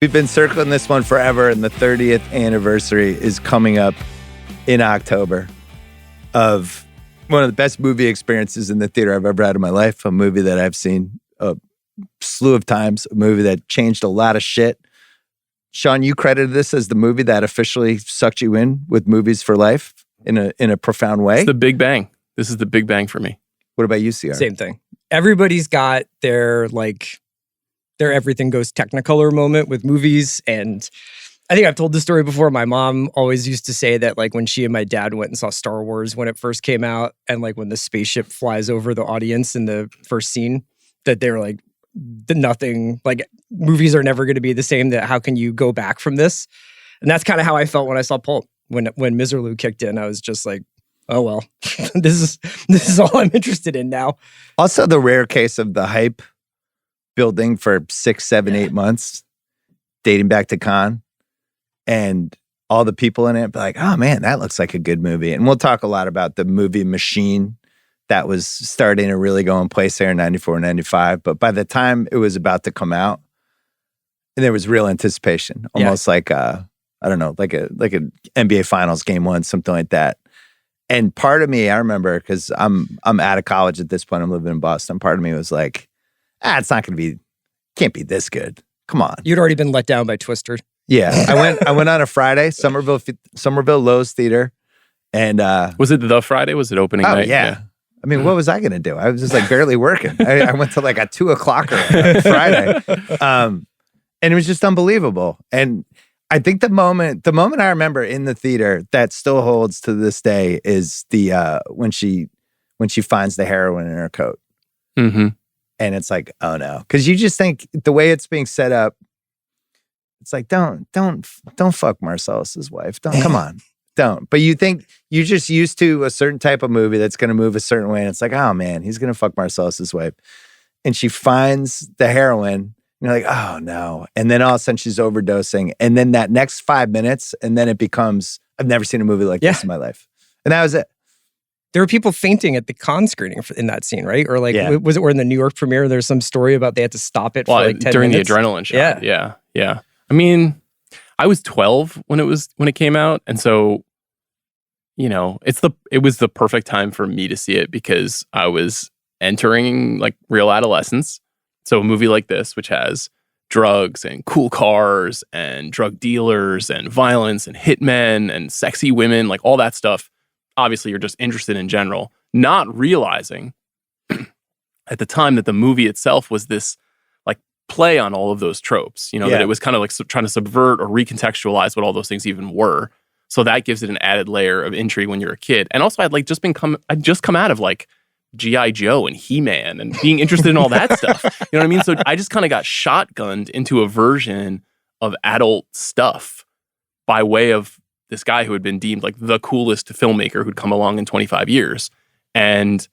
We've been circling this one forever, and the 30th anniversary is coming up in October of one of the best movie experiences in the theater I've ever had in my life, a movie that I've seen a slew of times, a movie that changed a lot of shit. Sean, you credited this as the movie that officially sucked you in with movies for life in a profound way. It's the Big Bang. This is the Big Bang for me. What about you, CR? Same thing. Everybody's got their everything goes Technicolor moment with movies. And I think I've told this story before. My mom always used to say that like when she and my dad went and saw Star Wars when it first came out, and like when the spaceship flies over the audience in the first scene, that they were like, nothing, like movies are never going to be the same. That how can you go back from this? And that's kind of how I felt when I saw Pulp. When Miserlou kicked in, I was just like, oh well, this is all I'm interested in now. Also, the rare case of the hype building for 6, 7, 8 months, dating back to Con, and all the people in it be like, oh man, that looks like a good movie. And we'll talk a lot about the movie machine that was starting to really go in place there in 94, 95. But by the time it was about to come out, and there was real anticipation, almost like I don't know, like an NBA Finals game 1, something like that. And part of me, I remember, because I'm out of college at this point, I'm living in Boston. Part of me was like, it's not going to be, can't be this good. Come on. You'd already been let down by Twister. Yeah, I went on a Friday, Somerville Lowe's Theater, and was it the Friday? Was it opening night? Yeah. I mean, what was I going to do? I was just like barely working. I went to like a 2:00 on Friday, and it was just unbelievable. And I think the moment I remember in the theater that still holds to this day is the when she finds the heroin in her coat. Mm-hmm. And it's like, oh no. Because you just think the way it's being set up, it's like, don't fuck Marcellus's wife. Come on. Don't. But you think you're just used to a certain type of movie that's going to move a certain way. And it's like, oh man, he's going to fuck Marcellus's wife. And she finds the heroin. And you're like, oh no. And then all of a sudden she's overdosing. And then that next 5 minutes, and then it becomes, I've never seen a movie like this in my life. And that was it. There were people fainting at the con screening in that scene, right? Or like, was it, or in the New York premiere, there's some story about they had to stop it for like 10 during minutes? The adrenaline shot. Yeah. I mean, I was 12 when it came out. And so, you know, it was the perfect time for me to see it because I was entering like real adolescence. So a movie like this, which has drugs and cool cars and drug dealers and violence and hitmen and sexy women, like all that stuff. Obviously, you're just interested in general, not realizing at the time that the movie itself was this like play on all of those tropes, you know, that it was kind of like trying to subvert or recontextualize what all those things even were. So that gives it an added layer of intrigue when you're a kid. And also I'd just come out of like G.I. Joe and He-Man and being interested in all that stuff. You know what I mean? So I just kind of got shotgunned into a version of adult stuff by way of this guy who had been deemed like the coolest filmmaker who'd come along in 25 years. And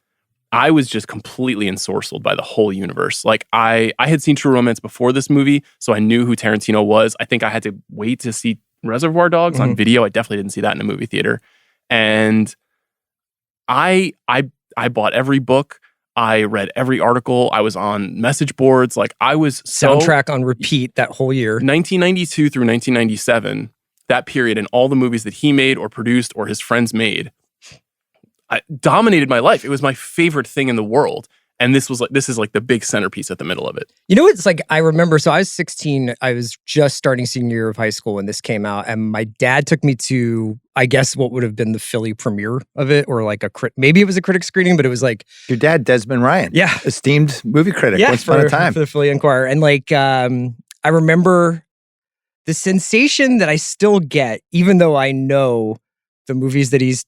I was just completely ensorcelled by the whole universe. Like I had seen True Romance before this movie, so I knew who Tarantino was. I think I had to wait to see Reservoir Dogs on video. I definitely didn't see that in a movie theater. And I bought every book. I read every article. I was on message boards. Like I was soundtrack on repeat that whole year. 1992 through 1997. That period and all the movies that he made or produced or his friends made dominated my life. It was my favorite thing in the world. And this is like the big centerpiece at the middle of it. You know, it's like, I remember, so I was 16, I was just starting senior year of high school when this came out. And my dad took me to, I guess, what would have been the Philly premiere of it, or like maybe it was a critic screening, but it was like. Your dad, Desmond Ryan. Yeah. Esteemed movie critic. Once upon a time. For the Philly Inquirer. And like, I remember the sensation that I still get, even though I know the movies that he's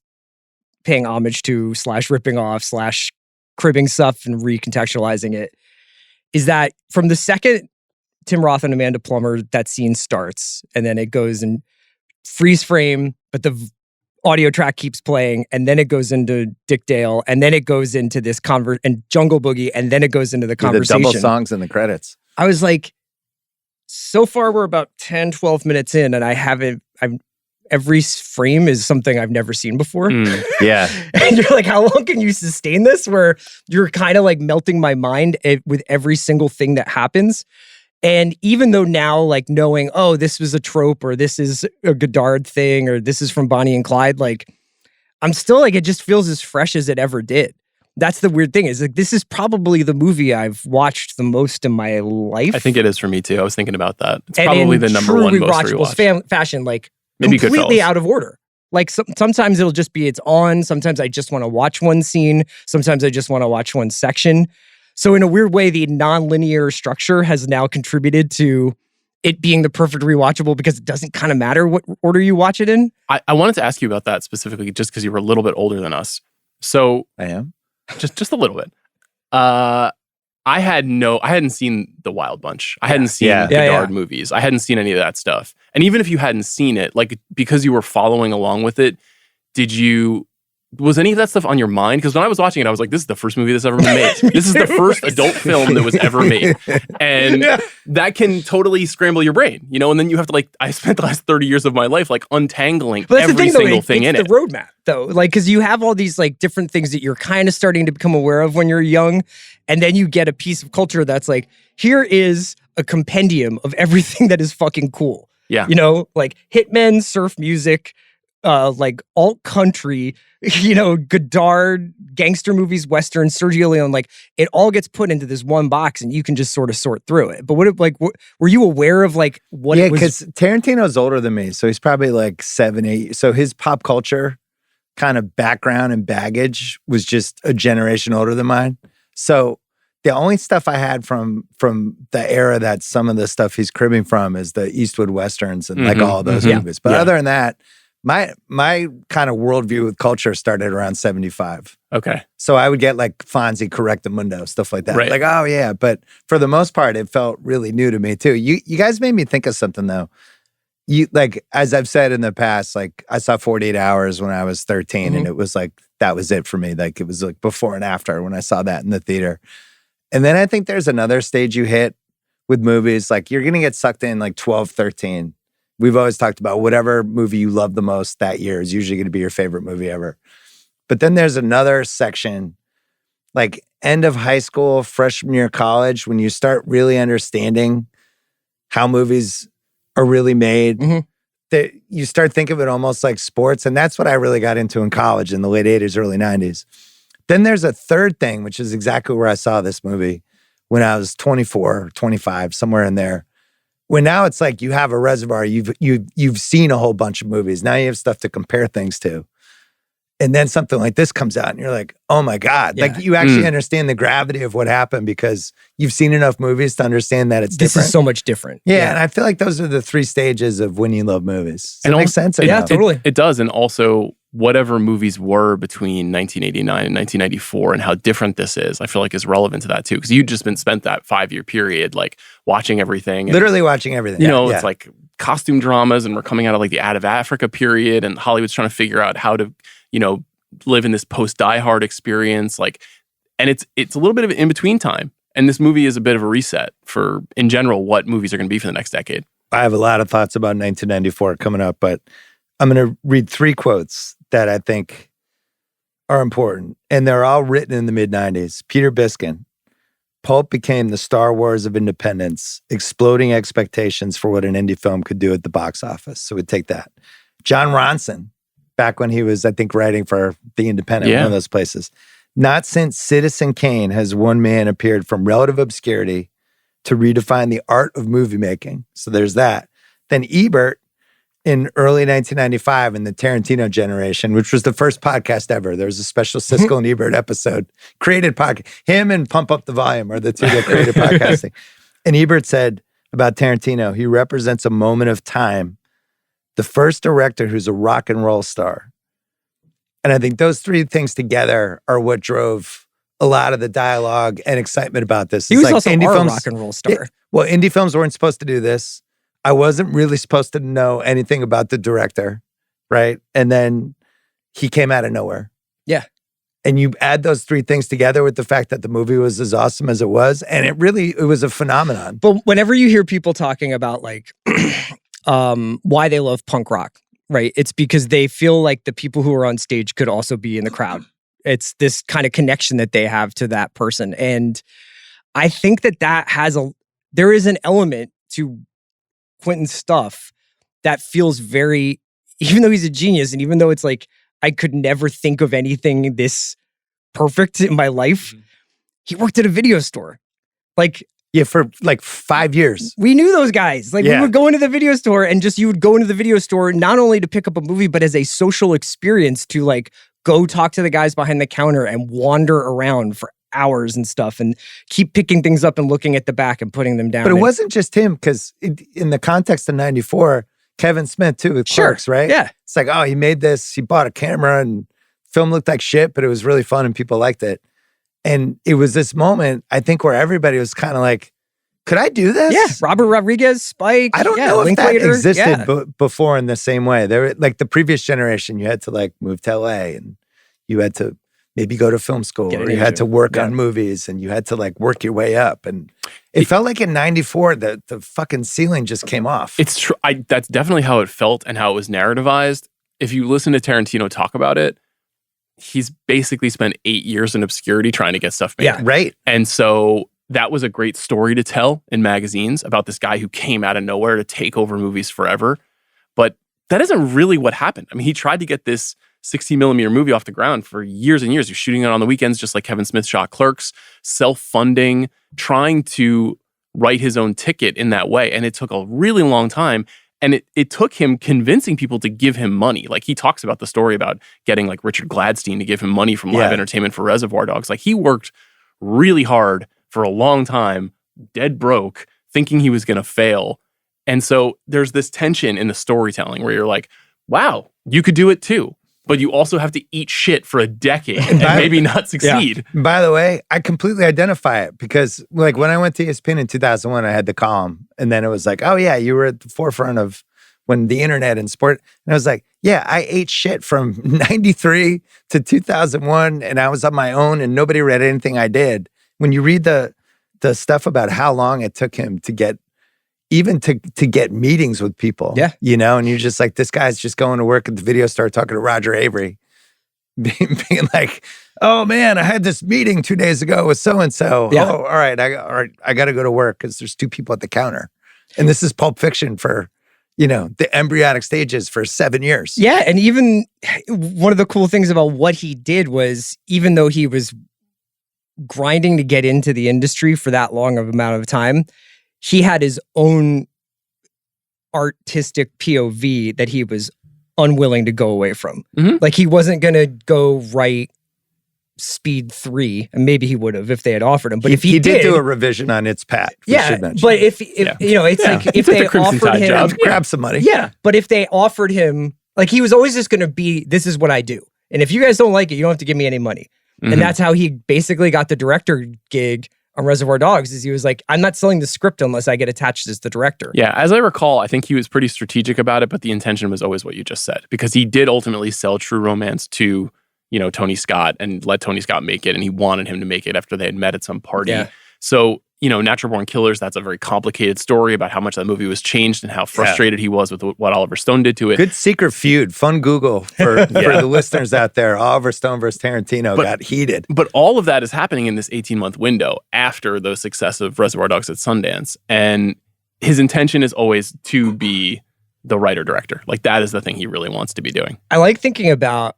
paying homage to / ripping off / cribbing stuff and recontextualizing it, is that from the second Tim Roth and Amanda Plummer, that scene starts, and then it goes in freeze frame, but the audio track keeps playing, and then it goes into Dick Dale, and then it goes into this and Jungle Boogie, and then it goes into the conversation. The double songs in the credits. I was like, so far we're about 10, 12 minutes in, and every frame is something I've never seen before. Yeah. And you're like, how long can you sustain this? Where you're kind of like melting my mind with every single thing that happens. And even though now, like knowing, oh, this was a trope or this is a Godard thing or this is from Bonnie and Clyde, like I'm still like, it just feels as fresh as it ever did. That's the weird thing is like, this is probably the movie I've watched the most in my life. I think it is for me too. I was thinking about that. It's and probably the number one most Rewatchables rewatched. Fashion, like Maybe completely Goodfellas. out of order. Like sometimes it'll just be it's on. Sometimes I just want to watch one scene. Sometimes I just want to watch one section. So in a weird way, the non-linear structure has now contributed to it being the perfect rewatchable because it doesn't kind of matter what order you watch it in. I wanted to ask you about that specifically just because you were a little bit older than us. So I am. just a little bit. I hadn't seen The Wild Bunch. I hadn't seen Godard movies. I hadn't seen any of that stuff. And even if you hadn't seen it, like because you were following along with it, was any of that stuff on your mind? Because when I was watching it, I was like, this is the first movie that's ever been made. This is the first adult film that was ever made. And that can totally scramble your brain, you know? And then you have to I spent the last 30 years of my life untangling every single thing in it. It's the roadmap though. Like, cause you have all these different things that you're kind of starting to become aware of when you're young. And then you get a piece of culture that's like, here is a compendium of everything that is fucking cool. Yeah. You know, like hitmen, surf music, alt country, Godard, gangster movies, Western, Sergio Leone, it all gets put into this one box and you can just sort of sort through it. But were you aware of what it was? Yeah, because Tarantino's older than me. So he's probably 7, 8. So his pop culture kind of background and baggage was just a generation older than mine. So the only stuff I had from the era that some of the stuff he's cribbing from is the Eastwood Westerns and all those movies. But other than that, my kind of worldview with culture started around 75. Okay. So I would get Fonzie, Correctamundo, stuff like that. Right. Oh yeah. But for the most part, it felt really new to me too. You guys made me think of something though. You as I've said in the past, I saw 48 Hours when I was 13 and it was that was it for me. It was before and after when I saw that in the theater. And then I think there's another stage you hit with movies. You're going to get sucked in 12, 13. We've always talked about whatever movie you love the most that year is usually going to be your favorite movie ever. But then there's another section, end of high school, freshman year of college, when you start really understanding how movies are really made. That you start thinking of it almost like sports. And that's what I really got into in college in the late 80s, early 90s. Then there's a third thing, which is exactly where I saw this movie when I was 24, 25, somewhere in there. When now it's you have a reservoir, you've seen a whole bunch of movies. Now you have stuff to compare things to. And then something like this comes out and you're like, oh my God. Yeah. You actually understand the gravity of what happened because you've seen enough movies to understand that it's different. This is so much different. Yeah, and I feel like those are the 3 stages of when you love movies. Does that make sense? Yeah, totally. It does. And also, whatever movies were between 1989 and 1994 and how different this is, I feel is relevant to that too. Because you've just spent that 5-year period watching everything. And, literally watching everything. It's costume dramas and we're coming out of the Out of Africa period and Hollywood's trying to figure out how to, live in this post-Die Hard experience. And it's a little bit of an in-between time. And this movie is a bit of a reset for, in general, what movies are going to be for the next decade. I have a lot of thoughts about 1994 coming up, but I'm going to read 3 quotes that I think are important. And they're all written in the mid-90s. Peter Biskin, Pulp became the Star Wars of independence, exploding expectations for what an indie film could do at the box office. So we'd take that. John Ronson, back when he was, I think, writing for The Independent, one of those places. Not since Citizen Kane has one man appeared from relative obscurity to redefine the art of movie making. So there's that. Then Ebert, in early 1995 in the Tarantino generation, which was the first podcast ever. There was a special Siskel and Ebert episode, created podcast. Him and Pump Up the Volume are the 2 that created podcasting. And Ebert said about Tarantino, he represents a moment of time, the first director who's a rock and roll star. And I think those 3 things together are what drove a lot of the dialogue and excitement about this. He was also a rock and roll star. Indie films weren't supposed to do this. I wasn't really supposed to know anything about the director, right? And then he came out of nowhere. Yeah. And you add those 3 things together with the fact that the movie was as awesome as it was, and it was a phenomenon. But whenever you hear people talking about why they love punk rock, right? It's because they feel like the people who are on stage could also be in the crowd. It's this kind of connection that they have to that person. And I think that has there is an element to Quentin's stuff that feels very, even though he's a genius and even though it's like, I could never think of anything this perfect in my life. He worked at a video store. Like, yeah, for like 5 years. We knew those guys. Like, we would go into the video store and just, you would go into the video store not only to pick up a movie, but as a social experience to like go talk to the guys behind the counter and wander around for hours and stuff and keep picking things up and looking at the back and putting them down. But it wasn't just him, because in the context of 94, Kevin Smith too with Clerks, right? Yeah. It's like, oh, he made this, he bought a camera and film looked like shit, but it was really fun and people liked it. And it was this moment, I think, where everybody was kind of like, could I do this? Yeah. Robert Rodriguez, Spike. I don't know if Linklater, that existed before in the same way. There were, like the previous generation, you had to like move to LA and you had to maybe go to film school or you had to work on movies and you had to like work your way up. And it felt like in 94, the fucking ceiling just came off. It's true. That's definitely how it felt and how it was narrativized. If you listen to Tarantino talk about it, he's basically spent 8 years in obscurity trying to get stuff made. Yeah, right. And so that was a great story to tell in magazines about this guy who came out of nowhere to take over movies forever. But that isn't really what happened. I mean, he tried to get this 60mm movie off the ground for years and years. He was shooting it on the weekends, just like Kevin Smith shot Clerks, self-funding, trying to write his own ticket in that way. And it took a really long time. And it took him convincing people to give him money. Like, he talks about the story about getting like Richard Gladstein to give him money from Live Entertainment for Reservoir Dogs. Like, he worked really hard for a long time, dead broke, thinking he was going to fail. And so there's this tension in the storytelling where you're like, wow, you could do it too. But you also have to eat shit for a decade and maybe not succeed. Yeah. By the way, I completely identify it because like when I went to ESPN in 2001, I had the column and then it was like, oh yeah, you were at the forefront of when the internet and sport. And I was like, yeah, I ate shit from 93 to 2001 and I was on my own and nobody read anything I did. When you read the stuff about how long it took him to get even to get meetings with people, you know, and you're just like, this guy's just going to work at the video store talking to Roger Avery, being like, oh man, I had this meeting 2 days ago with so-and-so. Yeah. Oh, all right, I got to go to work because there's 2 people at the counter. And this is Pulp Fiction for, you know, the embryonic stages for 7 years. Yeah, and even one of the cool things about what he did was, even though he was grinding to get into the industry for that long of amount of time, he had his own artistic POV that he was unwilling to go away from. Like, he wasn't going to go write Speed 3, and maybe he would have if they had offered him. But if he did do a revision on It's Pat. But if you know, it's like if they offered him, grab some money. Yeah, but if they offered him, like, he was always just going to be, this is what I do. And if you guys don't like it, you don't have to give me any money. And that's how he basically got the director gig on Reservoir Dogs, is he was like, I'm not selling the script unless I get attached as the director. Yeah, as I recall, I think he was pretty strategic about it, but the intention was always what you just said, because he did ultimately sell True Romance to, you know, Tony Scott and let Tony Scott make it, and he wanted him to make it after they had met at some party. Yeah. So, you know, Natural Born Killers, that's a very complicated story about how much that movie was changed and how frustrated he was with what Oliver Stone did to it. Good secret feud. Fun Google for the listeners out there. Oliver Stone versus Tarantino got heated. But all of that is happening in this 18-month window after the success of Reservoir Dogs at Sundance. And his intention is always to be the writer-director. Like, that is the thing he really wants to be doing. I like thinking about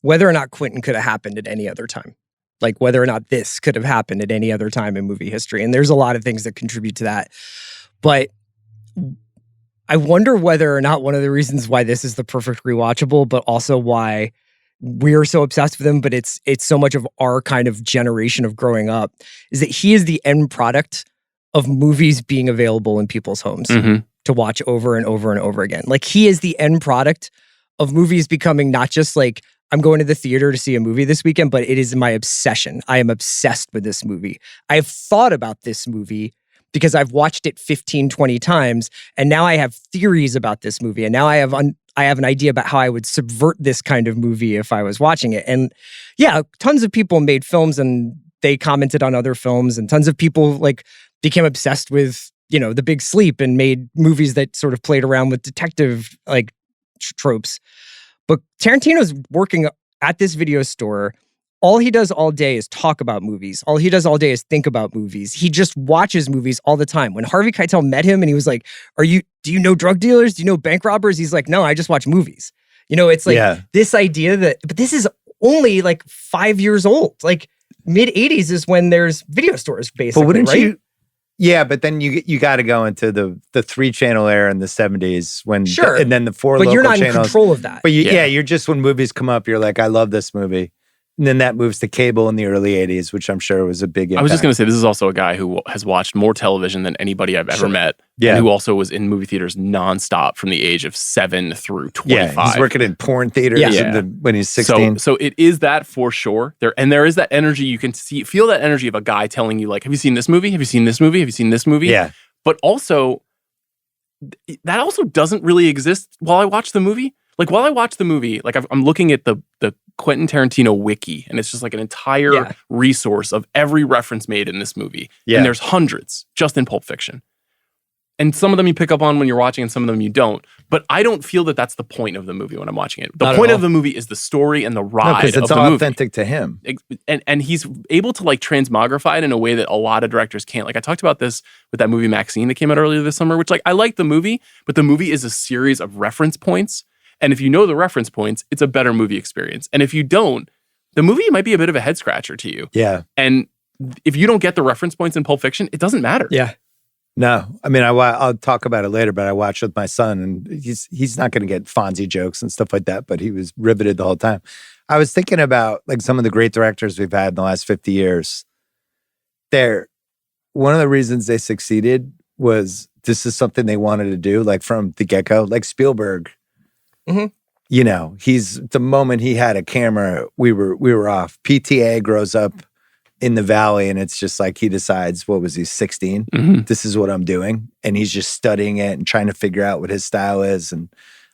whether or not Quentin could have happened at any other time. Like, whether or not this could have happened at any other time in movie history. And there's a lot of things that contribute to that. But I wonder whether or not one of the reasons why this is the perfect rewatchable, but also why we're so obsessed with him, but it's so much of our kind of generation of growing up, is that he is the end product of movies being available in people's homes to watch over and over and over again. Like, he is the end product of movies becoming not just like, I'm going to the theater to see a movie this weekend, but it is my obsession. I am obsessed with this movie. I've thought about this movie because I've watched it 15, 20 times, and now I have theories about this movie, and now I have an idea about how I would subvert this kind of movie if I was watching it. And yeah, tons of people made films and they commented on other films, and tons of people like became obsessed with, you know, The Big Sleep and made movies that sort of played around with detective like tropes. But Tarantino's working at this video store all he does all day is talk about movies. All he does all day is think about movies. He just watches movies all the time. When Harvey Keitel met him and he was like, do you know drug dealers? Do you know bank robbers? He's like, no, I just watch movies. It's like this idea but this is only like 5 years old. Like mid 80s is when there's video stores, basically. But wouldn't right? you? Yeah, but then you got to go into the 3-channel era in the 70s when, and then the 4 local channels. But you're not in control of that. But you're just, when movies come up, you're like, I love this movie. And then that moves to cable in the early 80s, which I'm sure was a big impact. I was just going to say, this is also a guy who has watched more television than anybody I've ever met. Yeah. And who also was in movie theaters nonstop from the age of 7 through 25. Yeah, he's working in porn theaters when he's 16. So it is that for sure. There is that energy. You can feel that energy of a guy telling you, like, have you seen this movie? Have you seen this movie? Have you seen this movie? Yeah. But also, that also doesn't really exist while I watch the movie. Like, while I watch the movie, like, I'm looking at the Quentin Tarantino wiki, and it's just like an entire resource of every reference made in this movie. Yeah. And there's hundreds just in Pulp Fiction. And some of them you pick up on when you're watching, and some of them you don't. But I don't feel that that's the point of the movie when I'm watching it. The point of the movie is the story and the ride of the movie. It's all authentic to him. And he's able to, like, transmogrify it in a way that a lot of directors can't. Like, I talked about this with that movie Maxine that came out earlier this summer, which, like, I like the movie, but the movie is a series of reference points. And if you know the reference points, it's a better movie experience. And if you don't, the movie might be a bit of a head scratcher to you. Yeah. And if you don't get the reference points in Pulp Fiction, it doesn't matter. Yeah. No, I mean, I'll talk about it later, but I watched with my son, and he's not going to get Fonzie jokes and stuff like that, but he was riveted the whole time. I was thinking about, like, some of the great directors we've had in the last 50 years. One of the reasons they succeeded was this is something they wanted to do, like, from the get-go. Like Spielberg, the moment he had a camera, we were off. PTA grows up in the Valley, and it's just like he decides, what was he, 16? Mm-hmm. This is what I'm doing. And he's just studying it and trying to figure out what his style is. And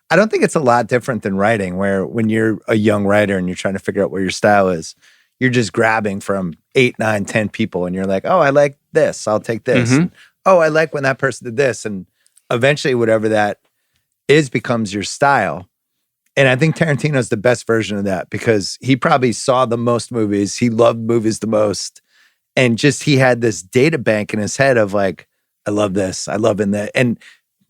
I don't think it's a lot different than writing, where when you're a young writer and you're trying to figure out what your style is, you're just grabbing from 8, 9, 10 people, and you're like, oh, I like this, I'll take this. Mm-hmm. And, oh, I like when that person did this. And eventually whatever that is becomes your style. And I think Tarantino's the best version of that, because he probably saw the most movies. He loved movies the most. And just, he had this data bank in his head of, like, I love this, I love in that. And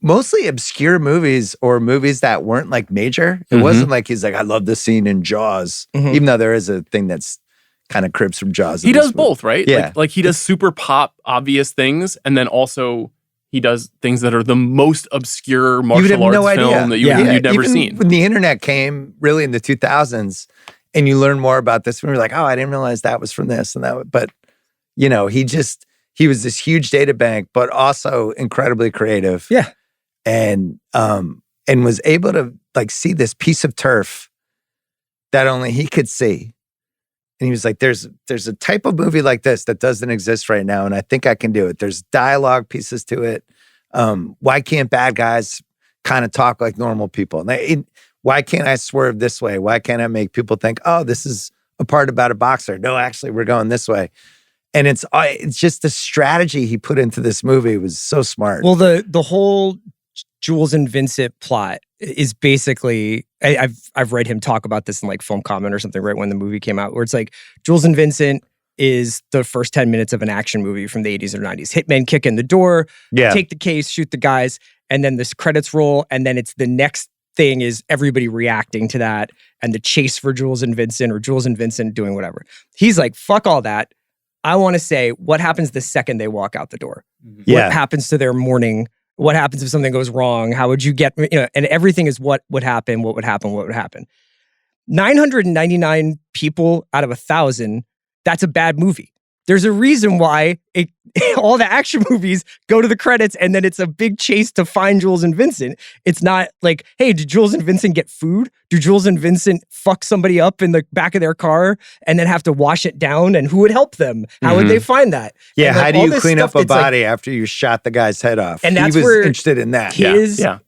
mostly obscure movies, or movies that weren't, like, major. It wasn't like he's like, I love this scene in Jaws, even though there is a thing that's kind of cribs from Jaws. He does both, right? Yeah. Like he does super pop obvious things, and then also he does things that are the most obscure martial arts film that you'd never seen. When the internet came, really in the 2000s, and you learn more about this, and you're like, oh, I didn't realize that was from this and that. But, he was this huge data bank, but also incredibly creative. Yeah. And was able to, like, see this piece of turf that only he could see. And he was like, there's a type of movie like this that doesn't exist right now, and I think I can do it. There's dialogue pieces to it. Why can't bad guys kind of talk like normal people? Why can't I swerve this way? Why can't I make people think, oh, this is a part about a boxer? No, actually, we're going this way. And it's just the strategy he put into this movie was so smart. Well, the whole Jules and Vincent plot is basically, I've read him talk about this in, like, Film Comment or something right when the movie came out, where it's like Jules and Vincent is the first 10 minutes of an action movie from the 80s or 90s. Hitmen kick in the door, take the case, shoot the guys, and then this credits roll, and then it's the next thing is everybody reacting to that and the chase for Jules and Vincent, or Jules and Vincent doing whatever. He's like, fuck all that. I want to say, what happens the second they walk out the door? Yeah. What happens to their morning? What happens if something goes wrong? How would you get, and everything is what would happen, what would happen, what would happen. 999 people out of 1,000, that's a bad movie. There's a reason why all the action movies go to the credits and then it's a big chase to find Jules and Vincent. It's not like, hey, did Jules and Vincent get food? Do Jules and Vincent fuck somebody up in the back of their car and then have to wash it down? And who would help them? How would they find that? Yeah, and, like, how do you clean up a body after you shot the guy's head off? And that's he was where interested in that.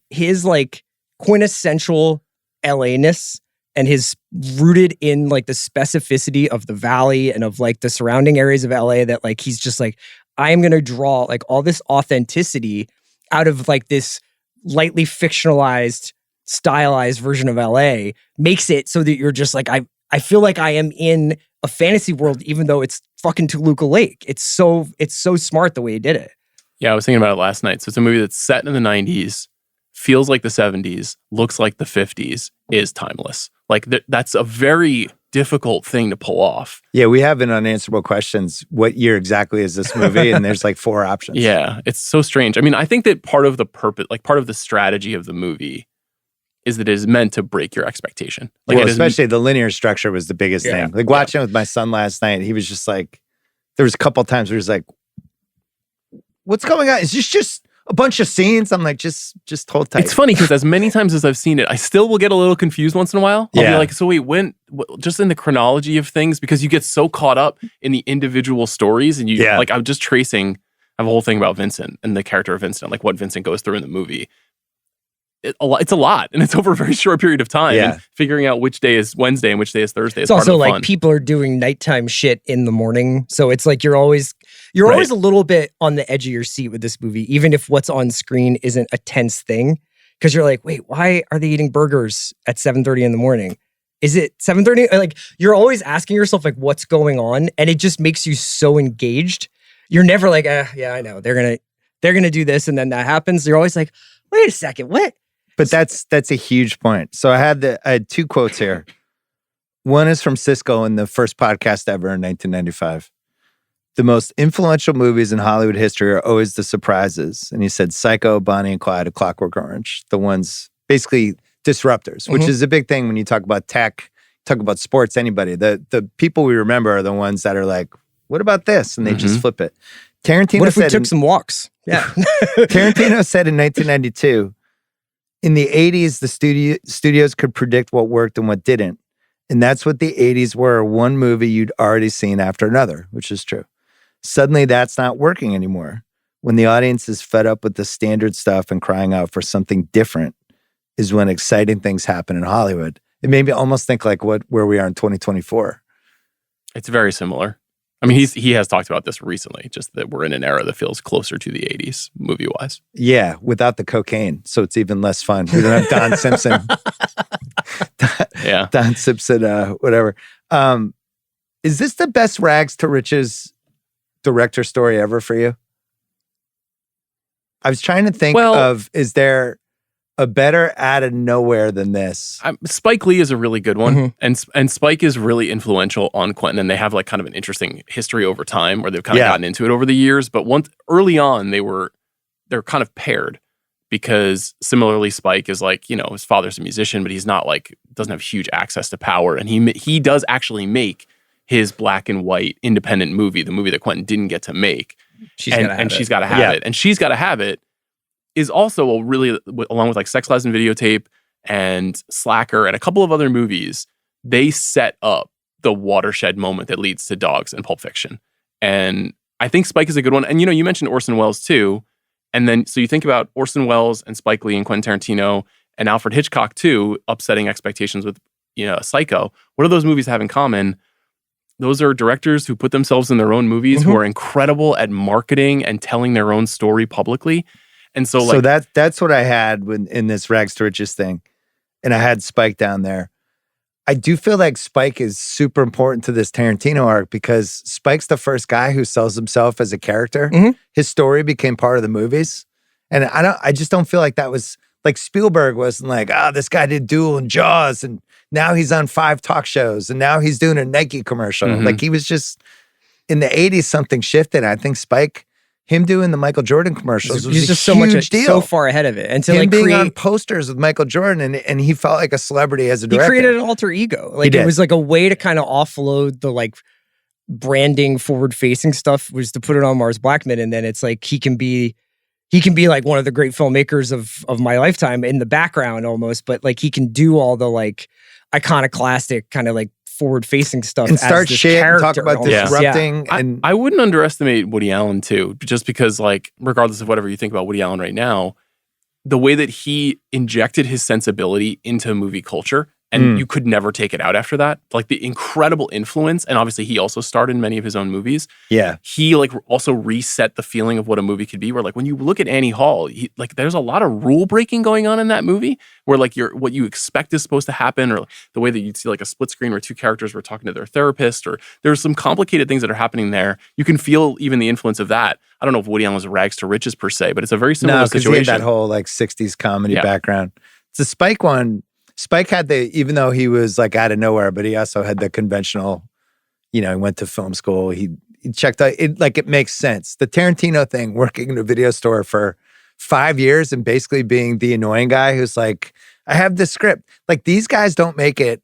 His like quintessential LA-ness and his rooted in, like, the specificity of the Valley and of, like, the surrounding areas of LA, that, like, he's just like, I am going to draw, like, all this authenticity out of, like, this lightly fictionalized, stylized version of LA, makes it so that you're just like, I feel like I am in a fantasy world, even though it's fucking Toluca Lake. It's so smart the way he did it. Yeah, I was thinking about it last night. So it's a movie that's set in the 90s, feels like the 70s, looks like the 50s, is timeless. Like that's a very difficult thing to pull off. Yeah, we have in Unanswerable Questions, what year exactly is this movie? And there's like 4 options. Yeah, it's so strange. I mean, I think that part of the purpose, like part of the strategy of the movie is that it is meant to break your expectation. Like well, especially the linear structure was the biggest thing. Like watching it with my son last night, he was just like, there was a couple of times where he was like, what's going on? Is this just a bunch of scenes? I'm like, just hold tight. It's funny because as many times as I've seen it, I still will get a little confused once in a while. I'll be like, so wait, just in the chronology of things, because you get so caught up in the individual stories and you like, I'm just tracing, I have a whole thing about Vincent and the character of Vincent, like what Vincent goes through in the movie. It's a lot, and it's over a very short period of time. Yeah. And figuring out which day is Wednesday and which day is Thursday. It's also like people are doing nighttime shit in the morning, so it's like you're always a little bit on the edge of your seat with this movie, even if what's on screen isn't a tense thing, because you're like, wait, why are they eating burgers at 7:30 in the morning? Is it 7:30? Like you're always asking yourself like, what's going on, and it just makes you so engaged. You're never like, yeah, I know they're gonna do this, and then that happens. You're always like, wait a second, what? But that's a huge point. So I had 2 quotes here. One is from Siskel in the first podcast ever in 1995. The most influential movies in Hollywood history are always the surprises. And he said Psycho, Bonnie and Clyde, A Clockwork Orange. The ones basically disruptors, which is a big thing when you talk about tech, talk about sports, anybody. The people we remember are the ones that are like, what about this? And they just flip it. Tarantino what if we took some walks? Yeah. Tarantino said in 1992, in the 80s, the studios could predict what worked and what didn't. And that's what the 80s were. One movie you'd already seen after another, which is true. Suddenly, that's not working anymore. When the audience is fed up with the standard stuff and crying out for something different is when exciting things happen in Hollywood. It made me almost think like where we are in 2024. It's very similar. I mean, he has talked about this recently, just that we're in an era that feels closer to the 80s, movie-wise. Yeah, without the cocaine, so it's even less fun. We don't have Don Simpson. Don Simpson, whatever. Is this the best rags to riches director story ever for you? I was trying to think of, is there a better out of nowhere than this? Spike Lee is a really good one, and Spike is really influential on Quentin, and they have like kind of an interesting history over time where they've kind of gotten into it over the years. But early on, they're kind of paired because similarly, Spike is like, his father's a musician, but he's not like, doesn't have huge access to power, and he does actually make his black and white independent movie, the movie that Quentin didn't get to make. She's got to have it. And She's Gotta Have It is also a really, along with like Sex, Lies, and Videotape and Slacker and a couple of other movies, they set up the watershed moment that leads to Dogs and Pulp Fiction. And I think Spike is a good one. And you mentioned Orson Welles too. And then, so you think about Orson Welles and Spike Lee and Quentin Tarantino and Alfred Hitchcock too, upsetting expectations with, Psycho. What do those movies have in common? Those are directors who put themselves in their own movies, who are incredible at marketing and telling their own story publicly. And so that's what I had in this rags to riches thing. And I had Spike down there. I do feel like Spike is super important to this Tarantino arc because Spike's the first guy who sells himself as a character. His story became part of the movies. And I just don't feel like that was like Spielberg wasn't like, this guy did Duel and Jaws and now he's on 5 talk shows and now he's doing a Nike commercial. Like he was just in the 80s, something shifted. I think Spike, him doing the Michael Jordan commercials was just so much deal. So far ahead of it. And to him being on posters with Michael Jordan and he felt like a celebrity as a director. He created an alter ego. Like it was like a way to kind of offload the like branding forward facing stuff was to put it on Mars Blackman. And then it's like he can be like one of the great filmmakers of my lifetime in the background almost, but like he can do all the like iconoclastic kind of like forward-facing stuff and start shit and talk about disrupting. And I wouldn't underestimate Woody Allen too, just because like regardless of whatever you think about Woody Allen right now, the way that he injected his sensibility into movie culture And you could never take it out after that. Like the incredible influence, and obviously he also starred in many of his own movies. Yeah. He like also reset the feeling of what a movie could be, where like when you look at Annie Hall, like there's a lot of rule breaking going on in that movie where like what you expect is supposed to happen, or the way that you'd see like a split screen where two characters were talking to their therapist, or there's some complicated things that are happening there. You can feel even the influence of that. I don't know if Woody Allen's rags to riches per se, but it's a very similar situation. He had that whole like 60s comedy background. It's the Spike one. Spike had even though he was like out of nowhere, but he also had the conventional, he went to film school. He checked out, it makes sense. The Tarantino thing, working in a video store for 5 years and basically being the annoying guy who's like, I have this script. Like these guys don't make it,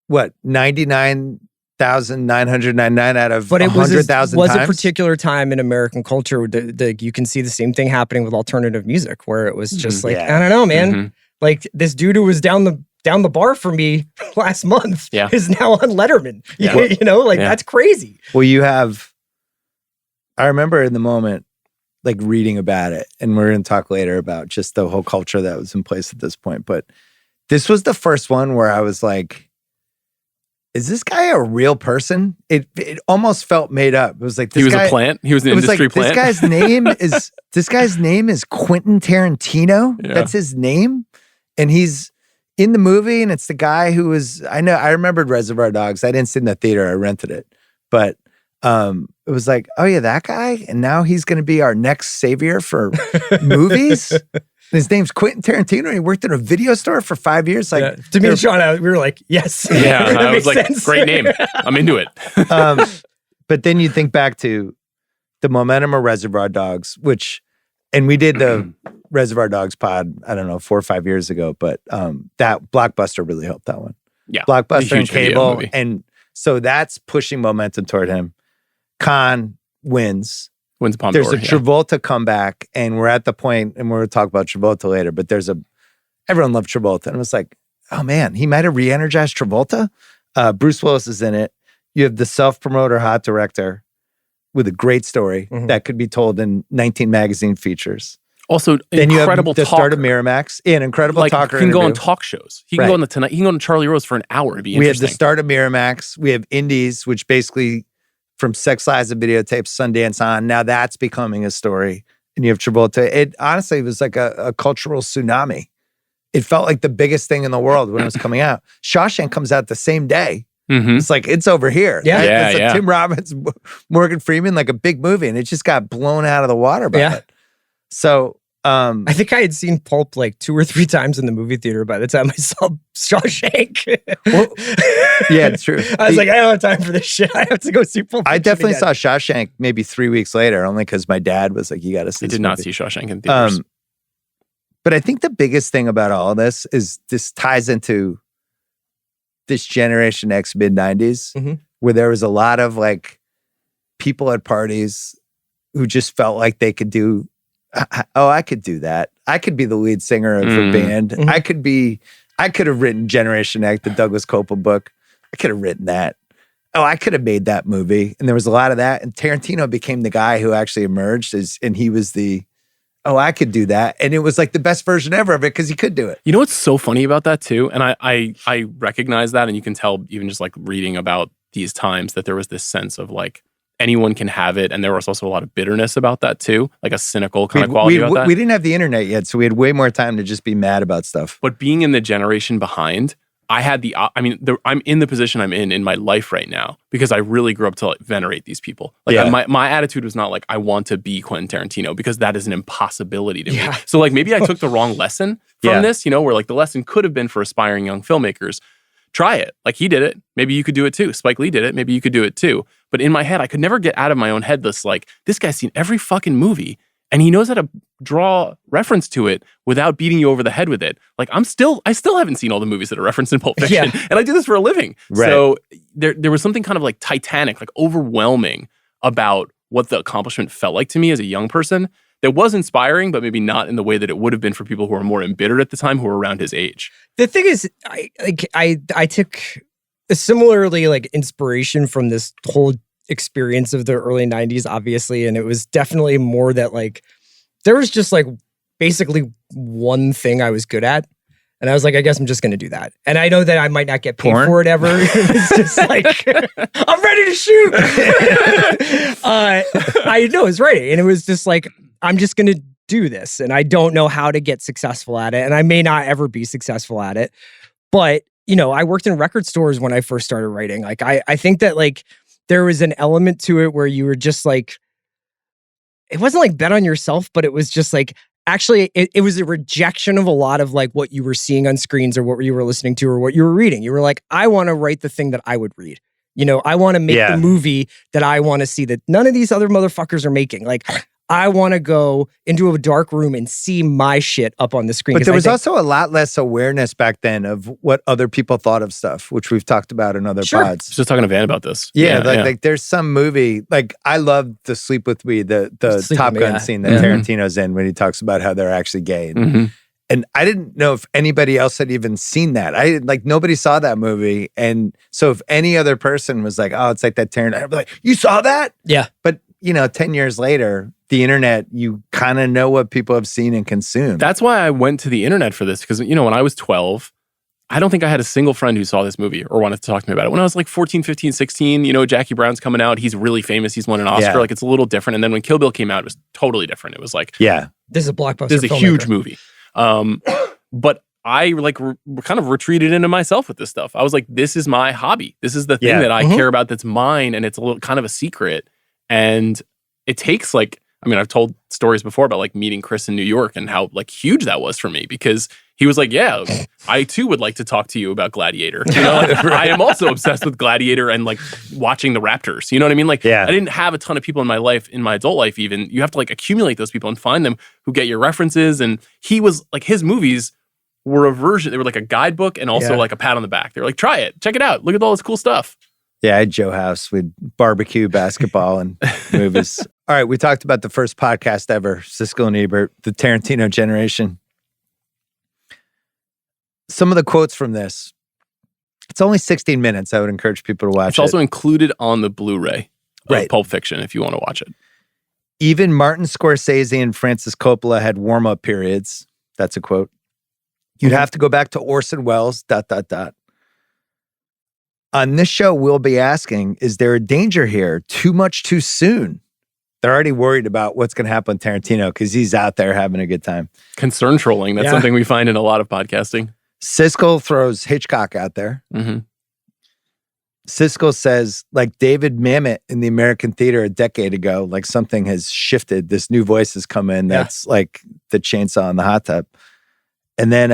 99,999 out of 100,000 times? Was a particular time in American culture where you can see the same thing happening with alternative music, where it was just like, I don't know, man. Mm-hmm. Like this dude who was down the bar for me last month is now on Letterman. Yeah. That's crazy. Well, I remember in the moment, like reading about it, and we're going to talk later about just the whole culture that was in place at this point. But this was the first one where I was like, is this guy a real person? It almost felt made up. It was like he was a plant. He was an industry plant. This guy's name is Quentin Tarantino. Yeah. That's his name. And he's in the movie, and it's the guy who was, I remembered Reservoir Dogs. I didn't see it in the theater. I rented it. But it was like, oh yeah, that guy? And now he's going to be our next savior for movies? His name's Quentin Tarantino. And he worked in a video store for 5 years. Like to me and Sean, we were like, yes. Yeah, I was like, sense. Great name. I'm into it. But then you think back to the momentum of Reservoir Dogs, and we did the Reservoir Dogs pod, I don't know, 4 or 5 years ago, but that Blockbuster really helped that one. Yeah. Blockbuster and cable. And so that's pushing momentum toward him. Con wins. Wins upon There's a Travolta comeback, and we're at the point, and we're going to talk about Travolta later, but everyone loved Travolta. And it was like, oh man, he might have re-energized Travolta. Bruce Willis is in it. You have the self-promoter hot director with a great story that could be told in 19 magazine features. Also, then incredible you have the start of Miramax. An incredible talker. He can go on talk shows. He can go on the Tonight. He can go on Charlie Rose for an hour and be interesting. We have the start of Miramax. We have Indies, which basically from Sex Lies and Videotapes, Sundance on. Now that's becoming a story. And you have Travolta. It honestly was like a cultural tsunami. It felt like the biggest thing in the world when it was coming out. Shawshank comes out the same day. Mm-hmm. It's like, it's over here. Yeah. It's like Tim Robbins, Morgan Freeman, like a big movie, and it just got blown out of the water by it. So I think I had seen Pulp like 2 or 3 times in the movie theater by the time I saw Shawshank. Well, yeah, it's true. I was like, I don't have time for this shit. I have to go see Pulp Fiction. I definitely saw Shawshank maybe 3 weeks later, only because my dad was like, you got to see this I did not movie. see Shawshank in theaters. But I think the biggest thing about all of this is this ties into this Generation X mid-90s, where there was a lot of like people at parties who just felt like they could do, I could do that. I could be the lead singer of a band. I could have written Generation X, the Douglas Copeland book. I could have written that. Oh, I could have made that movie. And there was a lot of that. And Tarantino became the guy who actually emerged and he was I could do that. And it was like the best version ever of it because he could do it. You know what's so funny about that too? And I recognize that, and you can tell even just like reading about these times that there was this sense of like anyone can have it. And there was also a lot of bitterness about that too, like a cynical kind of quality about that. We didn't have the internet yet, so we had way more time to just be mad about stuff. But being in the generation behind, I had I'm in the position I'm in my life right now because I really grew up to like venerate these people. Like my attitude was not like, I want to be Quentin Tarantino, because that is an impossibility to me. So like maybe I took the wrong lesson from this, where like the lesson could have been for aspiring young filmmakers. Try it. Like he did it. Maybe you could do it too. Spike Lee did it. Maybe you could do it too. But in my head, I could never get out of my own head this like, this guy's seen every fucking movie and he knows how to draw reference to it without beating you over the head with it. Like I still haven't seen all the movies that are referenced in Pulp Fiction. And I do this for a living. Right. So there was something kind of like titanic, like overwhelming about what the accomplishment felt like to me as a young person that was inspiring, but maybe not in the way that it would have been for people who were more embittered at the time, who were around his age. The thing is, I took a similarly like inspiration from this whole experience of the early 90s, obviously. And it was definitely more that like, there was just like basically one thing I was good at. And I was like, I guess I'm just going to do that. And I know that I might not get paid Porn? for it ever. It's just like, I'm ready to shoot. I know it's writing. And it was just like, I'm just going to do this. And I don't know how to get successful at it. And I may not ever be successful at it. But, you know, I worked in record stores when I first started writing. Like, I think that like there was an element to it where you were just like, it wasn't like bet on yourself, but it was just like, actually, it was a rejection of a lot of like what you were seeing on screens or what you were listening to or what you were reading. You were like, I want to write the thing that I would read. You know, I want to make the movie that I want to see that none of these other motherfuckers are making. Like, I want to go into a dark room and see my shit up on the screen. But there was also a lot less awareness back then of what other people thought of stuff, which we've talked about in other pods. I was just talking to Van about this. Like there's some movie, like I love the Sleep With Me, the Top Gun scene that Tarantino's in when he talks about how they're actually gay. And I didn't know if anybody else had even seen that. Nobody saw that movie. And so if any other person was like, oh, it's like that Tarantino, I'd be like, you saw that? Yeah. But, 10 years later, the internet, you kind of know what people have seen and consumed. That's why I went to the internet for this. Because, when I was 12, I don't think I had a single friend who saw this movie or wanted to talk to me about it. When I was like 14, 15, 16, Jackie Brown's coming out. He's really famous. He's won an Oscar. Yeah. Like, it's a little different. And then when Kill Bill came out, it was totally different. It was like, yeah, this is a blockbuster. This is a huge movie. But I kind of retreated into myself with this stuff. I was like, this is my hobby. This is the thing that I care about that's mine. And it's a little kind of a secret. And it takes I've told stories before about like meeting Chris in New York and how like huge that was for me because he was like, yeah, I too would like to talk to you about Gladiator. I am also obsessed with Gladiator and like watching the Raptors. You know what I mean? Like, I didn't have a ton of people in my life, in my adult life even. You have to like accumulate those people and find them who get your references. And he was like, his movies were a version, they were like a guidebook and also like a pat on the back. They were like, try it, check it out, look at all this cool stuff. Yeah, I had Joe House. We'd barbecue, basketball, and movies. All right, we talked about the first podcast ever, Siskel and Ebert, the Tarantino generation. Some of the quotes from this. It's only 16 minutes. I would encourage people to watch it. It's also included on the Blu-ray of Right. Pulp Fiction if you want to watch it. Even Martin Scorsese and Francis Coppola had warm-up periods. That's a quote. You'd have to go back to Orson Welles, ... On this show, we'll be asking, is there a danger here? Too much too soon? They're already worried about what's going to happen with Tarantino because he's out there having a good time. Concern trolling. That's something we find in a lot of podcasting. Siskel throws Hitchcock out there. Mm-hmm. Siskel says, like David Mamet in the American theater a decade ago, like something has shifted. This new voice has come in that's like the chainsaw in the hot tub. And then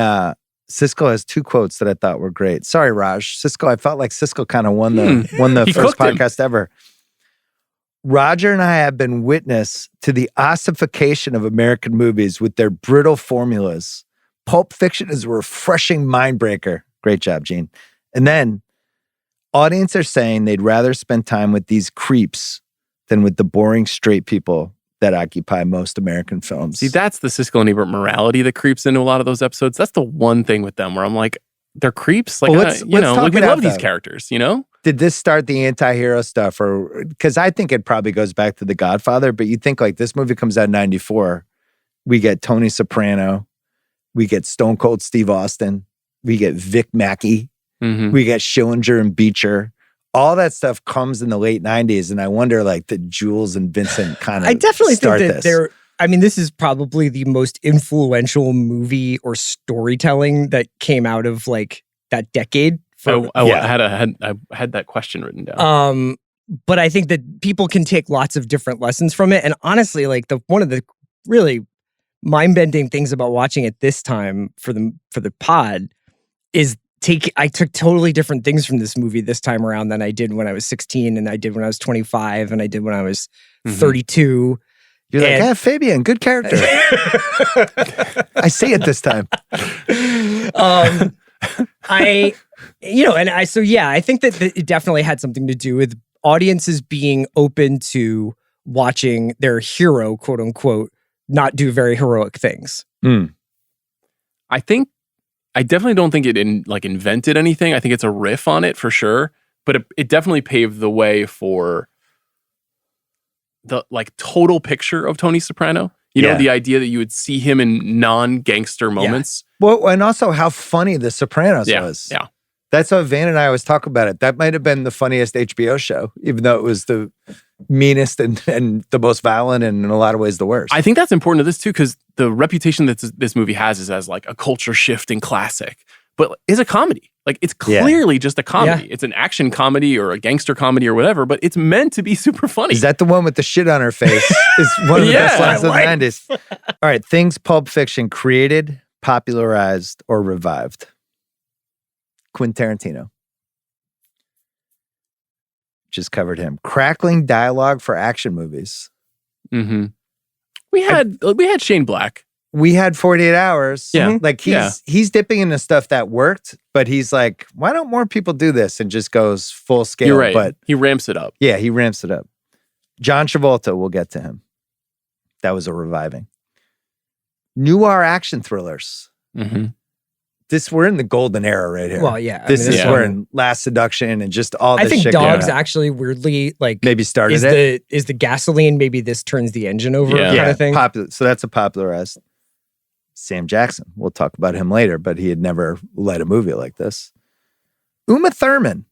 Siskel has two quotes that I thought were great. Sorry, Raj. Siskel, I felt like Siskel kind of won the first podcast ever. Roger and I have been witness to the ossification of American movies with their brittle formulas. Pulp Fiction is a refreshing mind breaker. Great job, Gene. And then, audience are saying they'd rather spend time with these creeps than with the boring straight people that occupy most American films. See, that's the Siskel and Ebert morality that creeps into a lot of those episodes. That's the one thing with them where I'm like, they're creeps. Like, Well, we love these characters, Did this start the anti-hero stuff? Or because I think it probably goes back to The Godfather, but you think like this movie comes out in 94. We get Tony Soprano. We get Stone Cold Steve Austin. We get Vic Mackey. Mm-hmm. We get Schillinger and Beecher. All that stuff comes in the late 90s. And I wonder like the Jules and Vincent kind of I definitely think that this. this is probably the most influential movie or storytelling that came out of like that decade. I had that question written down. But I think that people can take lots of different lessons from it. And honestly, like one of the really mind-bending things about watching it this time for the pod is I took totally different things from this movie this time around than I did when I was 16 and I did when I was 25 and I did when I was 32. You're like, Fabian, good character. I see it this time. I think that it definitely had something to do with audiences being open to watching their hero, quote unquote, not do very heroic things. I definitely don't think it invented anything. I think it's a riff on it for sure, but it definitely paved the way for the like total picture of Tony Soprano. You Yeah. know, the idea that you would see him in non-gangster moments. Well, and also how funny The Sopranos Yeah, was. yeah. That's how Van and I always talk about it. That might have been the funniest HBO show, even though it was the meanest and the most violent and in a lot of ways the worst. I think that's important to this too, because the reputation that this movie has is as like a culture shifting classic, but is a comedy. Like it's clearly just a comedy. It's an action comedy or a gangster comedy or whatever, but it's meant to be super funny. Is that the one with the shit on her face? Is one of the best lines of the 90s. All right, things Pulp Fiction created, popularized, or revived. Quentin Tarantino. Just covered him. Crackling dialogue for action movies. Mm-hmm. We had Shane Black. We had 48 Hours. Yeah. Like he's dipping into stuff that worked, but he's like, why don't more people do this? And just goes full scale. You're right. But He ramps it up. yeah, he ramps it up. John Travolta, we'll get to him. That was a reviving. Noir action thrillers. Mm-hmm. We're in the golden era right here. Well, yeah. This is yeah. we're in Last Seduction and just all I this think shit. Dogs going on. actually weirdly like Maybe started is it. the gasoline, maybe this turns the engine over Yeah. kind of thing. Popular. So that's a popularized. Sam Jackson. We'll talk about him later, but he had never led a movie like this. Uma Thurman,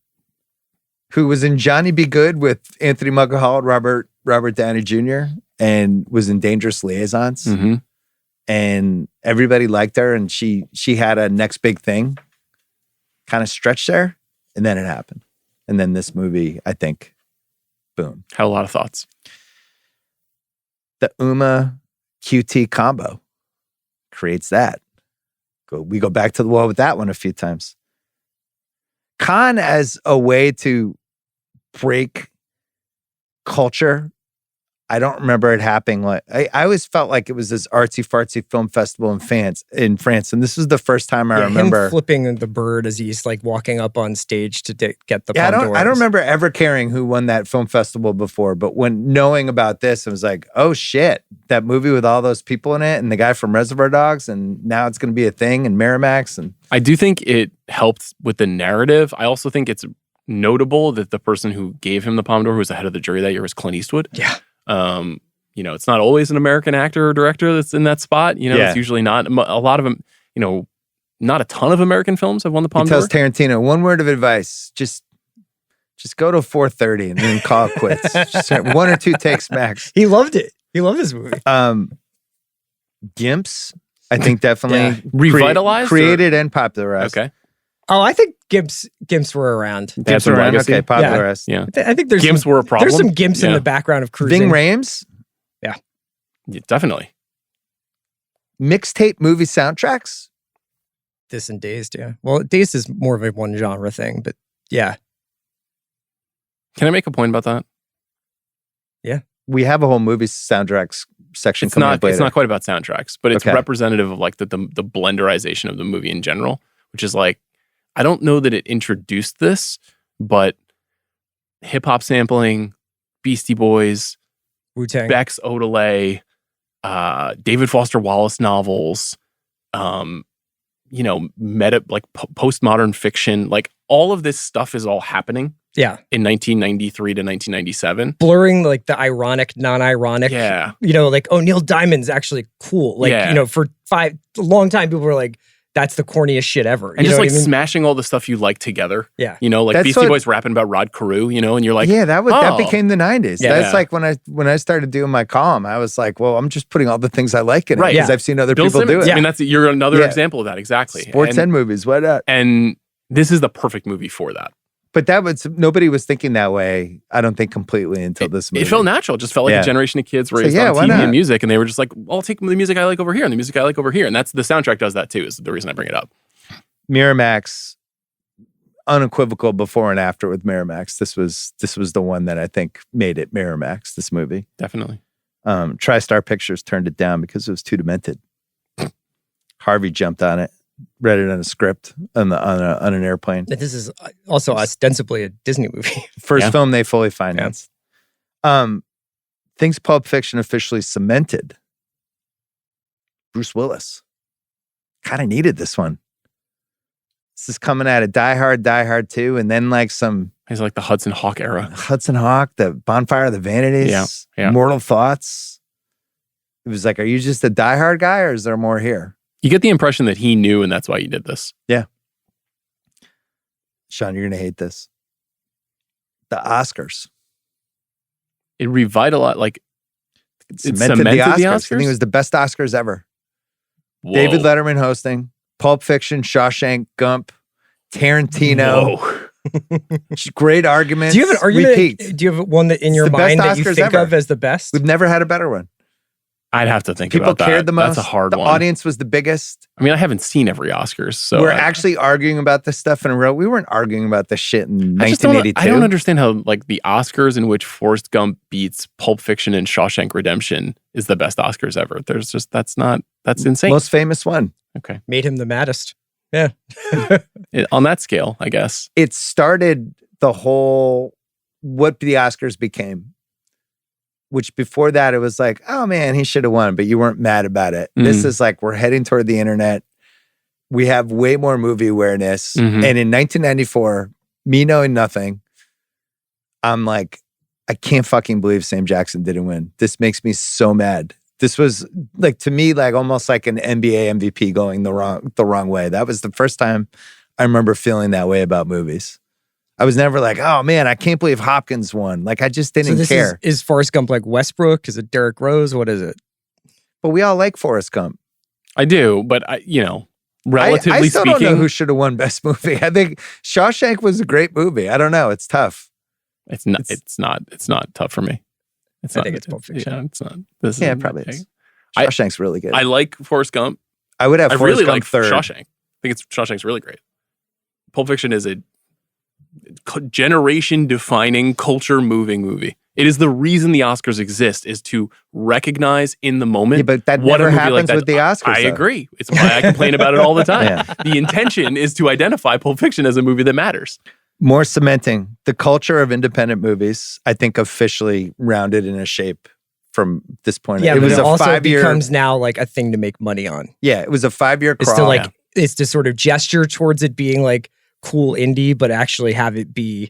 who was in Johnny Be Good with Anthony Michael and Robert Downey Jr. and was in Dangerous Liaisons. Mm-hmm. And everybody liked her, and she had a next big thing kind of stretched there, and then it happened. And then this movie, I think, boom. Had a lot of thoughts. The Uma QT combo creates that. We go back to the wall with that one a few times. Con as a way to break culture. I don't remember it happening. Like I always felt like it was this artsy fartsy film festival in France, and this was the first time I remember him flipping the bird as he's like walking up on stage to get the. Yeah, Palme I don't d'Or. remember ever caring who won that film festival before, but when knowing about this, it was like, oh shit, that movie with all those people in it, and the guy from Reservoir Dogs, and now it's going to be a thing, and Miramax, and I do think it helped with the narrative. I also think it's notable that the person who gave him the Palme d'Or, who was the head of the jury that year, was Clint Eastwood. Yeah. You know, it's not always an American actor or director that's in that spot. You know, Yeah. It's usually not. A lot of them, you know, not a ton of American films have won the Palme he d'Or. tells Tarantino, one word of advice, just go to 4:30 and then call it quits. Just one or two takes max. He loved it. He loved this movie. Gimps, I think definitely Revitalized created and popularized. Okay. Oh, I think Gimps were around. They had Gimps some around, legacy. okay, popularized. Yeah. I think there's Gimps were a problem. There's some Gimps in Yeah. the background of Cruising. Ving Rhames, Yeah, definitely. mixtape movie soundtracks. This and Dazed, yeah. Well, Dazed is more of a one genre thing, but yeah. Can I make a point about that? We have a whole movie soundtracks section It's coming not. up later. It's not quite about soundtracks, but it's Okay. representative of like the blenderization of the movie in general, which is like, I don't know that it introduced this, but hip hop sampling, Beastie Boys, Wu-Tang. Beck's Odelay, David Foster Wallace novels, you know, postmodern fiction, like all of this stuff is all happening Yeah. in 1993 to 1997. Blurring like the ironic, non-ironic. Yeah. You know, like, oh, Neil Diamond's actually cool. Like, Yeah. you know, for a long time, people were like, that's the corniest shit ever. And You just know like what I mean? smashing all the stuff you like together. Yeah. You know, like That's Beastie what- Boys rapping about Rod Carew, you know, and you're like, yeah, that oh. became the 90s. Yeah. That's like when I started doing my column, I was like, well, I'm just putting all the things I like in it Right. because Yeah. I've seen other Bill people Simmons. do it. I mean, you're another Yeah. example of that. Exactly. Sports and movies, why not? And this is the perfect movie for that. But nobody was thinking that way, I don't think, completely until this movie. It felt natural. It just felt like Yeah. a generation of kids So, raised yeah, on why TV not? and music, and they were just like, I'll take the music I like over here and the music I like over here. And that's the soundtrack does that too, is the reason I bring it up. Miramax, unequivocal before and after with Miramax. This was the one that I think made it Miramax, this movie. Definitely. TriStar Pictures turned it down because it was too demented. Harvey jumped on it, read it on a script on an airplane. This is also ostensibly a Disney movie. First Yeah. film they fully financed. Things Pulp Fiction officially cemented. Bruce Willis. Kind of needed this one. This is coming out of Die Hard 2, and then like some He's like the Hudson Hawk era. Hudson Hawk, the Bonfire of the Vanities, Yeah. Mortal Thoughts. It was like, are you just a diehard guy or is there more here? You get the impression that he knew and that's why he did this. Yeah. Sean, you're going to hate this. The Oscars. It revitalized, like, It cemented the Oscars. I think it was the best Oscars ever. Whoa. David Letterman hosting, Pulp Fiction, Shawshank, Gump, Tarantino. Great arguments. Do you have an argument? Repeat. Do you have one that in your the mind best that you Oscars think ever. of as the best? We've never had a better one. I'd have to think People about that. cared the most. That's a hard the one. The audience was the biggest. I mean, I haven't seen every Oscars, so We're actually arguing about this stuff in a row. We weren't arguing about this shit in 1982. I don't understand how, like, the Oscars in which Forrest Gump beats Pulp Fiction and Shawshank Redemption is the best Oscars ever. There's just, that's insane. Most famous one. Okay. Made him the maddest. Yeah. On that scale, I guess. It started the whole, what the Oscars became. Which before that, it was like, oh man, he should have won, but you weren't mad about it. This is like, we're heading toward the internet. We have way more movie awareness. And in 1994, me knowing nothing, I'm like, I can't fucking believe Sam Jackson didn't win. This makes me so mad. This was like, to me, like almost like an NBA MVP going the wrong way. That was the first time I remember feeling that way about movies. I was never like, oh man, I can't believe Hopkins won. Like, I just didn't care. Is Forrest Gump like Westbrook? Is it Derrick Rose? What is it? But we all like Forrest Gump. I do, but relatively I still speaking, don't know who should have won Best Movie. I think Shawshank was a great movie. I don't know. It's tough. It's not tough for me. I think it's Pulp Fiction. Yeah, it's not. It probably is. Shawshank's really good. I like Forrest Gump. I would have Forrest really Gump like third. Shawshank. I think Shawshank's really great. Pulp Fiction is a generation-defining, culture-moving movie. It is the reason the Oscars exist, is to recognize in the moment. Yeah, but that what never a movie happens like with the Oscars. I agree. It's why I complain about it all the time. Yeah. The intention is to identify Pulp Fiction as a movie that matters. More cementing the culture of independent movies. I think officially rounded in a shape from this point. Yeah, it was but it a also 5-year. becomes now like a thing to make money on. Yeah, it was a 5-year It's crawl. to like it's to sort of gesture towards it being like cool indie, but actually have it be,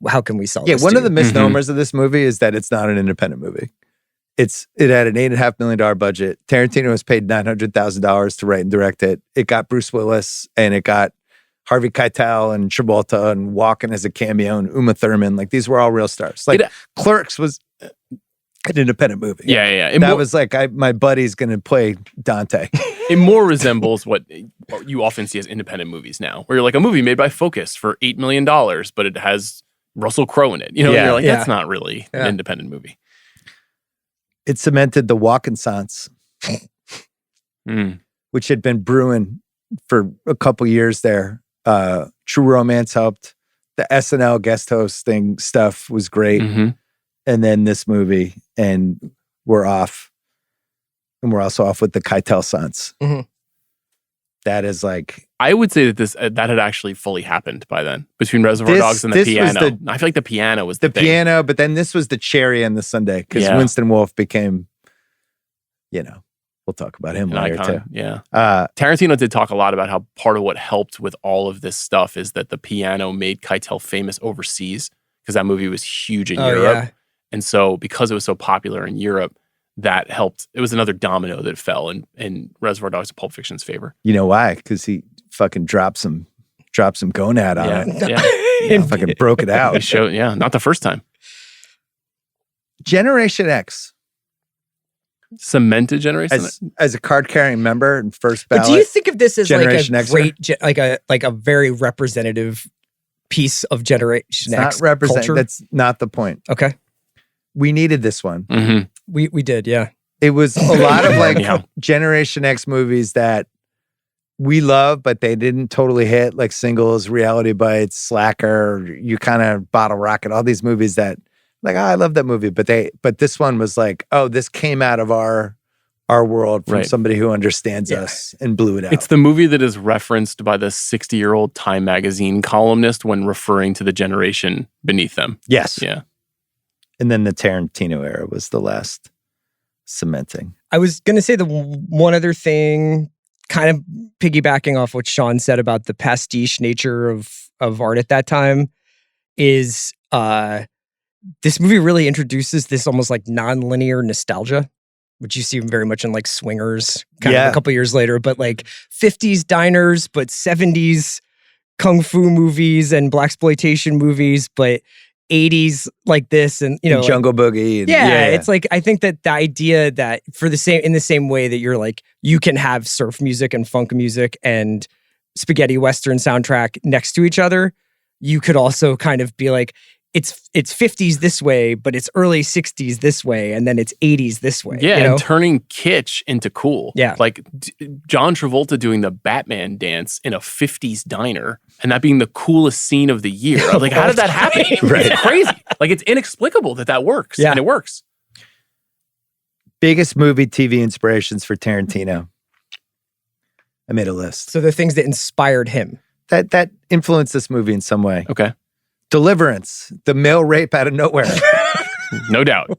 how can we sell this one to of the misnomers of this movie is that it's not an independent movie. It had an $8.5 million budget. Tarantino was paid $900,000 to write and direct it. It got Bruce Willis and it got Harvey Keitel and Travolta and Walken as a cameo and Uma Thurman. Like, these were all real stars. Like, Clerks was an independent movie. Yeah. That was like, my buddy's going to play Dante. It more resembles what you often see as independent movies now, where you're like, a movie made by Focus for $8 million, but it has Russell Crowe in it. And you're like, that's not really an independent movie. It cemented the Walken-sance, which had been brewing for a couple years there. True Romance helped. The SNL guest hosting stuff was great. And then this movie, and we're off. And we're also off with the Keitel-sance. That is like... I would say that that had actually fully happened by then, between Reservoir Dogs and the piano. I feel like the piano was the thing. piano, but then this was the cherry on the sundae, because Winston Wolfe became, we'll talk about him later too. Yeah. Tarantino did talk a lot about how part of what helped with all of this stuff is that the piano made Keitel famous overseas, because that movie was huge in Europe. And so because it was so popular in Europe, that helped. It was another domino that fell in Reservoir Dogs and Pulp Fiction's favor. You know why? Because he fucking dropped some gonad on it. Yeah. Fucking broke it out. Not the first time. Generation X. Cemented Generation X. As a card-carrying member and first ballot. But do you think of this as Generation like a great, like a very representative piece of Generation X? Not representative. Culture? That's not the point. Okay. We needed this one. We did, yeah. It was a lot of like Generation X movies that we love, but they didn't totally hit, like Singles, Reality Bites, Slacker, You Kind of Bottle Rocket, all these movies that like, I love that movie, but this one was like, oh, this came out of our world from somebody who understands us and blew it out. It's the movie that is referenced by the 60-year-old Time magazine columnist when referring to the generation beneath them. Yes. Yeah. And then the Tarantino era was the last cementing. I was going to say the one other thing, kind of piggybacking off what Sean said about the pastiche nature of art at that time, is this movie really introduces this almost like non-linear nostalgia, which you see very much in like Swingers, kind of Yeah. a couple years later, but like 50s diners, but 70s kung fu movies and blaxploitation movies, but 80s like this, and you know, like, Jungle Boogie. And, yeah, it's like I think that the idea that in the same way that you're like you can have surf music and funk music and spaghetti western soundtrack next to each other, you could also kind of be like it's 50s this way, but it's early 60s this way, and then it's 80s this way. Yeah, you know? and turning kitsch into cool. Yeah. Like John Travolta doing the Batman dance in a 50s diner and that being the coolest scene of the year. I was like, how did that happen? Right. It's crazy. Like, it's inexplicable that works. Yeah. And it works. biggest movie, TV inspirations for Tarantino. I made a list. So the things that inspired him. That influenced this movie in some way. Okay. Deliverance, the male rape out of nowhere. No doubt.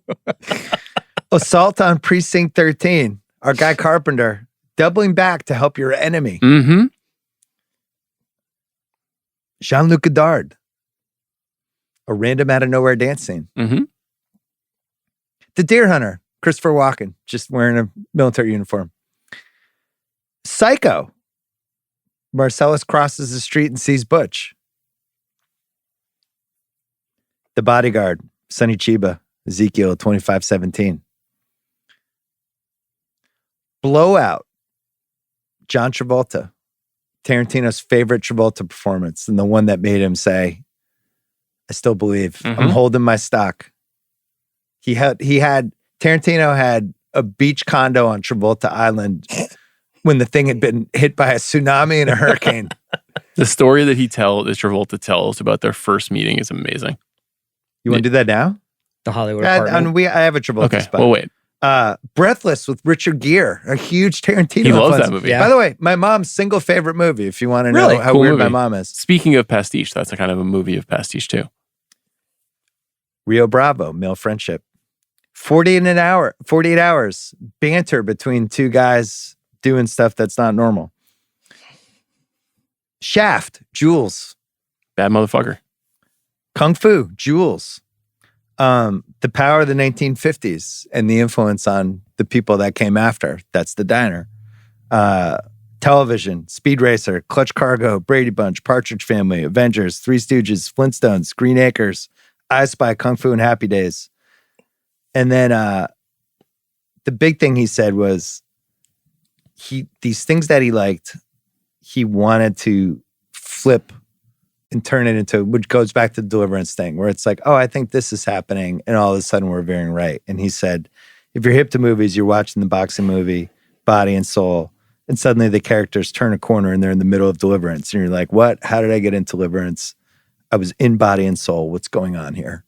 Assault on Precinct 13, our guy Carpenter, doubling back to help your enemy. Mm-hmm. Jean-Luc Godard, a random out of nowhere dance scene. Mm-hmm. The Deer Hunter, Christopher Walken, just wearing a military uniform. Psycho, Marcellus crosses the street and sees Butch. The Bodyguard, Sonny Chiba, Ezekiel 25:17. Blowout, John Travolta, Tarantino's favorite Travolta performance, and the one that made him say, I still believe. I'm holding my stock. Tarantino had a beach condo on Travolta Island when the thing had been hit by a tsunami and a hurricane. The story that Travolta tells about their first meeting is amazing. You want to do that now? The Hollywood I apartment. have a Travolta Okay, spot. well, wait. Breathless with Richard Gere, a huge Tarantino. He loves influence. that movie. Yeah. By the way, my mom's single favorite movie, if you want to know Really? how Cool weird movie. my mom is. Speaking of pastiche, that's a kind of a movie of pastiche too. Rio Bravo, Male Friendship. 48 hours, banter between two guys doing stuff that's not normal. Shaft, Jules. Bad motherfucker. Kung Fu, Jules. The power of the 1950s and the influence on the people that came after. That's The Diner. Television, Speed Racer, Clutch Cargo, Brady Bunch, Partridge Family, Avengers, Three Stooges, Flintstones, Green Acres, I Spy, Kung Fu, and Happy Days. And then the big thing he said was these things that he liked, he wanted to flip and turn it into, which goes back to the Deliverance thing, where it's like, oh, I think this is happening, and all of a sudden we're veering right. And he said, if you're hip to movies, you're watching the boxing movie, Body and Soul, and suddenly the characters turn a corner and they're in the middle of Deliverance. And you're like, what? How did I get into Deliverance? I was in Body and Soul. What's going on here?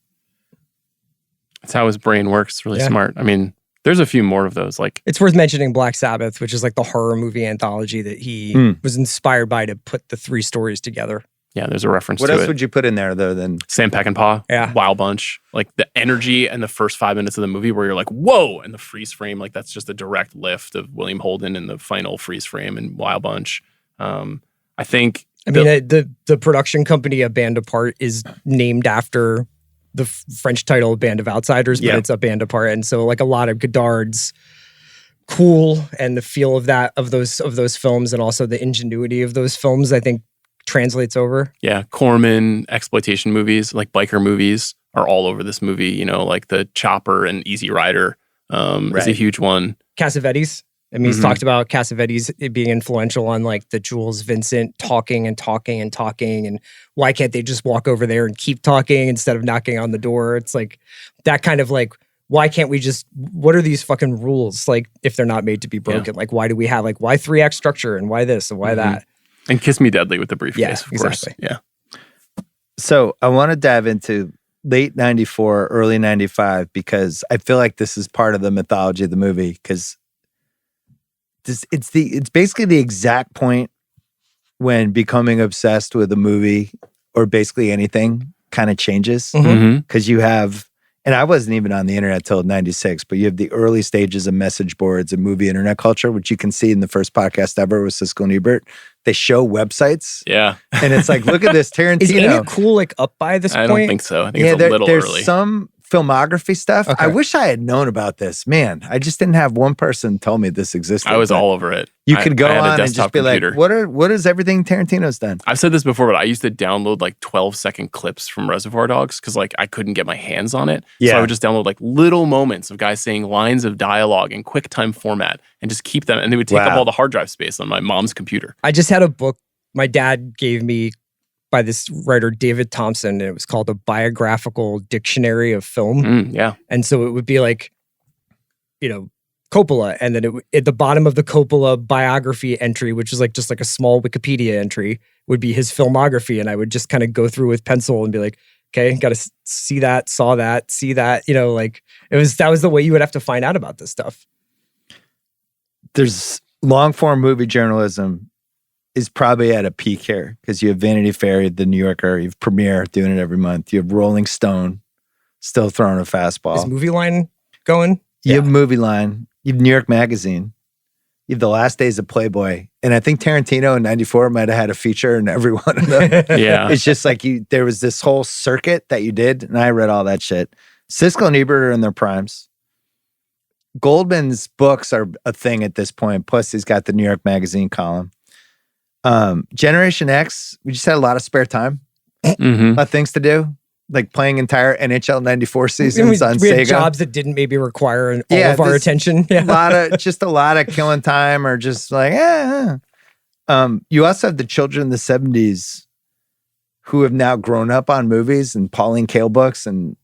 That's how his brain works. Really Yeah. smart. I mean, there's a few more of those. Like, It's worth mentioning Black Sabbath, which is like the horror movie anthology that he was inspired by to put the three stories together. yeah, there's a reference What to else it. would you put in there, though, than Sam Peckinpah, Yeah. Wild Bunch, like the energy and the first 5 minutes of the movie where you're like, whoa, and the freeze frame, like that's just a direct lift of William Holden in the final freeze frame and Wild Bunch. I think, the production company A Band Apart is named after the French title Band of Outsiders, but Yeah. it's A Band Apart. And so like a lot of Godard's cool and the feel of those films and also the ingenuity of those films, I think translates over. yeah, Corman exploitation movies, like biker movies, are all over this movie. You know, like the Chopper and Easy Rider is a Right. huge one. Cassavetes. I mean, he's talked about Cassavetes being influential on like the Jules Vincent talking and why can't they just walk over there and keep talking instead of knocking on the door? It's like that kind of like, why can't we just, what are these fucking rules? Like if they're not made to be broken, like why do we have like, why 3-act structure and why this and why that? And Kiss Me Deadly with the briefcase, Yeah, of course. exactly. Yeah. So I want to dive into late 94, early 95, because I feel like this is part of the mythology of the movie, because it's basically the exact point when becoming obsessed with a movie or basically anything kind of changes. Mhm. Because you have, and I wasn't even on the internet till 96, but you have the early stages of message boards and movie internet culture, which you can see in the first podcast ever with Siskel and Ebert. They show websites, Yeah. and it's like, look at this Is Tarantino. Ain't It Cool like up by this I point? don't think so. I think it's a little there's early. some filmography stuff. Okay. I wish I had known about this. Man, I just didn't have one person tell me this existed. I was but all over it. You could go I had a on and desktop just be computer. like, what is everything Tarantino's done? I've said this before, but I used to download like 12-second clips from Reservoir Dogs because like I couldn't get my hands on it. So I would just download like little moments of guys saying lines of dialogue in QuickTime format and just keep them. And they would take up all the hard drive space on my mom's computer. I just had a book my dad gave me by this writer, David Thompson, and it was called A Biographical Dictionary of Film. Yeah. And so it would be like, Coppola, and then at the bottom of the Coppola biography entry, which is like just like a small Wikipedia entry, would be his filmography. And I would just kind of go through with pencil and be like, okay, got to see that, saw that, see that, that was the way you would have to find out about this stuff. There's long form movie journalism is probably at a peak here because you have Vanity Fair, The New Yorker, you have Premiere doing it every month. You have Rolling Stone still throwing a fastball. Is Movie Line going? You have Movie Line. You have New York Magazine. You have The Last Days of Playboy. And I think Tarantino in 94 might have had a feature in every one of them. Yeah. It's just like there was this whole circuit that you did, and I read all that shit. Siskel and Ebert are in their primes. Goldman's books are a thing at this point. Plus, he's got the New York Magazine column. Generation X, we just had a lot of spare time. A lot of things to do, like playing entire NHL 94 seasons on we Sega. had jobs that didn't maybe require all of our attention. A lot of killing time, or just like, you also have the children in the 70s who have now grown up on movies and Pauline Kael books and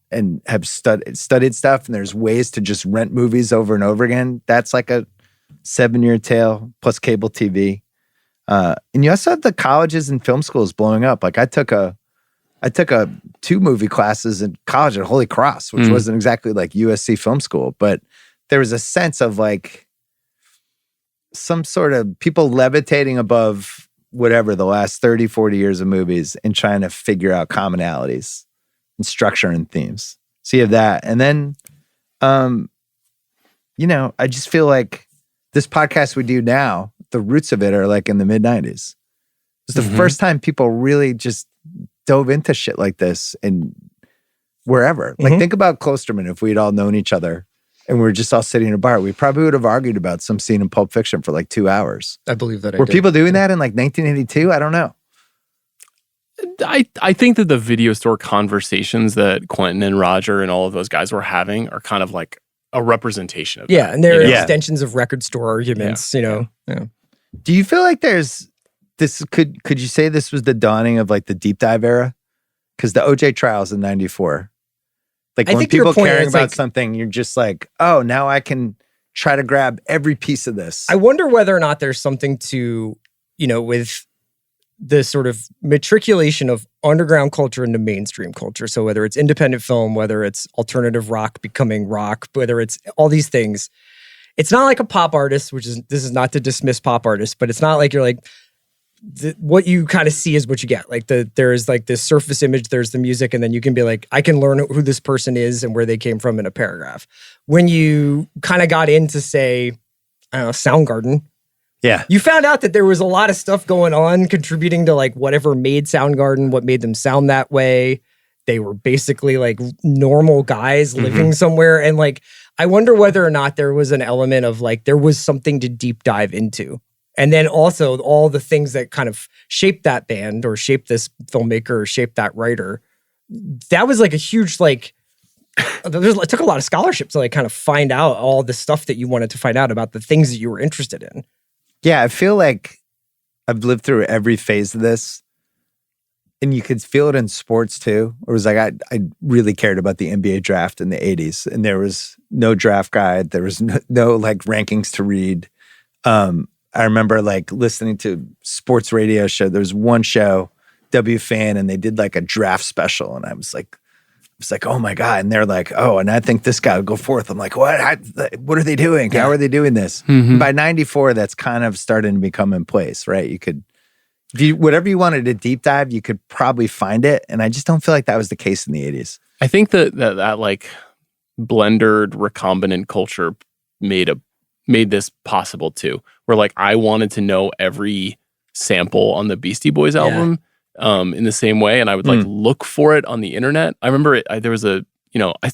have studied stuff. And there's ways to just rent movies over and over again. That's like a 7-year tail plus cable TV. And you also have the colleges and film schools blowing up. Like I took 2 movie classes in college at Holy Cross, which wasn't exactly like USC film school, but there was a sense of like some sort of people levitating above whatever the last 30, 40 years of movies and trying to figure out commonalities and structure and themes. So you have that. And then, I just feel like this podcast we do now, the roots of it are like in the mid 90s. It's the first time people really just dove into shit like this and wherever. Like think about Klosterman. If we'd all known each other and we were just all sitting in a bar, we probably would have argued about some scene in Pulp Fiction for like 2 hours. I believe that. Were people doing that in like 1982? I don't know. I think that the video store conversations that Quentin and Roger and all of those guys were having are kind of like a representation of that. And they're extensions of record store arguments, Yeah. Do you feel like there's this, could you say this was the dawning of like the deep dive era? Because the OJ trials in 94. Like when people caring about something, you're just like, oh, now I can try to grab every piece of this. I wonder whether or not there's something to, with the sort of matriculation of underground culture into mainstream culture. So whether it's independent film, whether it's alternative rock becoming rock, whether it's all these things, it's not like a pop artist, this is not to dismiss pop artists, but it's not like you're like, what you kind of see is what you get. Like there is like this surface image, there's the music, and then you can be like, I can learn who this person is and where they came from in a paragraph. When you kind of got into, say, I don't know, Soundgarden, you found out that there was a lot of stuff going on contributing to like whatever made Soundgarden, what made them sound that way. They were basically like normal guys living somewhere. And like, I wonder whether or not there was an element of like, there was something to deep dive into. And then also all the things that kind of shaped that band or shaped this filmmaker or shaped that writer. That was like a huge, like, it took a lot of scholarship to like kind of find out all the stuff that you wanted to find out about the things that you were interested in. Yeah, I feel like I've lived through every phase of this. And you could feel it in sports too. It was like I really cared about the NBA draft in the 80s. And there was no draft guide. There was no like rankings to read. I remember like listening to sports radio show. There was one show, WFAN, and they did like a draft special. And I was like, oh my God. And they're like, oh, and I think this guy will go fourth. I'm like, what? What are they doing? How are they doing this? By 94, that's kind of starting to become in place, right? You could, whatever you wanted to deep dive, you could probably find it. And I just don't feel like that was the case in the 80s. I think that like blendered recombinant culture made this possible too. Where like I wanted to know every sample on the Beastie Boys album in the same way, and I would like look for it on the internet. I remember there was a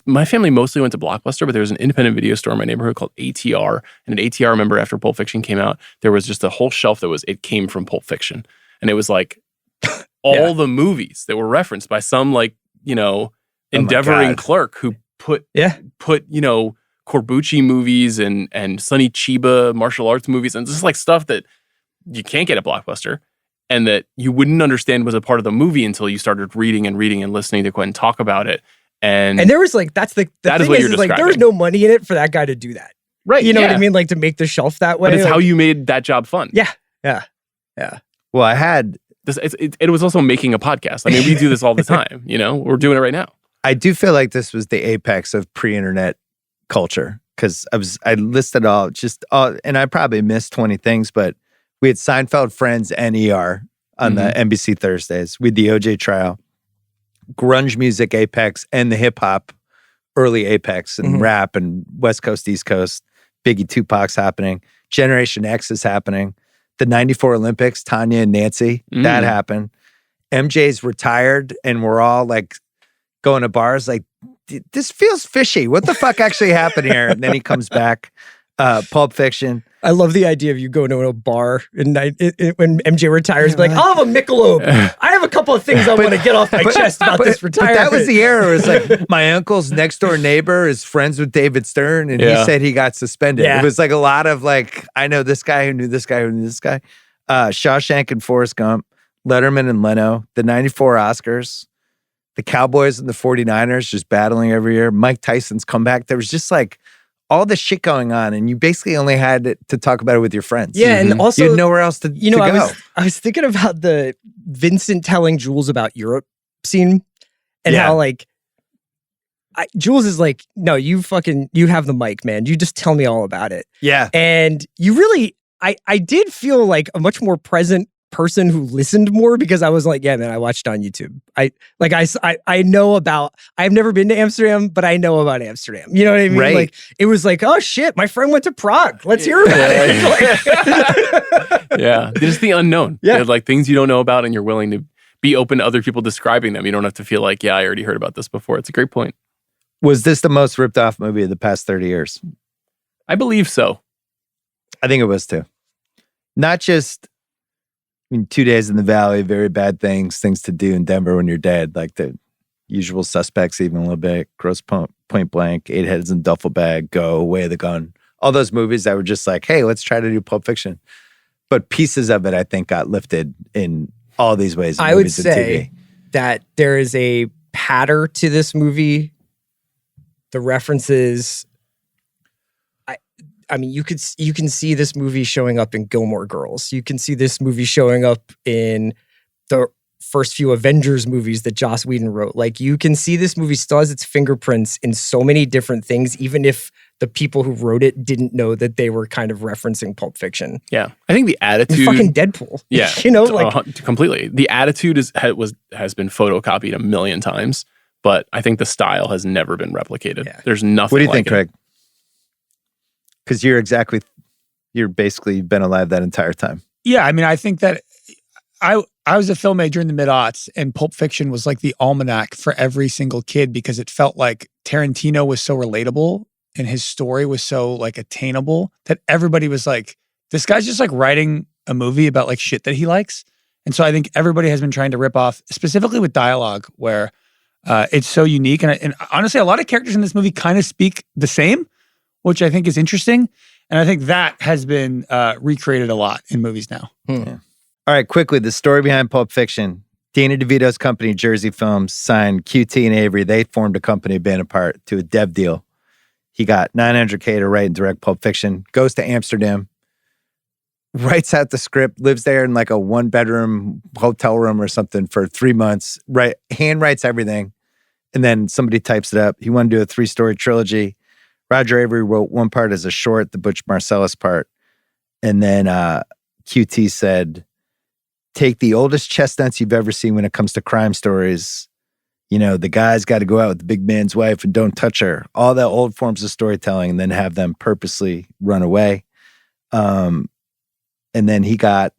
my family mostly went to Blockbuster, but there was an independent video store in my neighborhood called ATR. And at ATR, I remember after Pulp Fiction came out, there was just a whole shelf it came from Pulp Fiction. And it was like all the movies that were referenced by some endeavoring clerk who put Corbucci movies and Sonny Chiba martial arts movies and just like stuff that you can't get at Blockbuster and that you wouldn't understand was a part of the movie until you started reading and listening to Quentin talk about it. And there was like, that is what you're describing. There was no money in it for that guy to do that. Right. You know what I mean? Like to make the shelf that way. But it's how you made that job fun. Yeah. Well, I had this. It was also making a podcast. I mean, we do this all the time. We're doing it right now. I do feel like this was the apex of pre-internet culture because I listed all, and I probably missed 20 things, but we had Seinfeld, Friends, and ER on the NBC Thursdays. We had the OJ trial, grunge music apex, and the hip hop early apex, and rap, and West Coast, East Coast, Biggie, Tupac's happening. Generation X is happening. The 94 Olympics, Tanya and Nancy, that happened. MJ's retired, and we're all like going to bars like, this feels fishy. What the fuck actually happened here? And then he comes back. Pulp Fiction. I love the idea of you going to a bar and when MJ retires, like, I'll have a Michelob. I have a couple of things I want to get off my chest about this retirement. But that was the era. It was like, my uncle's next door neighbor is friends with David Stern, and he said he got suspended. It was like a lot of like, I know this guy who knew this guy who knew this guy. Shawshank and Forrest Gump, Letterman and Leno, the 94 Oscars, the Cowboys and the 49ers just battling every year, Mike Tyson's comeback. There was just like all this shit going on, and you basically only had to talk about it with your friends. Yeah, and also you had nowhere else to go. I was thinking about the Vincent telling Jules about Europe scene, and how like Jules is like, no, you have the mic, man. You just tell me all about it. Yeah, and you really, I did feel like a much more present person who listened more because I was like, yeah, man, I watched on YouTube. I know about, I've never been to Amsterdam, but I know about Amsterdam. You know what I mean? Right. Like, it was like, oh shit, my friend went to Prague. Let's hear about it. Yeah. There's the unknown. Yeah. Like things you don't know about and you're willing to be open to other people describing them. You don't have to feel like, yeah, I already heard about this before. It's a great point. Was this the most ripped off movie of the past 30 years? I believe so. I think it was too. Not just, 2 Days in the Valley, very bad things to do in Denver when you're dead, like the Usual Suspects, even a little bit, Gross Point Blank, Eight Heads in a Duffel Bag, Go, Way of the Gun. All those movies that were just like, hey, let's try to do Pulp Fiction. But pieces of it, I think, got lifted in all these ways. I would say that there is a pattern to this movie. The references, I mean, you can see this movie showing up in Gilmore Girls. You can see this movie showing up in the first few Avengers movies that Joss Whedon wrote. Like, you can see this movie still has its fingerprints in so many different things, even if the people who wrote it didn't know that they were kind of referencing Pulp Fiction. Yeah, I think the attitude, fucking Deadpool. Yeah, completely. The attitude has been photocopied a million times, but I think the style has never been replicated. Yeah. There's nothing. What do you think, Craig? Because you're basically been alive that entire time. Yeah, I mean, I think that I was a film major in the mid-aughts, and Pulp Fiction was like the almanac for every single kid because it felt like Tarantino was so relatable and his story was so like attainable that everybody was like, this guy's just like writing a movie about like shit that he likes. And so I think everybody has been trying to rip off, specifically with dialogue, where it's so unique. And honestly, a lot of characters in this movie kind of speak the same, which I think is interesting. And I think that has been recreated a lot in movies now. Yeah. All right, quickly, the story behind Pulp Fiction. Danny DeVito's company, Jersey Films, signed QT and Avery. They formed a company, been apart, to a dev deal. He got $900K to write and direct Pulp Fiction, goes to Amsterdam, writes out the script, lives there in like a one-bedroom hotel room or something for 3 months, hand writes everything, and then somebody types it up. He wanted to do a 3-story trilogy. Roger Avery wrote one part as a short, the Butch Marcellus part. And then QT said, take the oldest chestnuts you've ever seen when it comes to crime stories. The guy's got to go out with the big man's wife and don't touch her. All the old forms of storytelling, and then have them purposely run away. And then he got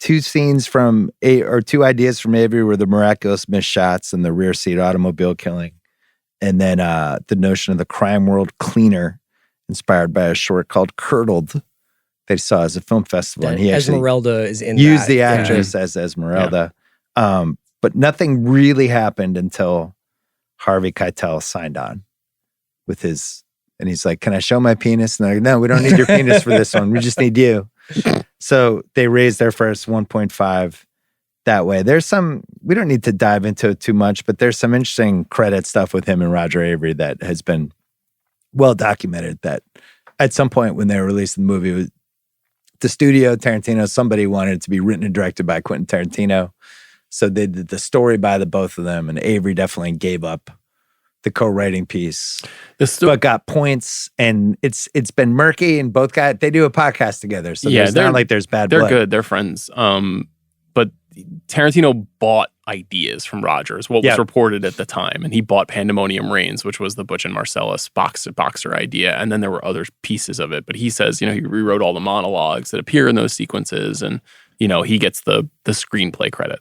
2 ideas from Avery were the miraculous missed shots and the rear seat automobile killing. And then the notion of the crime world cleaner, inspired by a short called Curdled that he saw as a film festival. And he actually Esmeralda is in used that. the actress as Esmeralda. But nothing really happened until Harvey Keitel signed on with his, and he's like, can I show my penis? And they're like, no, we don't need your penis for this one. We just need you. So they raised their first 1.5 that way. There's some, we don't need to dive into it too much, but there's some interesting credit stuff with him and Roger Avery that has been well documented, that at some point when they were releasing the movie, the studio, Tarantino, somebody wanted it to be written and directed by Quentin Tarantino. So they did the story by the both of them, and Avery definitely gave up the co-writing piece, but got points. And it's been murky, and both they do a podcast together, so it's not like there's bad blood. They're good, they're friends. But Tarantino bought ideas from Rogers, what was reported at the time, and he bought Pandemonium Reigns, which was the Butch and Marcellus boxer idea, and then there were other pieces of it. But he says, he rewrote all the monologues that appear in those sequences, and he gets the screenplay credit.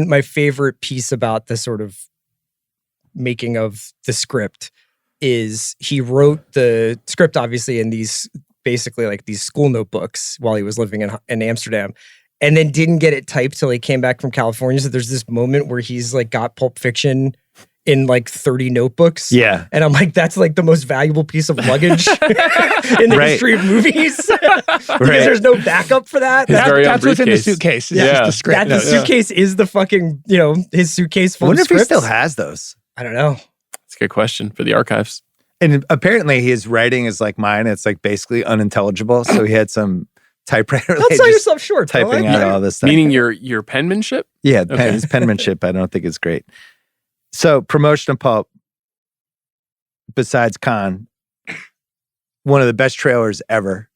My favorite piece about the sort of making of the script is he wrote the script obviously in these basically like these school notebooks while he was living in Amsterdam, and then didn't get it typed till he came back from California. So there's this moment where he's like got Pulp Fiction in like 30 notebooks. Yeah. And I'm like, that's like the most valuable piece of luggage in the history of movies. Because there's no backup for that. That's what's in the suitcase. It's just the script. The suitcase is the fucking, his suitcase full I wonder of scripts. if he still has those. I don't know. That's a good question for the archives. And apparently his writing is like mine. It's like basically unintelligible. So he had some typewriter. Don't sell yourself short. Typing out all this stuff. Meaning your penmanship? Yeah, his penmanship, I don't think is great. So promotion of Pulp, besides Con, one of the best trailers ever.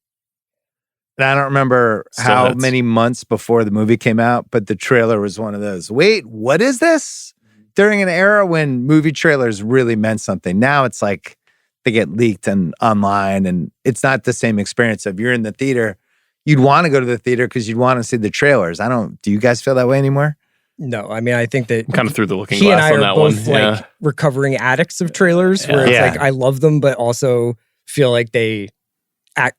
And I don't remember how many months before the movie came out, but the trailer was one of those, wait, what is this? During an era when movie trailers really meant something. Now it's like they get leaked and online, and it's not the same experience. If you're in the theater, you'd want to go to the theater because you'd want to see the trailers. Do you guys feel that way anymore? No, I mean, I think that I'm kind of through the looking he and glass I on are that both one. like recovering addicts of trailers where it's like I love them, but also feel like they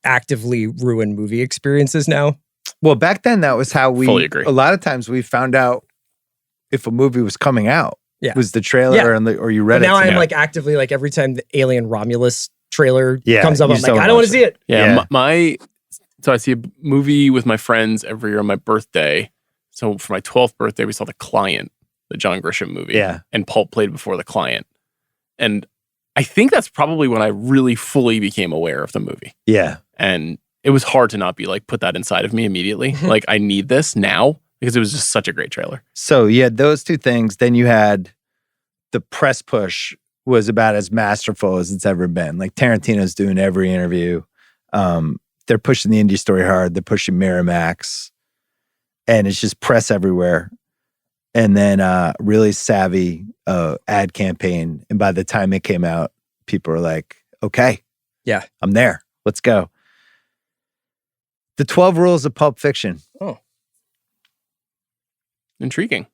actively ruin movie experiences now. Well, back then that was how we. Fully agree. A lot of times we found out if a movie was coming out. Yeah. Was the trailer or you read but it. Now I'm like actively like every time the Alien Romulus trailer comes up, I'm like, don't I don't want to see it. Yeah. So I see a movie with my friends every year on my birthday. So for my 12th birthday, we saw The Client, the John Grisham movie. Yeah. And Pulp played before The Client. And I think that's probably when I really fully became aware of the movie. Yeah. And it was hard to not be like, put that inside of me immediately. Like, I need this now because it was just such a great trailer. So you had those two things. Then you had the press push was about as masterful as it's ever been. Like Tarantino's doing every interview. They're pushing the indie story hard. They're pushing Miramax. And it's just press everywhere. And then really savvy ad campaign. And by the time it came out, people were like, okay, yeah, I'm there. Let's go. The 12 Rules of Pulp Fiction. Oh. Intriguing.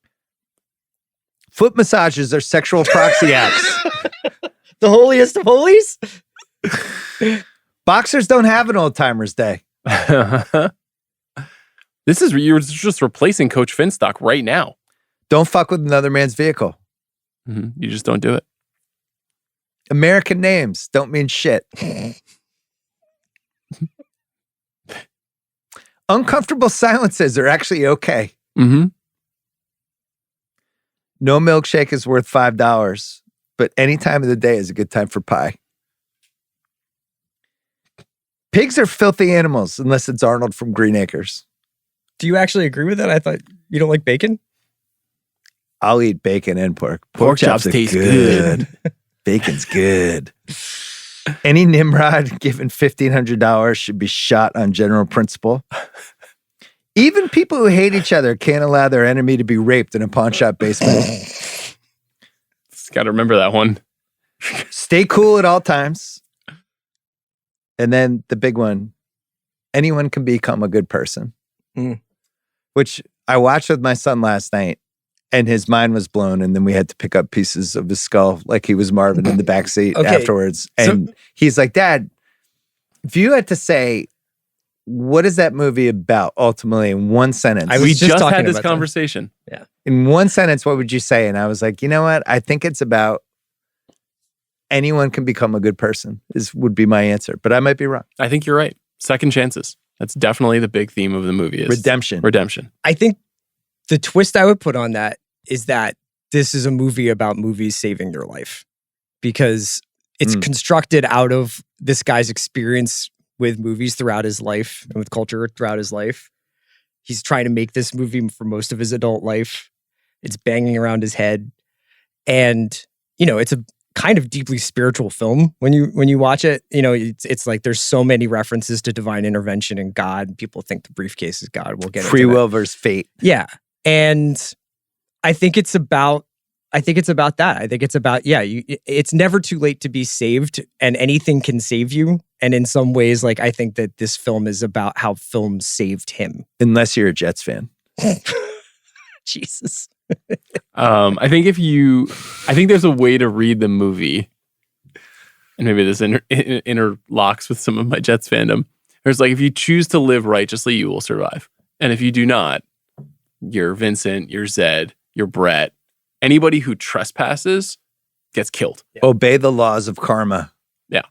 Foot massages are sexual proxy apps. The holiest of holies? Boxers don't have an old timers day. You're just replacing Coach Finstock right now. Don't fuck with another man's vehicle. Mm-hmm. You just don't do it. American names don't mean shit. Uncomfortable silences are actually okay. Mm-hmm. No milkshake is worth $5, but any time of the day is a good time for pie. Pigs are filthy animals unless it's Arnold from Green Acres. Do you actually agree with that? I thought you don't like bacon? I'll eat bacon and pork. Pork chops taste good. Bacon's good. Any Nimrod given $1,500 should be shot on general principle. Even people who hate each other can't allow their enemy to be raped in a pawn shop basement. Just got to remember that one. Stay cool at all times. And then the big one, anyone can become a good person. Mm. Which I watched with my son last night. and his mind was blown, and then we had to pick up pieces of his skull like he was Marvin in the backseat afterwards. And he's like, Dad, if you had to say, what is that movie about ultimately in one sentence? We just had this conversation. Yeah. In one sentence, what would you say? And I was like, you know what? I think it's about anyone can become a good person would be my answer, but I might be wrong. I think you're right. Second chances. That's definitely the big theme of the movie is redemption. I think the twist I would put on that is that this is a movie about movies saving your life, because it's constructed out of this guy's experience with movies throughout his life and with culture throughout his life. He's trying to make this movie for most of his adult life. It's banging around his head. And, it's a kind of deeply spiritual film when you watch it. It's like there's so many references to divine intervention and God. People think the briefcase is God. We'll get free will versus fate. Yeah. And I think it's about that. I think it's about, it's never too late to be saved, and anything can save you. And in some ways, like, I think that this film is about how film saved him. Unless you're a Jets fan. Jesus. I think there's a way to read the movie, and maybe this interlocks with some of my Jets fandom. There's like, if you choose to live righteously, you will survive. And if you do not, you're Vincent, you're Zed, you're Brett. Anybody who trespasses gets killed. Yeah. Obey the laws of karma. Yeah.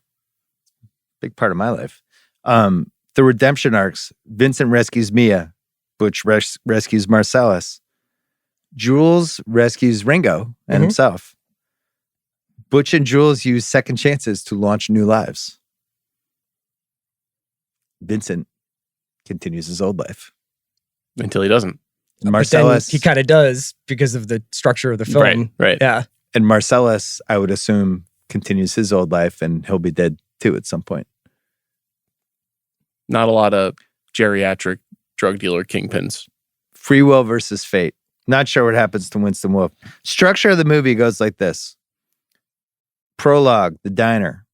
Big part of my life. The redemption arcs. Vincent rescues Mia. Butch rescues Marcellus. Jules rescues Ringo and himself. Butch and Jules use second chances to launch new lives. Vincent continues his old life. Until he doesn't. Marcellus, he kind of does because of the structure of the film. Right. Yeah. And Marcellus, I would assume, continues his old life, and he'll be dead too at some point. Not a lot of geriatric drug dealer kingpins. Free will versus fate. Not sure what happens to Winston Wolfe. Structure of the movie goes like this. Prologue, the diner.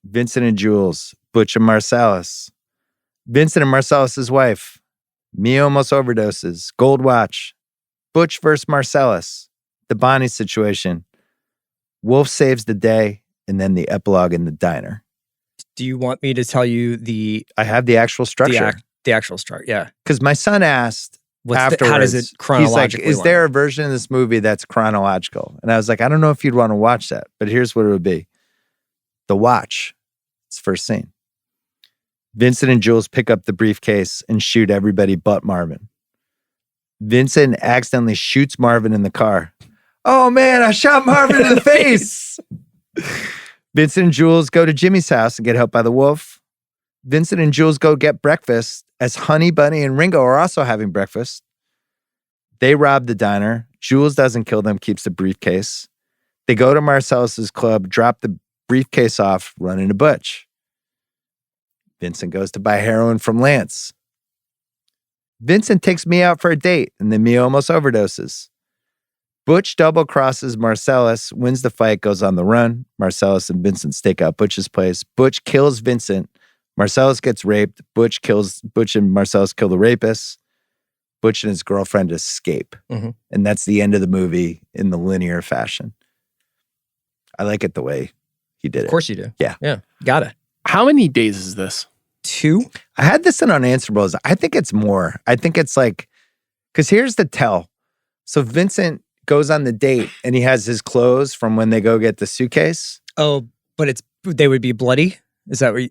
Vincent and Jules, Butch and Marcellus. Vincent and Marcellus's wife. Mia almost overdoses. Gold watch. Butch versus Marcellus. The Bonnie situation. Wolf saves the day, and then the epilogue in the diner. Do you want me to tell you I have the actual structure. The actual structure, yeah. Because my son asked afterwards, how does it chronologically he's like, is there a version of this movie that's chronological? And I was like, I don't know if you'd want to watch that, but here's what it would be. The watch. It's first scene. Vincent and Jules pick up the briefcase and shoot everybody but Marvin. Vincent accidentally shoots Marvin in the car. Oh man, I shot Marvin in the face. Vincent and Jules go to Jimmy's house and get helped by the wolf. Vincent and Jules go get breakfast as Honey Bunny and Ringo are also having breakfast. They rob the diner. Jules doesn't kill them, keeps the briefcase. They go to Marcellus's club, drop the briefcase off, run into Butch. Vincent goes to buy heroin from Lance. Vincent takes Mia out for a date, and then Mia almost overdoses. Butch double crosses Marcellus, wins the fight, goes on the run. Marcellus and Vincent stake out Butch's place. Butch kills Vincent. Marcellus gets raped. Butch and Marcellus kill the rapist. Butch and his girlfriend escape. Mm-hmm. And that's the end of the movie in the linear fashion. I like it the way he did it. Of course you do. Yeah. Yeah. Got it. How many days is this? 2? I had this in Unanswerables. I think it's more. I think it's like, because here's the tell. So Vincent goes on the date and he has his clothes from when they go get the suitcase. Oh, but they would be bloody? Is that what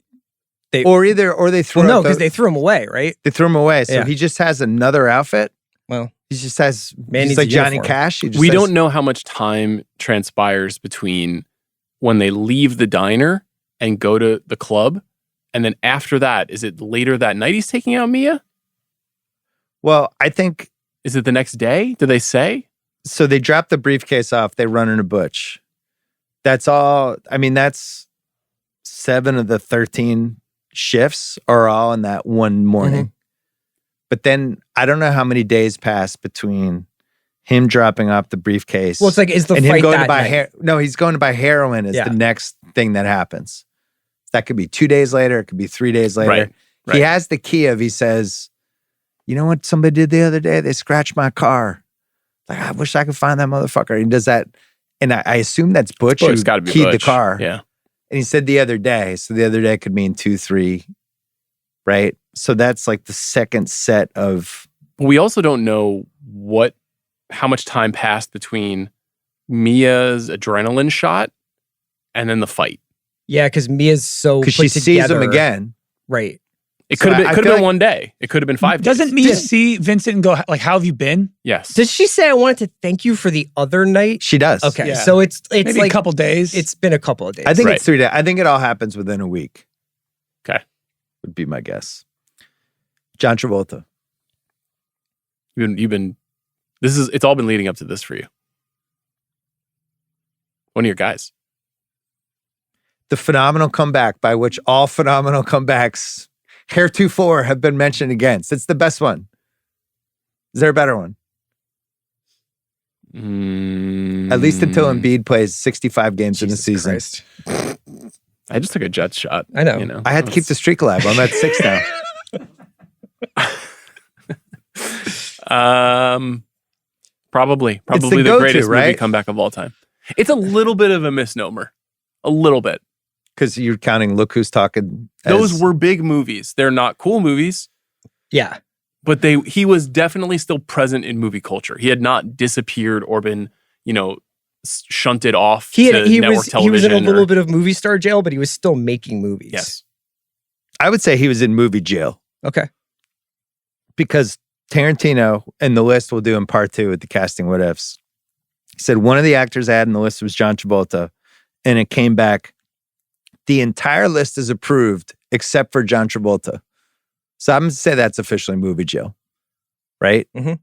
they threw no, because they threw him away, right? They threw him away. So Yeah. he just has another outfit. Well, he just has, man he's needs like a Johnny uniform. Cash. We don't know how much time transpires between when they leave the diner and go to the club. And then after that, is it later that night he's taking out Mia? Well, I think. Is it the next day? Do they say? So they drop the briefcase off. They run into Butch. That's all. I mean, that's 7 of the 13 shifts are all in that one morning. Mm-hmm. But then I don't know how many days pass between him dropping off the briefcase. Well, it's like, is the and fight him going that to buy night? No, he's going to buy heroin is the next thing that happens. That could be 2 days later. It could be 3 days later. Right. He has the key of, he says, you know what somebody did the other day? They scratched my car. Like, I wish I could find that motherfucker. He does that. And I assume that's Butch who It's got to be keyed the Butch. car. Yeah. And he said the other day. So the other day could mean 2, 3, right? So that's like the second set of. But we also don't know how much time passed between Mia's adrenaline shot and then the fight. Yeah, because Mia's so Because put she sees him together. again. Right. It So could have I been feel like- one day. It could have been 5 days. Doesn't Mia see Vincent and go, like, how have you been? Yes. Did she say I wanted to thank you for the other night? She does. Okay, Yeah. so it's Maybe like a couple days. it's been a couple of days. I think Right. it's 3 days. I think it all happens within a week. Okay. Would be my guess. John Travolta. You've been it's all been leading up to this for you. One of your guys. The phenomenal comeback by which all phenomenal comebacks heretofore have been mentioned against. It's the best one. Is there a better one? At least until Embiid plays 65 games in a Jesus season. Christ. I just took a Jets shot. I know. You know. I had to keep the streak alive. I'm at 6 now. Probably the the go-to, greatest movie right? comeback of all time. It's a little bit of a misnomer. A little bit. Because you're counting Look Who's Talking. Those were big movies. They're not cool movies, Yeah. but he was definitely still present in movie culture. He had not disappeared or been, shunted off He to network television. he was in a little bit of movie star jail, but he was still making movies. Yes. I would say he was in movie jail. Okay. Because Tarantino, and the list we'll do in part 2 with the casting what ifs, he said one of the actors I had in the list was John Travolta, and it came back. The entire list is approved except for John Travolta. So I'm going to say that's officially movie jail, right? Mhm.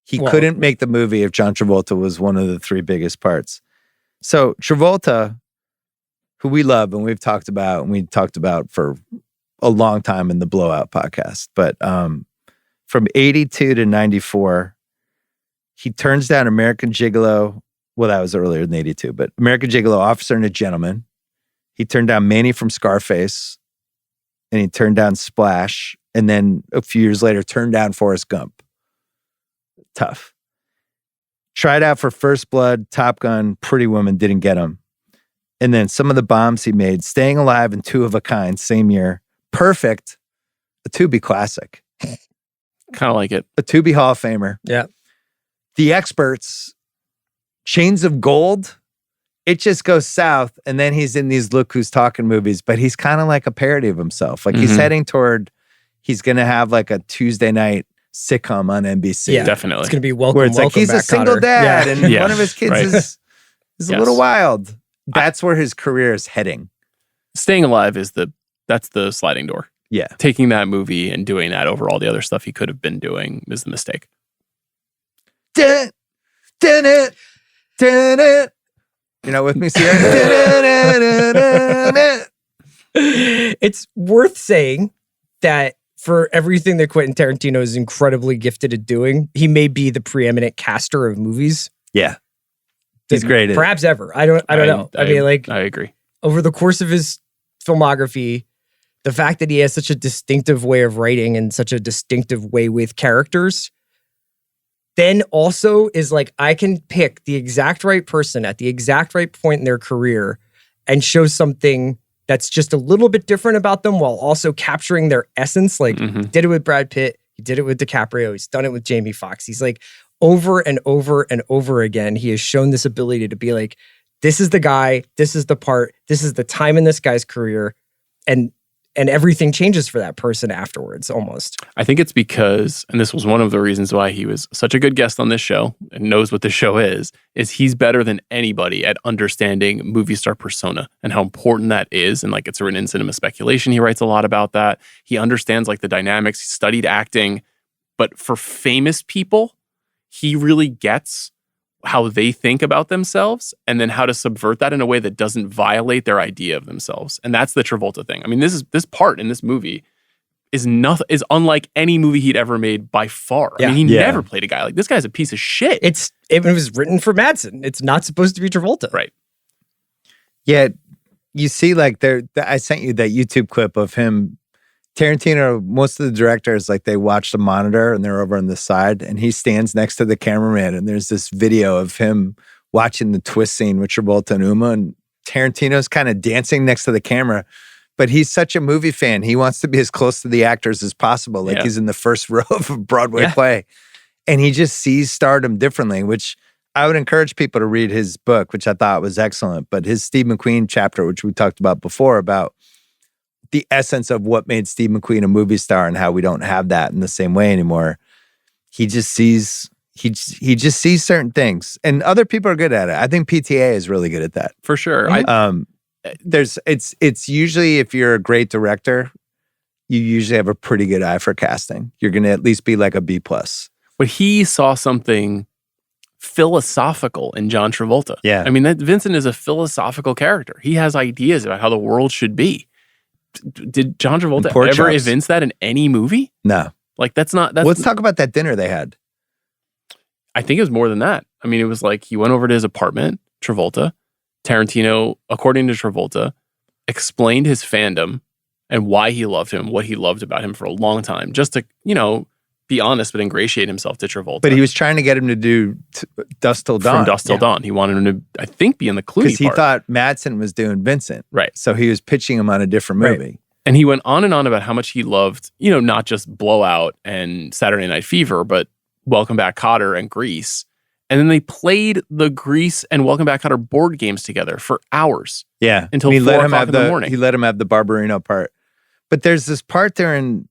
He Well- couldn't make the movie if John Travolta was one of the 3 biggest parts. So Travolta, who we love and we talked about for a long time in the Blowout podcast, but from 82 to 94, he turns down American Gigolo. Well, that was earlier than 82, but American Gigolo, Officer and a Gentleman. He turned down Manny from Scarface, and he turned down Splash, and then a few years later turned down Forrest Gump. Tough. Tried out for First Blood, Top Gun, Pretty Woman, didn't get him. And then some of the bombs he made, Staying Alive and Two of a Kind, same year. Perfect. A Tubi classic. Kind of like it. A Tubi Hall of Famer. Yeah. The Experts, Chains of Gold. It just goes south, and then he's in these Look Who's Talking movies, but he's kind of like a parody of himself. Like he's heading toward, he's going to have like a Tuesday night sitcom on NBC. Yeah. Definitely. It's going to be welcome. Where it's like he's a back, single Cotter. dad, Yeah. and Yeah, one of his kids right. is a Yes. little wild. That's where his career is heading. Staying Alive that's the sliding door. Yeah. Taking that movie and doing that over all the other stuff he could have been doing is the mistake. Dun, dun, it, dun, it. You're not with me, Sierra? Dun, dun, dun, dun. It's worth saying that for everything that Quentin Tarantino is incredibly gifted at doing, he may be the preeminent caster of movies. Yeah. He's great at it. Perhaps ever. I don't know. I mean, like, I agree. over the course of his filmography, the fact that he has such a distinctive way of writing and such a distinctive way with characters, then also is like, I can pick the exact right person at the exact right point in their career and show something that's just a little bit different about them while also capturing their essence. Like, he did it with Brad Pitt, he did it with DiCaprio, he's done it with Jamie Foxx. He's like, over and over and over again, he has shown this ability to be like, this is the guy, this is the part, this is the time in this guy's career, and everything changes for that person afterwards, almost. I think it's because, and this was one of the reasons why he was such a good guest on this show and knows what this show is he's better than anybody at understanding movie star persona and how important that is. And like, it's written in Cinema Speculation. He writes a lot about that. He understands like the dynamics. He studied acting, but for famous people, he really gets how they think about themselves and then how to subvert that in a way that doesn't violate their idea of themselves. And that's the Travolta thing. I mean, this part in this movie is unlike any movie he'd ever made by far. Yeah. I mean, he Yeah. never played a guy like this. Guy's a piece of shit. It was written for Madsen. It's not supposed to be Travolta. Right. Yeah, you see, like I sent you that YouTube clip of him Tarantino, most of the directors, like they watch the monitor and they're over on the side and he stands next to the cameraman and there's this video of him watching the twist scene with Travolta and Uma, and Tarantino's kind of dancing next to the camera, but he's such a movie fan. He wants to be as close to the actors as possible. Like he's in the first row of a Broadway play and he just sees stardom differently, which I would encourage people to read his book, which I thought was excellent. But his Steve McQueen chapter, which we talked about before, about the essence of what made Steve McQueen a movie star and how we don't have that in the same way anymore. He just sees he just sees certain things, and other people are good at it. I think PTA is really good at that. For sure. It's usually, if you're a great director, you usually have a pretty good eye for casting. You're going to at least be like a B+. But he saw something philosophical in John Travolta. Yeah. I mean, that Vincent is a philosophical character. He has ideas about how the world should be. Did John Travolta ever evince that in any movie? No. Like, that's not... Let's talk about that dinner they had. I think it was more than that. I mean, it was like he went over to his apartment, Travolta. Tarantino, according to Travolta, explained his fandom and why he loved him, what he loved about him for a long time, just to, be honest, but ingratiate himself to Travolta. But he was trying to get him to do Dusk Till Dawn. From Dusk Till Dawn. He wanted him to, I think, be in the Clooney because he thought Madsen was doing Vincent. Right. So he was pitching him on a different movie. Right. And he went on and on about how much he loved, not just Blowout and Saturday Night Fever, but Welcome Back, Kotter and Grease. And then they played the Grease and Welcome Back, Kotter board games together for hours. Yeah. Until 4 o'clock in the morning. He let him have the Barbarino part. But there's this part there in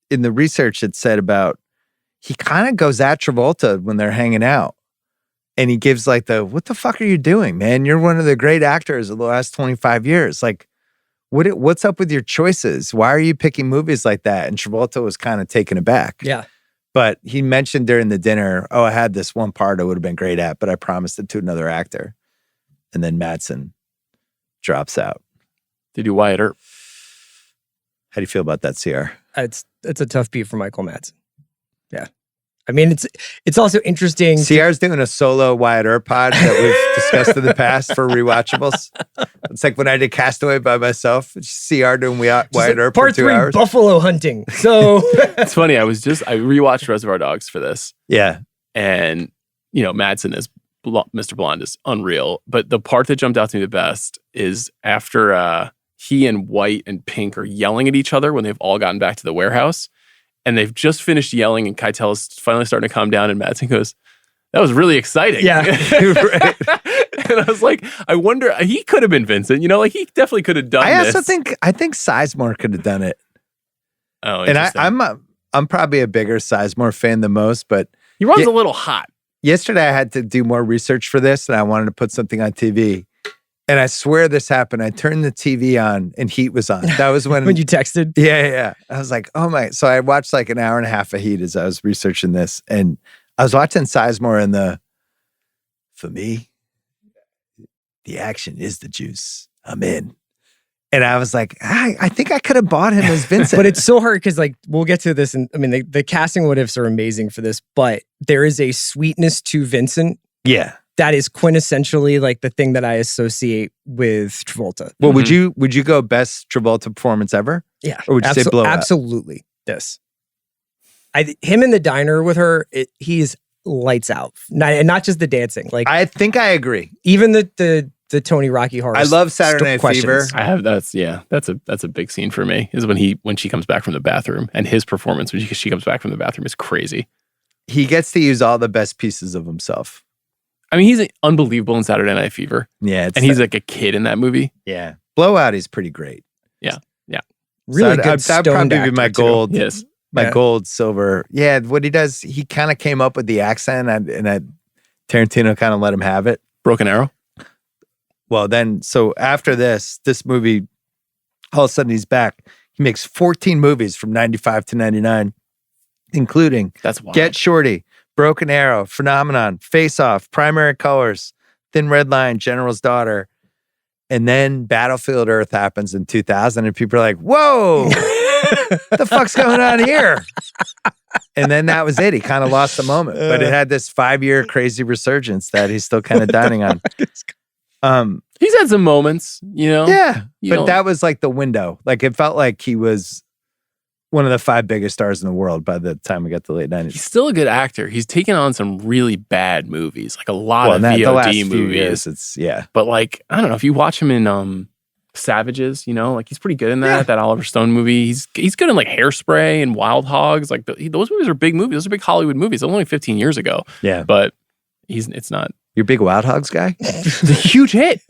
the research that said about, he kind of goes at Travolta when they're hanging out. And he gives like what the fuck are you doing, man? You're one of the great actors of the last 25 years. Like, what's up with your choices? Why are you picking movies like that? And Travolta was kind of taken aback. Yeah. But he mentioned during the dinner, I had this one part I would have been great at, but I promised it to another actor. And then Madsen drops out. They do Wyatt Earp. How do you feel about that, CR? It's a tough beat for Michael Madsen. Yeah. I mean, it's also interesting. CR's doing a solo Wyatt Earp pod that we've discussed in the past for Rewatchables. It's like when I did Castaway by myself. It's CR doing Wyatt Earp for 2 hours. Part 3, buffalo hunting. So it's funny. I rewatched Reservoir Dogs for this. Yeah. And, Madsen as Mr. Blonde is unreal. But the part that jumped out to me the best is after he and White and Pink are yelling at each other when they've all gotten back to the warehouse. And they've just finished yelling, and Keitel is finally starting to calm down. And Madsen goes, "That was really exciting." Yeah. Right. And I was like, I wonder, he could have been Vincent. Like he definitely could have done this. I think Sizemore could have done it. Oh, and I'm probably a bigger Sizemore fan than most, but he runs a little hot. Yesterday, I had to do more research for this, and I wanted to put something on TV. And I swear this happened. I turned the TV on and Heat was on. That was when you texted? Yeah. I was like, oh my. So I watched like an hour and a half of Heat as I was researching this. And I was watching Sizemore and for me, the action is the juice. I'm in. And I was like, I think I could have bought him as Vincent. But it's so hard because we'll get to this. And I mean, the casting what ifs are amazing for this, but there is a sweetness to Vincent. Yeah. That is quintessentially like the thing that I associate with Travolta. Well, would you go best Travolta performance ever? Yeah. Or would you say Blowout? Absolutely. This. Him in the diner with her, he is lights out. And not just the dancing. Like I think I agree. Even the Tony Rocky horror. I love Saturday Night Fever. I have that's a big scene for me. Is when she comes back from the bathroom, and his performance when she comes back from the bathroom is crazy. He gets to use all the best pieces of himself. I mean, he's unbelievable in Saturday Night Fever. Yeah. And he's like a kid in that movie. Yeah. Blowout is pretty great. Yeah. Really good. That'd probably be my gold. Yes. My gold, silver. Yeah. What he does, he kind of came up with the accent and Tarantino kind of let him have it. Broken Arrow. Well, then, so after this movie, all of a sudden he's back. He makes 14 movies from 95 to 99, including That's wild. Get Shorty, Broken Arrow, Phenomenon, Face Off, Primary Colors, Thin Red Line, General's Daughter. And then Battlefield Earth happens in 2000 and people are like, whoa, what the fuck's going on here? And then that was it. He kind of lost the moment. But it had this 5-year crazy resurgence that he's still kind of dining on. He's had some moments, Yeah. But know. that was like the window. Like it felt like he was one of the 5 biggest stars in the world by the time we got to the late 90s. He's still a good actor. He's taken on some really bad movies, like a lot of the VOD last few movies. years, it's But like, I don't know, if you watch him in Savages, you know, like he's pretty good in that. That Oliver Stone movie. He's good in like Hairspray and Wild Hogs. Like those movies are big movies. Those are big Hollywood movies. Those were only 15 years ago. Yeah, but it's not. You're a big Wild Hogs guy? It's a huge hit.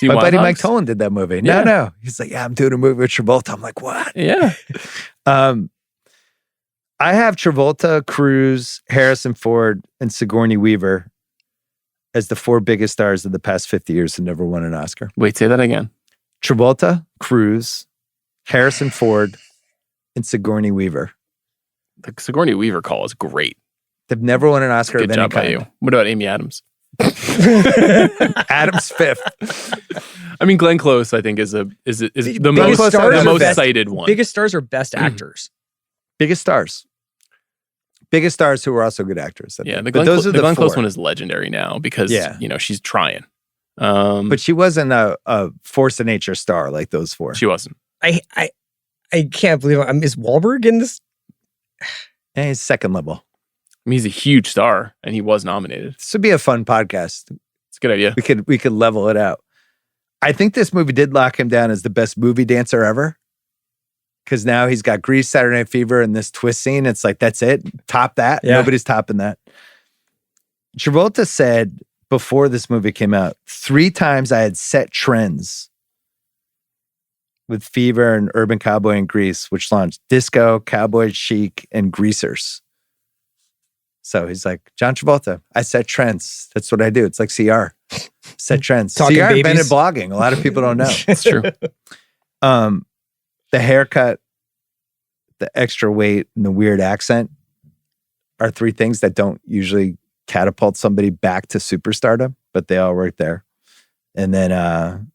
My Wild buddy Hogs? Mike Tolan did that movie. Yeah. No. He's like, yeah, I'm doing a movie with Travolta. I'm like, what? Yeah. I have Travolta, Cruise, Harrison Ford, and Sigourney Weaver as the 4 biggest stars of the past 50 years who never won an Oscar. Wait, say that again. Travolta, Cruise, Harrison Ford, and Sigourney Weaver. The Sigourney Weaver call is great. They've never won an Oscar Good of any job by kind. you. What about Amy Adams? Adam's 5th. I mean, Glenn Close, I think, is the biggest most stars are the most best- cited one. Biggest stars are best actors. Biggest stars. Biggest stars who are also good actors. I Yeah, think. the But Glenn, those are the Glenn Close 4. one is legendary now because Yeah. you know she's trying. But she wasn't a force of nature star like those 4. She wasn't. I can't believe is Wahlberg in this? And he's second level. I mean, he's a huge star, and he was nominated. This would be a fun podcast. It's a good idea. We could level it out. I think this movie did lock him down as the best movie dancer ever. Because now he's got Grease, Saturday Night Fever, and this twist scene. It's like, that's it. Top that. Yeah. Nobody's topping that. Travolta said before this movie came out, 3 times I had set trends with Fever and Urban Cowboy and Grease, which launched disco, cowboy chic, and greasers. So he's like, John Travolta, I set trends. That's what I do. It's like CR. Set trends. Talking CR invented babies. blogging. A lot of people don't know. It's true. The haircut, the extra weight, and the weird accent are 3 things that don't usually catapult somebody back to superstardom, but they all work there. And then, and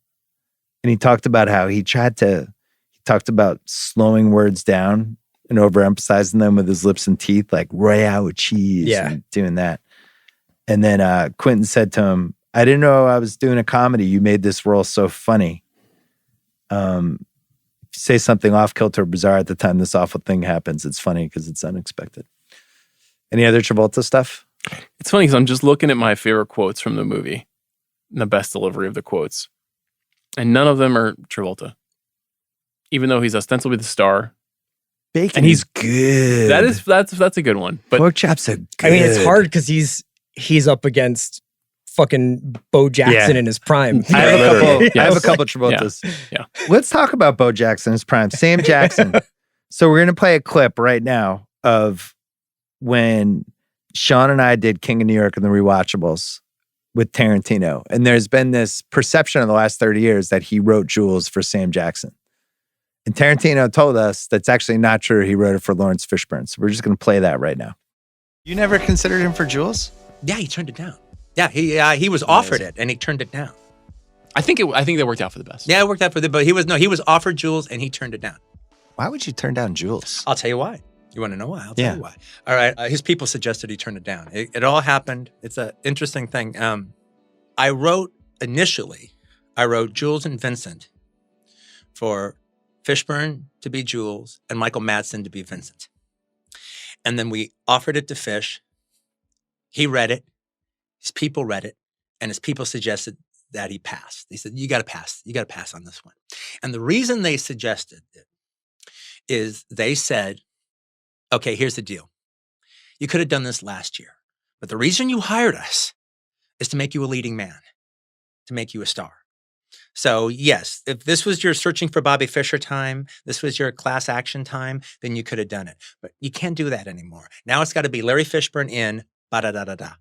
he talked about how he talked about slowing words down and overemphasizing them with his lips and teeth, like Royale with cheese, and doing that. And then Quentin said to him, I didn't know I was doing a comedy. You made this role so funny. Say something off kilter or bizarre at the time this awful thing happens. It's funny because it's unexpected. Any other Travolta stuff? It's funny because I'm just looking at my favorite quotes from the movie and the best delivery of the quotes. And none of them are Travolta. Even though he's ostensibly the star. Bacon And he's good. That's a good one. But pork chops are good. I mean, it's hard because he's up against fucking Bo Jackson in his prime. I have, Literally. I have a Yes. couple Travoltas. Yeah. Let's talk about Bo Jackson's prime. Sam Jackson. So we're going to play a clip right now of when Sean and I did King of New York and the Rewatchables with Tarantino. And there's been this perception in the last 30 years that he wrote Jules for Sam Jackson. And Tarantino told us that's actually not true. He wrote it for Lawrence Fishburne. So we're just going to play that right now. You never considered him for Jules? Yeah, he turned it down. Yeah, he was offered it and he turned it down. I think that worked out for the best. Yeah, it worked out for but he was offered Jules and he turned it down. Why would you turn down Jules? I'll tell you why. You want to know why? I'll Yeah. tell you why. All right, his people suggested he turn it down. It all happened. It's an interesting thing. I wrote Jules and Vincent for Fishburne to be Jules and Michael Madsen to be Vincent. And then we offered it to Fish. He read it. His people read it. And his people suggested that he pass. They said, you got to pass. You got to pass on this one. And the reason they suggested it is they said, okay, here's the deal. You could have done this last year. But the reason you hired us is to make you a leading man, to make you a star. So yes, if this was your searching for Bobby Fischer time, this was your class action time, then you could have done it. But you can't do that anymore. Now it's got to be Larry Fishburne in ba-da-da-da-da.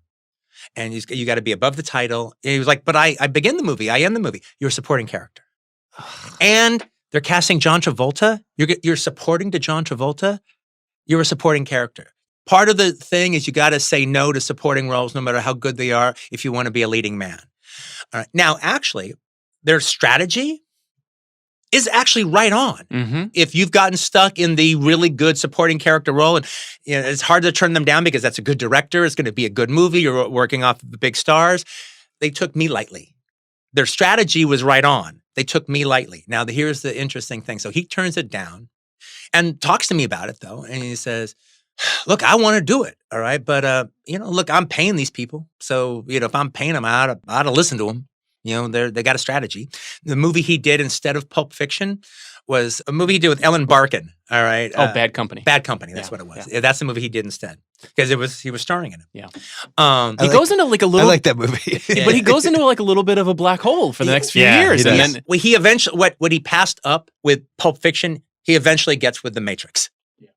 And you got to be above the title. And he was like, but I begin the movie, I end the movie. You're a supporting character. And they're casting John Travolta. You're supporting to John Travolta. You're a supporting character. Part of the thing is you got to say no to supporting roles, no matter how good they are, if you want to be a leading man. All right. Now, actually, their strategy is actually right on. Mm-hmm. If you've gotten stuck in the really good supporting character role, and it's hard to turn them down because that's a good director, it's going to be a good movie, you're working off the big stars. They took me lightly. Their strategy was right on. They took me lightly. Now, here's the interesting thing. So he turns it down. and talks to me about it though. And he says, look, I want to do it. All right. But, look, I'm paying these people. So, if I'm paying them, I ought to listen to them. They got a strategy. The movie he did instead of Pulp Fiction was a movie he did with Ellen Barkin. All right. Bad Company. Bad Company. That's what it was. Yeah, that's the movie he did instead because he was starring in it. Yeah. He goes into like a little. I like that movie. But he goes into like a little bit of a black hole for the next few years. He And does. then Well, he eventually, what he passed up with Pulp Fiction, he eventually gets with The Matrix.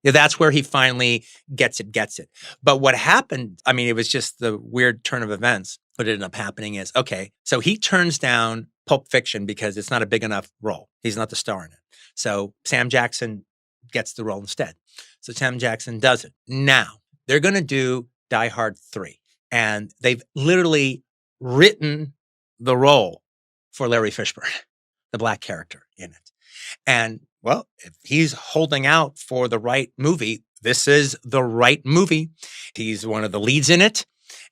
Yeah, that's where he finally gets it. But what happened, it was just the weird turn of events. What ended up happening is, okay, so he turns down Pulp Fiction because it's not a big enough role. He's not the star in it. So Sam Jackson gets the role instead. So Sam Jackson does it. Now, they're going to do Die Hard 3. And they've literally written the role for Larry Fishburne, the black character in it. And well, if he's holding out for the right movie, this is the right movie. He's one of the leads in it.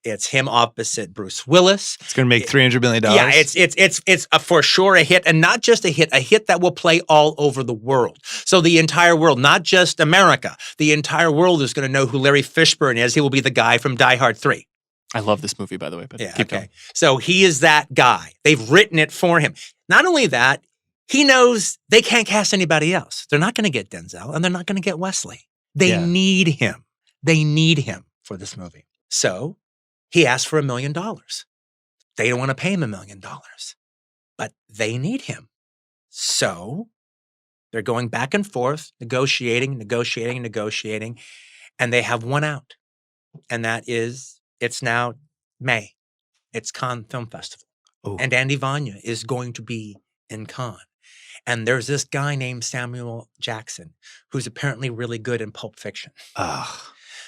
It's him opposite Bruce Willis. It's going to make $300 million. Yeah, it's for sure a hit, and not just a hit that will play all over the world. So the entire world, not just America, the entire world is going to know who Larry Fishburne is. He will be the guy from Die Hard 3. I love this movie, by the way. But keep going. So he is that guy. They've written it for him. Not only that, he knows they can't cast anybody else. They're not going to get Denzel, and they're not going to get Wesley. They need him. They need him for this movie. So he asked for $1 million. They don't want to pay him $1 million, but they need him. So they're going back and forth, negotiating, and they have one out. And that is, it's now May. It's Cannes Film Festival. Ooh. And Andy Vanya is going to be in Cannes. And there's this guy named Samuel Jackson, who's apparently really good in Pulp Fiction.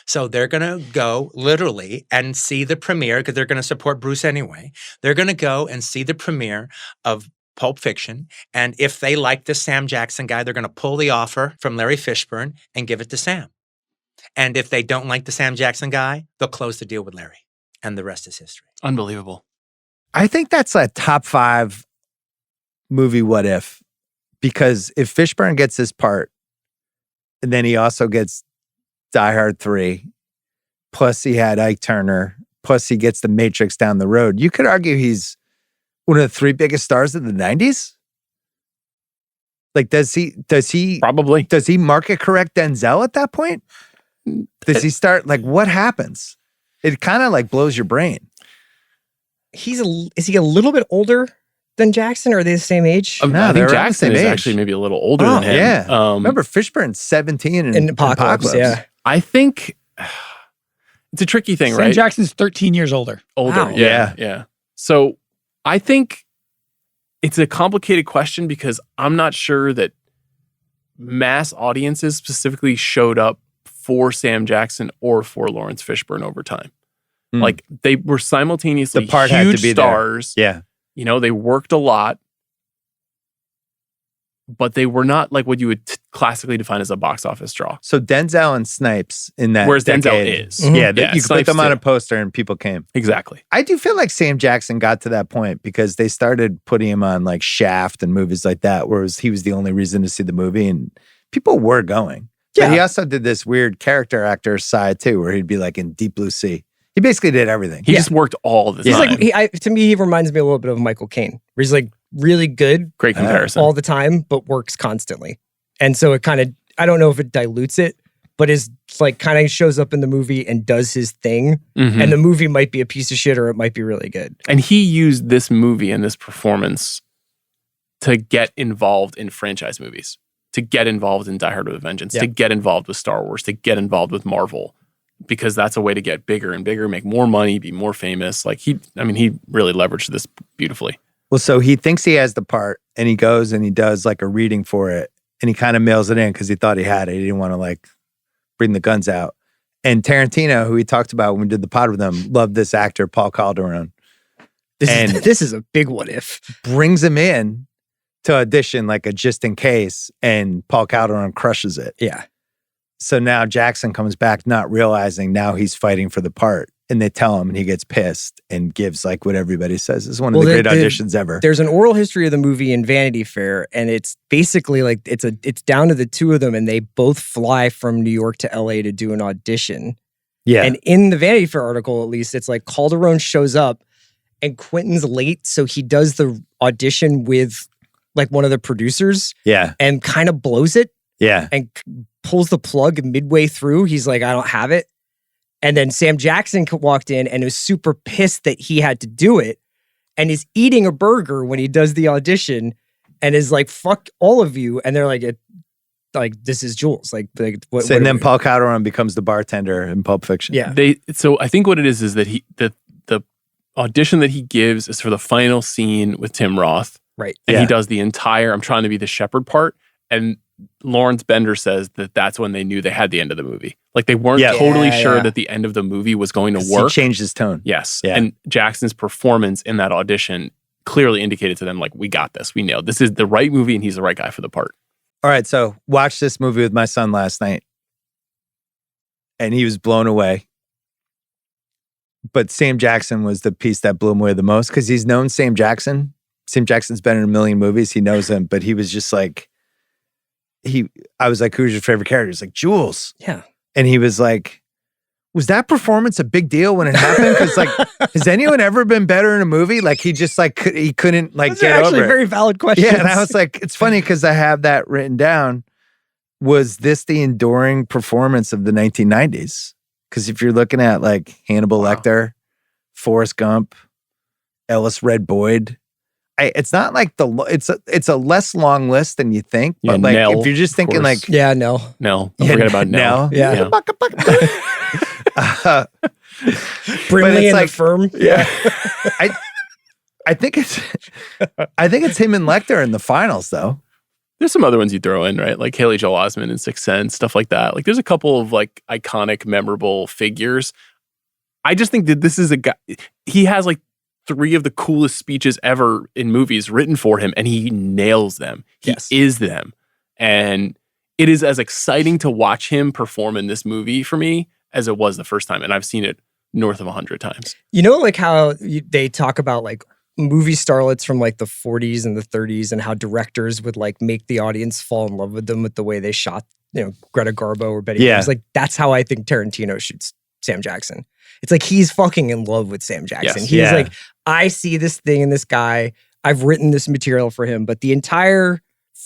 So they're going to go literally and see the premiere because they're going to support Bruce anyway. They're going to go and see the premiere of Pulp Fiction. And if they like this Sam Jackson guy, they're going to pull the offer from Larry Fishburne and give it to Sam. And if they don't like the Sam Jackson guy, they'll close the deal with Larry. And the rest is history. Unbelievable. I think that's a top 5 movie what if. Because if Fishburne gets this part, and then he also gets Die Hard 3, plus he had Ike Turner, plus he gets The Matrix down the road, you could argue he's one of the 3 biggest stars of the 90s. Like, does he Probably. does he market correct Denzel at that point? Does he start, like, what happens? It kind of like blows your brain. Is he a little bit older than Jackson, or are they the same age? No, I they're think around the Jackson same is age. actually maybe a little older Oh, than him. yeah. Remember, Fishburne's 17 in Apocalypse, yeah. I think it's a tricky thing, Sam right? Jackson's 13 years older. Older. Wow. Yeah. So I think it's a complicated question because I'm not sure that mass audiences specifically showed up for Sam Jackson or for Lawrence Fishburne over time. Mm. Like, they were simultaneously The part had to huge be there. stars. Yeah. They worked a lot, but they were not like what you would classically define as a box office draw. So Denzel and Snipes in that Whereas Denzel decade, is. Mhm. Yeah, Yeah, you could put Snipes them on too. a poster and people came. Exactly. I do feel like Sam Jackson got to that point because they started putting him on like Shaft and movies like that, whereas he was the only reason to see the movie and people were going. But Yeah. he also did this weird character actor side too, where he'd be like in Deep Blue Sea. He basically did everything. He just worked all the He's time. like, to me, he reminds me a little bit of Michael Caine, where he's like really good Great comparison. all the time, but works constantly. And so it kind of, I don't know if it dilutes it, but is like kind of shows up in the movie and does his thing. Mhm. And the movie might be a piece of shit or it might be really good. And he used this movie and this performance to get involved in franchise movies, to get involved in Die Hard with a Vengeance, Yeah. to get involved with Star Wars, to get involved with Marvel, because that's a way to get bigger and bigger, make more money, be more famous. Like he really leveraged this beautifully. Well, so he thinks he has the part and he goes and he does like a reading for it and he kind of mails it in because he thought he had it. He didn't want to like bring the guns out. And Tarantino, who we talked about when we did the pod with him, loved this actor, Paul Calderon, This is a big what if. brings him in to audition like a just in case, and Paul Calderon crushes it. Yeah. So now Jackson comes back not realizing now he's fighting for the part. and they tell him, and he gets pissed and gives like what everybody says is one of the great auditions ever. There's an oral history of the movie in Vanity Fair, and it's basically like it's down to the two of them, and they both fly from New York to LA to do an audition. Yeah. And in the Vanity Fair article, at least, it's like Calderone shows up and Quentin's late, so he does the audition with like one of the producers. Yeah. And kind of blows it. Yeah. And pulls the plug midway through. He's like, I don't have it. And then Sam Jackson walked in and was super pissed that he had to do it and is eating a burger when he does the audition and is like, fuck all of you. And they're like, this is Jules. Like what? So, and then Paul Calderon becomes the bartender in Pulp Fiction. Yeah. So I think what it is that the audition that he gives is for the final scene with Tim Roth. Right. And he does the entire, I'm trying to be the shepherd part. And Lawrence Bender says that that's when they knew they had the end of the movie. Like they weren't totally sure that the end of the movie was going to work. He changed his tone. Yes. Yeah. And Jackson's performance in that audition clearly indicated to them, like, we got this. We nailed this. Is the right movie and he's the right guy for the part. All right. So watched this movie with my son last night and he was blown away. But Sam Jackson was the piece that blew him away the most because he's known Sam Jackson. Sam Jackson's been in a million movies. He knows him, but he was just like, I was like, who's your favorite character? He's like, Jules. Yeah. And he was like, was that performance a big deal when it happened? Because like, has anyone ever been better in a movie? Like he just like, he couldn't like Those get are actually over it. very valid questions. Yeah. And I was like, it's funny because I have that written down. Was this the enduring performance of the 1990s? Because if you're looking at like Hannibal Lecter, Forrest Gump, Ellis Red Boyd, it's not like it's a less long list than you think. But like Nell, if you're just thinking like Nell. Don't forget about Nell. Yeah. it's Brimley and like- the Firm. Yeah. I think it's him and Lecter in the finals though. There's some other ones you throw in, right? Like Haley Joel Osment in Sixth Sense, stuff like that. Like there's a couple of like iconic, memorable figures. I just think that this is a guy, he has like 3 of the coolest speeches ever in movies written for him, and he nails them. He is them. And it is as exciting to watch him perform in this movie for me as it was the first time. And I've seen it north of 100 times. You know, like how they talk about like movie starlets from like the 40s and the 30s and how directors would like make the audience fall in love with them with the way they shot, you know, Greta Garbo or Betty Davis. Like that's how I think Tarantino shoots Sam Jackson. It's like he's fucking in love with Sam Jackson. Yes. He's like, I see this thing in this guy. I've written this material for him. But the entire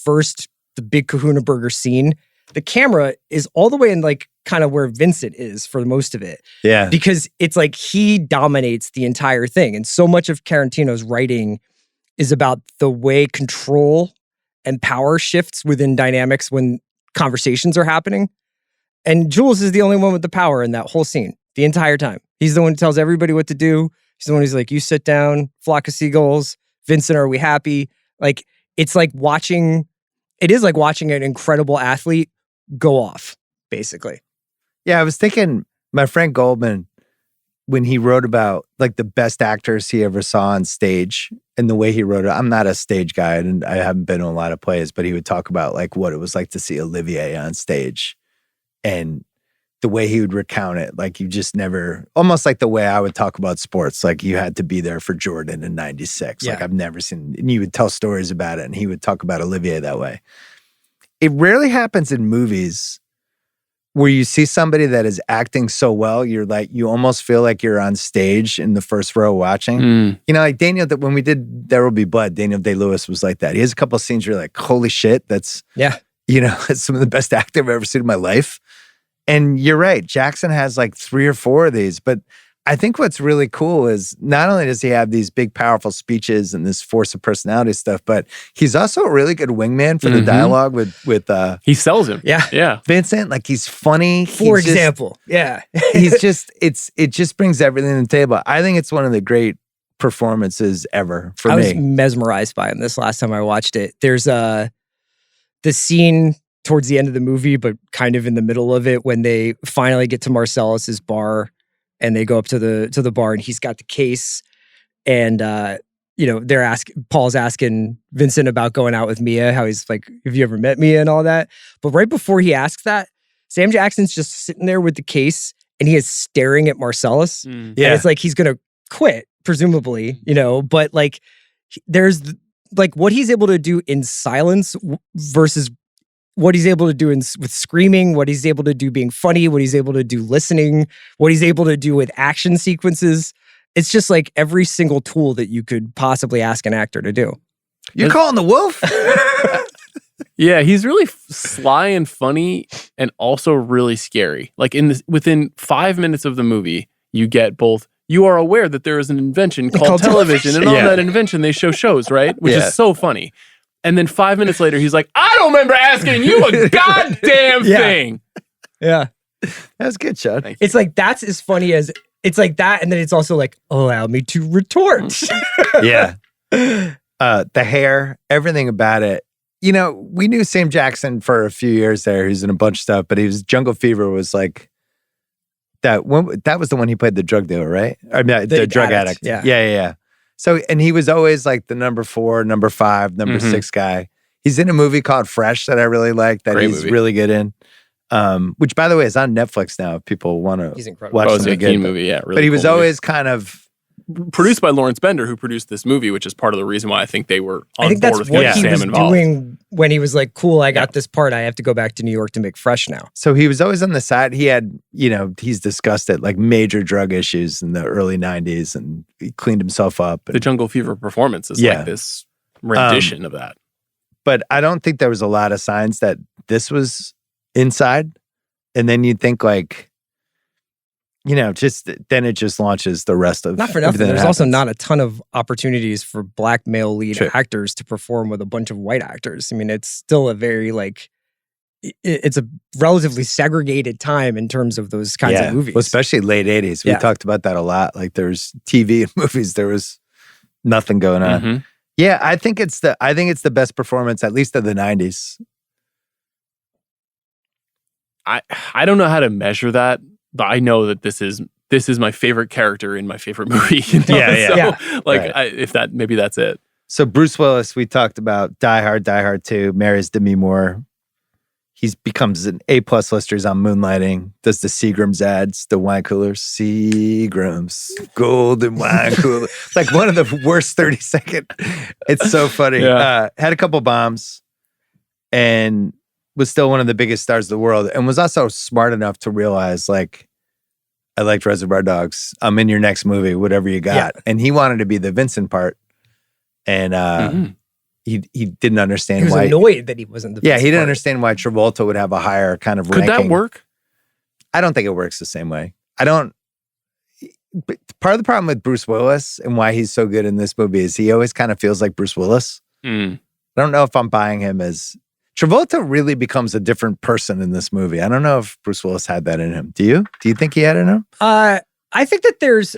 the big Kahuna Burger scene, the camera is all the way in like kind of where Vincent is for most of it. Yeah. Because it's like he dominates the entire thing. And so much of Tarantino's writing is about the way control and power shifts within dynamics when conversations are happening. And Jules is the only one with the power in that whole scene the entire time. He's the one who tells everybody what to do. He's the one who's like, you sit down, flock of seagulls. Vincent, are we happy? Like, it's like watching an incredible athlete go off, basically. Yeah, I was thinking my friend Goldman, when he wrote about like the best actors he ever saw on stage and the way he wrote it. I'm not a stage guy and I haven't been in a lot of plays, but he would talk about like what it was like to see Olivier on stage and the way he would recount it. Like you just never, almost like the way I would talk about sports. Like you had to be there for Jordan in 96. Like I've never seen, and you would tell stories about it and he would talk about Olivier that way. It rarely happens in movies where you see somebody that is acting so well, you're like, you almost feel like you're on stage in the first row watching. You know, like Daniel, that when we did There Will Be Blood, Daniel Day-Lewis was like that. He has a couple of scenes where you're like, holy shit, that's, you know, it's some of the best acting I've ever seen in my life. And you're right, Jackson has like 3 or 4 of these, but I think what's really cool is not only does he have these big, powerful speeches and this force of personality stuff, but he's also a really good wingman for the dialogue with he sells him. Yeah. Vincent. Like he's funny. For example. He's just, it just brings everything to the table. I think it's one of the great performances ever for me. I was mesmerized by him this last time I watched it. There's the scene towards the end of the movie, but kind of in the middle of it when they finally get to Marcellus's bar and they go up to the bar and he's got the case and you know, Paul's asking Vincent about going out with Mia, how he's like, have you ever met Mia and all that? But right before he asks that, Sam Jackson's just sitting there with the case and he is staring at Marcellus. Mm. And it's like he's gonna quit, presumably, but like there's like what he's able to do in silence versus what he's able to do with screaming, what he's able to do being funny, what he's able to do listening, what he's able to do with action sequences. It's just like every single tool that you could possibly ask an actor to do. You're calling the wolf? Yeah, he's really sly and funny and also really scary. Like within 5 minutes of the movie, you get both. You are aware that there is an invention called television, and on that invention, they show shows, right? Which is so funny. And then 5 minutes later, he's like, I don't remember asking you a goddamn thing. Yeah. That's good, Sean. It's like, that's as funny as, it's like that. And then it's also like, allow me to retort. Yeah. The hair, everything about it. We knew Sam Jackson for a few years there. He's in a bunch of stuff, but Jungle Fever was like, that was the one he played the drug dealer, right? I mean, the drug addict. Yeah. So, and he was always like the number 4, number 5, number 6 guy. He's in a movie called Fresh that I really like that he's really good in. Which, by the way, is on Netflix now. If people want to watch it's it a keen movie, really. But he was always kind of produced by Lawrence Bender, who produced this movie, which is part of the reason why I think they were on I think board that's with what he Sam was involved. doing when he was like, cool, I got this part. I have to go back to New York to make Fresh now. So he was always on the side. He had, he's discussed it, like major drug issues in the early 90s, and he cleaned himself up. The Jungle Fever performance is like this rendition of that. But I don't think there was a lot of signs that this was inside. And then you'd think like, then it just launches the rest of Not for nothing. There's also not a ton of opportunities for black male lead actors to perform with a bunch of white actors. I mean, it's still a very it's a relatively segregated time in terms of those kinds of movies. Well, especially late 80s. We talked about that a lot. Like there's TV and movies, there was nothing going on. Mm-hmm. Yeah, I think it's the best performance, at least of the 90s. I don't know how to measure that, but I know that this is my favorite character in my favorite movie. Maybe that's it. So Bruce Willis, we talked about Die Hard 2, marries Demi Moore. He becomes an A+ lister. He's on Moonlighting, does the Seagram's ads, the wine coolers. Seagram's golden wine cooler. Like one of the worst 30-second. It's so funny. Yeah. Had a couple bombs and was still one of the biggest stars of the world, and was also smart enough to realize, like, I liked Reservoir Dogs. I'm in your next movie, whatever you got. Yeah. And he wanted to be the Vincent part. And he didn't understand why. He was annoyed that he wasn't the Vincent he didn't part. understand why Travolta would have a higher kind of ranking. Could that work? I don't think it works the same way. But part of the problem with Bruce Willis and why he's so good in this movie is he always kind of feels like Bruce Willis. I don't know if I'm buying him as... Travolta really becomes a different person in this movie. I don't know if Bruce Willis had that in him. Do you? Do you think he had it in him? I think that there's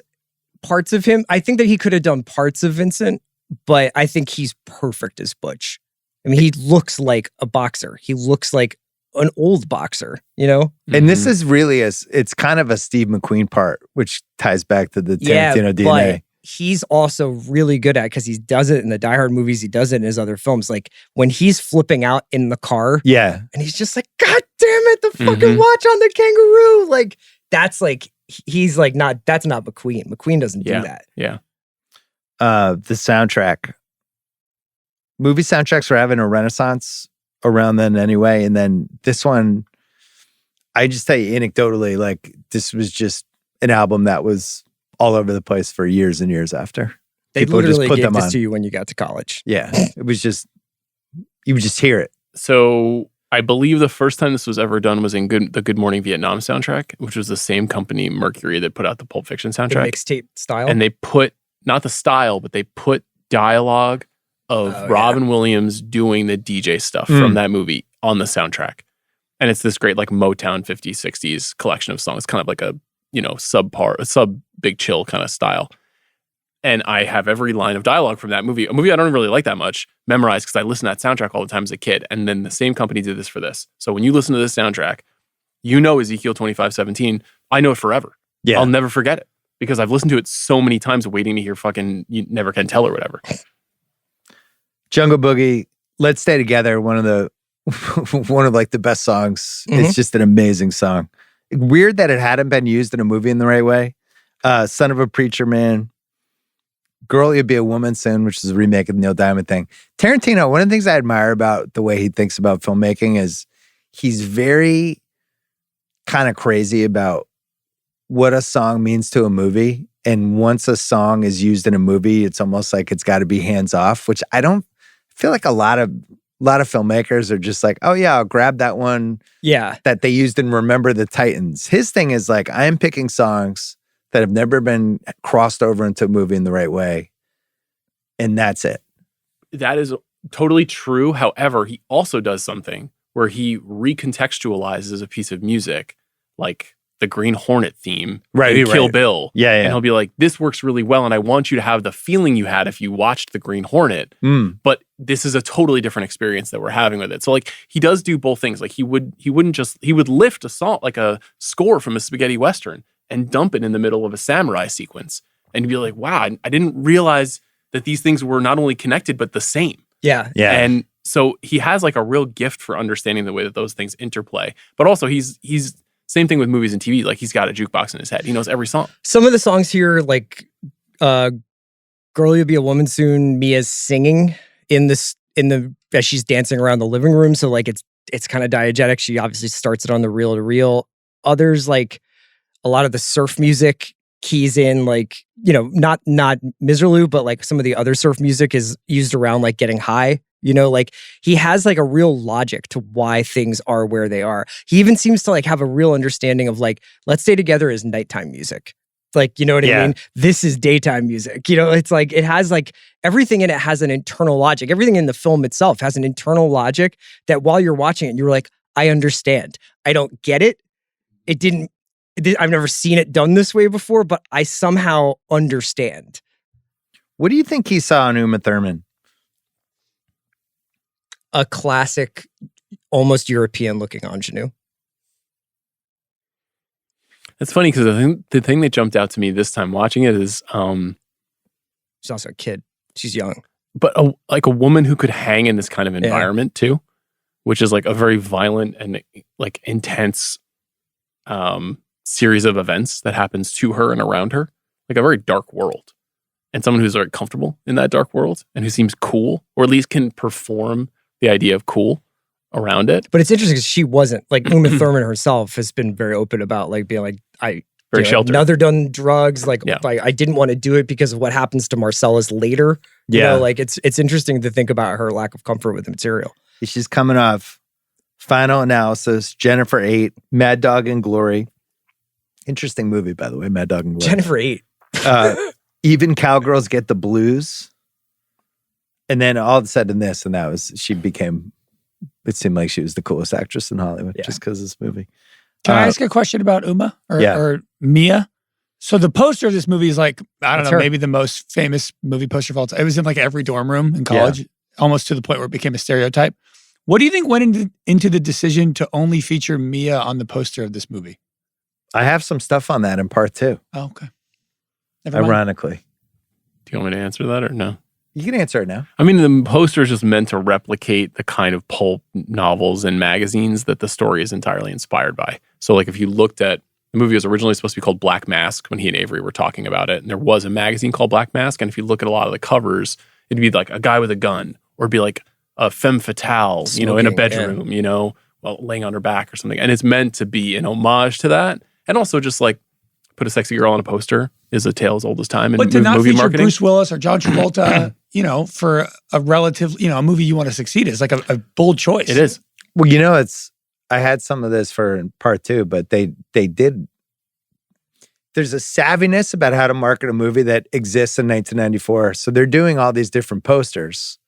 parts of him. I think that he could have done parts of Vincent, but I think he's perfect as Butch. I mean, he looks like a boxer. He looks like an old boxer, And this is really it's kind of a Steve McQueen part, which ties back to the Tarantino DNA. But he's also really good at, because he does it in the Die Hard movies, he does it in his other films. Like when he's flipping out in the car, and he's just like, God damn it, the fucking watch on the kangaroo. Like that's like he's like that's not McQueen. McQueen doesn't do that. Yeah. The soundtrack. Movie soundtracks were having a renaissance around then anyway. And then this one, I just tell you anecdotally, like this was just an album that was all over the place for years and years after. They People literally just put gave them this on. to you when you got to college. Yeah. It was just, you would just hear it. So I believe the first time this was ever done was in the Good Morning Vietnam soundtrack, which was the same company, Mercury, that put out the Pulp Fiction The soundtrack. mixtape style. And they put, not the style, but they put dialogue of Robin Williams doing the DJ stuff from that movie on the soundtrack. And it's this great like Motown 50s, 60s collection of songs, kind of like a, sub Big Chill kind of style. And I have every line of dialogue from that movie, a movie I don't really like that much, memorized because I listened to that soundtrack all the time as a kid. And then the same company did this for this. So when you listen to this soundtrack, Ezekiel 25:17, I know it forever. Yeah. I'll never forget it because I've listened to it so many times waiting to hear fucking You Never Can Tell or whatever. Jungle Boogie, Let's Stay Together, one of like the best songs. It's just an amazing song. Weird that it hadn't been used in a movie in the right way. Son of a Preacher Man. Girl, You'll Be a Woman Soon, which is a remake of the Neil Diamond thing. Tarantino, one of the things I admire about the way he thinks about filmmaking is he's very kind of crazy about what a song means to a movie. And once a song is used in a movie, it's almost like it's got to be hands off, which I don't feel like a lot of filmmakers are just like, oh yeah, I'll grab that one that they used in Remember the Titans. His thing is like, I am picking songs that have never been crossed over into a movie in the right way. And that's it. That is totally true. However, he also does something where he recontextualizes a piece of music, like the Green Hornet theme in Kill Bill. Yeah. And he'll be like, this works really well, and I want you to have the feeling you had if you watched the Green Hornet. But this is a totally different experience that we're having with it. So like he does do both things. Like he would lift a song, like a score from a spaghetti Western, and dump it in the middle of a samurai sequence. And you'd be like, wow, I didn't realize that these things were not only connected, but the same. Yeah. And so he has like a real gift for understanding the way that those things interplay. But also he's same thing with movies and TV. Like he's got a jukebox in his head. He knows every song. Some of the songs here, like Girl, You'll Be a Woman Soon, Mia's singing as she's dancing around the living room. So like it's kind of diegetic. She obviously starts it on the reel to reel. Others, like a lot of the surf music keys in, like, you know, not Miserlou, but like some of the other surf music is used around like getting high. You know, like he has like a real logic to why things are where they are. He even seems to like have a real understanding of like, Let's Stay Together is nighttime music. Like, you know what I mean? This is daytime music. You know, it's like, it has like, everything in it has an internal logic. Everything in the film itself has an internal logic that while you're watching it, you're like, I understand. I don't get it. I've never seen it done this way before, but I somehow understand. What do you think he saw in Uma Thurman? A classic, almost European-looking ingenue. It's funny because the thing that jumped out to me this time watching it is, she's also a kid. She's young, but like a woman who could hang in this kind of environment too, which is like a very violent and like intense series of events that happens to her and around her, like a very dark world, and someone who's very comfortable in that dark world and who seems cool, or at least can perform the idea of cool around it. But it's interesting because she wasn't. Like Uma Thurman herself has been very open about like being like, very sheltered. Another done drugs. Like I didn't want to do it because of what happens to Marcellus later. You know, like it's interesting to think about her lack of comfort with the material. She's coming off Final Analysis, Jennifer 8, Mad Dog and Glory. Interesting movie, by the way, Mad Dog and Glory. Jennifer 8. Even Cowgirls Get the Blues. And then all of a sudden this, and that was, it seemed like she was the coolest actress in Hollywood just because of this movie. Can I ask a question about Uma or Mia? So the poster of this movie is like, I don't know, maybe the most famous movie poster of all time. It was in like every dorm room in college, almost to the point where it became a stereotype. What do you think went into the decision to only feature Mia on the poster of this movie? I have some stuff on that in part 2. Oh, okay. Never mind. Ironically. Do you want me to answer that or no? You can answer it now. I mean, the poster is just meant to replicate the kind of pulp novels and magazines that the story is entirely inspired by. So like if you looked at, the movie was originally supposed to be called Black Mask when he and Avery were talking about it. And there was a magazine called Black Mask. And if you look at a lot of the covers, it'd be like a guy with a gun, or it'd be like a femme fatale, you know, in a bedroom, you know, well, laying on her back or something. And it's meant to be an homage to that. And also just like put a sexy girl on a poster is a tale as old as time in but to not movie feature marketing. Bruce Willis or John Travolta, you know, for a relative, you know, a movie you want to succeed is like a bold choice. It is. Well, you know, I had some of this for part 2, but they did. There's a savviness about how to market a movie that exists in 1994. So they're doing all these different posters.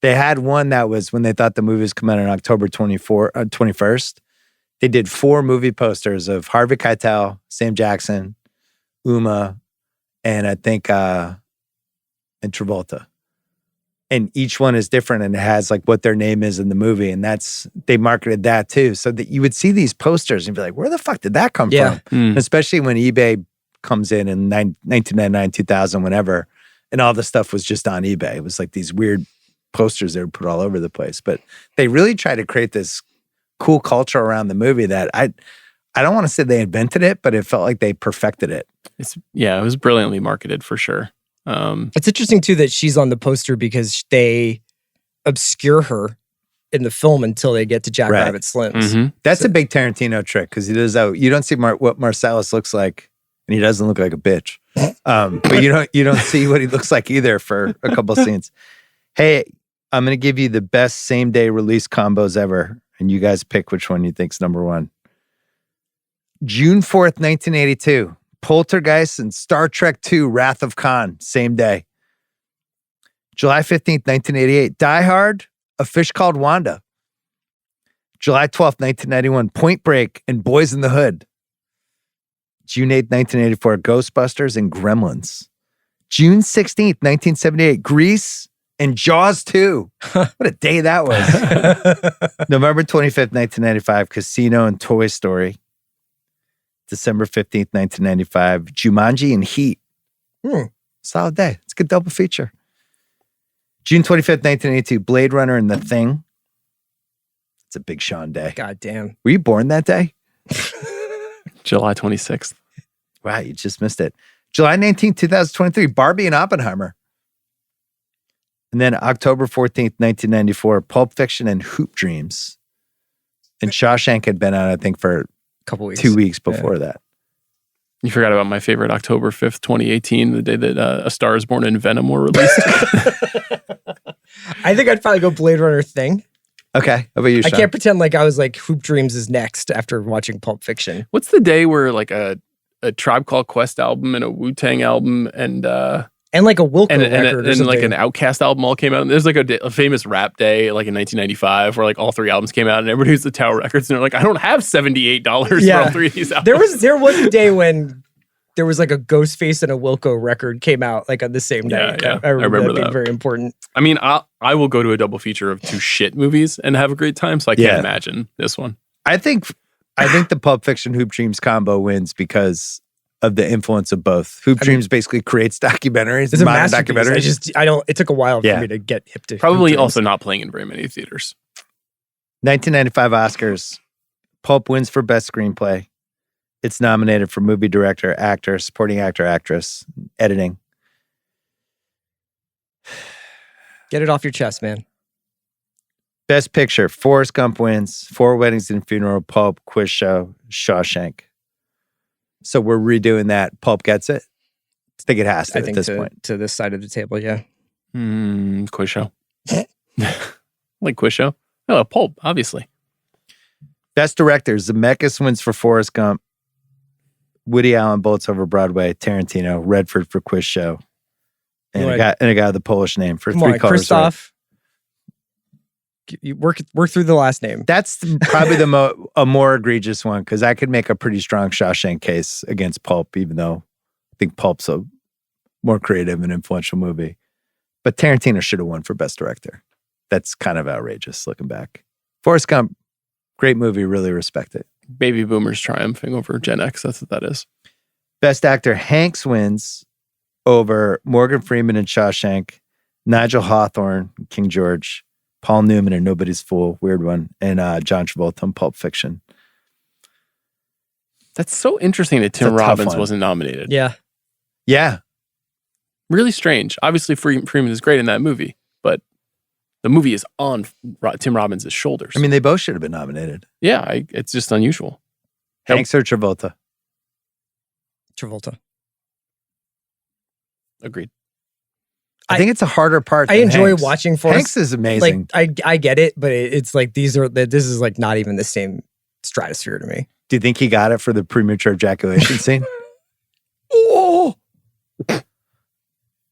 They had one that was when they thought the movie was coming out on October 21st. They did 4 movie posters of Harvey Keitel, Sam Jackson, Uma, and I think and Travolta. And each one is different and it has like what their name is in the movie. And they marketed that too. So that you would see these posters and be like, where the fuck did that come from? Especially when eBay comes in 1999, 2000, whenever, and all the stuff was just on eBay. It was like these weird posters they would put all over the place. But they really try to create this cool culture around the movie that I don't want to say they invented it, but it felt like they perfected it. It was brilliantly marketed for sure. It's interesting too that she's on the poster because they obscure her in the film until they get to Jack Right. Rabbit Slims. Mhm. That's a big Tarantino trick because he does that. You don't see what Marsalis looks like, and he doesn't look like a bitch. But you don't see what he looks like either for a couple scenes. Hey, I'm gonna give you the best same day release combos ever, and you guys pick which one you think's number one. June 4th, 1982. Poltergeist and Star Trek II: Wrath of Khan, same day. July 15th, 1988. Die Hard, A Fish Called Wanda. July 12th, 1991. Point Break and Boys in the Hood. June 8th, 1984. Ghostbusters and Gremlins. June 16th, 1978. Grease and Jaws 2. What a day that was. November 25th, 1995. Casino and Toy Story. December 15th, 1995. Jumanji and Heat. Solid day. It's a good double feature. June 25th, 1982. Blade Runner and The Thing. It's a big Sean day. God damn. Were you born that day? July 26th. Wow, you just missed it. July 19th, 2023. Barbie and Oppenheimer. And then October 14th, 1994. Pulp Fiction and Hoop Dreams. And Shawshank had been out, I think, for Couple weeks. 2 weeks before that. You forgot about my favorite October 5th, 2018, the day that A Star is Born and Venom were released. I think I'd probably go Blade Runner Thing. Okay. How about you, I Sean? can't pretend like I was like Hoop Dreams is next after watching Pulp Fiction. What's the day where like a Tribe Called Quest album and a Wu-Tang album and And like a Wilco record or and like something. an Outcast album all came out? And there's like a famous rap day like in 1995 where like all three albums came out and everybody was at Tower Records and they're like, I don't have $78 Yeah. for all three of these albums. There was a day when there was like a Ghostface and a Wilco record came out like on the same day. Yeah. I remember that being that. very important. I mean, I will go to a double feature of two shit movies and have a great time, so I can't imagine this one. I think the Pulp Fiction Hoop Dreams combo wins because of the influence of both. Hoop Dreams basically creates documentaries. It's a modern masterpiece. It took a while for me to get hip to Probably Hoop Dreams. also not playing in very many theaters. 1995 Oscars. Pulp wins for Best Screenplay. It's nominated for Movie Director, Actor, Supporting Actor, Actress, Editing. Get it off your chest, man. Best Picture. Forrest Gump wins. Four Weddings and a Funeral, Pulp, Quiz Show, Shawshank. So we're redoing that. Pulp gets it? I think it has to at this point. To this side of the table, yeah. Quiz Show. Like Quiz Show? Oh, Pulp, obviously. Best Director. Zemeckis wins for Forrest Gump. Woody Allen, Bullets Over Broadway, Tarantino, Redford for Quiz Show. And a guy with the Polish name for Come Three on, Colors Red. Christoph. You work through the last name. That's probably a more egregious one because I could make a pretty strong Shawshank case against Pulp, even though I think Pulp's a more creative and influential movie. But Tarantino should have won for Best Director. That's kind of outrageous looking back. Forrest Gump, great movie, really respect it. Baby boomers triumphing over Gen X. That's what that is. Best Actor, Hanks wins over Morgan Freeman in Shawshank, Nigel Hawthorne, King George, Paul Newman in Nobody's Fool, weird one, and John Travolta in Pulp Fiction. That's so interesting that Tim Robbins wasn't nominated. Yeah. Yeah. Really strange. Obviously, Freeman is great in that movie, but the movie is on Tim Robbins' shoulders. I mean, they both should have been nominated. Yeah, it's just unusual. Hanks or Travolta? Travolta. Agreed. I think it's a harder part. I than enjoy Hanks. watching Forrest. Hanks is amazing. Like I get it, but it's like this is like not even the same stratosphere to me. Do you think he got it for the premature ejaculation scene? Oh.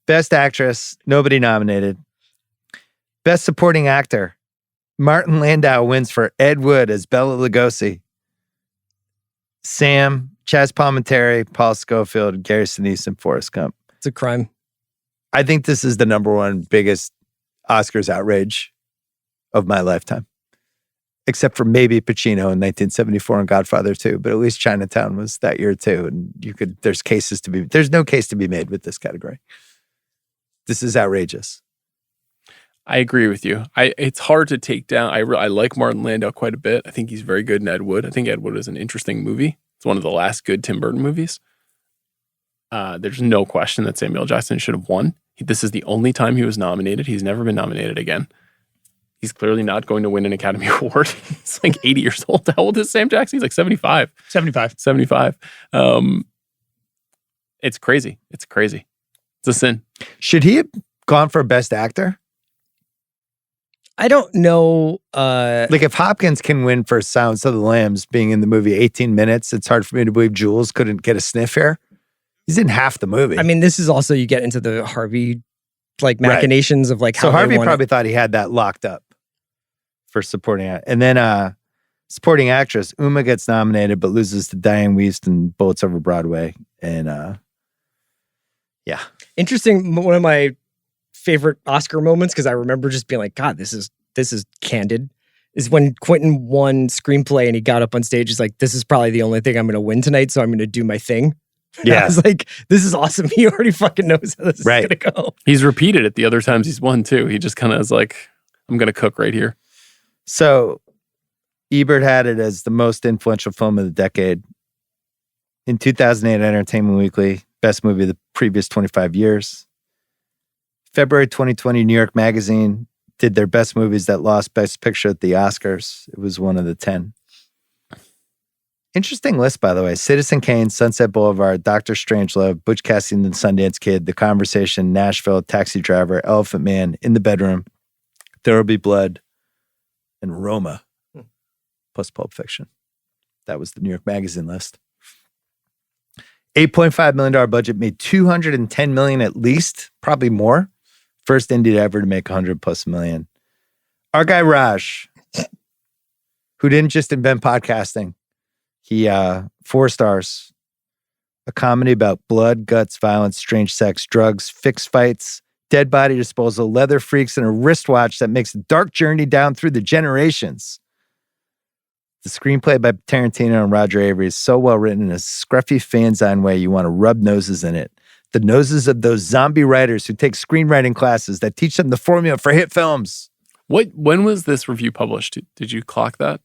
Best Actress, nobody nominated. Best Supporting Actor, Martin Landau wins for Ed Wood as Bela Lugosi. Sam, Chaz Palminteri, Paul Scofield, Gary Sinise, and Forrest Gump. It's a crime. I think this is the number one biggest Oscars outrage of my lifetime. Except for maybe Pacino in 1974 and Godfather 2, but at least Chinatown was that year too. And there's no case to be made with this category. This is outrageous. I agree with you. It's hard to take down. I like Martin Landau quite a bit. I think he's very good in Ed Wood. I think Ed Wood is an interesting movie. It's one of the last good Tim Burton movies. There's no question that Samuel Jackson should have won. This is the only time he was nominated. He's never been nominated again. He's clearly not going to win an Academy Award. He's like 80 years old. How old is Sam Jackson? He's like 75. 75. It's crazy. It's crazy. It's a sin. Should he have gone for Best Actor? I don't know. Like if Hopkins can win for Silence of the Lambs being in the movie 18 minutes, it's hard for me to believe Jules couldn't get a sniff here. He's in half the movie. I mean, this is also, you get into the Harvey like machinations of like how so Harvey they probably thought he had that locked up for supporting act. And then supporting actress, Uma gets nominated but loses to Diane Wiest in Bullets Over Broadway. And yeah. Interesting. One of my favorite Oscar moments, because I remember just being like, God, this is candid, is when Quentin won screenplay and he got up on stage. He's like, this is probably the only thing I'm going to win tonight, so I'm going to do my thing. Yeah. I was like, this is awesome. He already fucking knows how this is going to go. He's repeated it the other times he's won too. He just kind of is like, I'm going to cook right here. So Ebert had it as the most influential film of the decade. In 2008, Entertainment Weekly, best movie of the previous 25 years. February 2020, New York Magazine did their best movies that lost Best Picture at the Oscars. It was one of the 10. Interesting list, by the way. Citizen Kane, Sunset Boulevard, Dr. Strangelove, Butch Cassidy and the Sundance Kid, The Conversation, Nashville, Taxi Driver, Elephant Man, In the Bedroom, There Will Be Blood, and Roma, plus Pulp Fiction. That was the New York Magazine list. $8.5 million budget, made $210 million at least, probably more. First indie ever to make 100 plus million. Our guy Raj, who didn't just invent podcasting, he 4 stars. A comedy about blood, guts, violence, strange sex, drugs, fixed fights, dead body disposal, leather freaks, and a wristwatch that makes a dark journey down through the generations. The screenplay by Tarantino and Roger Avery is so well written in a scruffy fanzine way you want to rub noses in it. The noses of those zombie writers who take screenwriting classes that teach them the formula for hit films. When was this review published? Did you clock that?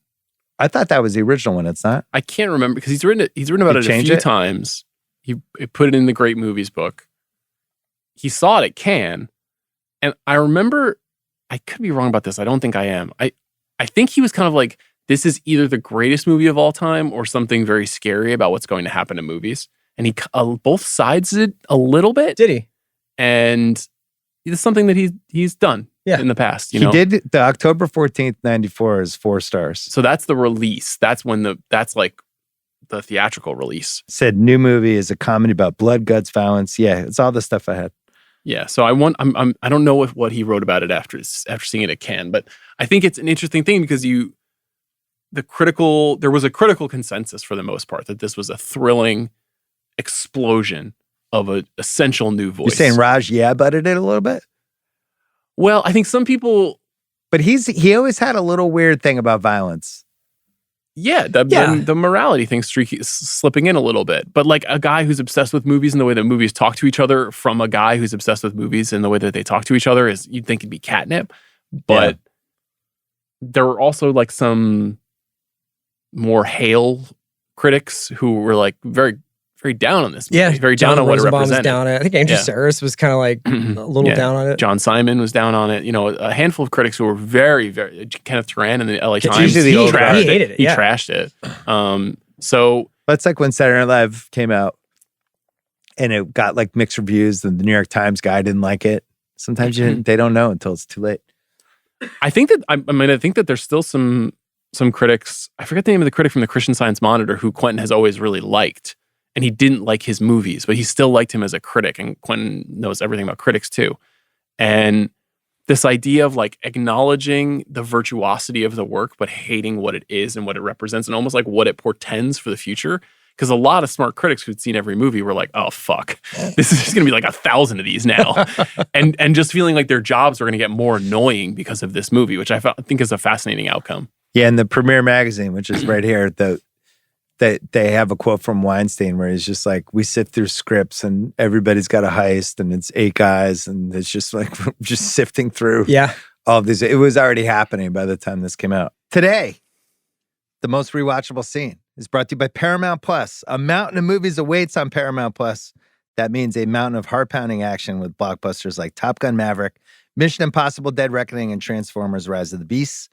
I thought that was the original one. It's not. I can't remember because he's written about it a few times. He put it in the Great Movies book. He saw it at Cannes, and I remember, I could be wrong about this. I don't think I am. I think he was kind of like, this is either the greatest movie of all time or something very scary about what's going to happen in movies. And he both sides it a little bit. Did he? And it's something that he's done in the past. You know? He did the October 14th, 94 is 4 stars. So that's the release. That's when that's like the theatrical release. Said new movie is a comedy about blood, guts, violence. Yeah, it's all the stuff I had. Yeah, so I don't know what he wrote about it after seeing it at Cannes, but I think it's an interesting thing because there was a critical consensus for the most part that this was a thrilling explosion of an essential new voice. You're saying Raj butted it a little bit? Well, I think some people, but he always had a little weird thing about violence. Yeah, the morality thing slipping in a little bit. But like a guy who's obsessed with movies and the way that movies talk to each other from a guy who's obsessed with movies and the way that they talk to each other is, you'd think it'd be catnip. But there were also like some more Hale critics who were like very, very down on this movie. Yeah, very John down on what it Rosenbaum represented. was down on it. I think Andrew Saris was kind of like a little down on it. John Simon was down on it. You know, a handful of critics who were very, very, Kenneth Turan in the LA Times. Usually He hated it. He trashed it. So that's like when Saturday Night Live came out and it got like mixed reviews and the New York Times guy didn't like it. Sometimes they don't know until it's too late. I think that there's still some critics. I forget the name of the critic from the Christian Science Monitor who Quentin has always really liked. And he didn't like his movies, but he still liked him as a critic. And Quentin knows everything about critics too. And this idea of like acknowledging the virtuosity of the work, but hating what it is and what it represents and almost like what it portends for the future. Because a lot of smart critics who'd seen every movie were like, oh, fuck, this is just going to be like 1,000 of these now. and just feeling like their jobs are going to get more annoying because of this movie, which I think is a fascinating outcome. Yeah, and the Premiere Magazine, which is right here, they have a quote from Weinstein where he's just like, we sit through scripts and everybody's got a heist and it's 8 guys and it's just like just sifting through all of these. It was already happening by the time this came out. Today, the most rewatchable scene is brought to you by Paramount Plus. A mountain of movies awaits on Paramount Plus. That means a mountain of heart-pounding action with blockbusters like Top Gun Maverick, Mission Impossible Dead Reckoning, and Transformers Rise of the Beasts.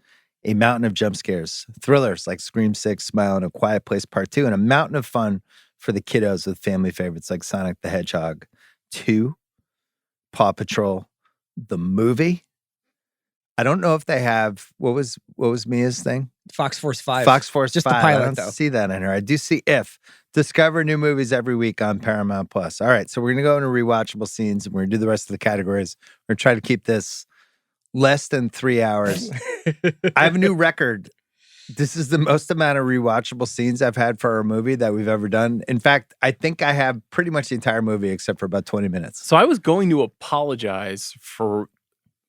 A mountain of jump scares, thrillers like Scream 6, Smile, and A Quiet Place Part 2, and a mountain of fun for the kiddos with family favorites like Sonic the Hedgehog 2, Paw Patrol, the movie. I don't know if they have, what was Mia's thing? Fox Force 5. Fox Force Just 5. the pilot, I don't though. see that in her. I do see If. Discover new movies every week on Paramount Plus. All right, so we're going to go into rewatchable scenes, and we're going to do the rest of the categories. We're going to try to keep this less than 3 hours. I have a new record. This is the most amount of rewatchable scenes I've had for a movie that we've ever done. In fact, I think I have pretty much the entire movie except for about 20 minutes. So I was going to apologize for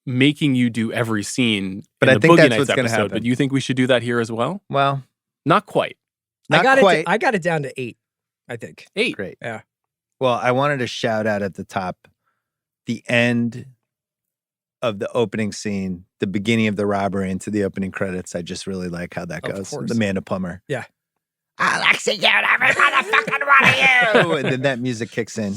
making you do every scene But in I the think Boogie that's Nights what's gonna episode. happen. But you think we should do that here as well? Well, Not quite. not I quite. got it down to 8, I think. 8. Great. Yeah. Well, I wanted to shout out at the top the end of the opening scene, the beginning of the robbery into the opening credits. I just really like how that Of goes. course. Amanda Plummer. Yeah. I'll execute every motherfucking one of you. And then that music kicks in.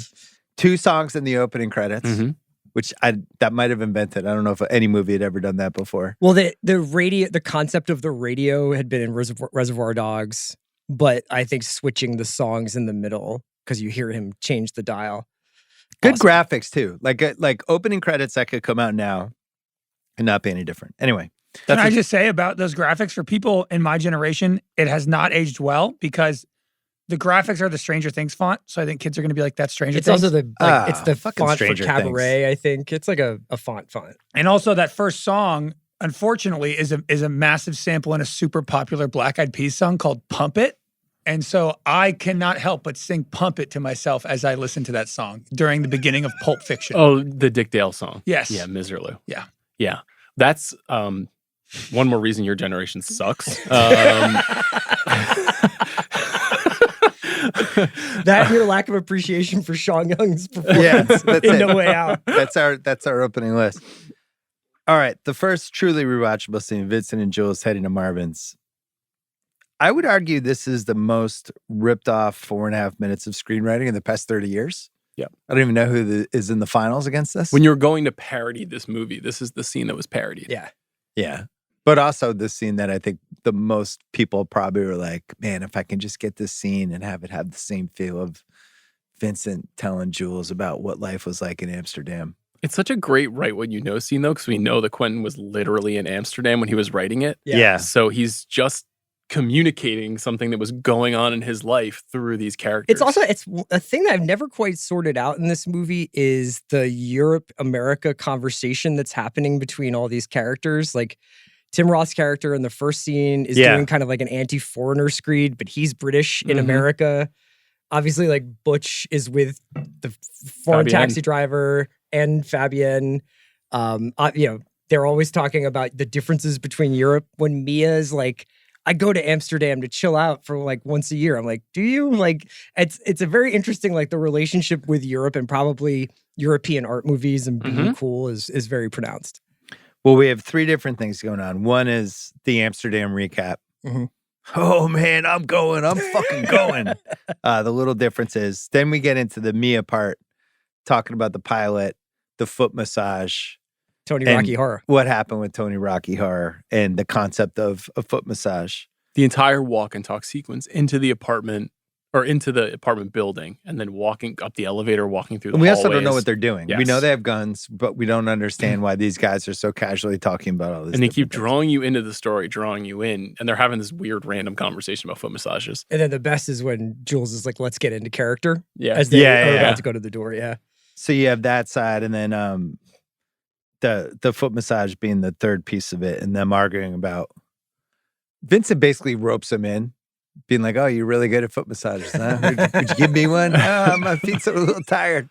2 songs in the opening credits, Mhm. which that might have invented. I don't know if any movie had ever done that before. Well, the concept of the radio had been in Reservoir Dogs, but I think switching the songs in the middle because you hear him change the dial. Good Awesome. graphics too. Like opening credits that could come out now and not be any different. Anyway, Can I just say about those graphics for people in my generation, it has not aged well because the graphics are the Stranger Things font. So I think kids are going to be like, that's Stranger It's Things. also it's the fucking font for Stranger Cabaret, I think. It's like a font. And also that first song, unfortunately, is a massive sample in a super popular Black Eyed Peas song called Pump It. And so I cannot help but sing Pump It to myself as I listen to that song during the beginning of Pulp Fiction. Oh, the Dick Dale song. Yes. Yeah, Miserlou. Yeah. Yeah. That's one more reason your generation sucks. That and your lack of appreciation for Sean Young's performance Yeah, that's in it. No Way Out. That's our opening list. All right, the first truly rewatchable scene, Vincent and Jules heading to Marvin's. I would argue this is the most ripped off 4.5 minutes of screenwriting in the past 30 years. Yeah. I don't even know who is in the finals against this. When you're going to parody this movie, this is the scene that was parodied. Yeah. Yeah. But also the scene that I think the most people probably were like, man, if I can just get this scene and have it have the same feel of Vincent telling Jules about what life was like in Amsterdam. It's such a great Write What You Know scene, though, because we know that Quentin was literally in Amsterdam when he was writing it. Yeah. So he's just communicating something that was going on in his life through these characters. It's also a thing that I've never quite sorted out in this movie is the Europe-America conversation that's happening between all these characters. Like Tim Roth's character in the first scene is doing kind of like an anti-foreigner screed, but he's British in America. Obviously, like Butch is with the foreign Fabienne. taxi driver and Fabienne. They're always talking about the differences between Europe. When Mia is like, I go to Amsterdam to chill out for like once a year. I'm like, do you? Like, it's a very interesting, like the relationship with Europe and probably European art movies and being cool is very pronounced. Well, we have 3 different things going on. One is the Amsterdam recap. Oh man, I'm fucking going. The little difference is then we get into the Mia part, talking about the pilot, the foot massage, Tony and Rocky Horror. what happened with Tony Rocky Horror, and the concept of a foot massage. the entire walk and talk sequence into the apartment or into the apartment building and then walking up the elevator, walking through the And we hallways. also don't know what they're doing. We Yes. know they have guns, but we don't understand why these guys are so casually talking about all this. And they keep different things. drawing you into the story, drawing you in, and they're having this weird random conversation about foot massages. And then the best is when Jules is like, let's get into character. Yeah. As they Yeah, are yeah. about to go to the door. Yeah. So you have that side, and then the foot massage being the third piece of it, and them arguing about. Vincent basically ropes him in, being like, "Oh, you're really good at foot massages, huh? Would you give me one? My feet's a little tired."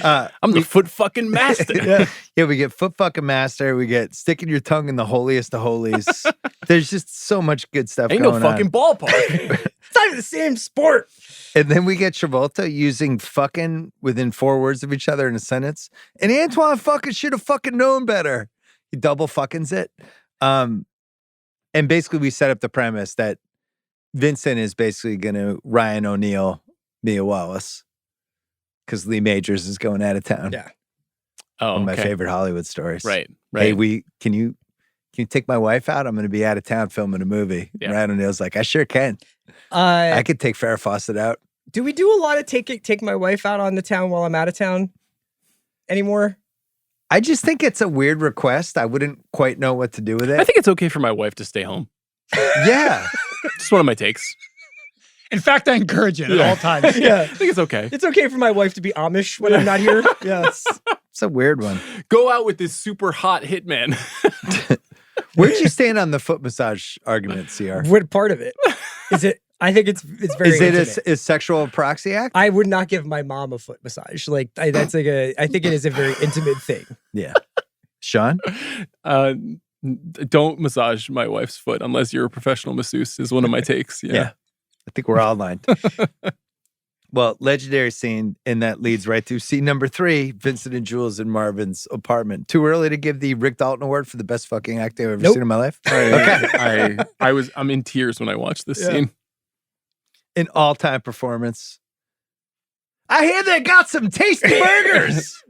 I'm the foot fucking master. Yeah, we get foot fucking master. We get sticking your tongue in the holiest of holies. There's just so much good stuff Ain't no going fucking on. ballpark. It's not even the same sport. And then we get Travolta using fucking within 4 words of each other in a sentence. And Antoine fucking should have fucking known better. He double fuckings it. And basically we set up the premise that Vincent is basically going to Ryan O'Neal, Mia Wallace, because Lee Majors is going out of town. Yeah. Oh, One of my okay. favorite Hollywood stories. Right. Hey, can you take my wife out? I'm going to be out of town filming a movie. Yeah. Ryan O'Neal's like, I sure can. I could take Farrah Fawcett out. Do we do a lot of take my wife out on the town while I'm out of town anymore? I just think it's a weird request. I wouldn't quite know what to do with it. I think it's okay for my wife to stay home. Yeah. Just one of my takes. In fact, I encourage it at all times. Yeah. I think it's okay. It's okay for my wife to be Amish when I'm not here. Yeah. It's a weird one. Go out with this super hot hitman. Where'd you stand on the foot massage argument, CR? What part of it? Is it? I think it's very Is it intimate. a sexual proxy act? I would not give my mom a foot massage. Like that's like I think it is a very intimate thing. Yeah. Sean? Don't massage my wife's foot unless you're a professional masseuse is one of my takes. Yeah. I think we're all aligned. Well, legendary scene, and that leads right to scene number 3, Vincent and Jules in Marvin's apartment. Too early to give the Rick Dalton Award for the best fucking acting I've ever Nope. seen in my life? I'm in tears when I watched this Yeah. scene. An all-time performance. I hear they got some tasty burgers.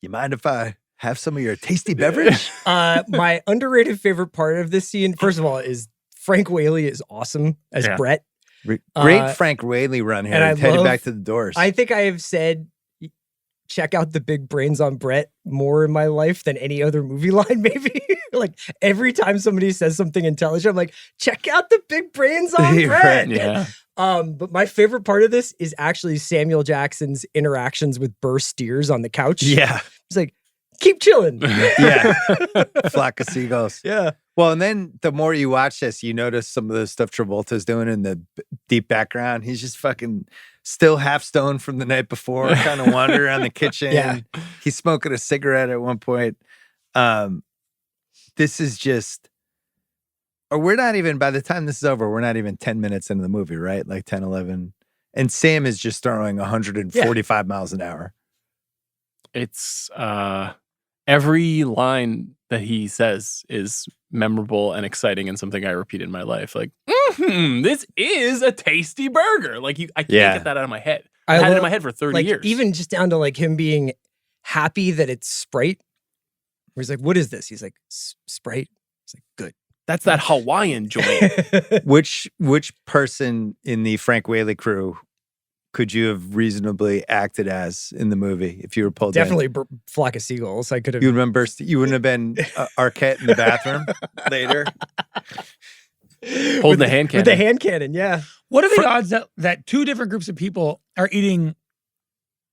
You mind if I have some of your tasty beverage? My underrated favorite part of this scene, first of all, is Frank Whaley is awesome as Yeah. Brett. Great Frank Whaley run here. and I Headed love- back to the Doors. I think I have said, check out the big brains on Brett more in my life than any other movie line, maybe. Like every time somebody says something intelligent, I'm like, check out the big brains on Right, Brett. Yeah. But my favorite part of this is actually Samuel Jackson's interactions with Burr Steers on the couch. Yeah. He's like, keep chilling. Yeah. Flock of seagulls. Yeah. Well, and then the more you watch this, you notice some of the stuff Travolta's doing in the deep background. He's just fucking still half stoned from the night before, kind of wandering around the kitchen. Yeah. He's smoking a cigarette at one point. This is just, or we're not even, by the time this is over, we're not even 10 minutes into the movie, right? Like 10, 11. And Sam is just throwing 145 miles an hour. It's every line that he says is memorable and exciting and something I repeat in my life. Like, this is a tasty burger. Like I can't Yeah. get that out of my head. I I had it in love- my head for 30 Like years. even just down to like him being happy that it's Sprite. Where he's like, what is this? He's like, Sprite. He's like, good. That's that Hawaiian joint. Which person in the Frank Whaley crew could you have reasonably acted as in the movie if you were pulled in? Definitely Flock of Seagulls. I could have. You remember, you wouldn't have been Arquette in the bathroom later. Holding the hand With the cannon. hand cannon, yeah. What are the odds that 2 different groups of people are eating,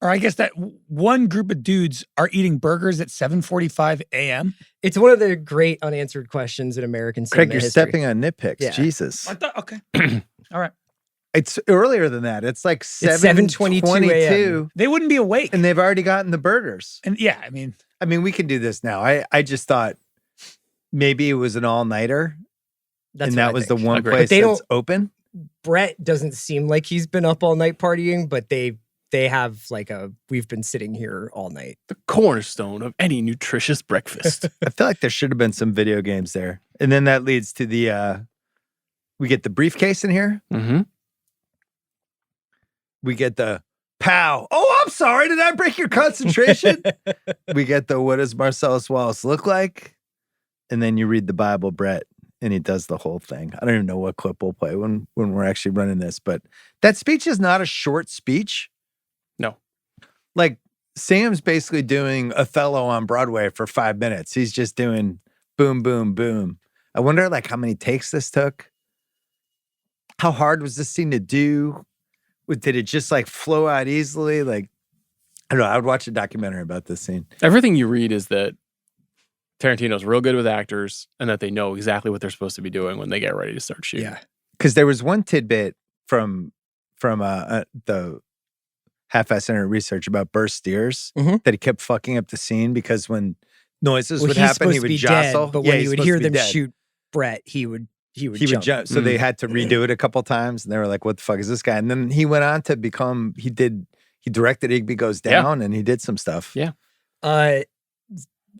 or I guess that one group of dudes are eating burgers at 7:45 a.m.? It's one of the great unanswered questions in American cinema Craig, you're history. stepping on nitpicks. Yeah. Jesus. I thought, okay. All right. It's earlier than that. It's like 7:22 7:22, They wouldn't be awake. and they've already gotten the burgers. And yeah, I mean, We can do this now. I just thought maybe it was an all-nighter, That's and what that I was think. the one Agreed. place But they that's don't- open. Brett doesn't seem like he's been up all night partying, but they have like we've been sitting here all night. The cornerstone of any nutritious breakfast. I feel like there should have been some video games there. And then that leads to the, we get the briefcase in here. Mm-hmm. We get the pow. Oh, I'm sorry. Did I break your concentration? We get the what does Marcellus Wallace look like? And then you read the Bible, Brett, and he does the whole thing. I don't even know what clip we'll play when we're actually running this, but that speech is not a short speech. No. Like Sam's basically doing Othello on Broadway for 5 minutes. He's just doing boom, boom, boom. I wonder like how many takes this took. How hard was this scene to do? Did it just like flow out easily? Like, I don't know. I would watch a documentary about this scene. Everything you read is that Tarantino's real good with actors and that they know exactly what they're supposed to be doing when they get ready to start shooting. Yeah. Because there was one tidbit from the half-ass internet research about Burr Steers Mhm. that he kept fucking up the scene because when noises Well, would he's happen, supposed he to would be jostle. dead, but Yeah, when he's you would supposed hear to be them dead. shoot Brett, he would jump. So they had to redo it a couple times, and they were like, "What the fuck is this guy?" And then he went on to become. He directed Igby Goes Yeah. Down, and he did some stuff. Yeah.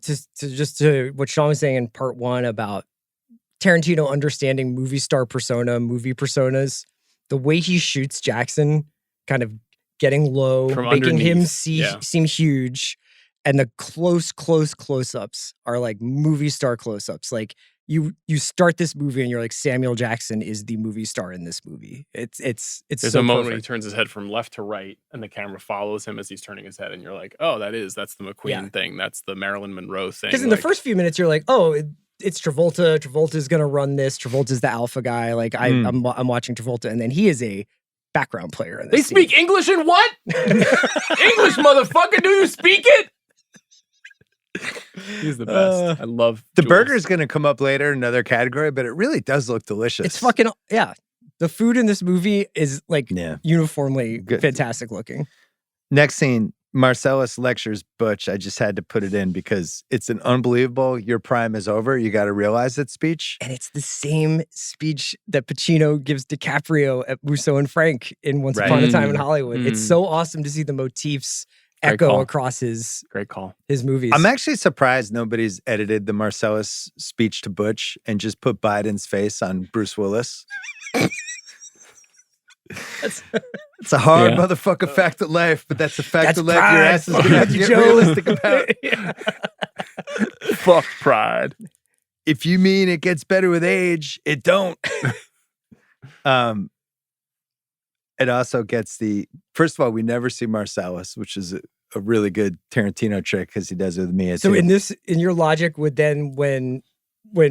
to what Sean was saying in part one about Tarantino understanding movie star persona, movie personas, the way he shoots Jackson, kind of getting low, From making him underneath, seem huge, and the close-ups are like movie star close-ups. Like you start this movie and you're like, Samuel Jackson is the movie star in this movie. It's There's so a moment when he perfect. turns his head from left to right, and the camera follows him as he's turning his head, and you're like, "Oh, that's the McQueen thing. That's the Marilyn Monroe thing." Because in the first few minutes, you're like, "Oh, it's Travolta. Travolta's gonna run this. Travolta's the alpha guy." Like I'm watching Travolta, and then he is a background player. In they this speak English in what? English, motherfucker? Do you speak it? He's the best. I love The Jules. burger's going to come up later in another category, but it really does look delicious. It's fucking The food in this movie is like Yeah. uniformly Good. fantastic looking. Next scene, Marcellus lectures Butch. I just had to put it in because it's an unbelievable, your prime is over, you got to realize it speech. And it's the same speech that Pacino gives DiCaprio at Musso and Frank in Once Upon a Time in Hollywood. It's so awesome to see the motifs Great echo call. across his Great call. movies. I'm actually surprised nobody's edited the Marcellus speech to Butch and just put Biden's face on Bruce Willis. It's a hard motherfucker fact of life, but that's a fact of life your ass is going to have to get realistic about. Fuck pride. If you mean it gets better with age, it don't. It also gets first of all, we never see Marcellus, which is a really good Tarantino trick because he does it with Mia So too. in your logic, would then when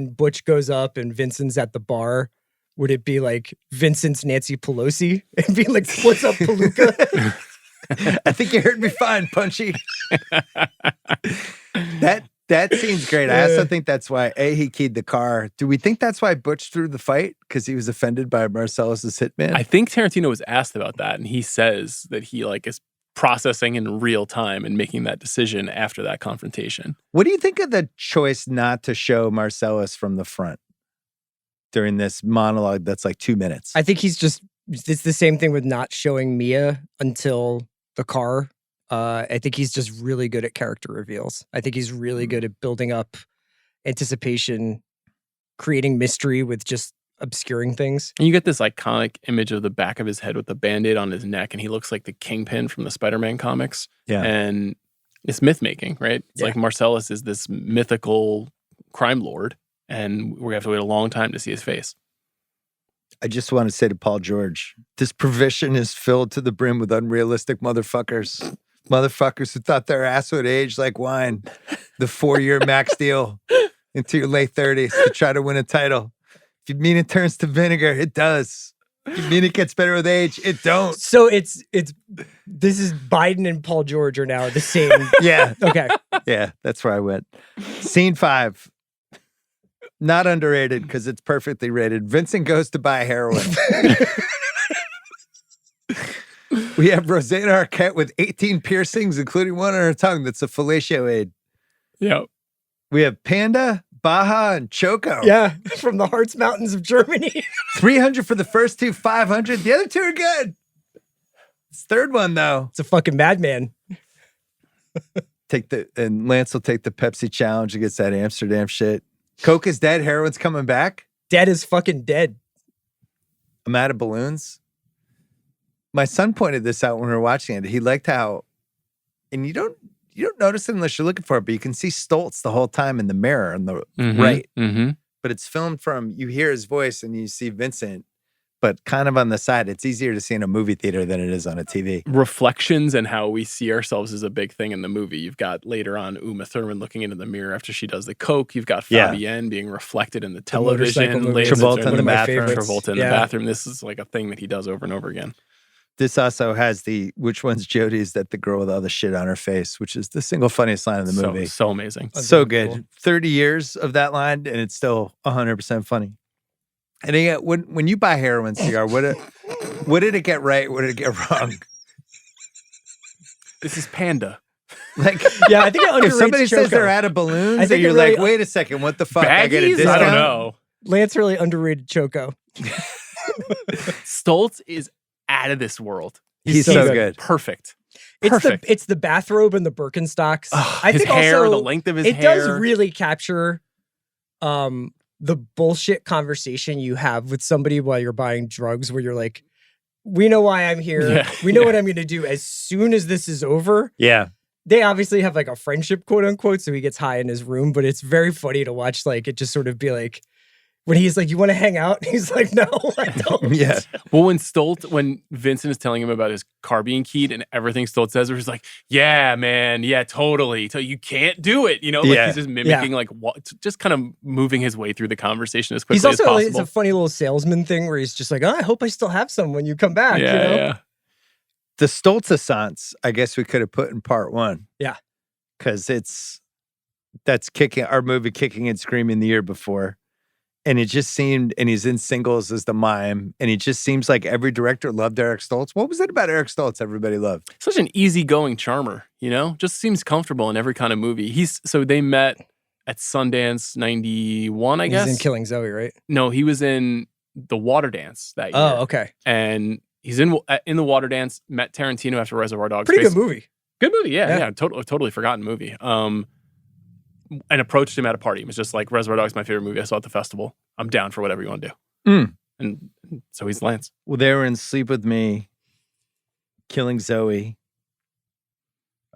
Butch goes up and Vincent's at the bar, would it be like Vincent's Nancy Pelosi and be like, "What's up, Palooka?" I think you heard me fine, Punchy. That scene's great. I also think that's why he keyed the car. Do we think that's why Butch threw the fight? Because he was offended by Marcellus's hitman? I think Tarantino was asked about that, and he says that he is processing in real time and making that decision after that confrontation. What do you think of the choice not to show Marcellus from the front during this monologue that's like 2 minutes? I think it's the same thing with not showing Mia until the car. I think he's just really good at character reveals. I think he's really good at building up anticipation, creating mystery with just obscuring things. And you get this iconic image of the back of his head with the Band-Aid on his neck, and he looks like the Kingpin from the Spider-Man comics. Yeah. And it's myth-making, right? It's like Marcellus is this mythical crime lord, and we're going to have to wait a long time to see his face. I just want to say to Paul George, this provision is filled to the brim with unrealistic motherfuckers. Motherfuckers who thought their ass would age like wine. The 4-year max deal into your late 30s to try to win a title. If you mean it turns to vinegar, it does. If you mean it gets better with age, it don't. So this is Biden and Paul George are now the same. Yeah. Okay. Yeah, that's where I went. Scene 5. Not underrated because it's perfectly rated. Vincent goes to buy heroin. We have Rosanna Arquette with 18 piercings, including one on her tongue that's a fellatio aid. Yeah. We have Panda, Baja, and Choco. Yeah, from the Harz Mountains of Germany. 300 for the first two, 500. The other two are good. This third one, though. It's a fucking madman. And Lance will take the Pepsi challenge against that Amsterdam shit. Coke is dead. Heroin's coming back. Dead is fucking dead. I'm out of balloons. My son pointed this out when we were watching it. He liked how, and you don't notice it unless you're looking for it, but you can see Stoltz the whole time in the mirror on the right. Mm-hmm. But it's filmed from, you hear his voice and you see Vincent, but kind of on the side. It's easier to see in a movie theater than it is on a TV. Reflections and how we see ourselves is a big thing in the movie. You've got later on Uma Thurman looking into the mirror after she does the coke. You've got Fabienne being reflected in the television. motorcycle movie. Travolta in the bathroom. Travolta in the bathroom. This is like a thing that he does over and over again. This also has which one's Jody's that the girl with all the shit on her face, which is the single funniest line in the movie. So amazing. So good. 30 years of that line and it's still 100% funny. And again, when you buy heroin, cigar, what did it get right? What did it get wrong? This is Panda. Like, Yeah, I think it if somebody underrates says Choco. they're out of balloons, I and think you're it really- like, wait a second, what the fuck? I get a Baggies? discount? I don't know. Lance really underrated Choco. Stoltz is out of this world. He's so so good. good. Perfect. Perfect. It's the bathrobe and the Birkenstocks. I his think hair, also the length of his it hair. does really capture the bullshit conversation you have with somebody while you're buying drugs, where you're like, we know why I'm here. Yeah, We know what I'm going to do as soon as this is over. Yeah. They obviously have like a friendship, quote unquote, so he gets high in his room, but it's very funny to watch, like, it just sort of be like, when he's like, you want to hang out? And he's like, no, I don't. Yeah. Well, when Vincent is telling him about his car being keyed and everything Stoltz says, he's like, yeah, man, yeah, totally. So you can't do it. You know, like Yeah. he's just mimicking, like, just kind of moving his way through the conversation as quickly He's as also, possible. it's a funny little salesman thing where he's just like, oh, I hope I still have some when you come back. yeah, you know? yeah. The Stoltz-a-sance, I guess we could have put in part 1. Yeah. Because that's our movie Kicking and Screaming the year before. And it just seemed, and he's in Singles as the mime, and it just seems like every director loved Eric Stoltz. What was it about Eric Stoltz everybody loved? Such an easygoing charmer, you know? Just seems comfortable in every kind of movie. So they met at Sundance 91, I guess. He's in Killing Zoe, right? No, he was in The Water Dance that year. Oh, okay. And he's in The Water Dance, met Tarantino after Reservoir Dogs. Pretty good movie. Good movie, Yeah. yeah. Totally forgotten movie. And approached him at a party. It was just like, Reservoir Dogs is my favorite movie I saw at the festival. I'm down for whatever you want to do. Mm. And so he's Lance. Well, they were in Sleep With Me, Killing Zoe.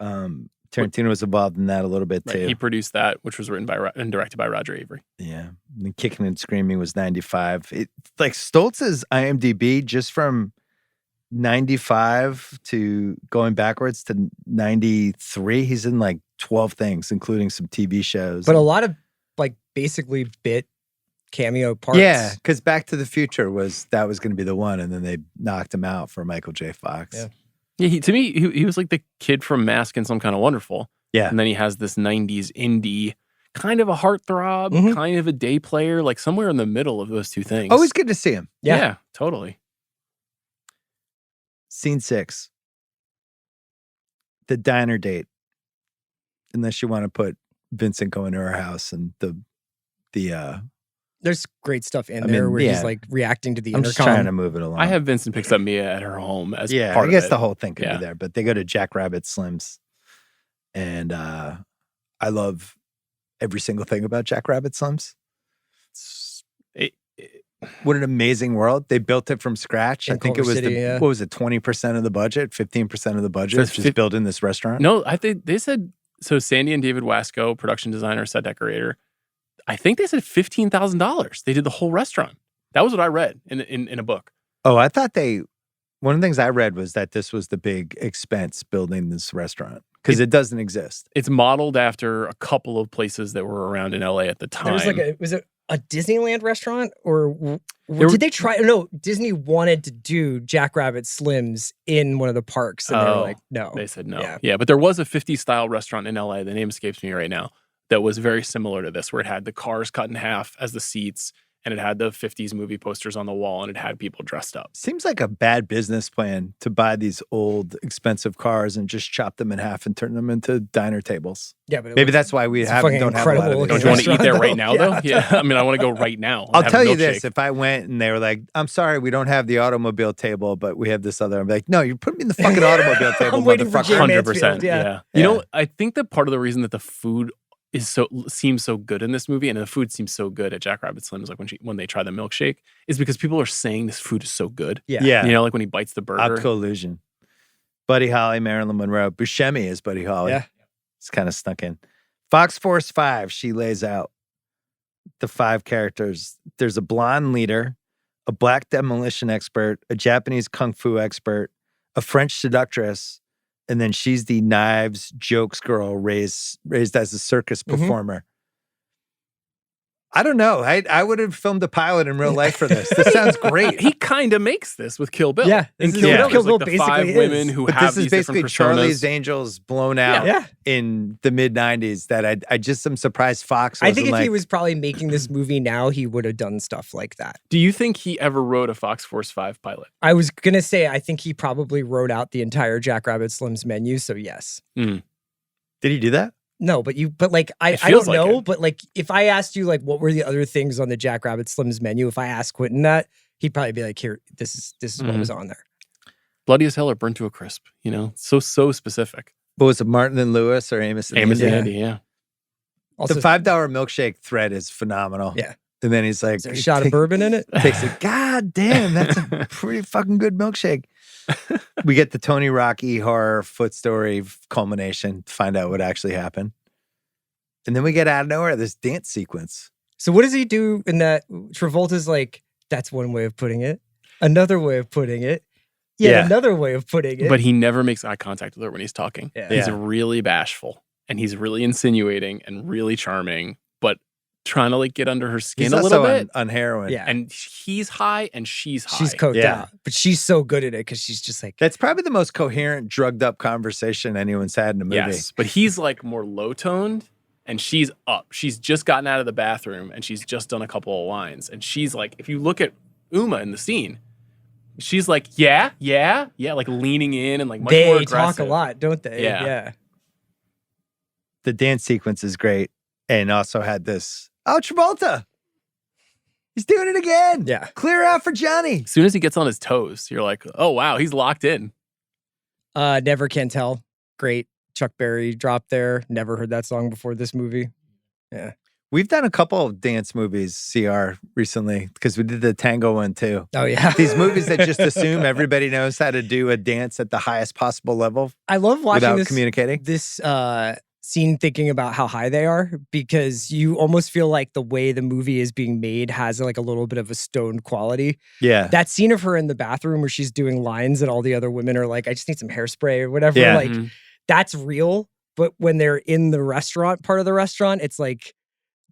Tarantino was involved in that a little bit, too. He produced that, which was written by and directed by Roger Avary. Yeah. And then Kicking and Screaming was 95. Like Stoltz's IMDb, just from 95 to going backwards to 93, he's in like 12 things, including some TV shows. But a lot of like basically bit cameo parts. Yeah, because Back to the Future was going to be the one, and then they knocked him out for Michael J. Fox. Yeah. Yeah, to me, he was like the kid from Mask and Some Kind of Wonderful. Yeah. And then he has this 90s indie, kind of a heartthrob, kind of a day player, like somewhere in the middle of those two things. Always good to see him. Yeah, totally. Scene 6. The diner date. Unless you want to put Vincent going to her house and the There's great stuff in I there mean, where yeah. he's like reacting to the I'm just intercom. trying to move it along. I have Vincent picks up Mia at her home as yeah, part I guess of it. the whole thing could Yeah. be there, but they go to Jack Rabbit Slim's, and I love every single thing about Jack Rabbit Slim's. What an amazing world! They built it from scratch. In I think it Culver was City, yeah. what was it, 20% of the budget, 15% of the budget, So just building this restaurant. No, I think they said, so Sandy and David Wasco, production designer, set decorator, I think they said $15,000. They did the whole restaurant. That was what I read in a book. Oh, I thought one of the things I read was that this was the big expense building this restaurant because it doesn't exist. It's modeled after a couple of places that were around in LA at the time. There was like was it a Disneyland restaurant or There did they try? No, Disney wanted to do Jack Rabbit Slims in one of the parks, and they were like, no. They said no. Yeah. Yeah, but there was a 50s style restaurant in LA. The name escapes me right now. That was very similar to this, where it had the cars cut in half as the seats, and it had the 50s movie posters on the wall, and it had people dressed up. Seems like a bad business plan to buy these old, expensive cars and just chop them in half and turn them into diner tables. Yeah, but Maybe that's why we it's a don't fucking have a lot of incredible these. Don't you want to eat there right now, though? Yeah. Yeah. I mean, I want to go right now. and I'll have tell a you this: milkshake. if I went and they were like, "I'm sorry, we don't have the automobile table, but we have this other," I'm like, "No, you put me in the fucking automobile table, I'm waiting for motherfucker." Jay 100%. Mansfield, yeah. Yeah. Yeah. You know, I think that part of the reason that the food seems so good in this movie, and the food seems so good at Jack Rabbit Slim's, like when they try the milkshake, is because people are saying this food is so good. Yeah. Yeah, You know, like when he bites the burger. optical illusion. Buddy Holly, Marilyn Monroe, Buscemi is Buddy Holly. Yeah. It's kind of snuck in. Fox Force 5. She lays out the 5 characters. There's a blonde leader, a black demolition expert, a Japanese kung fu expert, a French seductress, and then she's the knives jokes girl raised as a circus performer. I don't know. I would have filmed a pilot in real life for this. This sounds great. He kind of makes this with Kill Bill. Yeah, In this is Kill what Bill, Kill there's Bill like the 5 basically women is. who But have this is these basically different Charlie's personas. Angels blown out Yeah. in the mid 90s that I just am surprised Fox I wasn't think if like, he was probably making this movie now, he would have done stuff like that. Do you think he ever wrote a Fox Force 5 pilot? I was gonna say I think he probably wrote out the entire Jack Rabbit Slim's menu. So yes. did he do that? No, but like I It don't feels like know, it. but like if I asked you like what were the other things on the Jack Rabbit Slim's menu, if I asked Quentin that, he'd probably be like, here, this is what was on there. bloody as hell or burnt to a crisp. You know, so specific. What was it, Martin and Lewis or Amos and Amos Andy? and Andy, yeah. Also, The $5 milkshake thread is phenomenal. Yeah. And then he's like, is there a shot of bourbon in it? takes it. God damn, that's a pretty fucking good milkshake. We get the Tony Rock horror foot story culmination to find out what actually happened. And then we get out of nowhere this dance sequence. So what does he do in that? Travolta's like, that's one way of putting it. Another way of putting it. Yeah. Another way of putting it. But he never makes eye contact with her when he's talking. Yeah. He's Yeah. really bashful and he's really insinuating and really charming, but trying to like get under her skin He's a little also bit. on heroin. Yeah. And he's high and she's high. she's coked Yeah. out. But she's so good at it because she's just like, That's probably the most coherent, drugged up conversation anyone's had in a movie. Yes, but he's like more low toned and she's up. She's just gotten out of the bathroom and she's just done a couple of lines. And she's like, if you look at Uma in the scene, she's like, yeah, like leaning in and like much more they aggressive. talk a lot, don't they? Yeah. The dance sequence is great. And also had this, Travolta. He's doing it again. Yeah. Clear out for Johnny. As soon as he gets on his toes, you're like, oh wow, he's locked in. Never Can Tell. Great Chuck Berry drop there. Never heard that song before this movie. Yeah. We've done a couple of dance movies, CR, recently, because we did the tango one too. Oh, yeah. These movies that just assume everybody knows how to do a dance at the highest possible level I love watching without this communicating. scene thinking about how high they are because you almost feel like the way the movie is being made has like a little bit of a stoned quality. Yeah. That scene of her in the bathroom where she's doing lines and all the other women are like, I just need some hairspray or whatever. Yeah. Like Mhm. that's real. But when they're in the restaurant, part of the restaurant, it's like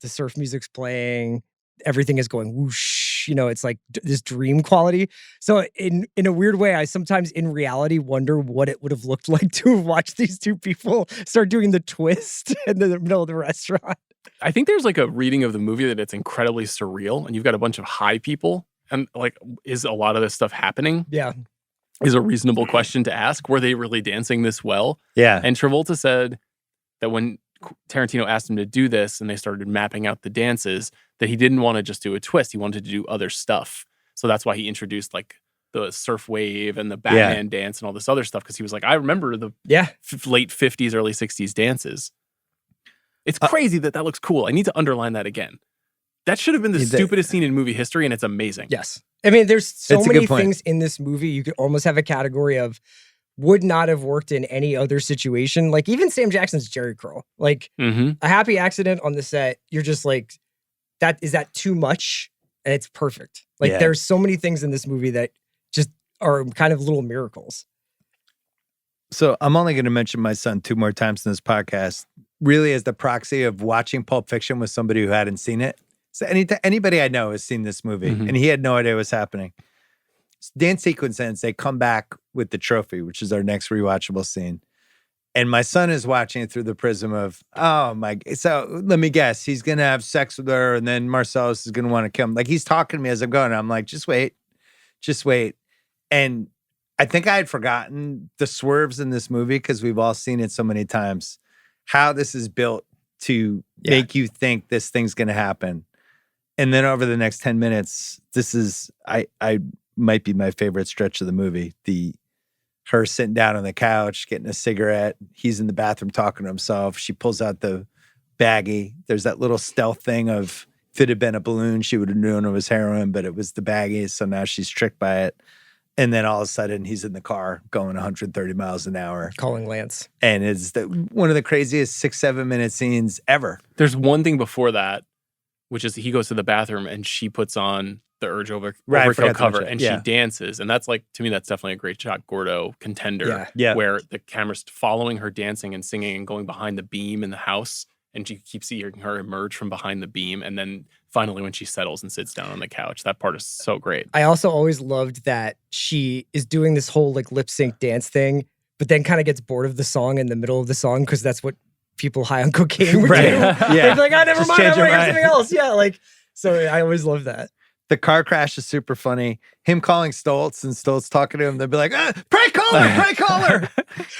the surf music's playing, everything is going whoosh, you know, it's like this dream quality. So in a weird way, I sometimes in reality wonder what it would have looked like to have watched these two people start doing the twist in the middle of the restaurant. I think there's like a reading of the movie that it's incredibly surreal and you've got a bunch of high people and like, is a lot of this stuff happening? Yeah. Is a reasonable question to ask. Were they really dancing this well? Yeah. And Travolta said that when Tarantino asked him to do this and they started mapping out the dances, that he didn't want to just do a twist. He wanted to do other stuff. So that's why he introduced like the surf wave and the Batman dance and all this other stuff. Because he was like, I remember the late 50s, early 60s dances. It's crazy that looks cool. I need to underline that again. That should have been the stupidest scene in movie history, and it's amazing. Yes. I mean, there's so It's a many good point. things in this movie you could almost have a category of would not have worked in any other situation. Like even Sam Jackson's Jerry Curl. Like Mm-hmm. a happy accident on the set, you're just like, is that too much? And it's perfect. Like Yeah. there's so many things in this movie that just are kind of little miracles. So I'm only going to mention my son 2 more times in this podcast, really as the proxy of watching Pulp Fiction with somebody who hadn't seen it. So anybody I know has seen this movie, Mhm. and he had no idea what's happening. Dance sequence ends, they come back with the trophy, which is our next rewatchable scene. And my son is watching it through the prism of, so let me guess, he's going to have sex with her, and then Marcellus is going to want to come. Like, he's talking to me as I'm going. I'm like, just wait. And I think I had forgotten the swerves in this movie because we've all seen it so many times, how this is built to make you think this thing's going to happen. And then over the next 10 minutes, this is, I might be my favorite stretch of the movie. Her sitting down on the couch, getting a cigarette. He's in the bathroom talking to himself. She pulls out the baggie. There's that little stealth thing of, if it had been a balloon, she would have known it was heroin, but it was the baggie. So now she's tricked by it. And then all of a sudden he's in the car going 130 miles an hour. Calling Lance. And it's one of the craziest 6-7 minute scenes ever. There's one thing before that, which is he goes to the bathroom and she puts on the Urge Right, I overcoat forgot to cover mention and that. Yeah. she dances. And that's like, to me, that's definitely a great shot Gordo contender. Yeah. Where the camera's following her dancing and singing and going behind the beam in the house. And you keep seeing her emerge from behind the beam. And then finally, when she settles and sits down on the couch, that part is so great. I also always loved that she is doing this whole like lip sync dance thing, but then kind of gets bored of the song in the middle of the song because that's what people high on cocaine would Right. do. Yeah. They'd be like, oh, never Just mind, I'm change your gonna hear mind. something else. Yeah, like, so I always love that. The car crash is super funny. Him calling Stoltz and Stoltz talking to him. They'll be like, prank caller.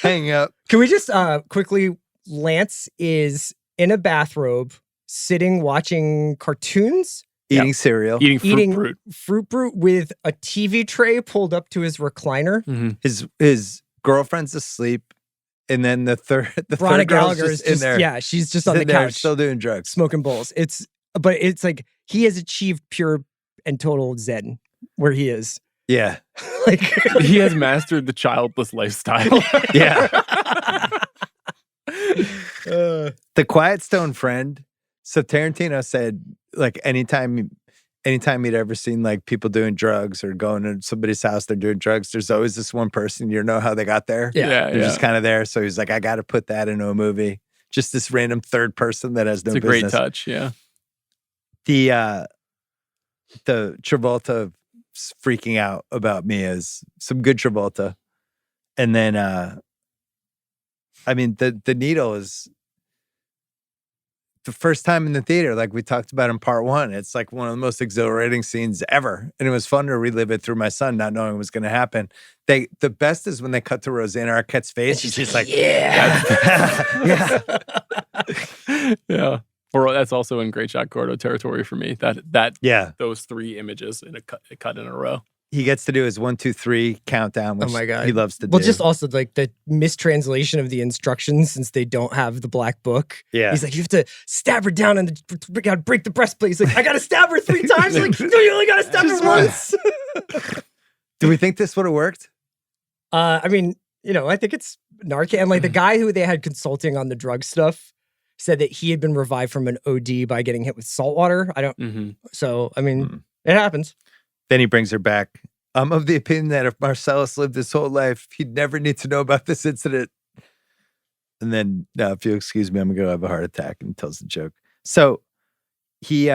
Hanging up. Can we just quickly, Lance is in a bathrobe, sitting watching cartoons eating cereal. Eating fruit Fruit Brute with a TV tray pulled up to his recliner. brute. His girlfriend's asleep, and then the third Veronica girl's Gallagher is just in there. Yeah, she's just She's on the in there couch still doing drugs. smoking bowls. But it's like he has achieved pure and total zen where he is. Yeah, Like He has mastered the childless lifestyle. yeah. The Quiet Stone Friend. So Tarantino said, like, anytime he'd ever seen like people doing drugs or going to somebody's house, they're doing drugs, there's always this one person, you know how they got there. Yeah. They're just kind of there. So he's like, I got to put that into a movie. Just this random third person that has no It's a business. great touch. Yeah. The Travolta freaking out about me is some good Travolta. And then, I mean, the needle is the first time in the theater, like we talked about in part one. It's like one of the most exhilarating scenes ever. And it was fun to relive it through my son, not knowing it was going to happen. The best is when they cut to Rosanna Arquette's face. And she's like, yeah. Yeah. Or that's also in Great Shot Gordo territory for me. Yeah. Those three images in a cut in a row. He gets to do his 1, 2, 3 countdown, which Oh my God. he loves to do. Well, just also like the mistranslation of the instructions since they don't have the black book. Yeah. He's like, you have to stab her down and gotta break the breastplate. He's like, I gotta stab her 3 times. Like, no, you only gotta stab her once. Do we think this would have worked? I mean, I think it's Narcan. Like the guy who they had consulting on the drug stuff said that he had been revived from an OD by getting hit with salt water. So, I mean, it happens. Then he brings her back. I'm of the opinion that if Marcellus lived his whole life, he'd never need to know about this incident. And then, now, if you'll excuse me, I'm gonna go have a heart attack, and tells the joke. So he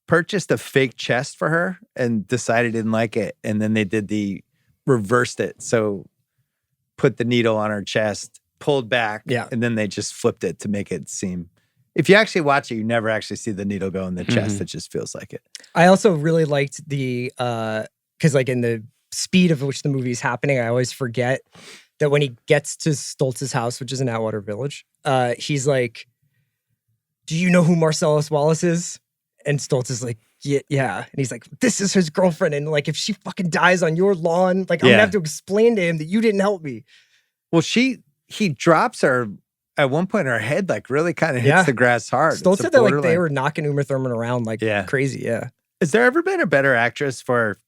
purchased a fake chest for her and decided he didn't like it. And then they reversed it. So put the needle on her chest, pulled back, and then they just flipped it to make it seem. If you actually watch it, you never actually see the needle go in the chest. It just feels like it. I also really liked the, because like in the speed of which the movie is happening, I always forget that when he gets to Stoltz's house, which is in Atwater Village, he's like, do you know who Marcellus Wallace is? And Stoltz is like, yeah. And he's like, this is his girlfriend. And like, if she fucking dies on your lawn, like I'm gonna have to explain to him that you didn't help me. Well, he drops her. At one point, her head like really kind of hits the grass hard. Stoltz said that like they were knocking Uma Thurman around like crazy. Yeah. Has there ever been a better actress for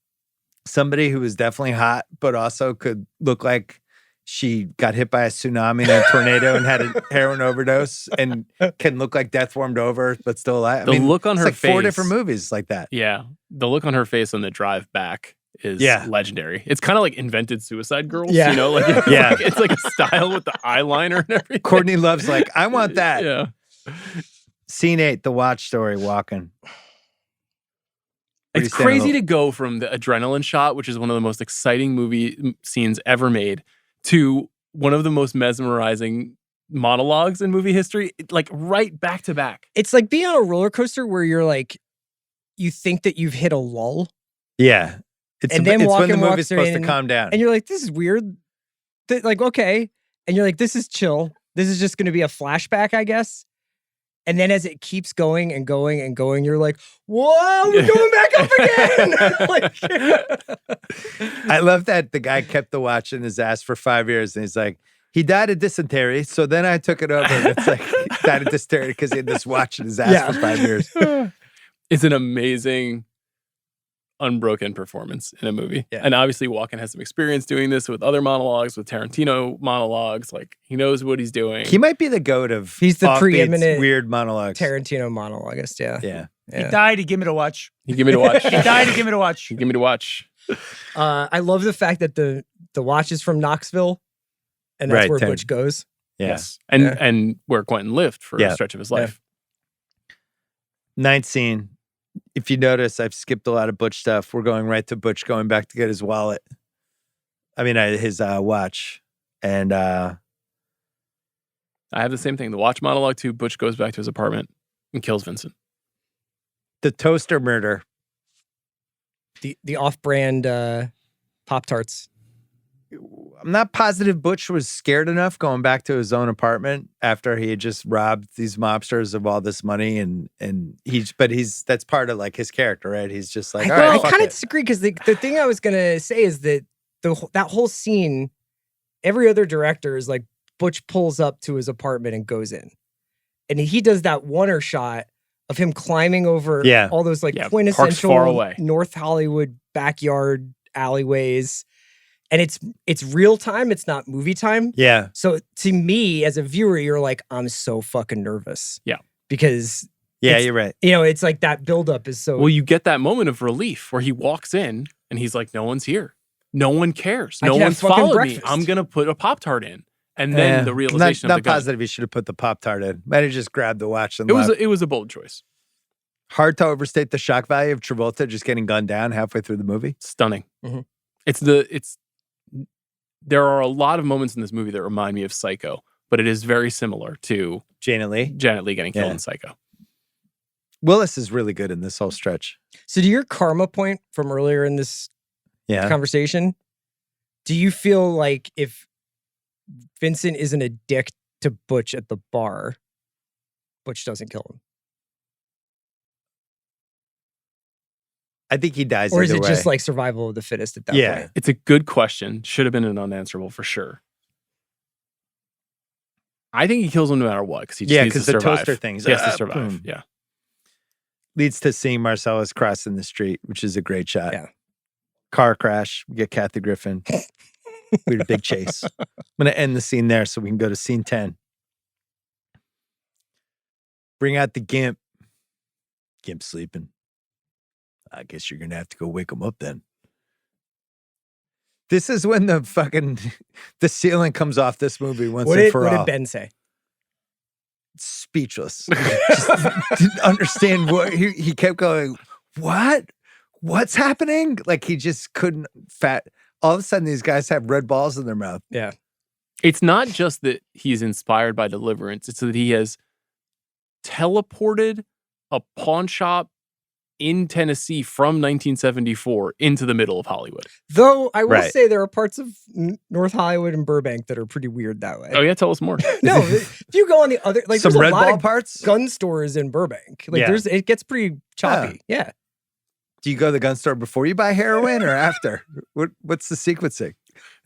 somebody who was definitely hot, but also could look like she got hit by a tsunami and a tornado and had a heroin overdose and can look like death warmed over, but still alive? The look on her face. 4 different movies like that. Yeah. The look on her face on the drive back is legendary. It's kind of like invented Suicide Girls, Yeah. It's like a style with the eyeliner and everything. Courtney Love's like, I want that. Yeah. Scene 8, the watch story, walking. It's crazy to go from the adrenaline shot, which is one of the most exciting movie scenes ever made, to one of the most mesmerizing monologues in movie history, like right back to back. It's like being on a roller coaster where you're like, you think that you've hit a lull. Yeah. It's And then when the Walken movie's walks her supposed to in, calm down. And you're like, this is weird. Like, okay. And you're like, this is chill. This is just going to be a flashback, I guess. And then as it keeps going and going and going, you're like, whoa, we're going back up again. I love that the guy kept the watch in his ass for 5 years. And he's like, he died of dysentery. So then I took it over. And it's like, he died of dysentery because he had this watch in his ass for 5 years. It's an amazing, unbroken performance in a movie. Yeah. And obviously Walken has some experience doing this with other monologues, with Tarantino monologues. Like, he knows what he's doing. He might be the goat of He's the offbeats, preeminent weird monologues. Tarantino monologuist, yeah. Yeah. He died. He gave me to watch. He give me to watch. He died. He gave me to watch. He give me to watch. I love the fact that the watch is from Knoxville, and that's Right, where Tarant- Butch goes. Yeah. Yes. And where Quentin lived for a stretch of his life. Ninth scene. If you notice, I've skipped a lot of Butch stuff. We're going right to Butch going back to get his wallet. I mean, his watch. And I have the same thing. The watch monologue too. Butch goes back to his apartment and kills Vincent. the toaster murder. The off-brand Pop-Tarts. I'm not positive Butch was scared enough going back to his own apartment after he had just robbed these mobsters of all this money, and that's part of like his character, right? He's just like, all right, I fuck kind of it. disagree because the thing I was gonna say is that that whole scene, every other director is like Butch pulls up to his apartment and goes in, and he does that oneer shot of him climbing over all those like parked quintessential far away. North Hollywood backyard alleyways. And it's real time. It's not movie time. Yeah. So to me, as a viewer, you're like, I'm so fucking nervous. Yeah. Because You're right. it's like that buildup is so. Well, you get that moment of relief where he walks in and he's like, no one's here. No one cares. I No can have one's fucking followed breakfast. me. I'm going to put a Pop-Tart in. And then the realization not of the gun. positive he should have put the Pop-Tart in. Might have just grabbed the watch and It left. was a bold choice. Hard to overstate the shock value of Travolta just getting gunned down halfway through the movie. Stunning. Mhm. There are a lot of moments in this movie that remind me of Psycho, but it is very similar to Janet Leigh. Janet Leigh getting killed in Psycho. Willis is really good in this whole stretch. So to your karma point from earlier in this conversation, do you feel like if Vincent isn't a dick to Butch at the bar, Butch doesn't kill him? I think he dies Or is either it way. just like survival of the fittest at that point? It's a good question. Should have been an unanswerable for sure. I think he kills him no matter what because he just needs to because the survive. toaster things. He has to survive. Boom. Yeah. Leads to seeing Marcellus crossing the street, which is a great shot. Yeah. Car crash. We get Kathy Griffin. We had a big chase. I'm going to end the scene there so we can go to scene 10. Bring out the Gimp. Gimp's sleeping. I guess you're going to have to go wake him up then. This is when the ceiling comes off this movie once and for all. What did Ben say? Speechless. Just didn't understand what he kept going, what's happening? Like he just couldn't all of a sudden these guys have red balls in their mouth. Yeah. It's not just that he's inspired by Deliverance. It's that he has teleported a pawn shop in Tennessee from 1974 into the middle of Hollywood. Though I will Right. say there are parts of North Hollywood and Burbank that are pretty weird that way. Oh yeah, tell us more. No, if you go on the other, like Some there's red a lot ball of parts? gun stores in Burbank. Like Yeah. it gets pretty choppy. Yeah. Do you go to the gun store before you buy heroin or after? What's the sequencing?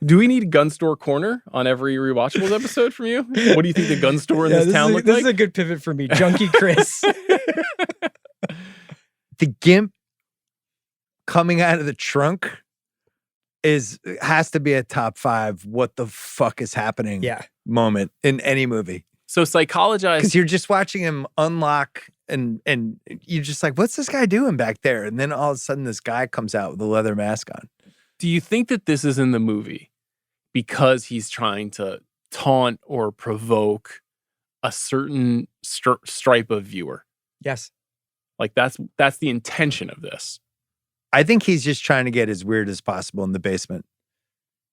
Do we need a gun store corner on every Rewatchables episode from you? What do you think the gun store in this town looks This like? is a good pivot for me. Junkie Chris. The Gimp coming out of the trunk has to be a top 5 what the fuck is happening moment in any movie. So psychologize. Because you're just watching him unlock and you're just like, what's this guy doing back there? And then all of a sudden this guy comes out with a leather mask on. Do you think that this is in the movie because he's trying to taunt or provoke a certain stripe of viewer? Yes. Like that's the intention of this. I think he's just trying to get as weird as possible in the basement.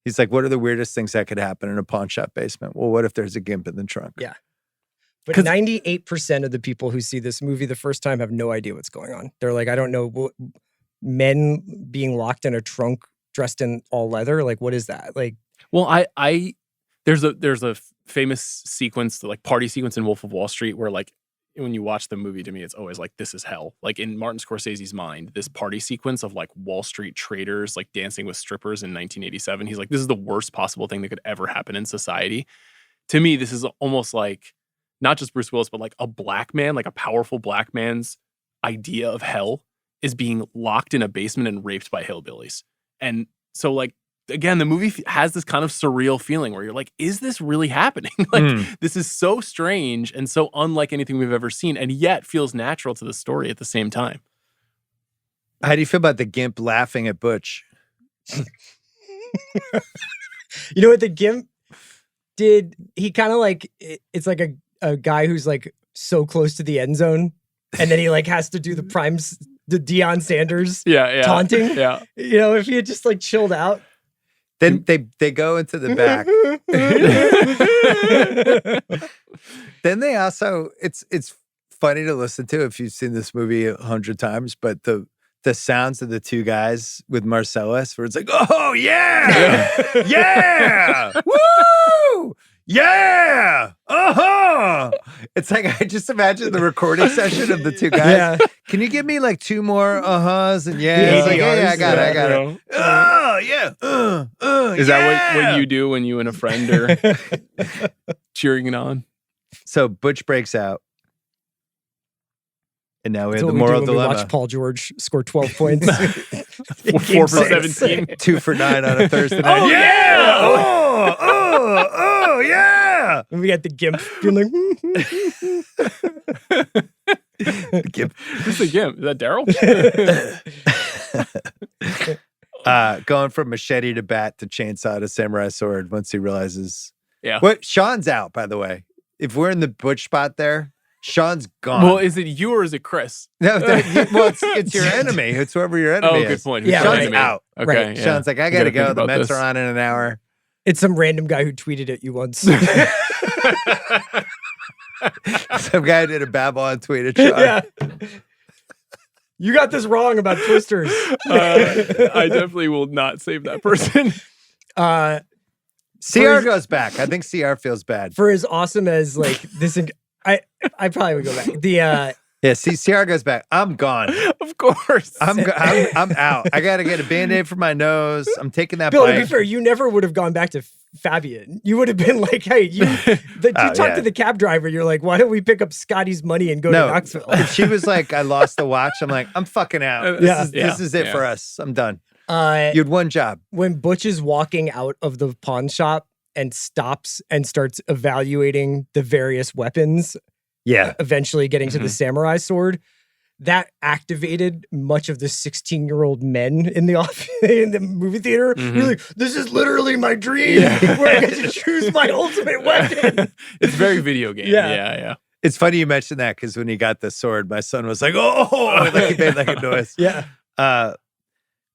He's like, what are the weirdest things that could happen in a pawn shop basement? Well, what if there's a Gimp in the trunk? Yeah. But 98% of the people who see this movie the first time have no idea what's going on. They're like, I don't know, men being locked in a trunk dressed in all leather. Like, what is that? Like, well, there's a famous sequence, like party sequence in Wolf of Wall Street, where like when you watch the movie, to me, it's always like, this is hell. Like in Martin Scorsese's mind, this party sequence of like Wall Street traders like dancing with strippers in 1987. He's like, this is the worst possible thing that could ever happen in society. To me, this is almost like not just Bruce Willis, but like a black man, like a powerful black man's idea of hell is being locked in a basement and raped by hillbillies. And so like, again, the movie has this kind of surreal feeling where you're like, is this really happening? Like, this is so strange and so unlike anything we've ever seen, and yet feels natural to the story at the same time. How do you feel about the Gimp laughing at Butch? you know what the Gimp did? He kind of like, it's like a guy who's like so close to the end zone. And then he like has to do the Deion Sanders taunting. Yeah. You know, if he had just like chilled out. Then they go into the back. Then they also, it's funny to listen to if you've seen this movie 100 times, but the the sounds of the two guys with Marcellus, where it's like, oh yeah, yeah, woo, yeah, It's like I just imagine the recording session of the two guys. Yeah. Can you give me like two more and and It's like, yeah, I got it. Oh yeah, Is that what you do when you and a friend are cheering it on? So Butch breaks out. And now we That's have the what we do moral when we dilemma. watch Paul George score 12 points. 4 for 17. 2 for 9 on a Thursday night. Oh, yeah! Oh, yeah! And we got the Gimp being like, Who's the Gimp? Is that Daryl? Going from machete to bat to chainsaw to samurai sword once he realizes. Yeah. What? Sean's out, by the way. If we're in the Butch spot there, Sean's gone. Well, is it you or is it Chris? No, it's your enemy. It's whoever your enemy is. Good point. Yeah, Sean's right. out. Okay. Right. Yeah. Sean's like, I gotta go. The Mets are on in an hour. it's some random guy who tweeted at you once. Some guy did a Babylon tweet at Sean. Yeah. You got this wrong about twisters. I definitely will not save that person. CR goes back. I think CR feels bad. For as awesome as like this, I probably would go back. Yeah, see, CR goes back. I'm gone. Of course. I'm out. I got to get a Band-Aid for my nose. I'm taking that Bill, to bite. be fair, you never would have gone back to Fabian. You would have been like, hey, you talk to the cab driver. You're like, why don't we pick up Scotty's money and go to Knoxville? If she was like, I lost the watch, I'm like, I'm fucking out. This is it for us. I'm done. You had one job. When Butch is walking out of the pawn shop and stops and starts evaluating the various weapons, eventually getting to the samurai sword, that activated much of the 16-year-old men in the movie theater. Really, this is literally my dream where I get to choose my ultimate weapon. It's very video game. Yeah. It's funny you mentioned that because when he got the sword, my son was like, oh, like he made like a noise. Yeah.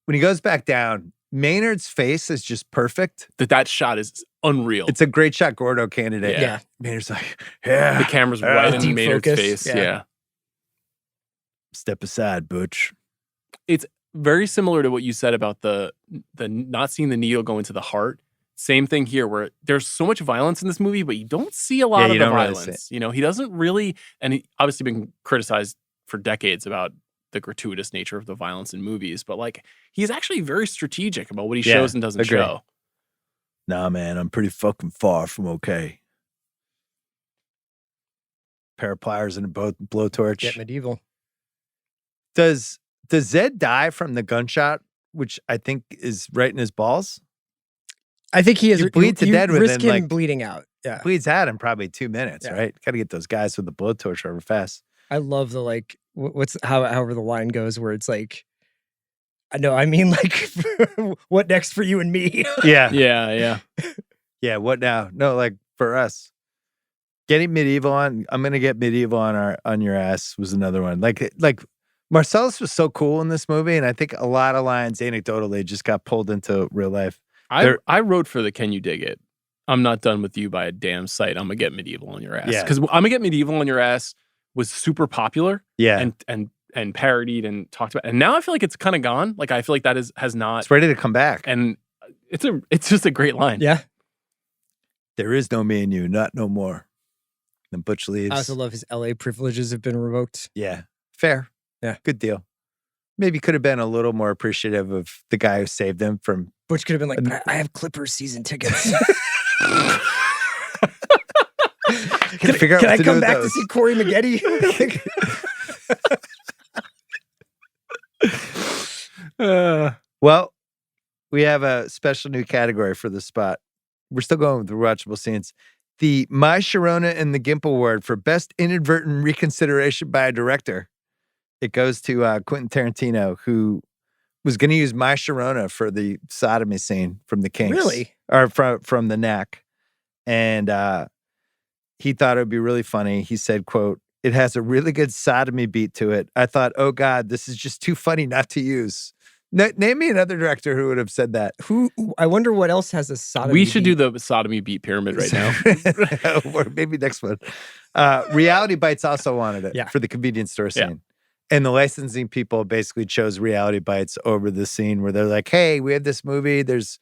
When he goes back down, Maynard's face is just perfect. That shot is unreal. It's a great shot, Gordo candidate. Yeah. Maynard's like, yeah. The camera's right in Deep Maynard's focus. face. Yeah. Yeah. Step aside, Butch. It's very similar to what you said about the not seeing the needle go into the heart. Same thing here, where there's so much violence in this movie, but you don't see a lot of the violence. You know, he doesn't really, and he obviously been criticized for decades about the gratuitous nature of the violence in movies, but like he's actually very strategic about what he shows and doesn't show. Nah, man, I'm pretty fucking far from okay. Pair of pliers and a blowtorch. Get medieval. Does Zed die from the gunshot, which I think is right in his balls? I think he has. You bleed to death risk within, him like, bleeding out. Yeah. Bleeds out in probably 2 minutes, right? Got to get those guys with the blowtorch over fast. I love the like however the line goes where it's like, I mean like what next for you and me? Yeah. What now? No, like for us. Getting medieval on, I'm gonna get medieval on your ass was another one. Like Marcellus was so cool in this movie, and I think a lot of lines anecdotally just got pulled into real life. I wrote for the Can You Dig It? I'm not done with you by a damn sight. I'm gonna get medieval on your ass. Yeah. Because I'm gonna get medieval on your ass was super popular. Yeah. And parodied and talked about. And now I feel like it's kind of gone. Like I feel like that has not. It's ready to come back. And it's just a great line. Yeah. There is no me and you, not no more. Then Butch leaves. I also love his LA privileges have been revoked. Yeah. Fair. Yeah. Good deal. Maybe could have been a little more appreciative of the guy who saved him from. Butch could have been like, but I have Clippers season tickets. Can I come back to see Corey Maggette? Well, we have a special new category for this spot. We're still going with the rewatchable scenes. The My Sharona and the Gimp Award for Best Inadvertent Reconsideration by a Director. It goes to Quentin Tarantino, who was going to use My Sharona for the sodomy scene from The Kinks. Really? Or from The Knack. And he thought it would be really funny. He said, quote, "It has a really good sodomy beat to it. I thought, oh God, this is just too funny not to use." Name me another director who would have said that. Who? I wonder what else has a sodomy. We should beat. do the sodomy beat pyramid right now. Or maybe next one. Reality Bites also wanted it for the convenience store scene. And the licensing people basically chose Reality Bites over the scene where they're like, hey, we have this movie. There's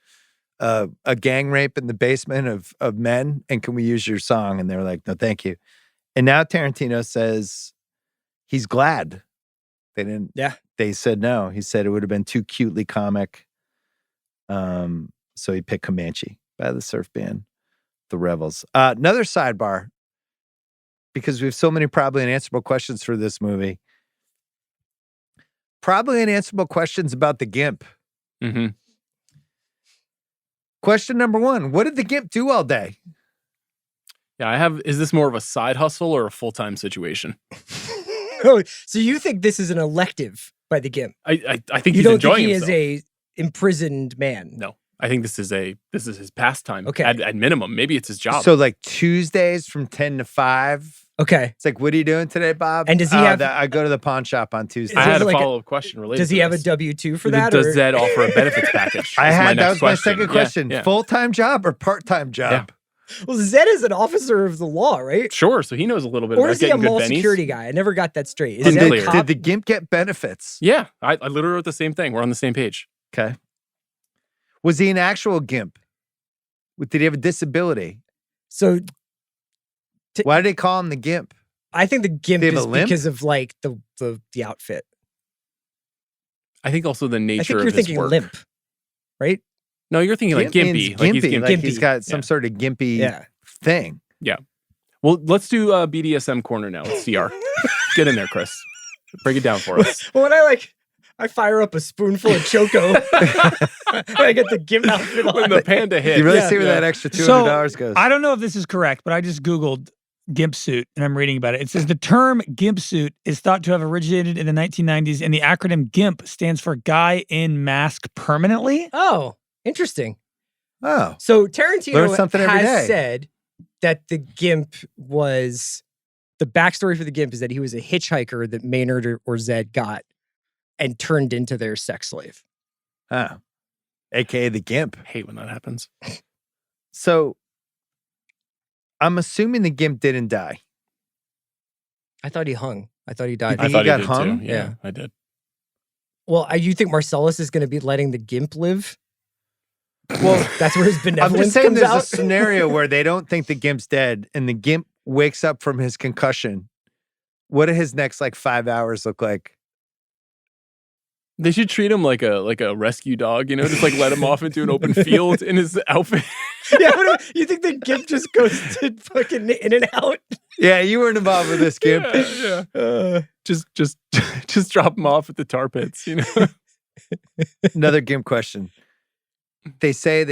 a gang rape in the basement of men. And can we use your song? And they're like, no, thank you. And now Tarantino says he's glad they didn't. Yeah. They said no. He said it would have been too cutely comic. So he picked Comanche by the surf band, The Revels. Another sidebar, because we have so many probably unanswerable questions for this movie. Probably unanswerable questions about the GIMP. Mm-hmm. Question number 1. What did the GIMP do all day? Yeah, is this more of a side hustle or a full-time situation? Oh, so you think this is an elective by the GIMP? I think You he's don't enjoying think he himself. is a imprisoned man? No, I think this is his pastime. Okay. At minimum, maybe it's his job. So like Tuesdays from 10 to 5. Okay. It's like, what are you doing today, Bob? And does he have- I go to the pawn shop on Tuesday. I had a like a- follow-up question related. Does he to have a this. W-2 for that? Does or- Zed offer a benefits package? That That's was my second Yeah, question. yeah. Full-time job or part-time job? Well, Zed is an officer of the law, right? Sure, so he knows a little bit Or about is he a getting good mall bennies. security guy? I never got that straight. Is Did, Zed Unclear. a cop? did the GIMP get benefits? Yeah, I literally wrote the same thing. We're on the same page. Okay. Was he an actual GIMP? Did he have a disability? So Why did they call him the GIMP? I think the GIMP They have a is limp? because of like the outfit. I think also the nature I think of you're his thinking work. limp, right? No, you're thinking like GIMP means gimpy. Like he's gimpy, gimpy. like he's Gimpy. got some Yeah. sort of gimpy Yeah. thing. Well, let's do BDSM corner now with CR. Get in there, Chris. Break it down for us. Well, when I fire up a spoonful of Choco, I get the GIMP outfit on. When the panda hit. You really Yeah. see where that extra $200 goes? I don't know if this is correct, but I just Googled gimp suit and I'm reading about it. It says the term gimp suit is thought to have originated in the 1990s, and the acronym GIMP stands for Guy in Mask Permanently. Oh, interesting. Oh, So Learn Tarantino something every has day. said that the GIMP was the backstory for the GIMP is that he was a hitchhiker that Maynard or Zed got and turned into their sex slave. oh. AKA the GIMP. I hate when that happens. So I'm assuming the GIMP didn't die. I thought he hung. I thought he died. think I he thought got did hung? too. Yeah. Yeah, I did. Well, you think Marcellus is going to be letting the GIMP live? Well, that's where his I'm benevolence just saying comes there's a out. scenario where they don't think the GIMP's dead and the GIMP wakes up from his concussion. What do his next 5 hours look like? They should treat him like a rescue dog, just let him off into an open field in his outfit. Yeah, you think the GIMP just goes to fucking in and out? Yeah, you weren't involved with this, GIMP. Yeah. Just drop him off at the tar pits, Another GIMP question. They say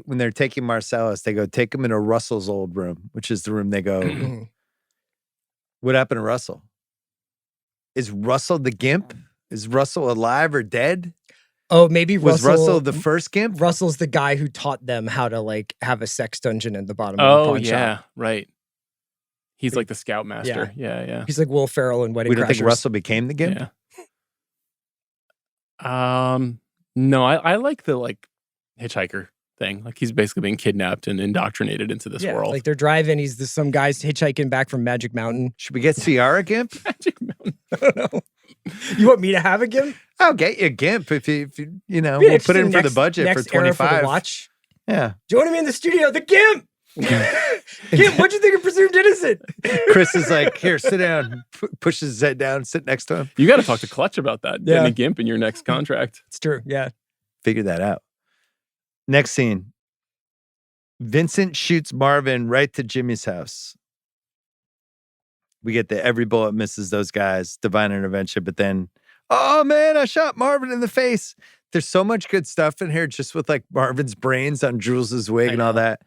when they're taking Marcellus, they go take him into Russell's old room, which is the room they go. What happened to Russell? Is Russell the GIMP? Is Russell alive or dead? Oh, maybe Was Russell the first GIMP? Russell's the guy who taught them how to have a sex dungeon in the bottom of the Oh pawn yeah, shop. right. He's like the scoutmaster. Yeah. He's like Will Ferrell in Wedding We don't Crashers. think Russell became the GIMP? Yeah. No, I like the hitchhiker thing. He's basically being kidnapped and indoctrinated into this world. Like they're driving. He's some guy's hitchhiking back from Magic Mountain. Should we get Ciara GIMP? Magic Mountain. I don't know. You want me to have a GIMP? I'll get you a GIMP if you Be we'll put interesting in for the next- budget for next era 25. the watch. Yeah. Joining me in the studio, the GIMP. GIMP, what'd you think of Presumed Innocent? Chris is like, here, sit down. Pushes his head down, sit next to him. You got to talk to Clutch about that. Getting Yeah. a GIMP in your next contract. It's true. Yeah. Figure that out. Next scene. Vincent shoots Marvin right to Jimmy's house. We get the every bullet misses those guys, divine intervention, but then, oh man, I shot Marvin in the face. There's so much good stuff in here just with Marvin's brains on Jules's wig and all that.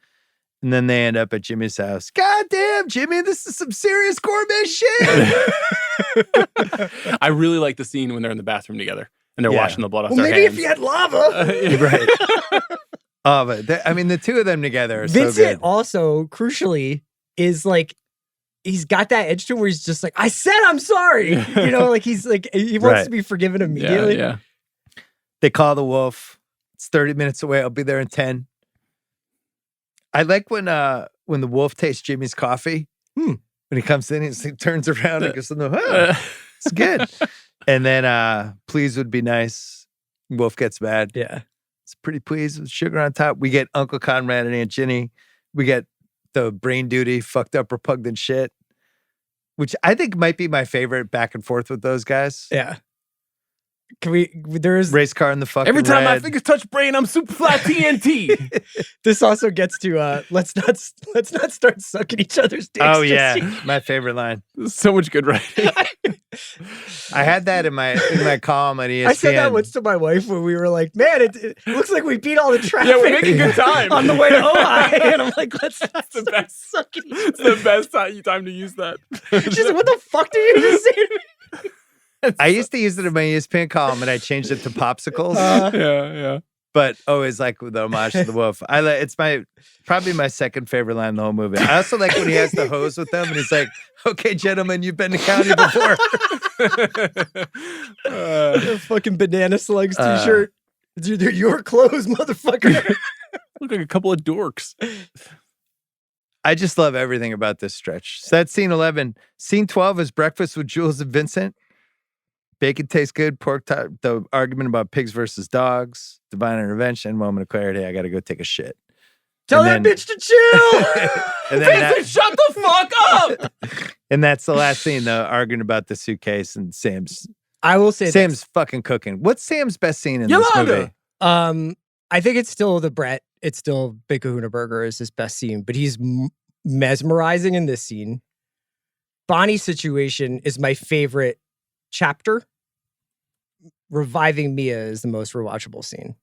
And then they end up at Jimmy's house. God damn, Jimmy, this is some serious gourmet shit. I really like the scene when they're in the bathroom together and they're Yeah. washing the blood off Well, their maybe hands. if you had lava. Right. Oh, but the two of them together are so Vincent good. also, crucially, is he's got that edge to him where he's just I said I'm sorry. He's he wants Right. to be forgiven immediately. Yeah. They call the wolf. It's 30 minutes away. I'll be there in 10. I like when the wolf tastes Jimmy's coffee. When he comes in, he turns around and goes, "Oh, it's good." And then please would be nice. Wolf gets mad. Yeah. It's pretty pleased with sugar on top. We get Uncle Conrad and Aunt Ginny. We get the brain duty, fucked up, repugnant shit, which I think might be my favorite back and forth with those guys. Yeah. There's Race car in the fucking Every time my red. fingers touch brain, I'm super fly TNT. this also gets to let's not start sucking each other's dicks. Oh to yeah, see- my favorite line. So much good writing. I had that in my column on ESPN. I said that once to my wife when we were like, man, it looks like we beat all the traffic. Yeah, we're making good time. on the way to Ojai. And I'm like, let's not the start best. sucking each It's the best time to use that. She's like, what the fuck did you just say to me? I used to use it in my ESPN column, and I changed it to popsicles. Yeah. But always like with the homage to the wolf. It's probably my second favorite line in the whole movie. I also like when he has the hose with them, and he's like, "Okay, gentlemen, you've been to county before." A fucking banana slugs t-shirt. Dude, they're your clothes, motherfucker. Look like a couple of dorks. I just love everything about this stretch. So that's scene 11. Scene 12 is breakfast with Jules and Vincent. Bacon tastes good. Pork top. The argument about pigs versus dogs. Divine intervention. Moment of clarity. I got to go take a shit. Tell And that bitch to chill. And then Vincent, shut the fuck up! and that's the last scene. The arguing about the suitcase and Sam's I will say Sam's fucking cooking. What's Sam's best scene in this movie? I think it's still the Brett. It's still Big Kahuna Burger is his best scene, but he's mesmerizing in this scene. Bonnie's situation is my favorite chapter. Reviving Mia is the most rewatchable scene.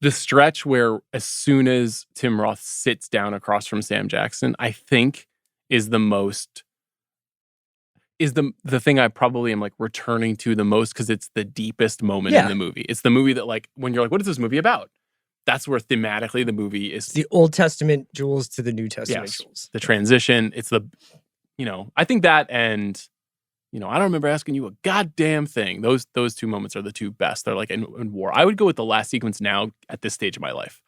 The stretch where as soon as Tim Roth sits down across from Sam Jackson, I think is the most is the thing I probably am like returning to the most because it's the deepest moment in the movie. It's the movie that like when you're like, what is this movie about? That's where thematically the movie is. It's the Old Testament Jules to the New Testament Jules. The transition. It's the, I think that and, I don't remember asking you a goddamn thing. Those two moments are the two best. They're like in war. I would go with the last sequence now at this stage of my life.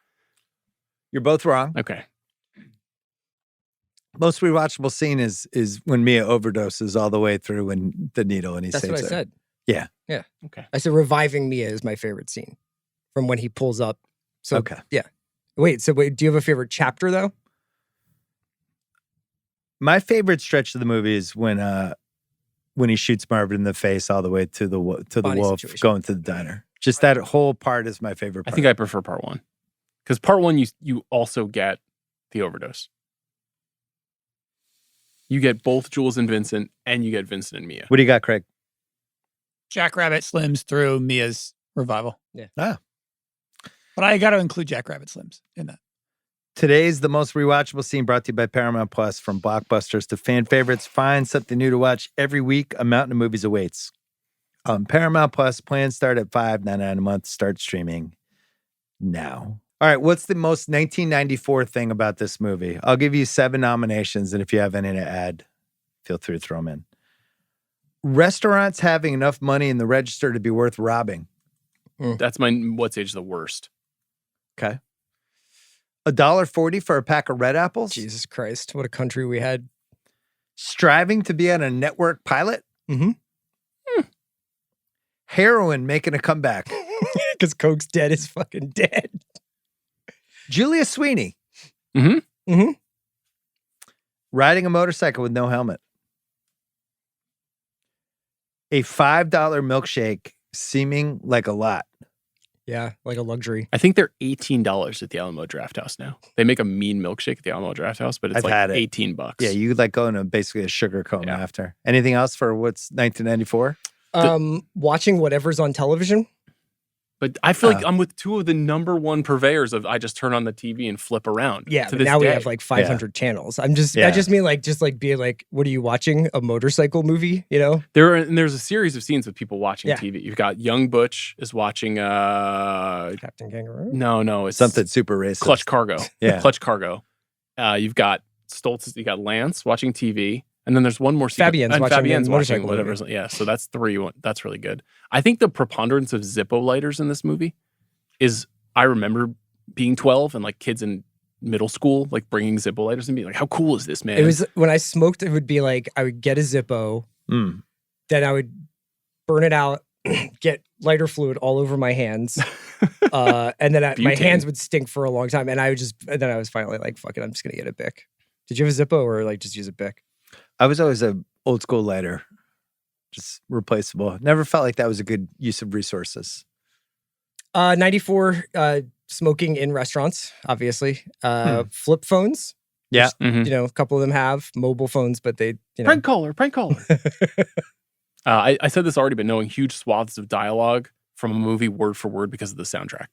You're both wrong. Okay. Most rewatchable scene is when Mia overdoses all the way through in the needle and he That's saves what I her. said. Yeah. Yeah. Okay. I said Reviving Mia is my favorite scene from when he pulls up. So, Okay. Yeah. Wait, do you have a favorite chapter though? My favorite stretch of the movie is when he shoots Marvin in the face all the way to the Bonnie wolf situation. going to the diner. Just that whole part is my favorite part. I think I prefer part one. Because part one, you also get the overdose. You get both Jules and Vincent, and you get Vincent and Mia. What do you got, Craig? Jackrabbit Slims through Mia's revival. Yeah. Ah. But I got to include Jackrabbit Slims in that. Today's the most rewatchable scene brought to you by Paramount Plus. From blockbusters to fan favorites, find something new to watch every week. A mountain of movies awaits. Paramount Plus plans start at $5.99 a month. Start streaming now. All right, what's the most 1994 thing about this movie? I'll give you 7 nominations, and if you have any to add, feel free to throw them in. Restaurants having enough money in the register to be worth robbing. That's my what's age the worst. Okay. $1.40 for a pack of red apples. Jesus Christ, what a country we had. Striving to be on a network pilot. Mm-hmm. Heroin making a comeback. Because Coke's dead is fucking dead. Julia Sweeney. Mm-hmm. Mm-hmm. Riding a motorcycle with no helmet. A $5 milkshake seeming like a lot. Yeah, like a luxury. I think they're $18 at the Alamo Draft House now. They make a mean milkshake at the Alamo Draft House, but it's I've like had it. $18. Yeah, you like go into basically a sugar coma Yeah. after. Anything else for what's 1994? Watching whatever's on television. But I feel like I'm with two of the number one purveyors of I just turn on the TV and flip around. Yeah, to but this now we day. have like 500 channels. I Yeah. just mean like being like, what are you watching? A motorcycle movie, you know? There's a series of scenes with people watching Yeah. TV. You've got Young Butch is watching Captain Kangaroo. no, it's Something super racist. Clutch Cargo. Yeah. Clutch Cargo. You've got Stoltz, you got Lance watching TV. And then there's one more sequence. Fabienne's and watching Fabienne's the watching motorcycle whatever. movie. Yeah, so that's 3. That's really good. I think the preponderance of Zippo lighters in this movie is I remember being 12 and like kids in middle school, like bringing Zippo lighters and being like, how cool is this, man? It was when I smoked, it would be like I would get a Zippo, Mm. then I would burn it out, get lighter fluid all over my hands. And then my Butane. hands would stink for a long time. And then I was finally like, fuck it, I'm just gonna get a Bic. Did you have a Zippo or like just use a Bic? I was always a old school lighter, just replaceable. Never felt like that was a good use of resources. 94, smoking in restaurants, obviously. Flip phones. Yeah. Mhm. You know, a couple of them have mobile phones, but they, you know. Prank caller. I said this already, but knowing huge swaths of dialogue from a movie word for word because of the soundtrack.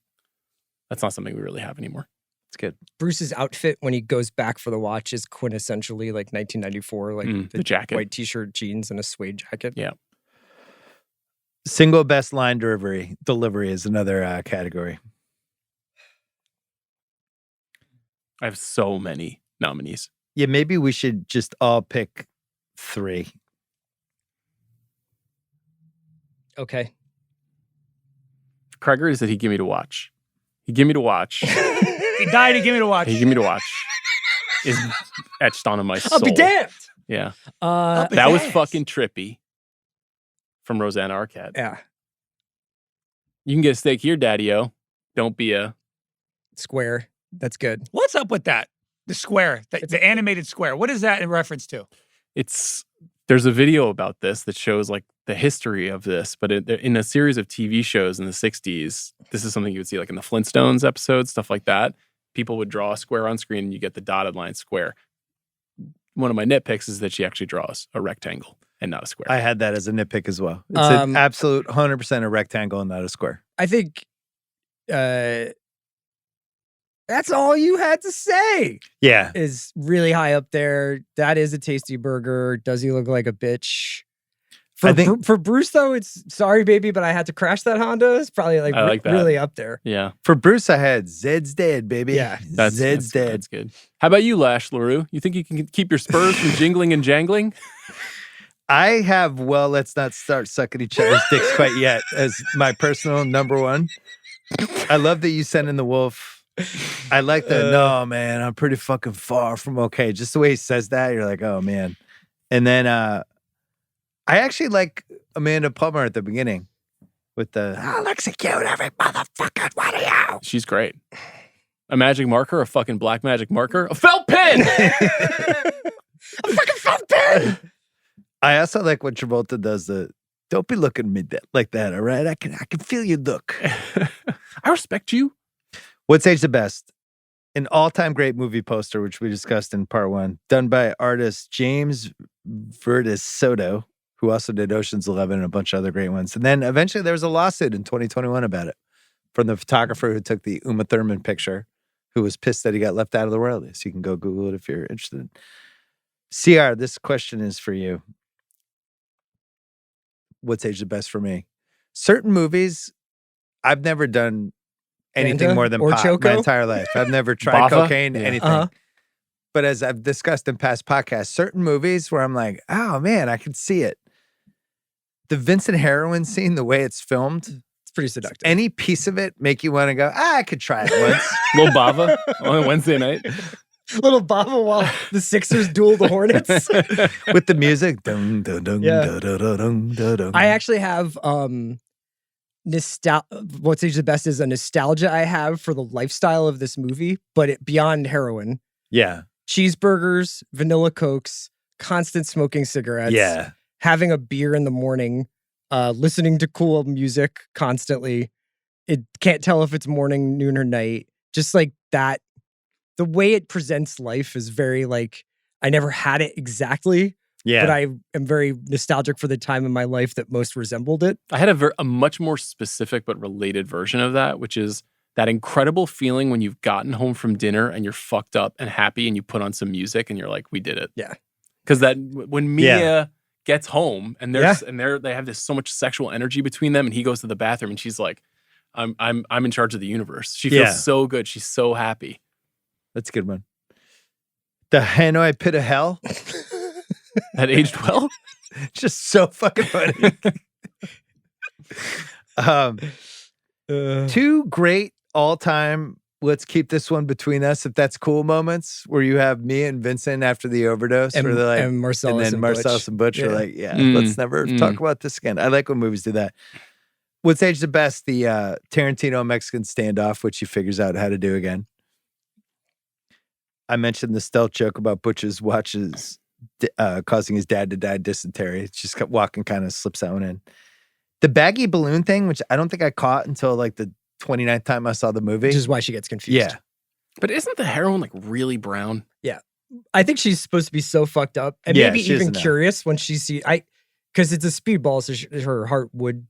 That's not something we really have anymore. It's good. Bruce's outfit when he goes back for the watch is quintessentially like 1994, like the jacket. white t-shirt, jeans, and a suede jacket. Yeah. Single best line delivery is another category. I have so many nominees. Yeah, maybe we should just all pick 3. Okay. Craig already said he'd give me to watch. He'd give me to watch. He died to give me to watch. He'd give me to watch. Is etched onto my soul. I'll be damned. Yeah. Uh, That was Yes. fucking trippy. From Rosanna Arquette. yeah. You can get a steak here, Daddy-O. Don't be a... Square. That's good. What's up with that? The square, the animated square. What is that in reference to? There's a video about this that shows like the history of this, but in a series of TV shows in the 60s, this is something you would see like in the Flintstones episodes, stuff like that. People would draw a square on screen and you get the dotted line square. One of my nitpicks is that she actually draws a rectangle and not a square. I had that as a nitpick as well. It's an absolute 100% a rectangle and not a square. I think that's all you had to say. Yeah. Is really high up there. That is a tasty burger. Does he look like a bitch? For Bruce, though, it's sorry, baby, but I had to crash that Honda. It's probably like, I like that. really up there. Yeah. For Bruce, I had Zed's dead, baby. Yeah. Zed's dead. That's good. How about you, Lash LaRue? You think you can keep your spurs from jingling and jangling? I have, well, let's not start sucking each other's dicks quite yet as my personal number 1. I love that you sent in the wolf. I like the, no, man, I'm pretty fucking far from okay. Just the way he says that, you're like, oh, man. And then I actually like Amanda Plummer at the beginning with the, I'll execute every motherfucking one of you. She's great. A magic marker, a fucking black magic marker, a felt pen! A fucking felt pen! I also like when Travolta does the, don't be looking at me like that, all right? I can feel you look. I respect you. What's Age the Best? An all-time great movie poster, which we discussed in part 1, done by artist James Verdes Soto, who also did Ocean's 11 and a bunch of other great ones. And then eventually there was a lawsuit in 2021 about it from the photographer who took the Uma Thurman picture, who was pissed that he got left out of the royalty. So you can go Google it if you're interested. CR, this question is for you. What's Age the Best for me? Certain movies, I've never done anything Fanta more than or pot Choco? my entire life. I've never tried Bava? cocaine, Yeah. anything. Uh-huh. But as I've discussed in past podcasts, certain movies where I'm like, oh man, I can see it. The Vincent heroin scene, the way it's filmed, It's pretty seductive. any piece of it make you want to go, I could try it once. Little Bava on a Wednesday night. Little Baba while the Sixers duel the Hornets. With the music. Dun, dun, dun, Yeah. dun, dun, dun, dun, dun, dun. I actually have What's Age the Best is a nostalgia I have for the lifestyle of this movie, but beyond heroin. Yeah. Cheeseburgers, vanilla Cokes, constant smoking cigarettes. Yeah. Having a beer in the morning, listening to cool music constantly. It can't tell if it's morning, noon, or night. Just like that. The way it presents life is very like, I never had it exactly, Yeah. but I am very nostalgic for the time in my life that most resembled it. I had a much more specific but related version of that, which is that incredible feeling when you've gotten home from dinner and you're fucked up and happy and you put on some music and you're like, we did it. Yeah. Because that when Mia gets home and they have this so much sexual energy between them and he goes to the bathroom and she's like, I'm in charge of the universe. She feels so good. She's so happy. That's a good one. The Hanoi Pit of Hell. At age 12? Just so fucking funny. Two great all-time let's keep this one between us if that's cool moments where you have me and Vincent after the overdose And, where they're like, and Marcellus and then Marcellus Butch. and Butch are Yeah. like, yeah, Mm, let's never talk about this again. I like when movies do that. What's aged the best? The Tarantino Mexican standoff, which he figures out how to do again. I mentioned the stealth joke about Butch's watches causing his dad to die of dysentery. It's just walking, kind of slips that one in. The baggy balloon thing, which I don't think I caught until like the 29th time I saw the movie. Which is why she gets confused. Yeah. But isn't the heroin like really brown? I think she's supposed to be so fucked up and Yeah, maybe she even isn't that. curious when she sees because it's a speedball, so her heart would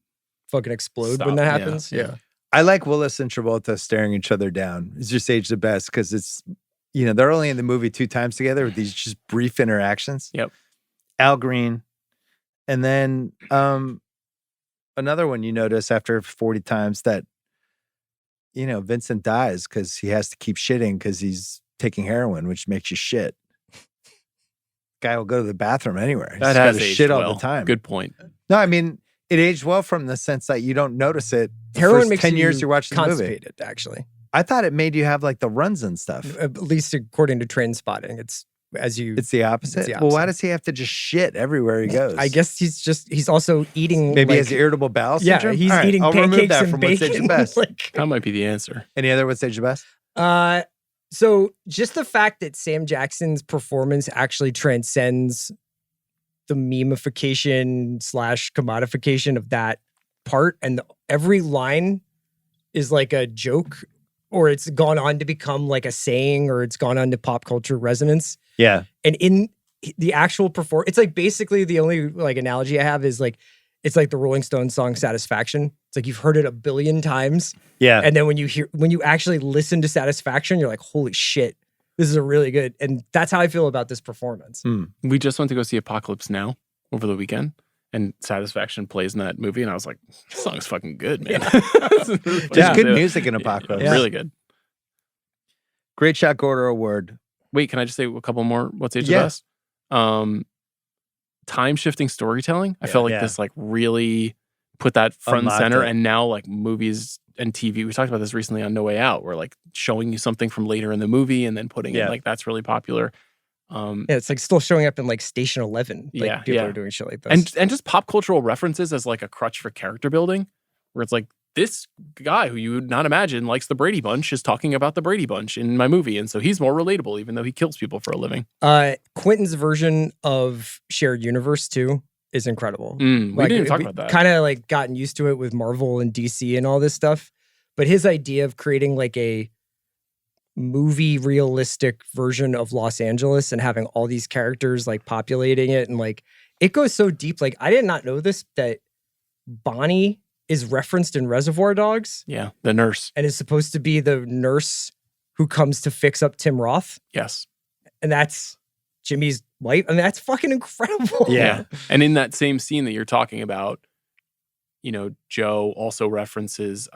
fucking explode when Stop, that yeah, happens. yeah. I like Willis and Travolta staring each other down. It's just aged the best because it's, they're only in the movie 2 times together with these just brief interactions. Yep. Al Green. And then another one you notice after 40 times that, Vincent dies because he has to keep shitting because he's taking heroin, which makes you shit. Guy will go to the bathroom anywhere. He's That gotta has aged shit all well. the time. Good point. No, I mean, it aged well from the sense that you don't notice it. The Heroin first makes 10 you years you're watching the movie. constipated, actually. I thought it made you have like the runs and stuff. At least according to Train Spotting, it's as you. It's the opposite. It's the Well, why opposite. does he have to just shit everywhere he goes? I guess he's also eating. Maybe he like, has irritable bowel yeah, syndrome. he's All right, eating I'll remove pancakes that and from what's aged the bacon. best. That might be the answer. Any other what's aged the best? So just the fact that Sam Jackson's performance actually transcends the memification / commodification of that part, and every line is like a joke, or it's gone on to become like a saying, or it's gone on to pop culture resonance. Yeah. And in the actual performance, it's like basically the only like analogy I have is like it's like the Rolling Stones song Satisfaction. It's like you've heard it a billion times. Yeah. And then when you actually listen to Satisfaction, you're like, holy shit, this is a really good. And that's how I feel about this performance. We just went to go see Apocalypse Now over the weekend, and Satisfaction plays in that movie, and I was like, this song's fucking good, man. Just good music in Apocalypse. Really good. Great Shot Gordo Award. Wait, can I just say a couple more? What's aged Yeah. the best? Time shifting storytelling. I felt like Yeah. this like really put that front and Unlocked center, it. and now like movies and TV. We talked about this recently on No Way Out, where like showing you something from later in the movie and then putting it like that's really popular. Yeah, it's like still showing up in like Station 11. Like Yeah, people yeah. are doing shit like this. and just pop cultural references as like a crutch for character building, where it's like this guy who you would not imagine likes the Brady Bunch is talking about the Brady Bunch in my movie, and so he's more relatable even though he kills people for a living. Quentin's version of Shared Universe 2 is incredible. We didn't even talk about that. Kind of like gotten used to it with Marvel and DC and all this stuff. But his idea of creating like a movie realistic version of Los Angeles and having all these characters like populating it, and like it goes so deep. Like I did not know this, that Bonnie is referenced in Reservoir Dogs Yeah, the nurse. and is supposed to be the nurse who comes to fix up Tim Roth. Yes. And that's Jimmy's wife. I mean, that's fucking incredible. Yeah. And in that same scene that you're talking about, Joe also references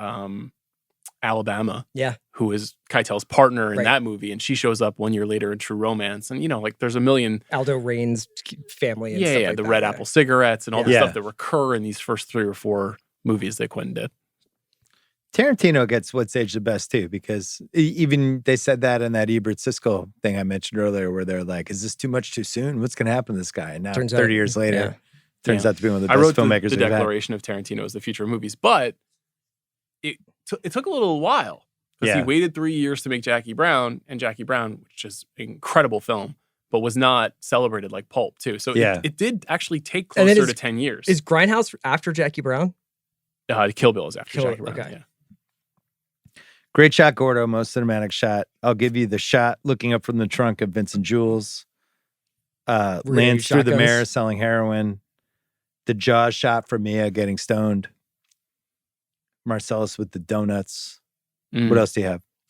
Alabama. Yeah. Who is Keitel's partner in Right. that movie, and she shows up 1 year later in True Romance, and like there's a million. Aldo Rain's family and stuff like the that, Red yeah. Apple cigarettes and all the Yeah. stuff that recur in these first 3 or 4 movies that Quentin did. Tarantino gets what's aged the best too, because even they said that in that Ebert Siskel thing I mentioned earlier, where they're like, is this too much too soon? What's going to happen to this guy? And now, Turns 30 out- years later, yeah. turns Yeah. out to be one of the I best wrote filmmakers the we've had. declaration of Tarantino as the future of movies, but it took a little while because Yeah. he waited 3 years to make Jackie Brown, and Jackie Brown, which is an incredible film, but was not celebrated like Pulp too. So Yeah. it did actually take And then closer is- to 10 years. Is Grindhouse after Jackie Brown? Kill Bill is after Kill- Jackie Brown. okay. Yeah. Great shot, Gordo. Most cinematic shot. I'll give you the shot looking up from the trunk of Vincent Jules. Lands through the shotguns. mirror selling heroin. The Jaws shot for Mia getting stoned. Marcellus with the donuts. Mm. What else do you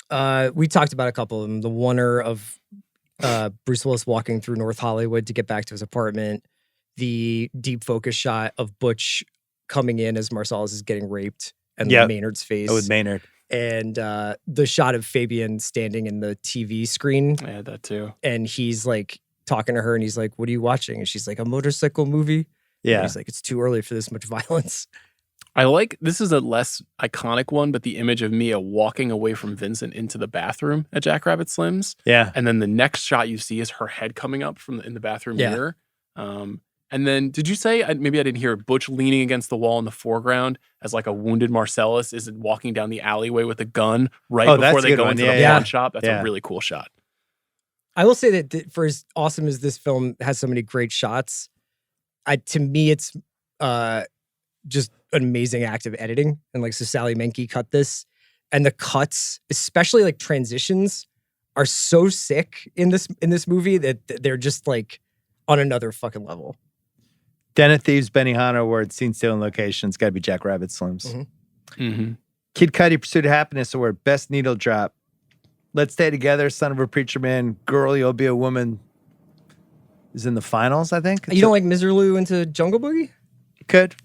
have? We talked about a couple of them. The oneer of Bruce Willis walking through North Hollywood to get back to his apartment. The deep focus shot of Butch coming in as Marcellus is getting raped, and Yep. Maynard's face. Oh, with Maynard. And the shot of Fabian standing in the TV screen, I had that too. and he's like talking to her, and he's like, "What are you watching?" And she's like, "A motorcycle movie." And Yeah. he's like, "It's too early for this much violence." I like, this is a less iconic one, but the image of Mia walking away from Vincent into the bathroom at Jackrabbit Slim's. Yeah. And then the next shot you see is her head coming up from in the bathroom Yeah. mirror. And then, did you say, maybe I didn't hear, Butch leaning against the wall in the foreground as like a wounded Marcellus is walking down the alleyway with a gun right Oh, that's before a they good go one. into Yeah, the yeah. pawn shop? That's Yeah. a really cool shot. I will say that for as awesome as this film has so many great shots, to me it's just an amazing act of editing. And like, so Sally Menke cut this, and the cuts, especially like transitions, are so sick in this movie that they're just like on another fucking level. Den of Thieves, Benihana Award, Scene Stealing Location. It's got to be Jackrabbit Slims. Mm-hmm. Mm-hmm. Kid Cudi, Pursuit of Happiness Award, Best Needle Drop. Let's Stay Together, Son of a Preacher Man, Girl, You'll Be a Woman is in the finals, I think. You don't like Miserlou into Jungle Boogie? Could.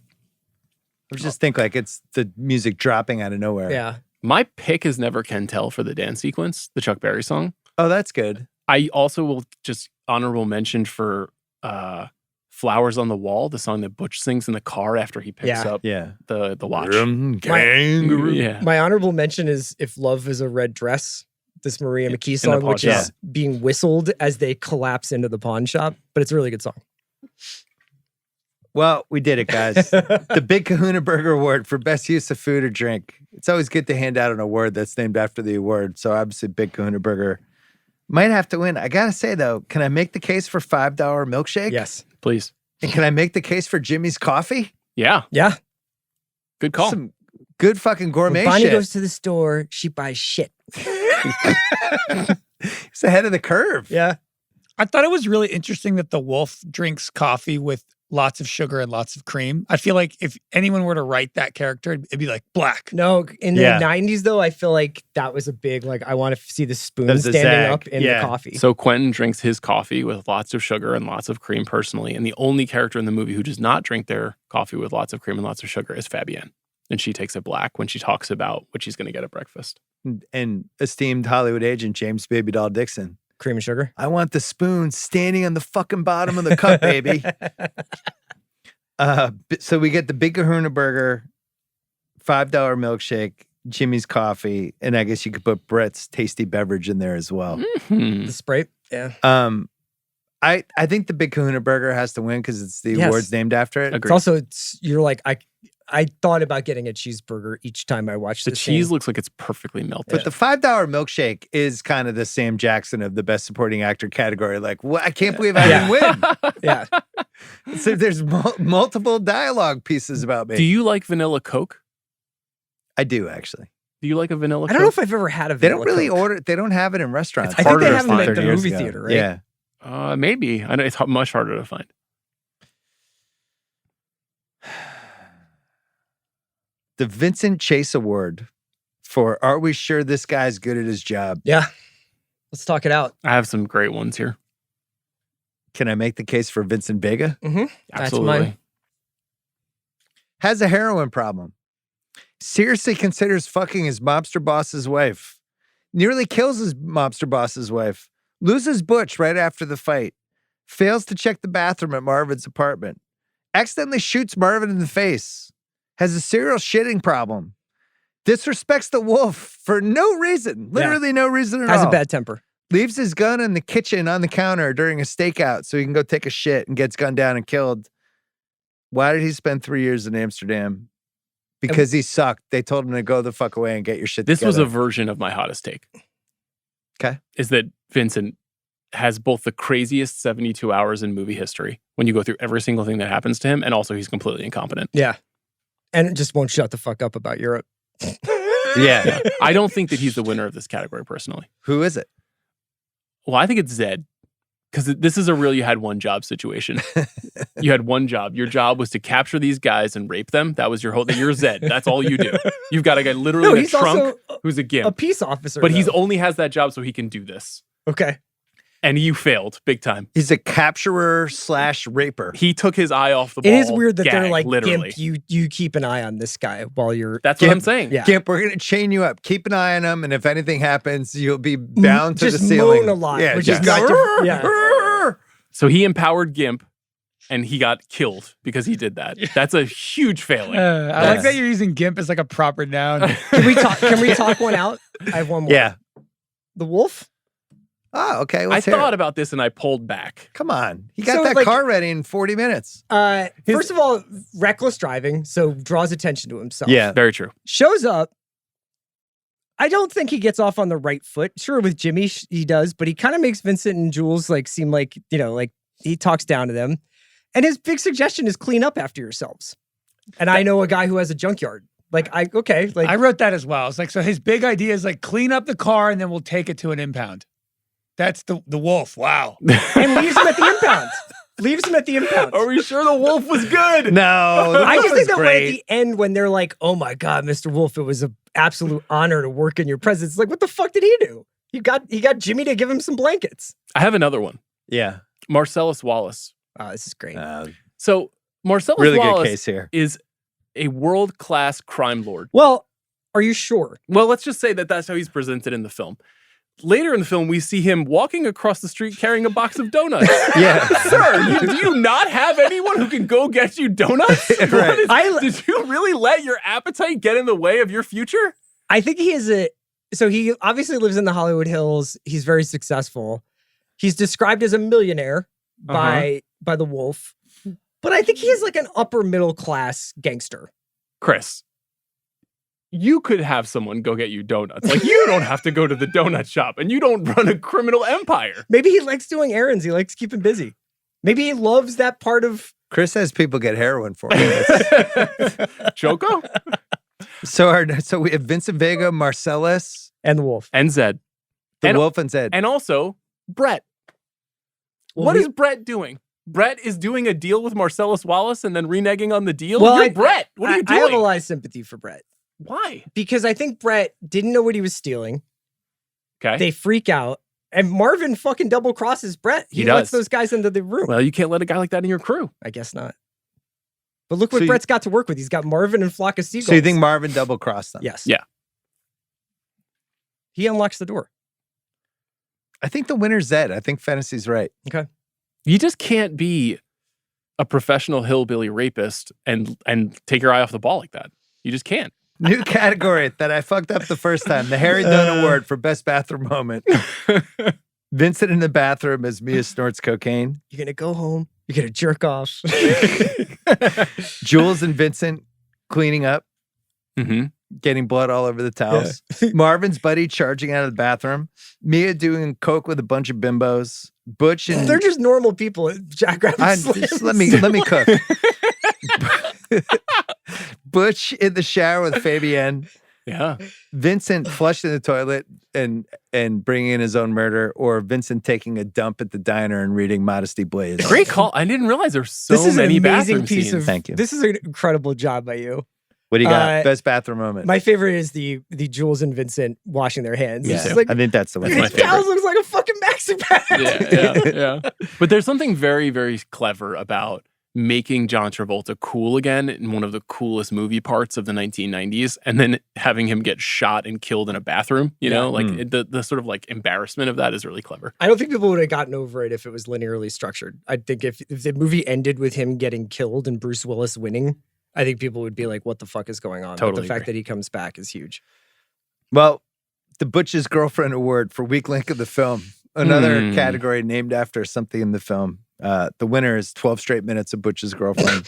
I just think like it's the music dropping out of nowhere. Yeah. My pick is Never Can Tell for the dance sequence, the Chuck Berry song. Oh, that's good. I also will just honorable mention for Flowers on the Wall, the song that Butch sings in the car after he picks up Yeah. the watch. Kangaroo. Yeah. My honorable mention is If Love is a Red Dress, this Maria McKee the song, pawn which shop. is being whistled as they collapse into the pawn shop, but it's a really good song. Well, we did it, guys. The Big Kahuna Burger Award for best use of food or drink. It's always good to hand out an award that's named after the award. So obviously Big Kahuna Burger might have to win. I got to say, though, can I make the case for $5 milkshake? Yes. Please. And can I make the case for Jimmy's Coffee? Yeah. Yeah. Good call. Some good fucking gourmet When Bonnie shit. goes to the store, she buys shit. It's ahead of the curve. Yeah. I thought it was really interesting that the wolf drinks coffee with lots of sugar and lots of cream. I feel like if anyone were to write that character, it'd be like black. No, in the Yeah. 90s, though, I feel like that was a big, like, I want to see the spoon That was a standing zag. up in Yeah. the coffee. So Quentin drinks his coffee with lots of sugar and lots of cream personally. And the only character in the movie who does not drink their coffee with lots of cream and lots of sugar is Fabienne. And she takes it black when she talks about what she's going to get at breakfast. And esteemed Hollywood agent James Baby Doll Dixon. Cream and sugar. I want the spoon standing on the fucking bottom of the cup, baby. So we get the Big Kahuna Burger, $5 milkshake, Jimmy's Coffee, and I guess you could put Brett's tasty beverage in there as well. Mhm. The Sprite. Yeah. I think the Big Kahuna Burger has to win because it's the Yes. award's named after it. Agreed. It's also, you're like, I thought about getting a cheeseburger each time I watched The this cheese thing. looks like it's perfectly melted. But the $5 milkshake is kind of the Sam Jackson of the best supporting actor category. Like, what? I can't believe I didn't win. Yeah. So there's multiple dialogue pieces about me. Do you like vanilla Coke? I do actually. Do you like a vanilla I Coke? don't know if I've ever had a They vanilla don't really Coke. order. They don't have it in restaurants. It's I think they harder to have them find at the 30 years movie ago. theater, right? Yeah. Maybe. I know it's much harder to find. The Vincent Chase Award for Are We Sure This Guy's Good at His Job? Yeah. Let's talk it out. I have some great ones here. Can I make the case for Vincent Vega? That's Absolutely. mine. Has a heroin problem. Seriously considers fucking his mobster boss's wife. Nearly kills his mobster boss's wife. Loses Butch right after the fight. Fails to check the bathroom at Marvin's apartment. Accidentally shoots Marvin in the face. Has a serial shitting problem. Disrespects the wolf for no reason. Literally no reason at all. Has a bad temper. Leaves his gun in the kitchen on the counter during a stakeout so he can go take a shit and gets gunned down and killed. Why did he spend 3 years in Amsterdam? Because he sucked. They told him to go the fuck away and get your shit This together. was a version of my hottest take. Okay. Is that Vincent has both the craziest 72 hours in movie history when you go through every single thing that happens to him, and also he's completely incompetent. Yeah. And it just won't shut the fuck up about Europe. Yeah. I don't think that he's the winner of this category personally. Who is it? Well, I think it's Zed. Because this is a real you had one job situation. You had one job. Your job was to capture these guys and rape them. That was your whole thing. You're Zed. That's all you do. You've got a guy literally No, in a he's trunk also who's a gimp. a peace officer. But he's though. only has that job so he can do this. Okay. And you failed big time. He's a capturer / raper. He took his eye off the ball. It is weird that they're gag, like, literally. Gimp, you keep an eye on this guy while you're. That's what I'm Gimp. saying. Yeah. Gimp, we're going to chain you up. Keep an eye on him. And if anything happens, you'll be bound to just the ceiling. moan a lot, Yeah, which just is not go, diff- yeah. So he empowered Gimp, and he got killed because he did that. That's a huge failing. I like that you're using GIMP as like a proper noun. Can we talk one out? I have one more. Yeah. The wolf? Oh, okay. I Let's hear thought it. about this and I pulled back. Come on. He got So, that like- car ready in 40 minutes. First of all, reckless driving, so draws attention to himself. Yeah. Very true. Shows up. I don't think he gets off on the right foot. Sure, with Jimmy, he does, but he kind of makes Vincent and Jules like seem like, like he talks down to them. And his big suggestion is clean up after yourselves. And I know a guy who has a junkyard. I wrote that as well. It's like, so his big idea is like clean up the car and then we'll take it to an impound. That's the wolf. Wow. and leaves him at the impound. Leaves him at the impound. Are we sure the wolf was good? No. I just think that way great. at the end when they're like, oh my God, Mr. Wolf, it was an absolute honor to work in your presence. It's like, what the fuck did he do? He got Jimmy to give him some blankets. I have another one. Yeah. Marcellus Wallace. Oh, this is great. So Marcellus Really good Wallace case here. is a world-class crime lord. Well, are you sure? Well, let's just say that that's how he's presented in the film. Later in the film, we see him walking across the street carrying a box of donuts. Yeah. Sir, do you not have anyone who can go get you donuts? Right. Did you really let your appetite get in the way of your future? I think he is so he obviously lives in the Hollywood Hills. He's very successful. He's described as a millionaire by the Wolf. But I think he is like an upper middle class gangster. Chris, you could have someone go get you donuts. Like, you don't have to go to the donut shop, and you don't run a criminal empire. Maybe he likes doing errands. He likes keeping busy. Maybe he loves that part of... Chris has people get heroin for him. Choco? So we have Vincent Vega, Marcellus, And the Wolf. And Zed. the Wolf and Zed. And also, Brett. Well, What is Brett doing? Brett is doing a deal with Marcellus Wallace and then reneging on the deal? Well, You're Brett. What are you doing? I have a lot of sympathy for Brett. Why? Because I think Brett didn't know what he was stealing. Okay. They freak out. And Marvin fucking double crosses Brett. He lets does. those guys into the room. Well, you can't let a guy like that in your crew. I guess not. But look what So you- Brett's got to work with. He's got Marvin and Flock of Seagulls. So you think Marvin double crossed them? Yes. Yeah. He unlocks the door. I think the winner's Zed. I think Fennessey's right. You just can't be a professional hillbilly rapist and take your eye off the ball like that. You just can't. New category that I fucked up the first time. The Harry Dunn Award for Best Bathroom Moment. Vincent in the bathroom as Mia snorts cocaine. You're going to go home. You're going to jerk off. Jules and Vincent cleaning up, Mm-hmm. getting blood all over the towels. Marvin's buddy charging out of the bathroom. Mia doing coke with a bunch of bimbos. Butch and They're just normal people at Jackrabbit just let me cook. Butch in the shower with Fabienne. Yeah. Vincent flushed in the toilet and bringing in his own murder, or Vincent taking a dump at the diner and reading Modesty Blaze. Great call. I didn't realize there's so This is many an amazing bathroom piece scenes. of... Thank you. This is an incredible job by you. What do you got? Uh, Best bathroom moment. My favorite is the Jules and Vincent washing their hands. yeah, It's just like, I think that's the one. That's my his favorite. towels looks like a fucking maxi pad. yeah. But there's something very, very clever about making John Travolta cool again in one of the coolest movie parts of the 1990s, and then having him get shot and killed in a bathroom. You know, like the sort of like embarrassment of that is really clever. I don't think people would have gotten over it if it was linearly structured. I think if the movie ended with him getting killed and Bruce Willis winning, I think people would be like, what the fuck is going on? But Totally the fact agree. that he comes back is huge. Well, the Butch's Girlfriend Award for Weak Link of the Film. Another category named after something in the film. The winner is 12 straight minutes of Butch's Girlfriend.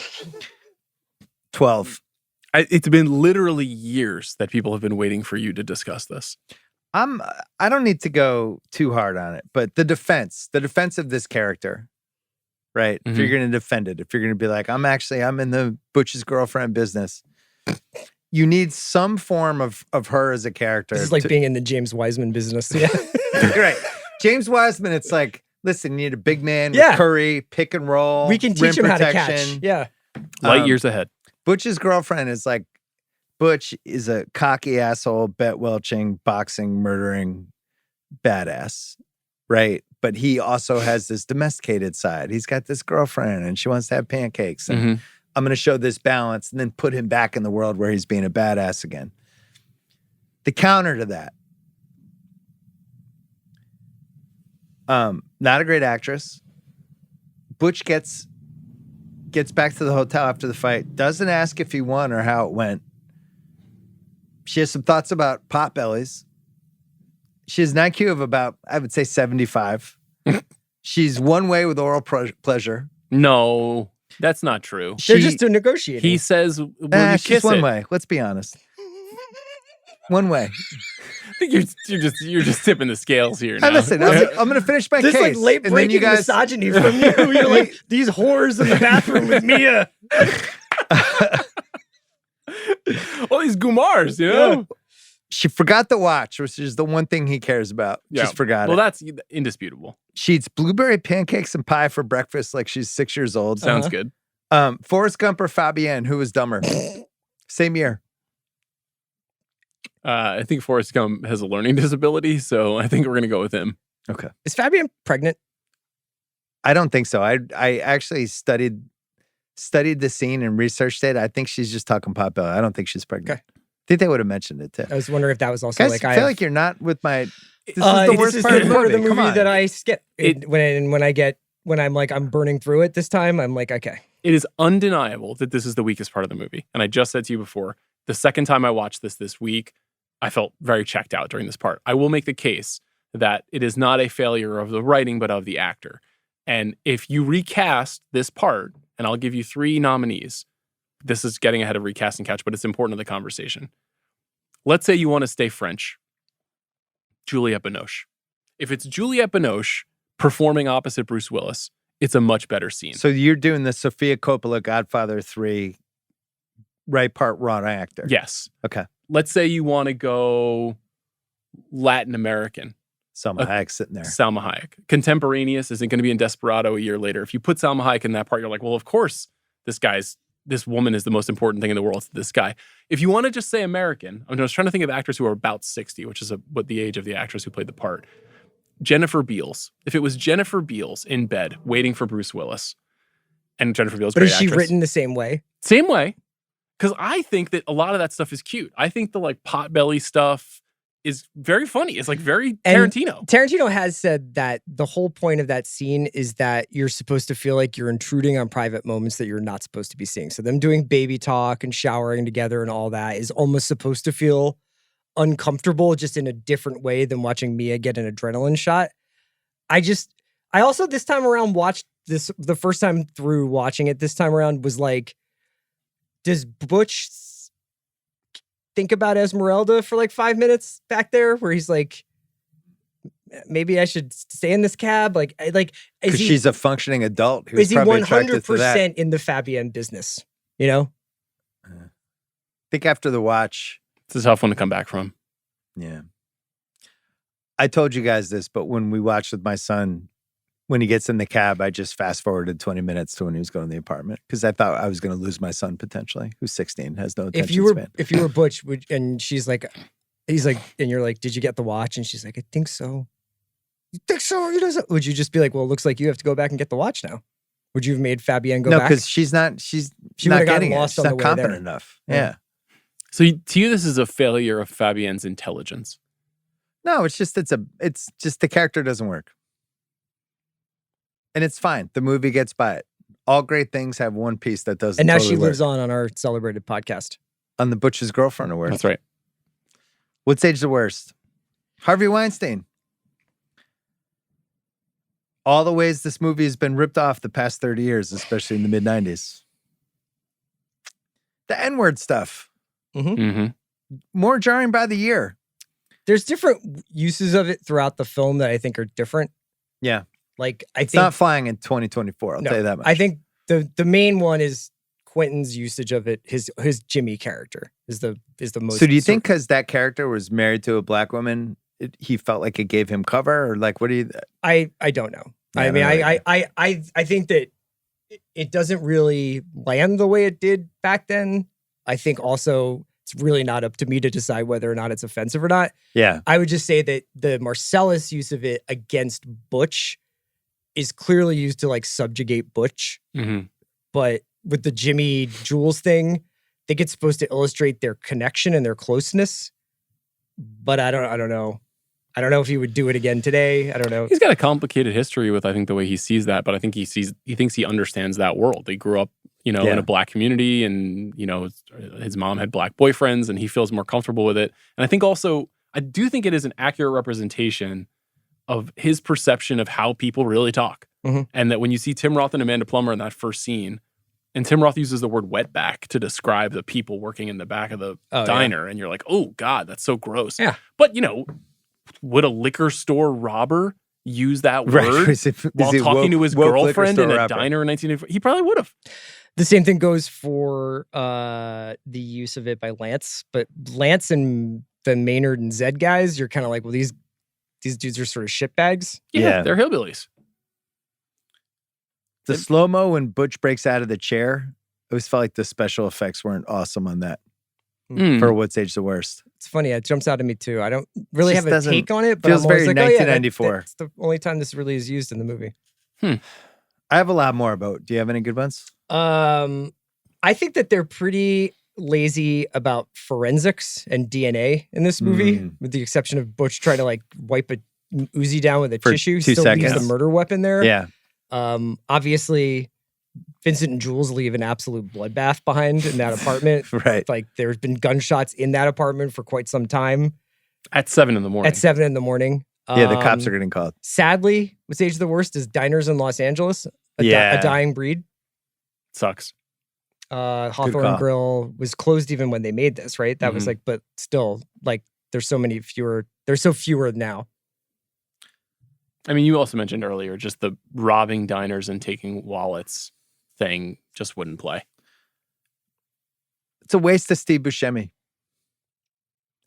12. It's been literally years that people have been waiting for you to discuss this. I don't need to go too hard on it, but the defense of this character, right? If you're going to defend it, if you're going to be like, I'm in the Butch's Girlfriend business, you need some form of her as a character. This is like being in the James Wiseman business. Yeah. Right. James Wiseman, it's like, listen, you need a big man with Yeah. curry, pick and roll. We can rim teach him how to catch. protection. Yeah. Light years ahead. Butch's Girlfriend is like, Butch is a cocky asshole, bet welching, boxing, murdering badass, right? But he also has this domesticated side. He's got this girlfriend and she wants to have pancakes. And I'm going to show this balance and then put him back in the world where he's being a badass again. The counter to that, not a great actress. Butch gets gets back to the hotel after the fight, doesn't ask if he won or how it went. She has some thoughts about potbellies. She has an IQ of about, I would say, 75. She's one way with oral pleasure. No, that's not true. They're just negotiating. He says, "Will you She's kiss one it?" way. Let's be honest. One way. I think you're just tipping the scales here now. Hey, listen, I'm going to finish my this case. like late and then you breaking guys, misogyny from you. You're like, these whores in the bathroom with Mia. All these gumars, you know? Yeah. she forgot the watch, which is the one thing he cares about. Just forgot Well, it. that's indisputable. She eats blueberry pancakes and pie for breakfast like she's 6 years old. Sounds good. Forrest Gump or Fabienne, who was dumber? Same year. I think Forrest Gump has a learning disability, so I think we're going to go with him. Okay. Is Fabienne pregnant? I don't think so. I actually studied the scene and researched it. I think she's just talking potbelly. I don't think she's pregnant. Okay. I think they would have mentioned it too. I was wondering if that was also Guys, like I feel like you're not with my. This is the worst this part is of the movie. Come on. that I skip. When I'm like I'm burning through it this time, I'm like, okay. It is undeniable that this is the weakest part of the movie. And I just said to you before, the second time I watched this week, I felt very checked out during this part. I will make the case that it is not a failure of the writing, but of the actor. And if you recast this part, and I'll give you 3 nominees, this is getting ahead of recast and catch, but it's important to the conversation. Let's say you want to stay French. Juliette Binoche. If it's Juliette Binoche performing opposite Bruce Willis, it's a much better scene. So you're doing the Sofia Coppola Godfather 3 right part wrong actor. Yes. Okay. Let's say you want to go Latin American. Salma Hayek sitting there. Salma Hayek. Contemporaneous isn't going to be in Desperado a year later. If you put Salma Hayek in that part, you're like, well, of course, this woman is the most important thing in the world to this guy. If you want to just say American, I was trying to think of actors who are about 60, which is what the age of the actress who played the part. Jennifer Beals. If it was Jennifer Beals in bed waiting for Bruce Willis, and Jennifer Beals, But great is she actress. written the same way? Same way. Because I think that a lot of that stuff is cute. I think the like potbelly stuff is very funny. It's like very And Tarantino. Tarantino has said that the whole point of that scene is that you're supposed to feel like you're intruding on private moments that you're not supposed to be seeing. So them doing baby talk and showering together and all that is almost supposed to feel uncomfortable just in a different way than watching Mia get an adrenaline shot. I also this time around watched this, the first time through watching it this time around was like, does Butch think about Esmeralda for like 5 minutes back there where he's like, maybe I should stay in this cab? Like, Because she's a functioning adult. Is he probably attracted to that. 100% in the Fabienne business? You know? I think after the watch, It's a tough one to come back from. yeah. I told you guys this, but when we watched with my son, when he gets in the cab, I just fast forwarded 20 minutes to when he was going to the apartment because I thought I was going to lose my son potentially, who's 16, has no attention span. If you were Butch, and he's like, and you're like, did you get the watch? And she's like, I think so. You think so? He doesn't. Would you just be like, well, it looks like you have to go back and get the watch now? Would you have made Fabienne go No, back? because she's not would've gotten getting it. lost She's on not the way confident there. enough. Yeah. Yeah. So to you, this is a failure of Fabienne's intelligence. No, it's just the character doesn't work. And it's fine. The movie gets by it. All great things have one piece that doesn't. And now totally she lives work. on our celebrated podcast. On the Butch's Girlfriend Award. That's right. What's age the worst? Harvey Weinstein. All the ways this movie has been ripped off the past 30 years, especially in the mid-90s. The N-word stuff. Mm-hmm. More jarring by the year. There's different uses of it throughout the film that I think are different. Yeah. Like It's not flying in 2024, I'll tell you that much. I think the main one is Quentin's usage of it. His Jimmy character is the most. So do you think because that character was married to a black woman, he felt like it gave him cover? Or like, what do you... I don't know. Yeah, I mean, I I think that it doesn't really land the way it did back then. I think also it's really not up to me to decide whether or not it's offensive or not. Yeah. I would just say that the Marcellus use of it against Butch is clearly used to like subjugate Butch. Mm-hmm. But with the Jimmy Jules thing, I think it's supposed to illustrate their connection and their closeness. But I don't know. I don't know if he would do it again today. I don't know. He's got a complicated history with, I think, the way he sees that, but I think he thinks he understands that world. They grew up in a black community, and his mom had black boyfriends, and he feels more comfortable with it. And I think also, I do think it is an accurate representation of his perception of how people really talk. Mhm. And that when you see Tim Roth and Amanda Plummer in that first scene, and Tim Roth uses the word wetback to describe the people working in the back of the diner, and you're like, oh God, that's so gross. Yeah. But would a liquor store robber use that word while talking to his girlfriend in a diner in 1984? He probably would have. The same thing goes for the use of it by Lance, but Lance and the Maynard and Zed guys, you're kind of like, well, these dudes are sort of shitbags. Yeah, they're hillbillies. The slow-mo when Butch breaks out of the chair, I always felt like the special effects weren't awesome on that. For What's Age the Worst. It's funny. It jumps out at me too. I don't really have a doesn't- take on it, but feels I'm always very like, oh yeah, 1994. that's the only time this really is used in the movie. I have a lot more about. Do you have any good ones? I think that they're pretty lazy about forensics and DNA in this movie, with the exception of Butch trying to like wipe a Uzi down with a For tissue. 2 Still leaves seconds. the murder weapon there. Yeah. Obviously, Vincent and Jules leave an absolute bloodbath behind in that apartment. Right. Like there's been gunshots in that apartment for quite some time. At 7 a.m. At 7 a.m. Yeah, the cops are getting called. Sadly, What's Age the Worst is diners in Los Angeles. A dying breed. Sucks. Hawthorne call. Grill was closed even when they made this, right? That was like, but still, like, there's so fewer now. I mean, you also mentioned earlier just the robbing diners and taking wallets thing just wouldn't play. It's a waste of Steve Buscemi.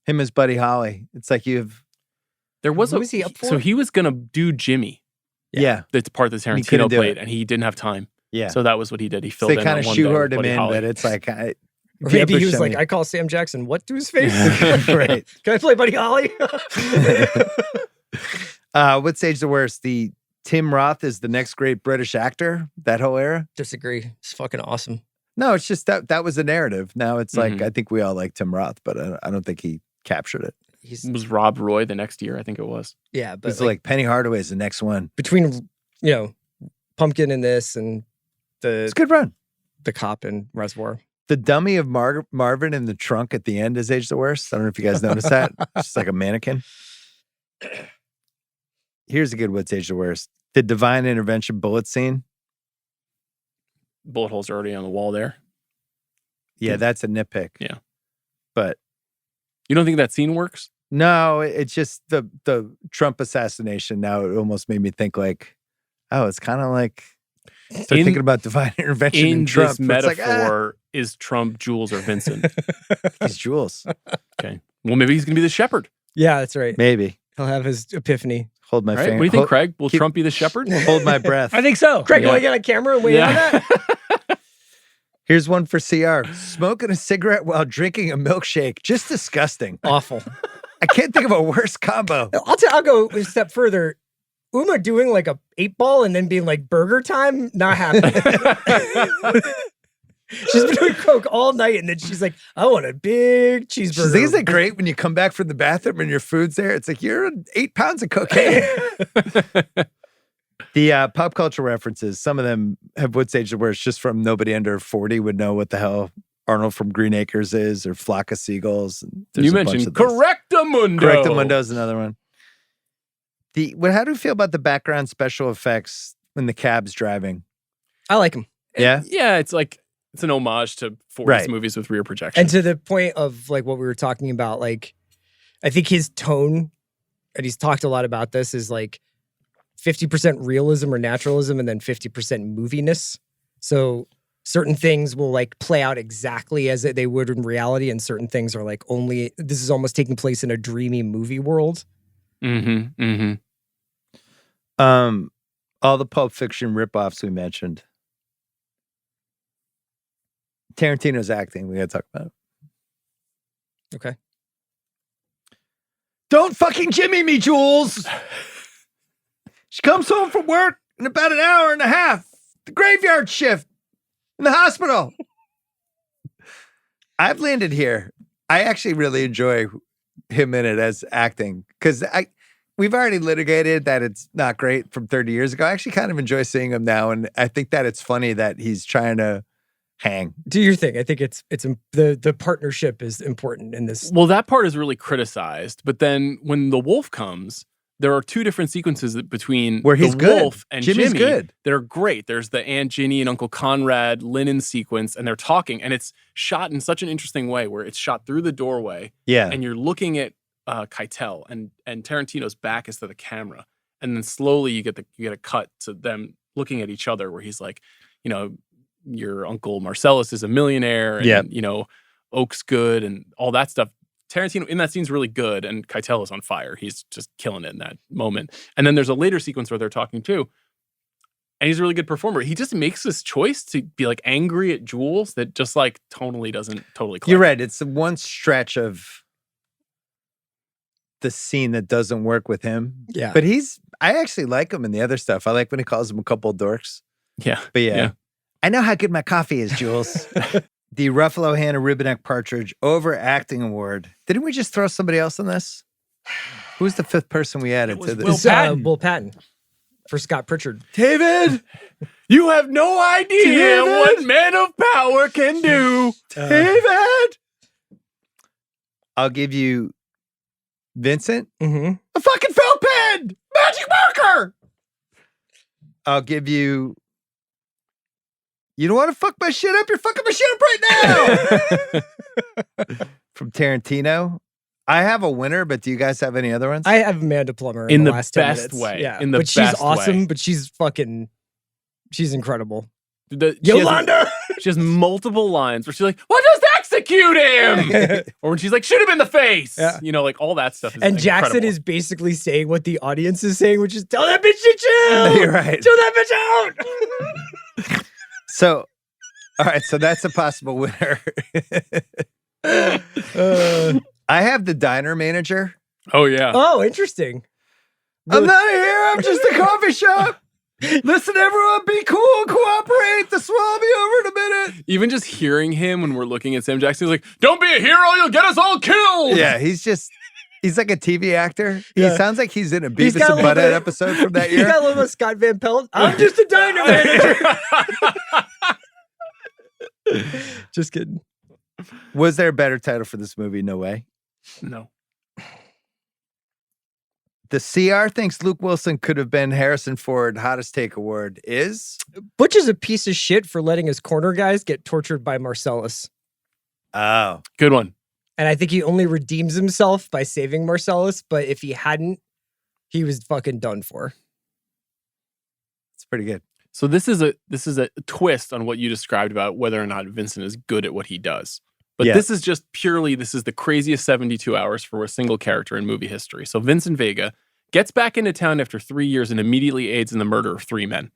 Him as Buddy Holly. It's like There was What was he up for? So he was gonna do Jimmy. Yeah. That's part that He Tarantino couldn't do played, it. and he didn't have time. Yeah. So that was what he did. He So filled they in kind on of one day with shoehorned him Buddy in, Holly. but it's like Or maybe he was like, I call Sam Jackson, what to his face? Right. Can I play Buddy Holly? What's Age the Worst? The Tim Roth is the next great British actor, that whole era? Disagree. It's fucking awesome. No, it's just that was the narrative. Now it's like, I think we all like Tim Roth, but I don't think he captured it. Was Rob Roy the next year? I think it was. Yeah, but It's like Penny Hardaway is the next one. between, Pumpkin and this and It's a good run. the cop and Reservoir. The dummy of Marvin in the trunk at the end is Age the Worst. I don't know if you guys noticed that. It's just like a mannequin. Here's a good What's Age the Worst. The divine intervention bullet scene. Bullet holes are already on the wall there. Yeah, that's a nitpick. Yeah. But You don't think that scene works? no, it's just the Trump assassination. Now it almost made me think like, oh, it's kind of like start thinking about divine intervention in Trump. This but it's like, metaphor, is Trump Jules or Vincent? he's Jules. Okay. Well, maybe he's going to be the shepherd. Yeah, that's right. Maybe. He'll have his epiphany. Hold my Right? finger. What do you think, hold, Craig? Will Trump be the shepherd? hold my breath. I think so. Craig, Yeah. will I get on camera and weigh in on that? Here's one for CR. Smoking a cigarette while drinking a milkshake. Just disgusting. Awful. I can't think of a worse combo. I'll go a step further. Uma doing like a 8-ball and then being like burger time, not happening. She's been doing coke all night and then she's like, I want a big cheeseburger. Isn't it great when you come back from the bathroom and your food's there? It's like you're 8 pounds of cocaine. The pop culture references, some of them have What's Age the Worst just from nobody under 40 would know what the hell Arnold from Green Acres is or Flock of Seagulls. There's You a bunch mentioned of those. Correctamundo. Correctamundo is another one. How do you feel about the background special effects when the cab's driving? I like him. Yeah? Yeah, it's like it's an homage to 40s Right. movies with rear projection. And to the point of like what we were talking about, like I think his tone, and he's talked a lot about this, is like 50% realism or naturalism and then 50% moviness. So certain things will like play out exactly as they would in reality, and certain things are like only this is almost taking place in a dreamy movie world. Mm-hmm. Mm-hmm. All the Pulp Fiction ripoffs we mentioned. Tarantino's acting, we gotta talk about it. Okay. Don't fucking Jimmy me, Jules. She comes home from work in about an hour and a half. The graveyard shift in the hospital. I've landed here. I actually really enjoy him in it as acting because we've already litigated that it's not great from 30 years ago. I actually kind of enjoy seeing him now, and I think that it's funny that he's trying to hang. Do your thing. I think the partnership is important in this. Well, that part is really criticized, but then when the wolf comes, there are two different sequences between Where he's the good. wolf and Jimmy's Jimmy good. that are great. There's the Aunt Ginny and Uncle Conrad linen sequence, and they're talking, and it's shot in such an interesting way where it's shot through the doorway, Yeah. and you're looking at Keitel, and Tarantino's back is to the camera, and then slowly you get a cut to them looking at each other, where he's like, you know, your Uncle Marcellus is a millionaire, and Yeah. you know, Oak's good, and all that stuff. Tarantino in that scene's really good, and Keitel is on fire. He's just killing it in that moment. And then there's a later sequence where they're talking too, and he's a really good performer. He just makes this choice to be like angry at Jules that just like tonally doesn't totally click. You're right. It's the one stretch of the scene that doesn't work with him. Yeah. But I actually like him in the other stuff. I like when he calls him a couple of dorks. Yeah. But yeah. I know how good my coffee is, Jules. The Ruffalo Hannah Ribbeneck Partridge Overacting Award. Didn't we just throw somebody else on this? Who's the fifth person we added to this? Will Patton for Scott Pritchard. David, you have no idea what men of power can do. David! I'll give you Vincent. Mm-hmm. A fucking felt pen! Magic marker! I'll give you... You don't want to fuck my shit up? You're fucking my shit up right now! From Tarantino. I have a winner, but do you guys have any other ones? I have Amanda Plummer In the the last 10 best minutes. way. Yeah. In the but she's best awesome, way. but she's incredible. Yolanda! She has multiple lines where she's like, well, just execute him! Or when she's like, shoot him in the face! Yeah. You know, like all that stuff is And Jackson incredible. is basically saying what the audience is saying, which is tell that bitch to chill! You're right. Chill that bitch out! So, all right, so that's a possible winner. I have the diner manager. Oh, yeah. Oh, interesting. I'm not here. I'm just a coffee shop. Listen, everyone, be cool, cooperate. This will be over in a minute. Even just hearing him when we're looking at Sam Jackson, he's like, don't be a hero, you'll get us all killed! Yeah, he's like a TV actor. Yeah. He sounds like he's in a He's Beavis got a and little Butthead bit- episode from that You year. got a little Scott Van Pelt. I'm just a diner manager. Just kidding. Was there a better title for this movie? No way. No. The CR thinks Luke Wilson could have been Harrison Ford. Hottest take award is... Butch is a piece of shit for letting his corner guys get tortured by Marcellus. Oh. Good one. And I think he only redeems himself by saving Marcellus, but if he hadn't, he was fucking done for. It's pretty good. So this is a twist on what you described about whether or not Vincent is good at what he does. But Yeah. this is the craziest 72 hours for a single character in movie history. So Vincent Vega gets back into town after 3 years and immediately aids in the murder of 3 men.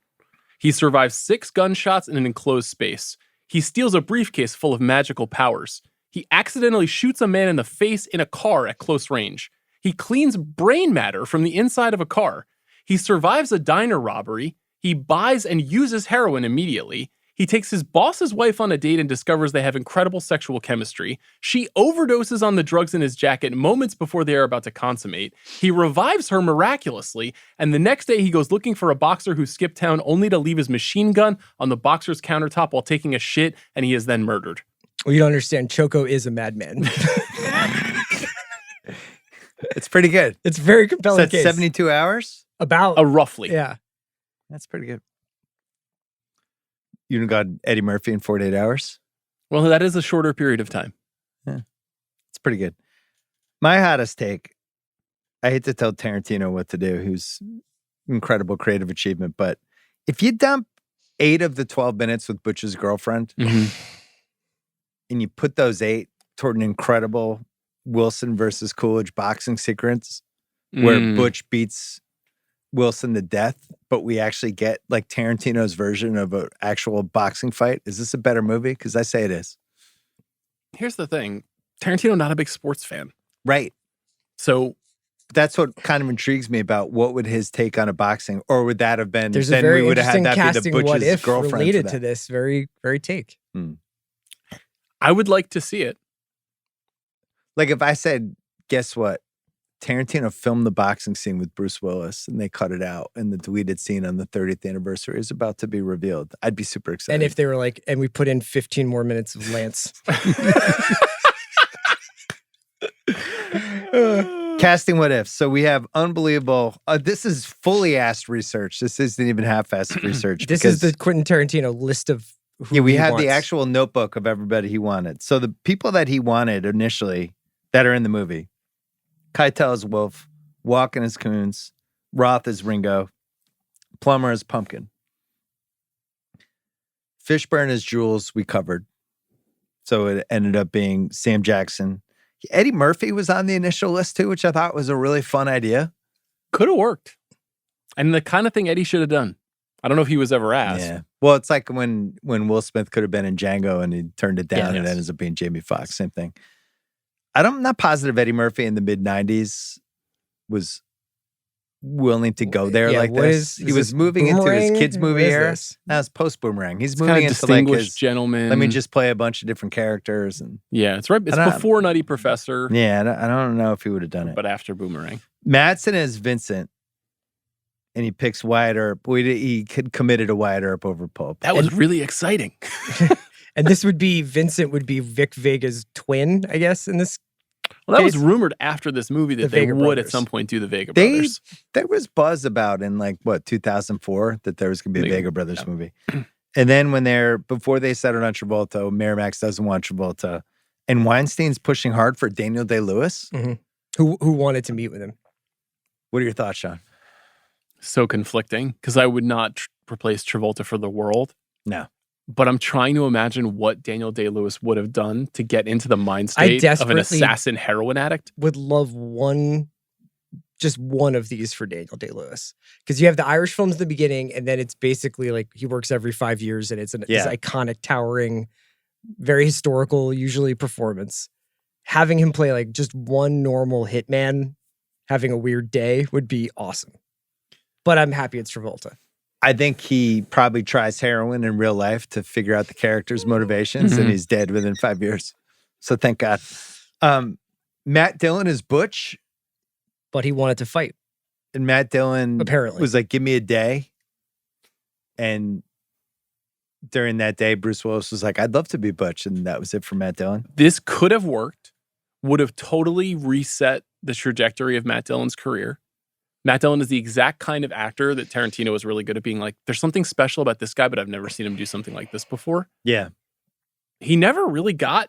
He survives 6 gunshots in an enclosed space. He steals a briefcase full of magical powers. He accidentally shoots a man in the face in a car at close range. He cleans brain matter from the inside of a car. He survives a diner robbery. He buys and uses heroin immediately. He takes his boss's wife on a date and discovers they have incredible sexual chemistry. She overdoses on the drugs in his jacket moments before they are about to consummate. He revives her miraculously, and the next day he goes looking for a boxer who skipped town only to leave his machine gun on the boxer's countertop while taking a shit, and he is then murdered. Well, you don't understand. Choco is a madman. It's pretty good. It's a very So compelling that's case. 72 hours? About. Roughly. Yeah. That's pretty good. You got Eddie Murphy in 48 hours? Well, that is a shorter period of time. It's pretty good. My hottest take, I hate to tell Tarantino what to do, who's incredible creative achievement, but if you dump 8 of the 12 minutes with Butch's girlfriend Mm-hmm. and you put those 8 toward an incredible Wilson versus Coolidge boxing sequence where Butch beats Wilson to death, but we actually get like Tarantino's version of an actual boxing fight, is this a better movie? Because I say it is. Here's the thing. Tarantino, not a big sports fan. Right. So That's what kind of intrigues me about what would his take on a boxing, or would that have been? There's a then very we would have had interesting that be casting the what Butch's if girlfriend related for to that. this very, very take. I would like to see it. Like if I said, guess what? Tarantino filmed the boxing scene with Bruce Willis and they cut it out, and the deleted scene on the 30th anniversary is about to be revealed. I'd be super excited. And if they were like, and we put in 15 more minutes of Lance. Casting what ifs. So we have unbelievable. This is fully asked research. This isn't even half-assed research. This is the Quentin Tarantino list of who we he have wants. the actual notebook of everybody he wanted. So the people that he wanted initially that are in the movie: Keitel as Wolf, Walken as Coons, Roth as Ringo, Plummer as Pumpkin, Fishburne as Jules. We covered. So it ended up being Sam Jackson. Eddie Murphy was on the initial list too, which I thought was a really fun idea. Could have worked. And the kind of thing Eddie should have done. I don't know if he was ever asked. Yeah. Well, it's like when Will Smith could have been in Django and he turned it down and it ends up being Jamie Foxx. Same thing. I'm not positive Eddie Murphy in the mid-90s was willing to go there like this. He was moving into his kids' movie era. Now it's post-Boomerang. He's moving kind of into like distinguished his gentleman. Let me just play a bunch of different characters. And yeah, it's right. It's before Nutty Professor. Yeah, I don't know if he would have done it. But after Boomerang. Madsen is Vincent, and he picks Wyatt Earp. He committed to Wyatt Earp over Pulp. That was really exciting. And this would be, Vincent would be Vic Vega's twin, I guess, in this Well, that case. was rumored after this movie that The they Vega would brothers. at some point do the Vega brothers. There was buzz about in 2004 that there was going to be a Vega Brothers yeah. movie. And then before they settled on Travolta, Miramax doesn't want Travolta. And Weinstein's pushing hard for Daniel Day-Lewis. who wanted to meet with him. What are your thoughts, Sean? So conflicting because I would not replace Travolta for the world. No. But I'm trying to imagine what Daniel Day-Lewis would have done to get into the mind state of an desperately assassin heroin addict. Would love just one of these for Daniel Day-Lewis. Because you have the Irish films at the beginning, and then it's basically like he works every 5 years, and it's this iconic, towering, very historical, usually performance. Having him play like just one normal hitman having a weird day would be awesome. But I'm happy it's Travolta. I think he probably tries heroin in real life to figure out the character's motivations, and he's dead within 5 years. So thank God. Matt Dillon is Butch. But he wanted to fight. And Matt Dillon Apparently was like, give me a day. And during that day, Bruce Willis was like, I'd love to be Butch. And that was it for Matt Dillon. This could have worked, would have totally reset the trajectory of Matt Dillon's career. Matt Dillon is the exact kind of actor that Tarantino was really good at being like, there's something special about this guy, but I've never seen him do something like this before. Yeah. He never really got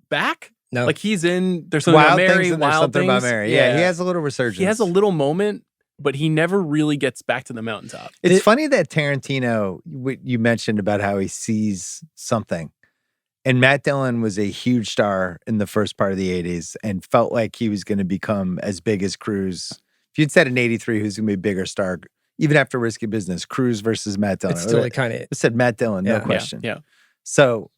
back. No. Like he's in, there's something about Mary, and there's Wild something Things. about Mary. Yeah, he has a little resurgence. He has a little moment, but he never really gets back to the mountaintop. It's funny that Tarantino, you mentioned about how he sees something. And Matt Dillon was a huge star in the first part of the 80s and felt like he was going to become as big as Cruise. If you'd said in 83 who's going to be a bigger star, even after Risky Business, Cruise versus Matt Dillon. It's still like kind of. I said Matt Dillon, no question. Yeah. So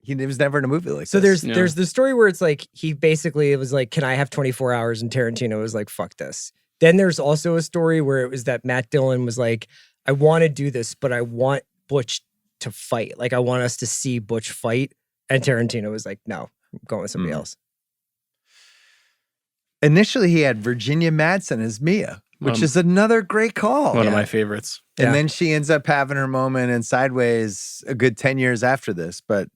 he was never in a movie like So this. there's the story where it's like he basically was like, can I have 24 hours? And Tarantino was like, fuck this. Then there's also a story where it was that Matt Dillon was like, I want to do this, but I want Butch to fight. Like I want us to see Butch fight. And Tarantino was like, no, I'm going with somebody else. Initially, he had Virginia Madsen as Mia, which is another great call. One of my favorites. And then she ends up having her moment in Sideways a good 10 years after this. But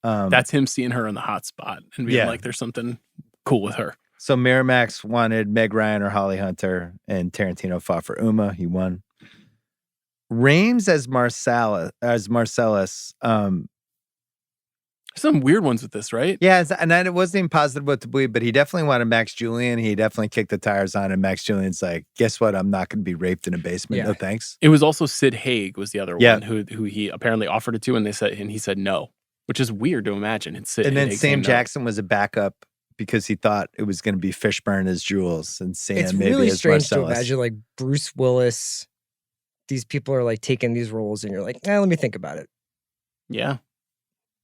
that's him seeing her in the hot spot and being like, there's something cool with her. So Miramax wanted Meg Ryan or Holly Hunter, and Tarantino fought for Uma. He won. Rames as Marcellus. Some weird ones with this, right? Yeah, and it wasn't even positive what to believe, but he definitely wanted Max Julien. He definitely kicked the tires on, and Max Julien's like, guess what? I'm not going to be raped in a basement. Yeah. No thanks. It was also Sid Haig was the other one who he apparently offered it to, and he said no, which is weird to imagine. And then Sam Jackson was a backup because he thought it was going to be Fishburne as Jules and Sam It's maybe really as strange Marcellus. to imagine like Bruce Willis. These people are like taking these roles, and you're like, let me think about it. Yeah.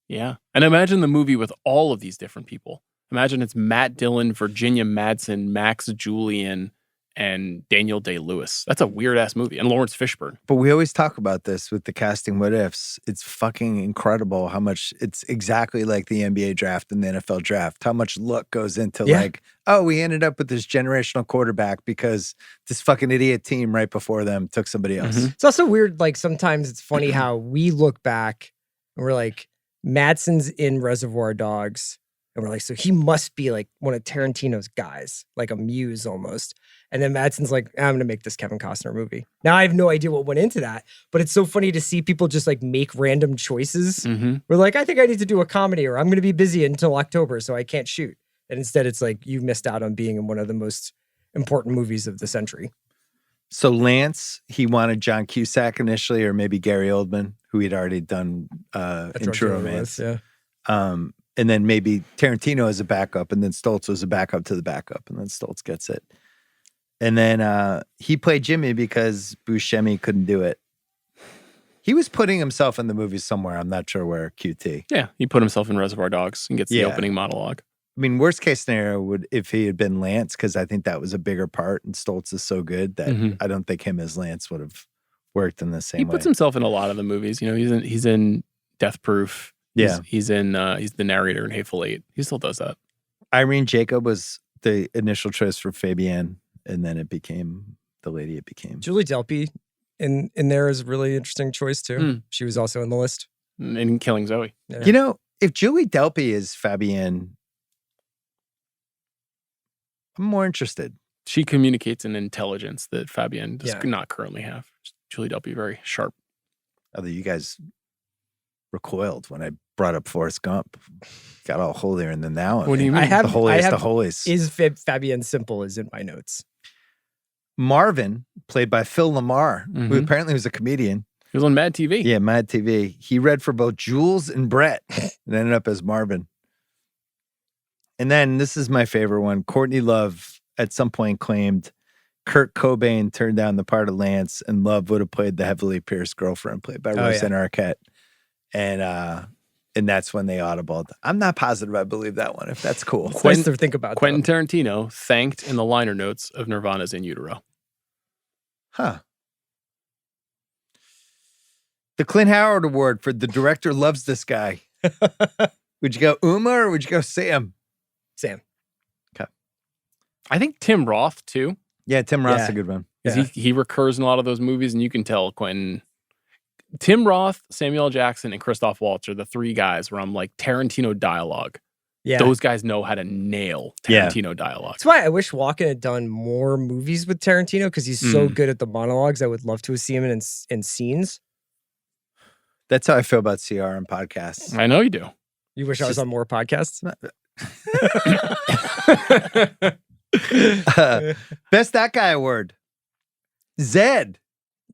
Yeah. And imagine the movie with all of these different people. Imagine it's Matt Dillon, Virginia Madsen, Max Julien, and Daniel Day-Lewis. That's a weird ass movie. And Lawrence Fishburne. But we always talk about this with the casting what ifs. It's fucking incredible how much it's exactly like the NBA draft and the NFL draft. How much luck goes into like, oh, we ended up with this generational quarterback because this fucking idiot team right before them took somebody else. Mm-hmm. It's also weird. Like sometimes it's funny how we look back and we're like, Madsen's in Reservoir Dogs. And we're like, so he must be like one of Tarantino's guys, like a muse almost. And then Madsen's like, I'm going to make this Kevin Costner movie. Now I have no idea what went into that, but it's so funny to see people just like make random choices. Mm-hmm. We're like, I think I need to do a comedy or I'm going to be busy until October, so I can't shoot. And instead it's like, you missed out on being in one of the most important movies of the century. So Lance, he wanted John Cusack initially, or maybe Gary Oldman, who he'd already done in True Romance. Yeah. And then maybe Tarantino as a backup, and then Stoltz was a backup to the backup, and then Stoltz gets it. And then he played Jimmy because Buscemi couldn't do it. He was putting himself in the movie somewhere. I'm not sure where. QT. Yeah, he put himself in Reservoir Dogs and gets the opening monologue. I mean, worst case scenario would if he had been Lance, because I think that was a bigger part, and Stoltz is so good that I don't think him as Lance would have worked in the same way. He puts himself in a lot of the movies. You know, he's in Death Proof. He's the narrator in Hateful Eight. He still does that. Irene Jacob was the initial choice for Fabienne, and then it became the lady it became. Julie Delpy in there is a really interesting choice too. She was also in the list. In Killing Zoe. Yeah. You know, if Julie Delpy is Fabienne, I'm more interested. She communicates an intelligence that Fabienne does not currently have. Julie Delpy, very sharp. Although you guys recoiled when I brought up Forrest Gump. Got all holier and then now. What do you mean? I have the holiest I have, of holies. Is Fabienne Simple is in my notes. Marvin, played by Phil Lamar, who Mhm. apparently was a comedian. He was on Mad TV. Yeah, Mad TV. He read for both Jules and Brett and ended up as Marvin. And then this is my favorite one. Courtney Love at some point claimed Kurt Cobain turned down the part of Lance, and Love would have played the heavily pierced girlfriend played by Roseanne Arquette. And that's when they audibled. I'm not positive I believe that one, if that's cool. It's nice to think about. Quentin Tarantino thanked in the liner notes of Nirvana's In Utero. Huh. The Clint Howard Award for the director loves this guy. Would you go Uma or would you go Sam? Sam. I think Tim Roth, too. Yeah, Tim Roth's Yeah. a good one. Because he recurs in a lot of those movies, and you can tell Quentin. Tim Roth, Samuel L. Jackson, and Christoph Waltz are the three guys where I'm like, Tarantino dialogue. Yeah. Those guys know how to nail Tarantino dialogue. That's why I wish Walken had done more movies with Tarantino, because he's so good at the monologues. I would love to see him in scenes. That's how I feel about CR and podcasts. I know you do. You wish I was on more podcasts? Best That Guy Award. Zed.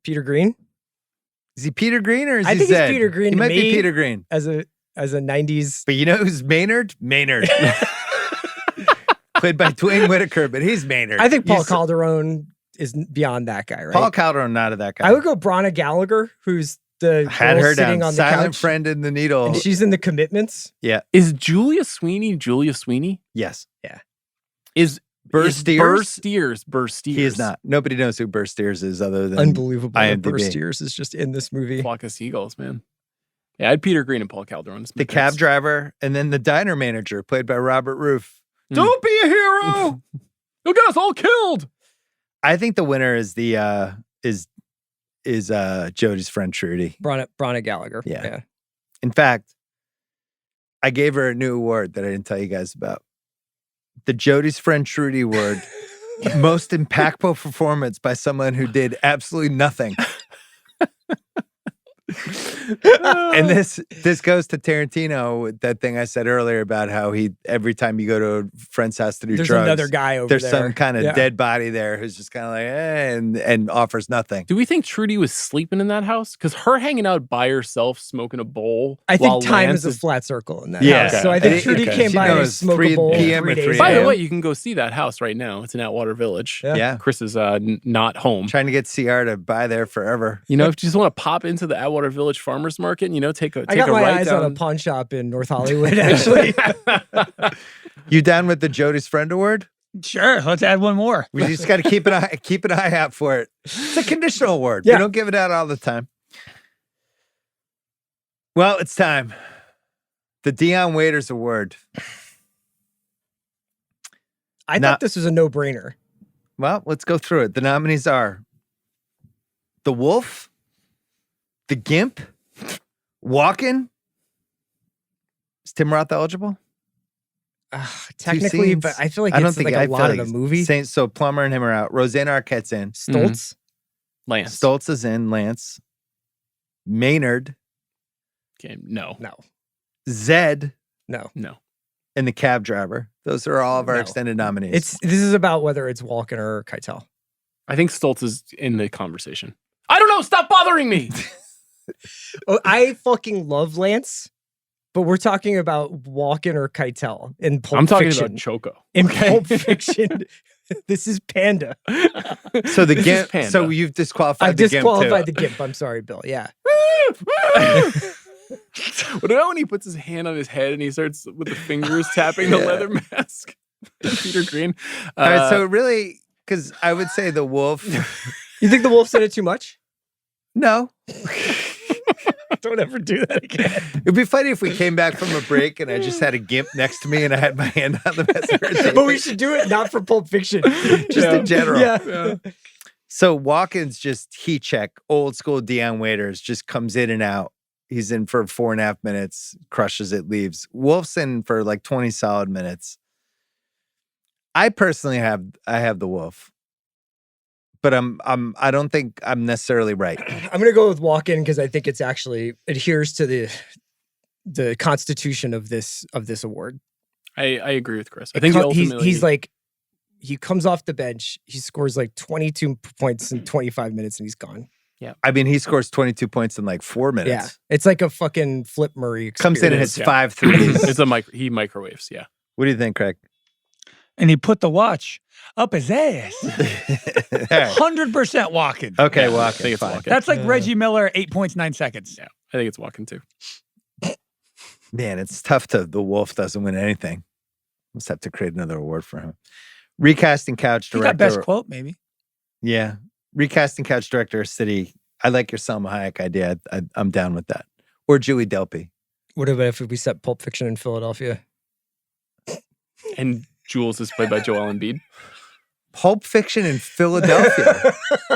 Peter Green? Is he Peter Green or is I he think Zed? he's Peter Green He to might be me. Peter Green. As a 90s. But you know who's Maynard? Maynard. Played by Dwayne Whitaker, but he's Maynard. I think Paul Calderon is beyond that guy, right? Paul Calderon, not of that guy. I would go Bronna Gallagher, who's the Had girl her sitting down. on the Silent couch. Friend in the Needle. And she's in The Commitments. Yeah. Is Julia Sweeney? Yes. Is Burr is Steers? Burr Steers. He is not. Nobody knows who Burr Steers is other than Unbelievable. that Burr IMDb. Steers is just in this movie. Flock of Seagulls, man. Yeah, I had Peter Green and Paul Calderon. the cab driver, and then the diner manager, played by Robert Roof. Hmm. Don't be a hero. You'll get us all killed. I think the winner is the is Jody's friend Trudy. Bronna Gallagher. Yeah. In fact, I gave her a new award that I didn't tell you guys about. The Jody's friend Trudy Award. Most impactful performance by someone who did absolutely nothing. And this goes to Tarantino, that thing I said earlier about how he, every time you go to a friend's house to do There's drugs, another guy over there's there. some kind of Yeah. dead body there who's just kind of like, and offers nothing. Do we think Trudy was sleeping in that house? Because her hanging out by herself, smoking a bowl. I think while time Lance is a flat circle in that Yeah. house. So I think Okay. Trudy Okay. came She by and knows smoked 3 a bowl PM or 3 days 3 By the ago. way, you can go see that house right now. It's in Atwater Village. Yeah. Yeah. Chris is not home. Trying to get CR to buy there forever. You know, if you just want to pop into the Atwater Village Farmers Market, you know, take a I got a my right eyes down. on a pawn shop in North Hollywood, actually. You down with the Jody's friend award? Sure, let's add one more. We just got to keep an eye out for it. It's a conditional award. Yeah. We don't give it out all the time. Well, it's time. The Dion Waiters Award. I thought this was a no-brainer. Well, let's go through it. The nominees are The Wolf, The Gimp, Walken. Is Tim Roth eligible? Technically, but I feel like it's like a lot of the movie. So Plummer and him are out. Rosanna Arquette's in. Stoltz. Lance. Stoltz is in. Lance. Maynard. Okay, no. Zed. No. And the cab driver. Those are all of our extended nominees. This is about whether it's Walken or Keitel. I think Stoltz is in the conversation. I don't know. Stop bothering me. Oh, I fucking love Lance, but we're talking about Walken or Keitel in Pulp Fiction. I'm talking about Choco. In Pulp Fiction, this is Panda. So the This is Gimp. Panda. So you've disqualified I've the Gimp too. disqualified the Gimp. I'm sorry, Bill. Yeah. What about when he puts his hand on his head and he starts with the fingers tapping the leather mask? Peter Green. All right, so really, because I would say the Wolf. You think the Wolf said it too much? No. Don't ever do that again. It'd be funny if we came back from a break and I just had a Gimp next to me and I had my hand on the messenger. But we should do it not for Pulp Fiction. Just in general. Yeah. So Walken's just heat check, old school Dion Waiters, just comes in and out. He's in for 4.5 minutes, crushes it, leaves. Wolf's in for like 20 solid minutes. I personally have the Wolf, but I don't think I'm necessarily right. I'm gonna go with Walken because I think it's actually adheres to the constitution of this award. I agree with Chris. I think he's like, he comes off the bench, he scores like 22 points in 25 minutes, and he's gone. Yeah, I mean, he scores 22 points in like 4 minutes. Yeah, it's like a fucking Flip Murray experience. Comes in and hits 5 threes. It's he microwaves. Yeah. What do you think, Craig? And he put the watch up his ass. All right. 100% walking. Okay, Yeah, I Walken. think it's fine. Walken. That's like Reggie Miller, 8.9 seconds. Yeah, I think it's Walken too. Man, it's tough the Wolf doesn't win anything. Must have to create another award for him. Recasting couch He director. got best quote, maybe. Yeah. Recasting couch director of City. I like your Selma Hayek idea. I'm down with that. Or Julie Delpy. What about if we set Pulp Fiction in Philadelphia? And Jules is played by Joel Embiid. Pulp Fiction in Philadelphia.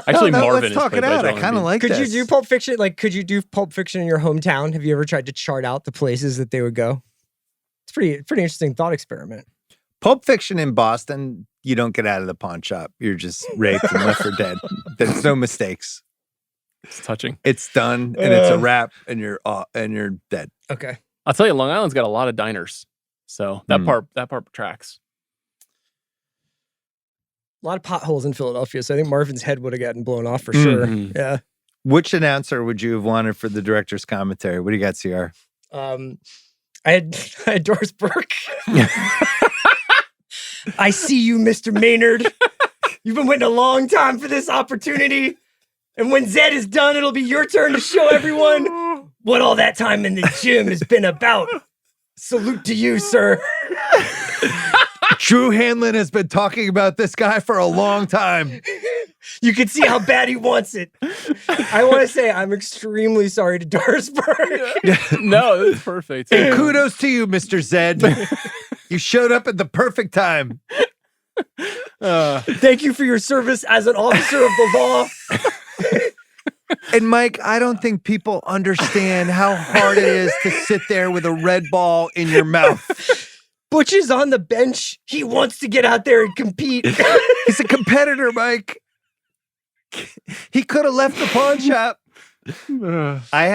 Actually, No, Marvin let's is talk played it by out. I Joel kind of Embiid. like Could this. you do Pulp Fiction? Like, could you do Pulp Fiction in your hometown? Have you ever tried to chart out the places that they would go? It's pretty interesting thought experiment. Pulp Fiction in Boston, you don't get out of the pawn shop. You're just raped and left for dead. There's no mistakes. It's touching. It's done and it's a wrap and you're dead. Okay. I'll tell you, Long Island's got a lot of diners, so that part tracks. A lot of potholes in Philadelphia, so I think Marvin's head would have gotten blown off for sure. Mhm. Yeah. Which announcer would you have wanted for the director's commentary? What do you got, CR? I had Doris Burke. I see you, Mr. Maynard. You've been waiting a long time for this opportunity. And when Zed is done, it'll be your turn to show everyone what all that time in the gym has been about. Salute to you, sir. Drew Hanlon has been talking about this guy for a long time. You can see how bad he wants it. I want to say I'm extremely sorry to Doris Burke. No, that's perfect. And kudos to you, Mr. Zed. You showed up at the perfect time. Thank you for your service as an officer of the law. And Mike, I don't think people understand how hard it is to sit there with a red ball in your mouth. Butch is on the bench. He wants to get out there and compete. He's a competitor, Mike. He could have left the pawn shop. I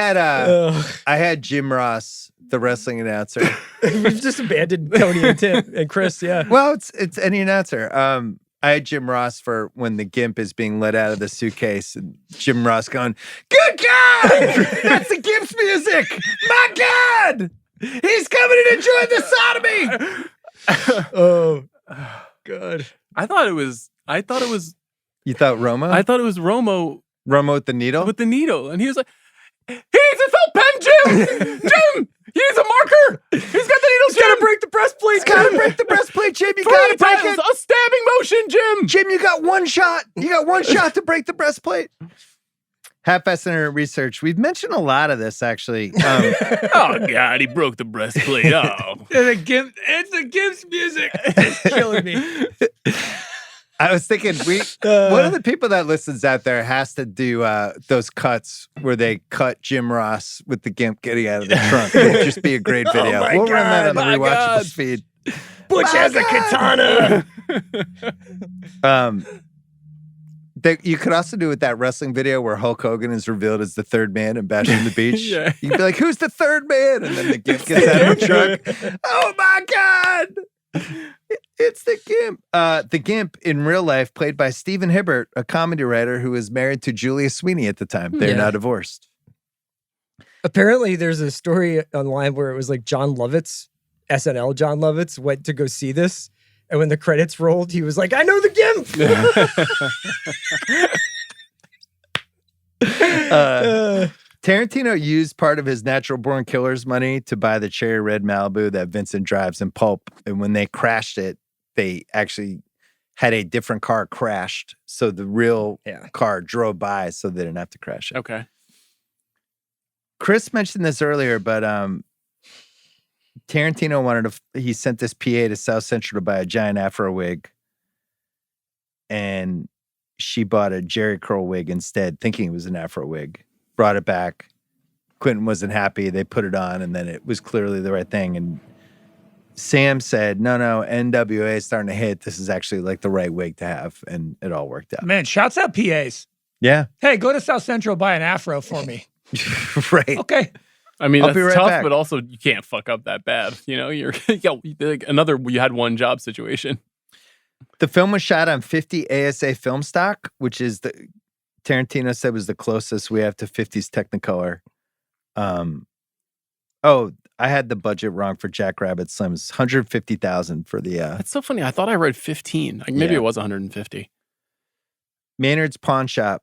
had Jim Ross, the wrestling announcer. We've just abandoned Tony and Tim and Chris. Yeah. Well, it's any announcer. I had Jim Ross for when the Gimp is being let out of the suitcase, and Jim Ross going, "Good God, that's the Gimp's music! My God, he's coming to enjoy the sodomy." Oh, God. I thought it was. You thought Roma? I thought it was Romo Roma with the needle? with the needle, and he was like, "He's a felt pen, Jim. Jim, he's a marker. He's got the needle. He's got to break the breastplate. Gotta break the breastplate, Jim. You 3 gotta break times it. a stabbing shot. You got one shot to break the breastplate. Half-assed research. We've mentioned a lot of this, actually. Oh, God, he broke the breastplate. Oh. It's the Gibbs music. It's killing me. I was thinking, one of the people that listens out there has to do those cuts where they cut Jim Ross with the gimp getting out of the trunk. It would just be a great video. We'll run that on the Rewatchables feed. Butch has a katana. You could also do with that wrestling video where Hulk Hogan is revealed as the third man in Bash on the Beach. Yeah. You'd be like, who's the third man? And then the gimp gets out of the truck. Oh my God. It's the gimp. The gimp in real life, played by Stephen Hibbert, a comedy writer who was married to Julia Sweeney at the time. They're now divorced. Apparently, there's a story online where it was like John Lovitz, SNL John Lovitz, went to go see this. And when the credits rolled, he was like, I know the gimp. Tarantino used part of his Natural Born Killers money to buy the cherry red Malibu that Vincent drives in Pulp. And when they crashed it, they actually had a different car crashed. So the real car drove by so they didn't have to crash it. Okay. Chris mentioned this earlier, but Tarantino he sent this PA to South Central to buy a giant afro wig. And she bought a Jerry curl wig instead, thinking it was an afro wig. Brought it back. Quentin wasn't happy. They put it on, and then it was clearly the right thing. And Sam said, no, NWA is starting to hit. This is actually like the right wig to have. And it all worked out. Man, shouts out PAs. Yeah. Hey, go to South Central, buy an afro for me. Right. Okay. I mean, I'll that's be right tough, back. but also you can't fuck up that bad. You know, you're like you had one job situation. The film was shot on 50 ASA film stock, which is Tarantino said was the closest we have to 50s Technicolor. I had the budget wrong for Jackrabbit Slims. $150,000 for the That's so funny. I thought I read 15. Like maybe it was 150. Maynard's Pawn Shop,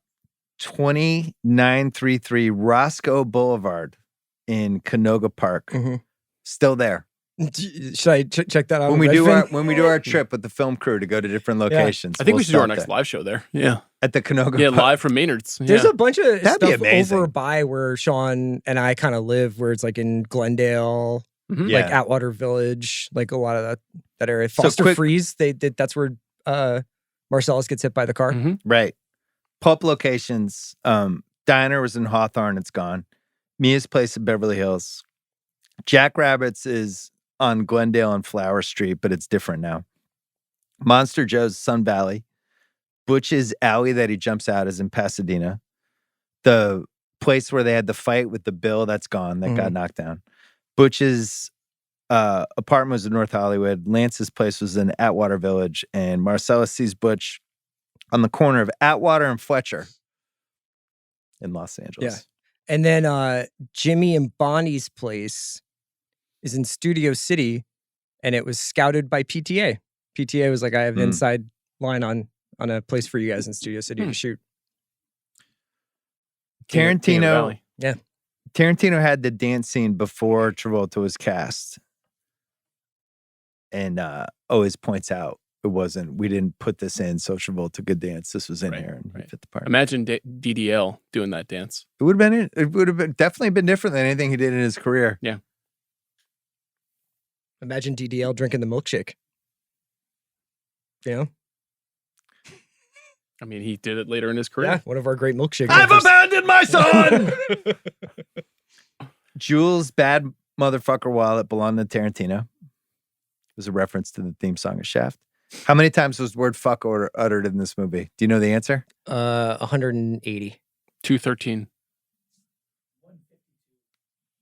2933 Roscoe Boulevard in Canoga Park. Mm-hmm. Still there. Should I check that out? When we do our trip with the film crew to go to different locations. I think we should do our stop next there. live show there. Yeah. At the Canoga Yeah, Park. live from Maynard's. There's a bunch of That'd be stuff amazing. over by where Sean and I kind of live, where it's like in Glendale, Mhm. like Atwater Village, like a lot of that area. Foster quick- Freeze, that's where Marcellus gets hit by the car. Mhm. Right. Pulp locations. Diner was in Hawthorne. It's gone. Mia's Place in Beverly Hills. Jackrabbits is on Glendale and Flower Street, but it's different now. Monster Joe's Sun Valley. Butch's alley that he jumps out is in Pasadena. The place where they had the fight with the bill, that's gone. That got knocked down. Butch's apartment was in North Hollywood. Lance's place was in Atwater Village. And Marcellus sees Butch on the corner of Atwater and Fletcher in Los Angeles. Yeah. And then Jimmy and Bonnie's place is in Studio City, and it was scouted by PTA. PTA was like, I have an inside line on a place for you guys in Studio City to shoot. Tarantino Yeah. Tarantino had the dance scene before Travolta was cast. And always points out we didn't put this in, so Travolta could dance. This was in here and he fit the part. Imagine DDL doing that dance. It would have been definitely been different than anything he did in his career. Yeah. Imagine DDL drinking the milkshake. You know? I mean, he did it later in his career. Yeah, one of our great milkshake I've drinkers. abandoned my son! Jules' bad motherfucker wallet belonged to Tarantino. It was a reference to the theme song of Shaft. How many times was the word fuck uttered in this movie? Do you know the answer? 180. 213.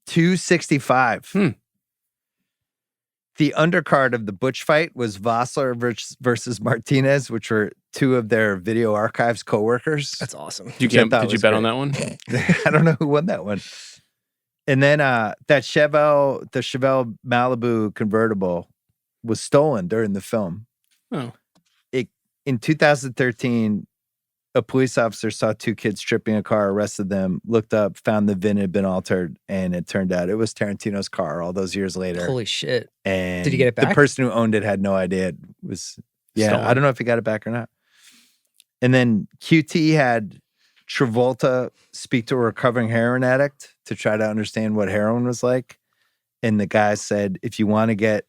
265. The undercard of the Butch fight was Vossler versus Martinez, which were two of their video archives co-workers. That's awesome. Did you bet on that one? I don't know who won that one. And then the Chevelle Malibu convertible was stolen during the film. Oh. In 2013, a police officer saw two kids tripping a car, arrested them, looked up, found the VIN had been altered, and it turned out it was Tarantino's car all those years later. Holy shit. And did he get it back? The person who owned it had no idea. It was, Stolen. I don't know if he got it back or not. And then QT had Travolta speak to a recovering heroin addict to try to understand what heroin was like. And the guy said, if you want to get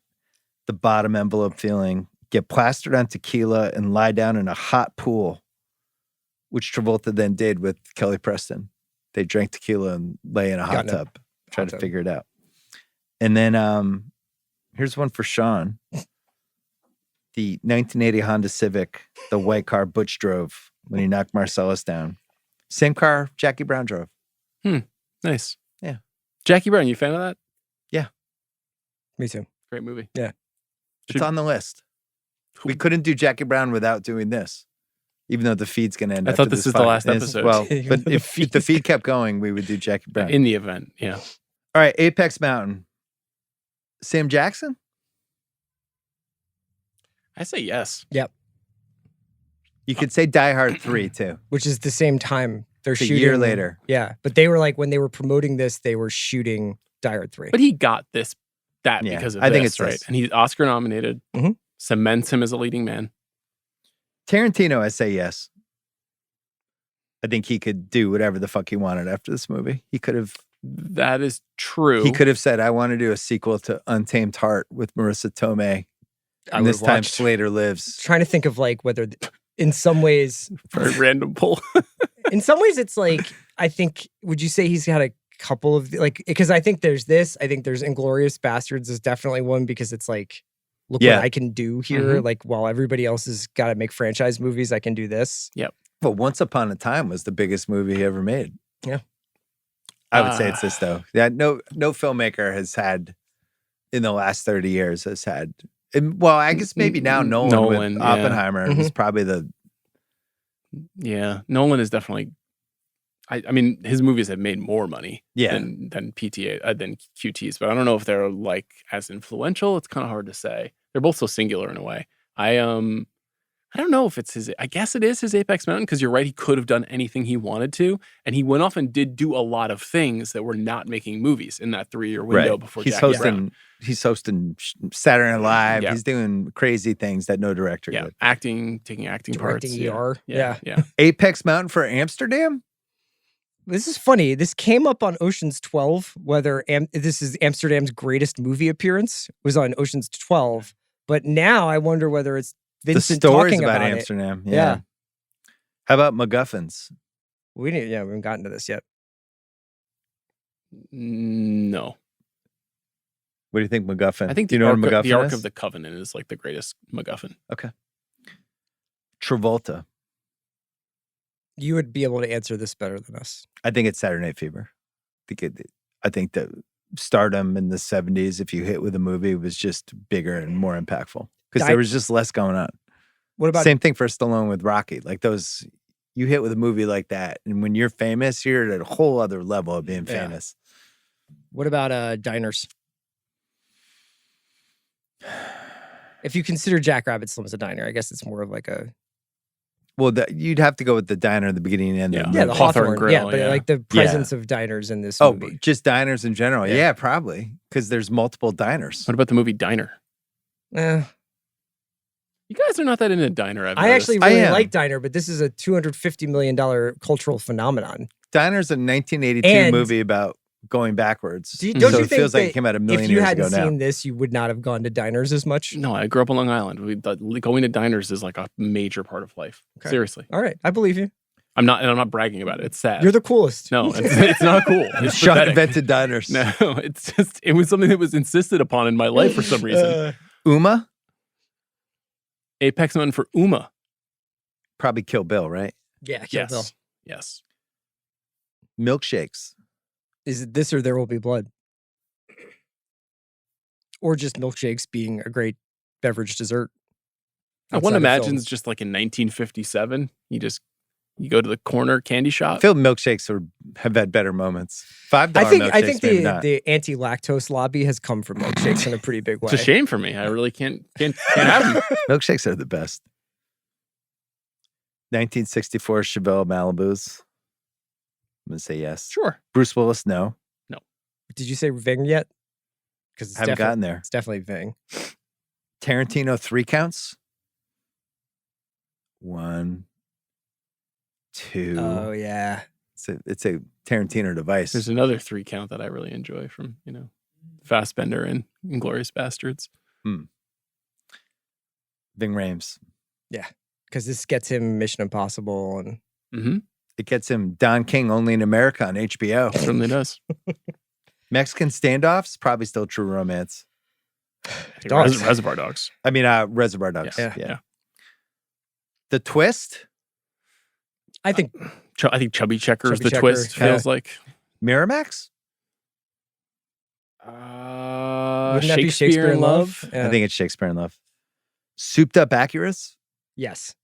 the bottom envelope feeling, get plastered on tequila and lie down in a hot pool, which Travolta then did with Kelly Preston. They drank tequila and lay in a hot tub, try to figure it out. And then here's one for Sean. The 1980 Honda Civic, the white car Butch drove when he knocked Marcellus down. Same car Jackie Brown drove. Nice. Yeah. Jackie Brown, you a fan of that? Me too. Great movie. It's on the list. We couldn't do Jackie Brown without doing this, even though the feed's going to end. I thought this was the last episode. Well, but if the feed kept going, we would do Jackie Brown. In the event, yeah. All right, Apex Mountain. Sam Jackson? I say yes. You could say Die Hard 3, too. Which is the same time they're It's a shooting. year later. Yeah. But they were like, when they were promoting this, they were shooting Die Hard 3. But he got that Yeah, because of I this, think it's right? this. And he's Oscar nominated. Mhm. Cements him as a leading man. Tarantino, I say yes. I think he could do whatever the fuck he wanted after this movie. He could have That is true. He could have said, I want to do a sequel to Untamed Heart with Marissa Tomei. I And would this time watch- Slater lives. Trying to think of like whether in some ways, Very random pull. in some ways it's like, I think, would you say he's had a couple of like, because I think there's this, I think there's Inglourious Bastards is definitely one because it's like, look Yeah. what I can do here. Like while everybody else has got to make franchise movies, I can do this. But Once Upon a Time was the biggest movie he ever made. Yeah. I would say it's this though. Yeah, no filmmaker has had in the last 30 years has had. Well, I guess maybe now Nolan with yeah. Oppenheimer is probably the. Yeah, Nolan is definitely. I mean, his movies have made more money Yeah. than PTA than QTs, but I don't know if they're like as influential. It's kind of hard to say. They're both so singular in a way. I don't know if it's his. I guess it is his Apex Mountain because you're right. He could have done anything he wanted to, and he went off and did do a lot of things that were not making movies in that 3-year window before. He's Jackie hosting. Brown. He's hosting Saturday Night Live. Yeah. He's doing crazy things that no director Yeah, did. taking acting Directing parts. ER. Yeah. Apex Mountain for Amsterdam. This is funny. This came up on Ocean's 12, whether this is Amsterdam's greatest movie appearance was on Ocean's 12. But now I wonder whether it's Vincent the stories talking about it. Amsterdam. Yeah. How about MacGuffins? We haven't gotten to this yet. No, What do you think, MacGuffin? I think do you the know Ark, what MacGuffin the Ark is? of the Covenant is like the greatest MacGuffin. Travolta. You would be able to answer this better than us. I think it's Saturday Night Fever. I think that stardom in the 70s, if you hit with a movie, was just bigger and more impactful because there was just less going on. What about Same thing for Stallone with Rocky. Like those, you hit with a movie like that, and when you're famous, you're at a whole other level of being Yeah. famous. what about diners? If you consider Jackrabbit Slim as a diner, I guess it's more of like a Well, you'd have to go with the diner at the beginning and Yeah. end. the Hawthorne Hawthorne Grill, yeah, but yeah. like the presence of diners in this Oh, movie. just diners in general. Yeah. Yeah, probably because there's multiple diners. What about the movie Diner? Eh, You guys are not that into Diner. I've I actually I really am. like Diner, but this is a $250 million cultural phenomenon. Diner's a 1982 And- movie about going backwards. Don't so you it think feels like that it came out a million if you years hadn't ago now. seen this, you would not have gone to diners as much? No, I grew up on Long Island. Going to diners is like a major part of life. Okay. Seriously, All right, I believe you. I'm not bragging about it. It's sad. You're the coolest. No, it's not cool. It's Sean pathetic. invented diners. No, it was something that was insisted upon in my life for some reason. Uma? Apex Mountain for Uma. Probably Kill Bill, right? Yeah, Kill Yes. Bill. Yes. Milkshakes. Is it this or There Will Be Blood? Or just milkshakes being a great beverage dessert? One outside of imagines films. just like in 1957, you go to the corner candy I shop. feel milkshakes have had better moments. $5 I milkshakes, think maybe not. the anti-lactose lobby has come from milkshakes in a pretty big way. It's a shame for me. I really can't have them. Milkshakes are the best. 1964 Chevelle Malibus. I'm going to say yes. Sure. Bruce Willis, no. Did you say Ving yet? Because it's Haven't gotten there. It's definitely Ving. Tarantino 3 counts. 1, 2. Oh yeah. It's a Tarantino device. There's another 3 count that I really enjoy from, Fassbender and Inglourious Bastards. Ving Rhames. Because this gets him Mission Impossible and Mm-hmm. It gets him Don King Only in America on HBO. Certainly does. Mexican standoffs, probably still True Romance. Dogs. Reservoir Dogs. I mean, Reservoir Dogs. Yeah. The Twist, I think I think Chubby Checkers, Chubby the Checker, twist yeah. feels like. Miramax. wouldn't that be Shakespeare in Love. Yeah. I think it's Shakespeare in Love. Souped Up Acurus. Yes.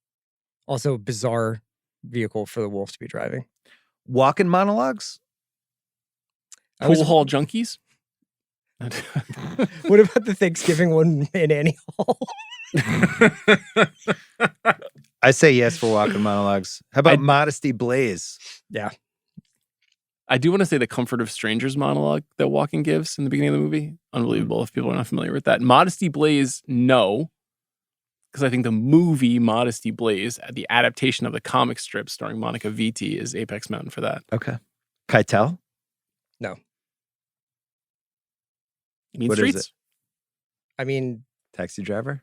Also, bizarre vehicle for the wolf to be driving. Walking Monologues. Pool Hall Junkies. What about the Thanksgiving one in Annie Hall? I say yes for Walking Monologues. How about Modesty Blaze? Yeah. I do want to say the Comfort of Strangers monologue that Walken gives in the beginning of the movie. Unbelievable if people are not familiar with that. Modesty Blaze, no. Because I think the movie Modesty Blaze, the adaptation of the comic strip starring Monica Vitti, is Apex Mountain for that. Okay. Keitel. No. Mean What is Streets? it? I mean, Taxi Driver.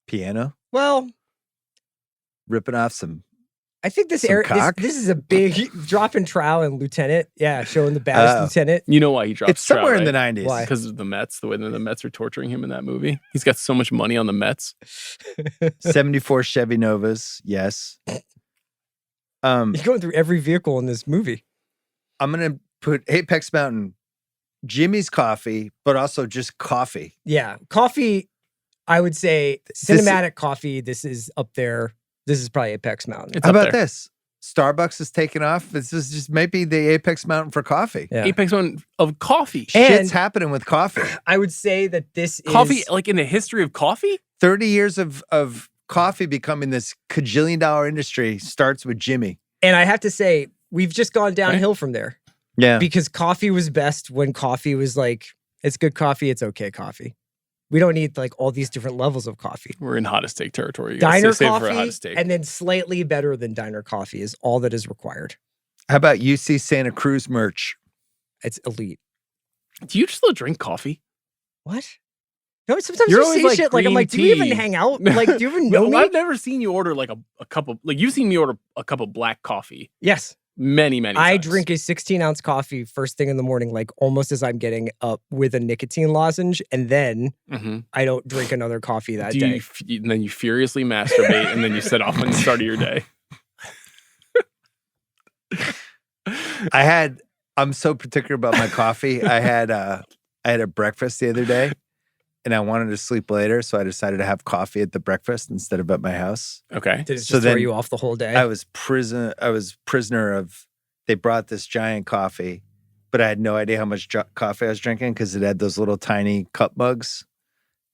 Piano. well, Ripping off some. I think this Some area cock? this is a big drop in Trow and Lieutenant. Yeah, showing the baddest lieutenant. You know why he drops It's somewhere in the 90s. Why? Because of the Mets, the way that the Mets are torturing him in that movie. He's got so much money on the Mets. 74 Chevy Novas. Yes. He's going through every vehicle in this movie. I'm going to put Apex Mountain, Jimmy's Coffee, but also just coffee. Yeah, coffee. I would say cinematic coffee. This is up there. This is probably Apex Mountain. It's How up about there. this? Starbucks is taking off. This is just maybe the Apex Mountain for coffee. Yeah. Apex Mountain of coffee. And- Shit's happening with coffee. I would say that this Coffee, is like in the history of coffee? 30 years of coffee becoming this $1 industry starts with Jimmy. and I have to say we've just gone downhill from there Yeah. because coffee was best when coffee was like it's good coffee, it's okay coffee. We don't need like all these different levels of coffee. We're in hottest take territory. You gotta Diner save it for a coffee hottest take. and then slightly better than diner coffee is all that is required. How about UC Santa Cruz merch? It's elite. Do you still drink coffee? What? No, sometimes You're you always say like shit like I'm green like, do you even tea. hang out? Like, do you even know Well, me? I've never seen you order like a cup of, like you've seen me order a cup of black coffee Yes. many I times. drink a 16-ounce coffee first thing in the morning, like almost as I'm getting up with a nicotine lozenge, and then Mhm. I don't drink another coffee that Do day. and then you furiously masturbate and then you set off on the start of your day. I'm so particular about my coffee. I had a breakfast the other day and I wanted to sleep later. So I decided to have coffee at the breakfast instead of at my house. Okay. Did it just So throw then you off the whole day? I was prisoner of, they brought this giant coffee, but I had no idea how much coffee I was drinking because it had those little tiny cup mugs.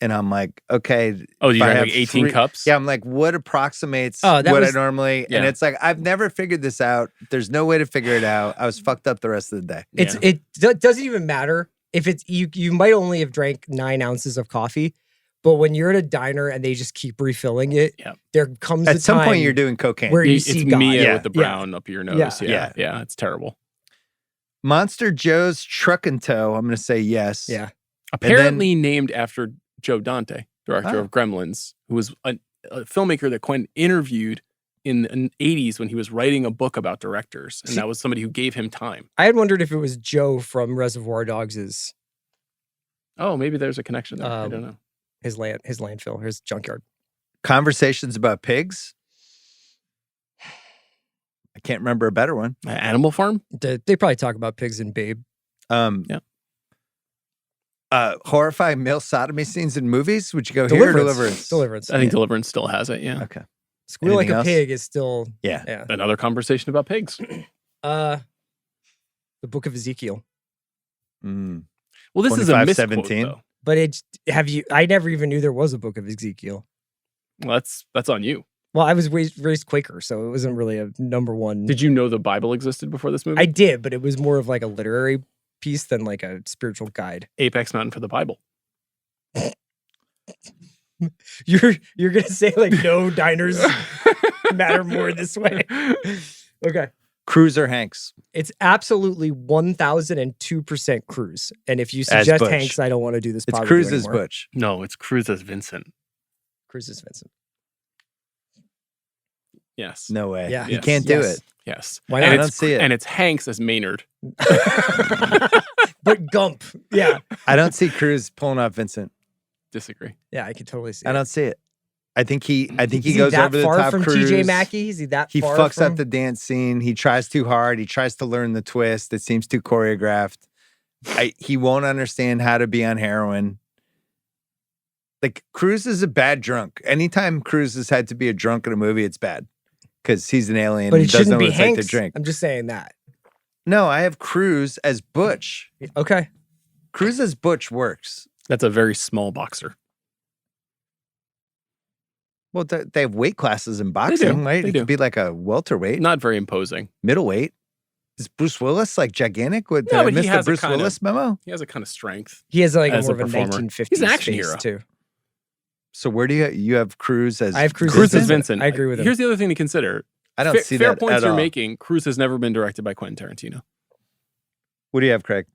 And I'm like, okay. Oh, you if I drank have like 18 three- cups? Yeah, I'm like, what approximates Oh, that what was- I normally, Yeah. and it's like, I've never figured this out. There's no way to figure it out. I was fucked up the rest of the day. It doesn't even matter if it's you might only have drank 9 ounces of coffee, but when you're at a diner and they just keep refilling it, Yeah. there comes At a some time point, you're doing cocaine. where you It's see God. Mia Yeah. with the Yeah. brown up your nose. Yeah. Yeah, it's terrible. Monster Joe's Truck and Tow. I'm going to say yes. Yeah. Apparently named after Joe Dante, director Oh. of Gremlins, who was a filmmaker that Quentin interviewed in the 80s when he was writing a book about directors. And See- that was somebody who gave him time. I had wondered if it was Joe from Reservoir Dogs' Oh, maybe there's a connection there. I don't know. his landfill, his junkyard. Conversations about pigs. I can't remember a better one. Animal Farm? They probably talk about pigs and Babe. Yeah. Horrifying male sodomy scenes in movies. Would you go here or Deliverance? Deliverance. I think Deliverance still has it. Yeah. Okay. Squeal Like Anything a else? Pig is still Yeah. Another conversation about pigs. the Book of Ezekiel. Mm. Well, this is a 25:17. misquote, though. But I never even knew there was a Book of Ezekiel. Well, that's on you. Well, I was raised Quaker, so it wasn't really a number one. Did you know the Bible existed before this movie? I did, but it was more of like a literary piece than like a spiritual guide. Apex Mountain for the Bible. You're gonna say like no diners matter more this way. Okay. Cruise or Hanks? It's absolutely 1002% Cruise. And if you suggest Butch. Hanks, I don't want to do this. It's pod with you Cruise as anymore. Butch. No, it's Cruz as Vincent. Cruise is Vincent. Yes. No way. Yeah. You Yes. can't do Yes. it. Yes. Why And not? I it's, don't see it. And it's Hanks as Maynard. But Gump. Yeah. I don't see Cruise pulling off Vincent. Disagree. Yeah, I could totally see I it. don't see it. I think he Is goes that over the far top. from Cruise. TJ Mackey? Is he that He far fucks from... up the dance scene. He tries too hard. He tries to learn the twist. It seems too choreographed. He won't understand how to be on heroin. Like, Cruise is a bad drunk. Anytime Cruise has had to be a drunk in a movie, it's bad. Because he's an alien. But and it doesn't shouldn't know be what it's like Hanks. to drink. I'm just saying that. No, I have Cruise as Butch. Okay. Cruise as Butch works. That's a very small boxer. Well, they have weight classes in boxing, right? They It do. could be like a welterweight, Not very imposing. middleweight. Is Bruce Willis like gigantic? Did No, I but he miss the has a Bruce kind of- Willis memo? He has a kind of strength. He has like As more a of a performer. 1950s He's an action face hero. too. So where do you have Cruz as? I have Cruz Cruz as as Vincent. I agree with him. Here's the other thing to consider. I don't see Fair that points at you're all. making. Cruz has never been directed by Quentin Tarantino. What do you have, Craig?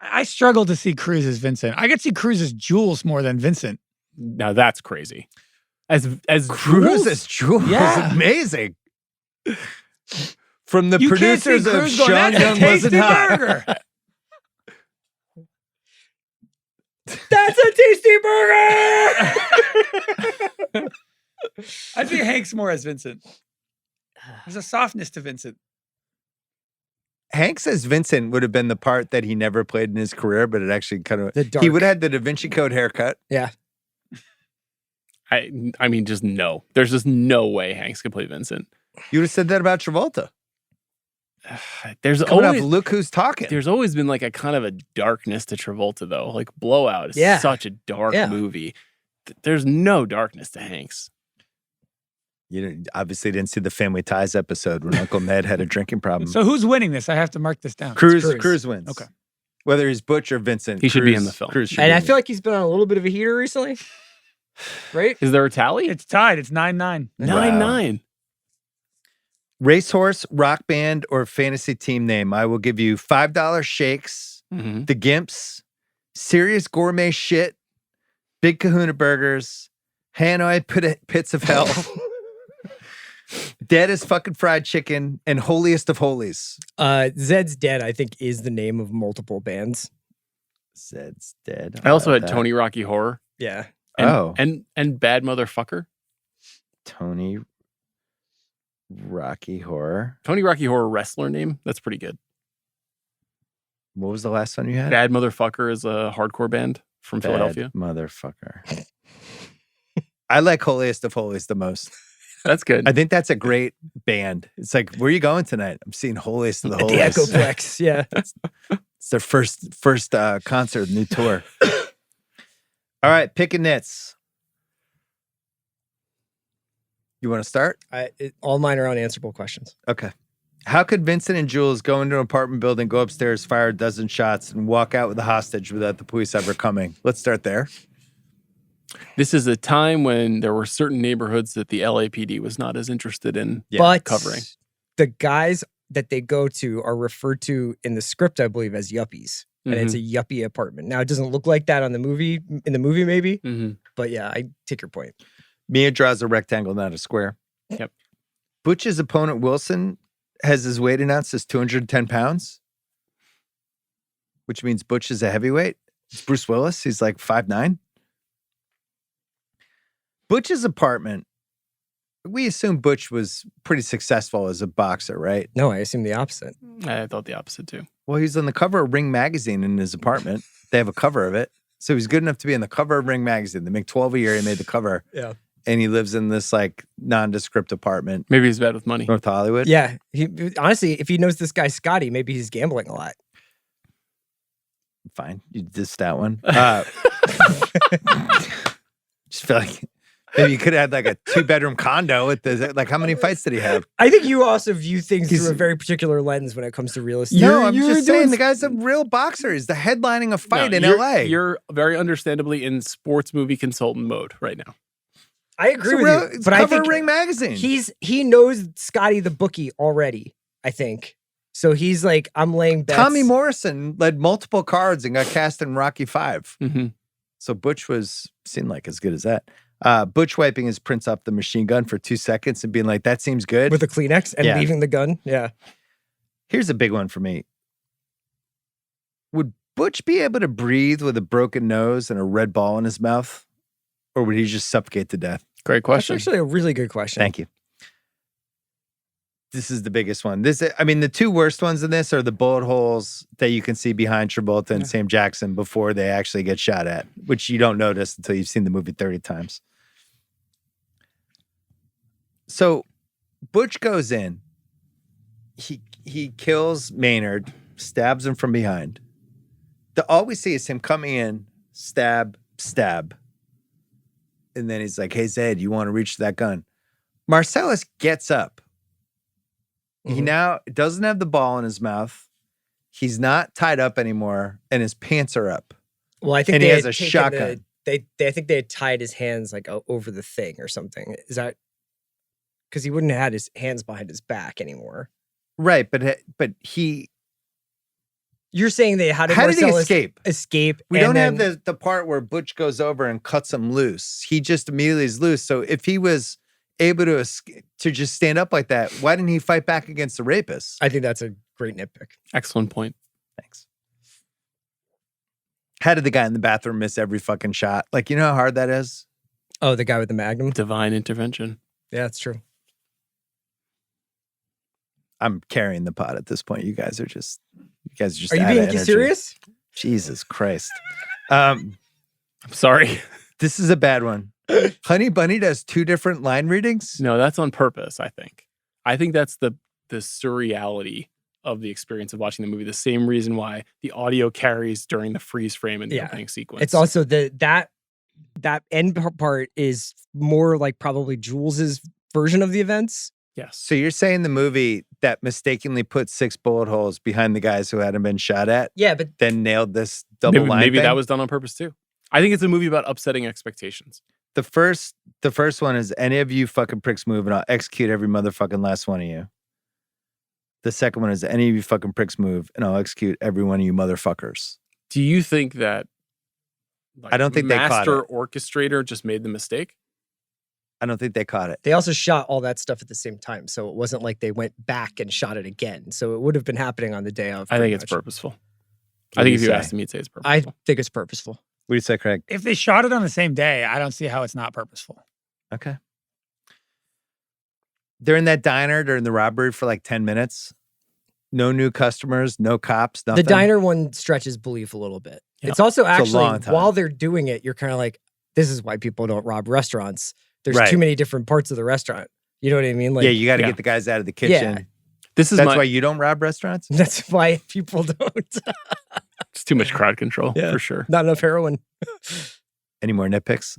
I struggle to see Cruz as Vincent. I could see Cruz as Jules more than Vincent. Now that's crazy. As Cruz Jules? as Jules Yeah. is amazing. From the You can't see producers of Cruz going, Sean "That's a Young tasty Wasn't Hot. burger." That's a tasty burger. I see Hanks more as Vincent. There's a softness to Vincent. Hanks as Vincent would have been the part that he never played in his career, but it actually kind of The dark. he would have had the Da Vinci Code haircut. Yeah. I mean, just no. There's just no way Hanks could play Vincent. You would have said that about Travolta. There's Coming always off Look Who's Talking. there's always been like a kind of a darkness to Travolta though. Like Blowout is Yeah. such a dark Yeah. movie. There's no darkness to Hanks. You obviously didn't see the Family Ties episode when Uncle Ned had a drinking problem. So who's winning this? I have to mark this down. Cruz Cruz. wins. Okay. Whether he's Butch or Vincent, He should be Cruz- in the film. Cruz should And be I in feel like he's been on a little bit of a heater recently. Right? Is there a tally? It's tied. It's 9-9. 9-9. Racehorse, rock band, or fantasy team name. I will give you $5 shakes, Mm-hmm. the Gimps, serious gourmet shit, Big Kahuna Burgers, Hanoi Pits of Hell, Dead as Fucking Fried Chicken, and Holiest of Holies. Zed's Dead, I think, is the name of multiple bands. Zed's dead. I also How had about that? Tony Rocky Horror. Yeah. And, and Bad Motherfucker. Tony Rocky Horror. Tony Rocky Horror wrestler name. That's pretty good. What was the last one you had? Bad Motherfucker is a hardcore band from Bad Philadelphia. Motherfucker. I like Holiest of Holies the most. That's good. I think that's a great band. It's like, where are you going tonight? I'm seeing Holiest of the The Holies. Echoplex. Yeah. It's their first concert, new tour. All right, pick and nits. You want to start? All mine are unanswerable questions. Okay. How could Vincent and Jules go into an apartment building, go upstairs, fire a dozen shots, and walk out with a hostage without the police ever coming? Let's start there. This is a time when there were certain neighborhoods that the LAPD was not as interested in But covering. the guys that they go to are referred to in the script, I believe, as yuppies. And it's a yuppie apartment. Now, it doesn't look like that in the movie, maybe. Mhm. But yeah, I take your point. Mia draws a rectangle, not a square. Yep. Butch's opponent, Wilson, has his weight announced as 210 pounds, which means Butch is a heavyweight. It's Bruce Willis. He's like 5'9". Butch's apartment, we assume Butch was pretty successful as a boxer, right? No, I assume the opposite. I thought the opposite too. Well, he's on the cover of Ring magazine in his apartment. They have a cover of it. So he's good enough to be on the cover of Ring magazine. They make 12 a year. He made the cover. Yeah. And he lives in this like nondescript apartment, Maybe he's bad with money. North Hollywood. Yeah. Honestly, if he knows this guy Scotty, maybe he's gambling a lot. Fine. You dissed that one. Just feel like Maybe you could have had like a 2-bedroom condo with the like. How many fights did he have? I think you also view things through a very particular lens when it comes to real estate. No, I'm just saying the guy's a real boxer. He's the headlining a fight in LA. You're very understandably in sports movie consultant mode right now. I agree with you, it's but I cover think Ring magazine. he knows Scotty the bookie already. I think so. He's like, I'm laying bets. Tommy Morrison led multiple cards and got cast in Rocky V. Mm-hmm. So Butch seemed like as good as that. Butch wiping his prints off the machine gun for 2 seconds and being like, that seems good. with a Kleenex and Yeah. leaving the gun. Yeah. Here's a big one for me. Would Butch be able to breathe with a broken nose and a red ball in his mouth? Or would he just suffocate to death? Great That's question. actually a really good question. Thank you. This is the biggest one. The two worst ones in this are the bullet holes that you can see behind Travolta and Sam Jackson before they actually get shot at, which you don't notice until you've seen the movie 30 times. So Butch goes in. He kills Maynard, stabs him from behind. All we see is him coming in, stab, stab. And then he's like, hey, Zed, you want to reach that gun? Marcellus gets up. He now doesn't have the ball in his mouth. He's not tied up anymore, and his pants are up. Well, I think And they he had has a taken shotgun. I think they had tied his hands like over the thing or something. Is that because he wouldn't have had his hands behind his back anymore? Right, but he... You're saying that how did How did he Marcellus escape? escape? We and don't have then- the part where Butch goes over and cuts him loose. He just immediately is loose. So if he was able to just stand up like that, why didn't he fight back against the rapist? I think that's a great nitpick. Excellent point. Thanks. How did the guy in the bathroom miss every fucking shot? Like, you know how hard that is? Oh, the guy with the Magnum. Divine intervention. Yeah, that's true. I'm carrying the pot at this point. You guys are just Are you out of being energy. serious? Jesus Christ. I'm sorry. This is a bad one. Honey Bunny does 2 different line readings. No, that's on purpose, I think. I think that's the surreality of the experience of watching the movie. The same reason why the audio carries during the freeze frame in the opening sequence. It's also that end part is more like probably Jules's version of the events. yes. So you're saying the movie that mistakenly put 6 bullet holes behind the guys who hadn't been shot at, Yeah, but then nailed this double line Maybe thing? that was done on purpose too. I think it's a movie about upsetting expectations. The first one is any of you fucking pricks move and I'll execute every motherfucking last one of you. The second one is any of you fucking pricks move and I'll execute every one of you motherfuckers. Do you think that I don't think they caught master it. orchestrator just made the mistake? I don't think they caught it. they also shot all that stuff at the same time, so it wasn't like they went back and shot it again. So it would have been happening on the day of. I pretty think it's much. purposeful. What I do think you if you say? asked me, you'd say it's purposeful. I think it's purposeful. What do you say, Craig? If they shot it on the same day, I don't see how it's not purposeful. Okay. They're in that diner during the robbery for like 10 minutes. No new customers, no cops, nothing. The diner one stretches belief a little bit. Yeah. It's also a actually long time. while they're doing it, you're kind of like, this is why people don't rob restaurants. There's Right. too many different parts of the restaurant. You know what I mean? Like, yeah, you got to Yeah. get the guys out of the kitchen. This is That's my, why you don't rob restaurants? that's why people don't. it's too much crowd control Yeah. for sure. Not enough heroin. Any more nitpicks?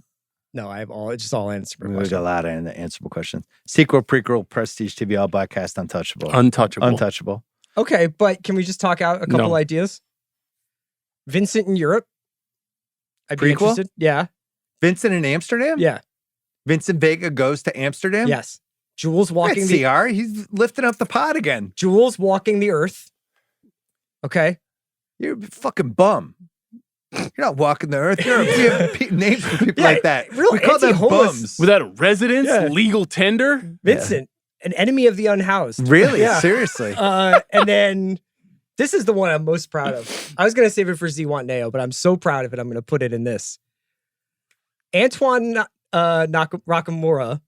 No, I have all answer. We got a lot of answerable questions. Sequel, prequel, Prestige TV, All Black Cast, Untouchable. Untouchable. Untouchable. Okay, but can we just talk out a couple No. ideas? Vincent in Europe. I'd be Prequel? interested. Yeah. Vincent in Amsterdam? Yeah. Vincent Vega goes to Amsterdam? Yes. Jules walking the CR, he's lifting up the pot again. Jules walking the earth. Okay. You're a fucking bum. You're not walking the earth. We have names for people Yeah, like that. real We call them anti-homeless. bums. Without a residence, Yeah. legal tender. Vincent, an enemy of the unhoused. Really? Yeah. Seriously? And then this is the one I'm most proud of. I was going to save it for Z Want Neo, but I'm so proud of it. I'm going to put it in this. Antoine Nakamura,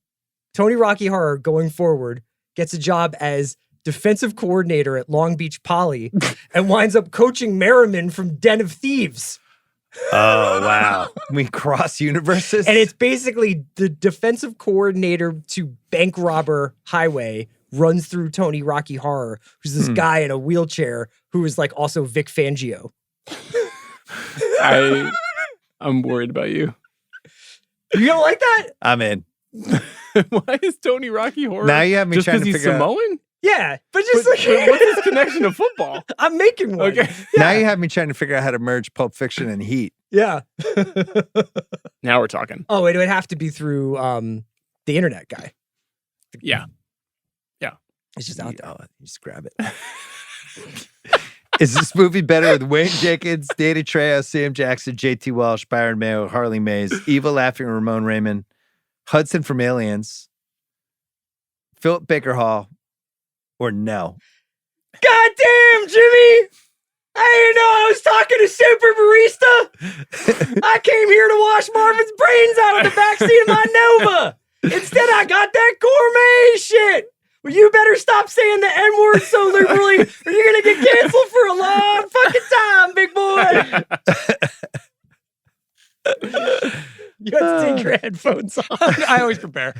Tony Rocky Horror going forward, gets a job as defensive coordinator at Long Beach Poly and winds up coaching Merriman from Den of Thieves. Oh, wow. We cross universes? And it's basically the defensive coordinator to Bank Robber Highway runs through Tony Rocky Horror, who's this guy in a wheelchair who is like also Vic Fangio. I'm worried about you. You don't like that? I'm in. Why is Tony Rocky horror? Now you have me just trying because to he's figure out. Samoan? Yeah, but But, just like but what's his connection to football? I'm making one. Okay. Now you have me trying to figure out how to merge Pulp Fiction and Heat. Yeah. Now we're talking. Oh, it would have to be through the internet guy. Yeah. It's just out there. Oh, you just grab it. Is this movie better with Wayne Jenkins, Dana Trejo, Sam Jackson, JT Walsh, Byron Mayo, Harley Mays, Eva Laughing, Ramon Raymond, Hudson from Aliens, Philip Baker Hall, or no? Goddamn, Jimmy! I didn't know I was talking to Super Barista. I came here to wash Marvin's brains out of the backseat of my Nova. Instead, I got that gourmet shit. Well, you better stop saying the N-word so liberally, or you're gonna get canceled for a long fucking time, big boy. You have to take your headphones off. I always prepare.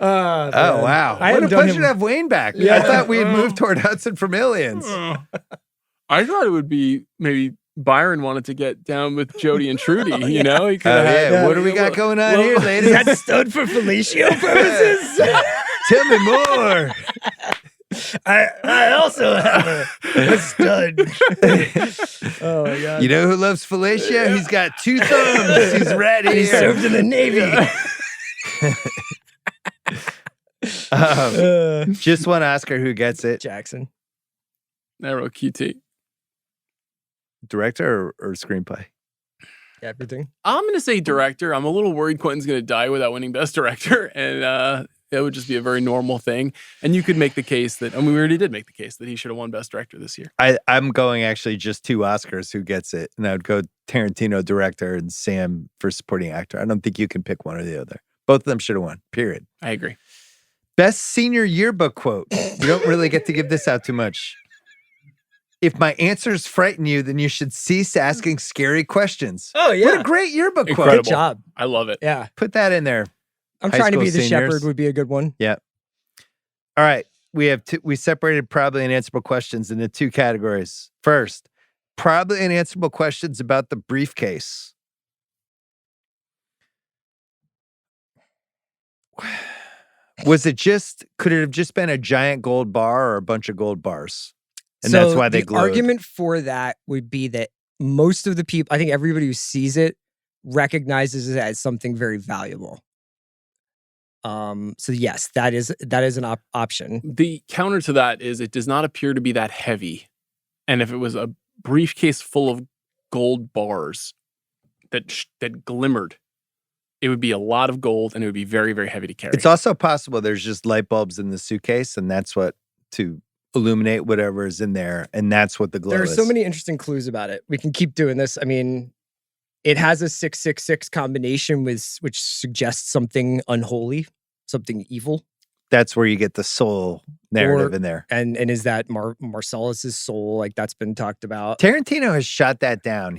Oh, wow. I What hadn't a done pleasure him- to have Wayne back. Yeah. I thought we had moved toward Hudson from Aliens. I thought it would be maybe Byron wanted to get down with Jody and Trudy. You know, he could Oh, have yeah. had. What do we got going on here, Is ladies? that stud for fellatio purposes? Tell me more. I also have a stud. Oh my god! You know who loves fellatio? He's got 2 thumbs. He's right He here. served in the Navy. Just one Oscar. Who gets it? Jackson. Narrow QT. Director or screenplay? Everything. I'm going to say director. I'm a little worried Quentin's going to die without winning Best Director, and it would just be a very normal thing. And you could make the case that, we already did make the case that he should have won Best Director this year. I'm going actually just 2 Oscars. Who gets it? And I would go Tarantino director and Sam for supporting actor. I don't think you can pick one or the other. Both of them should have won. Period. I agree. Best senior yearbook quote. You don't really get to give this out too much. If my answers frighten you, then you should cease asking scary questions. Oh yeah. What a great yearbook quote. Incredible. Good job. I love it. Yeah. Put that in there. I'm High trying to school be the seniors. shepherd would be a good one. All right. We separated probably unanswerable questions into 2 categories. First, probably unanswerable questions about the briefcase. Could it have just been a giant gold bar or a bunch of gold bars? And so that's why they the glowed. argument for that would be that most of the people, I think everybody who sees it recognizes it as something very valuable. So yes, that is an option. The counter to that is it does not appear to be that heavy. And if it was a briefcase full of gold bars that glimmered, it would be a lot of gold and it would be very, very heavy to carry. It's also possible there's just light bulbs in the suitcase, and that's what to illuminate whatever is in there, and that's what the glow There are is. so many interesting clues about it. We can keep doing this. I mean, it has a 666 combination which suggests something unholy, something evil. That's where you get the soul narrative in there. And is that Marcellus's soul? Like that's been talked about. Tarantino has shot that down.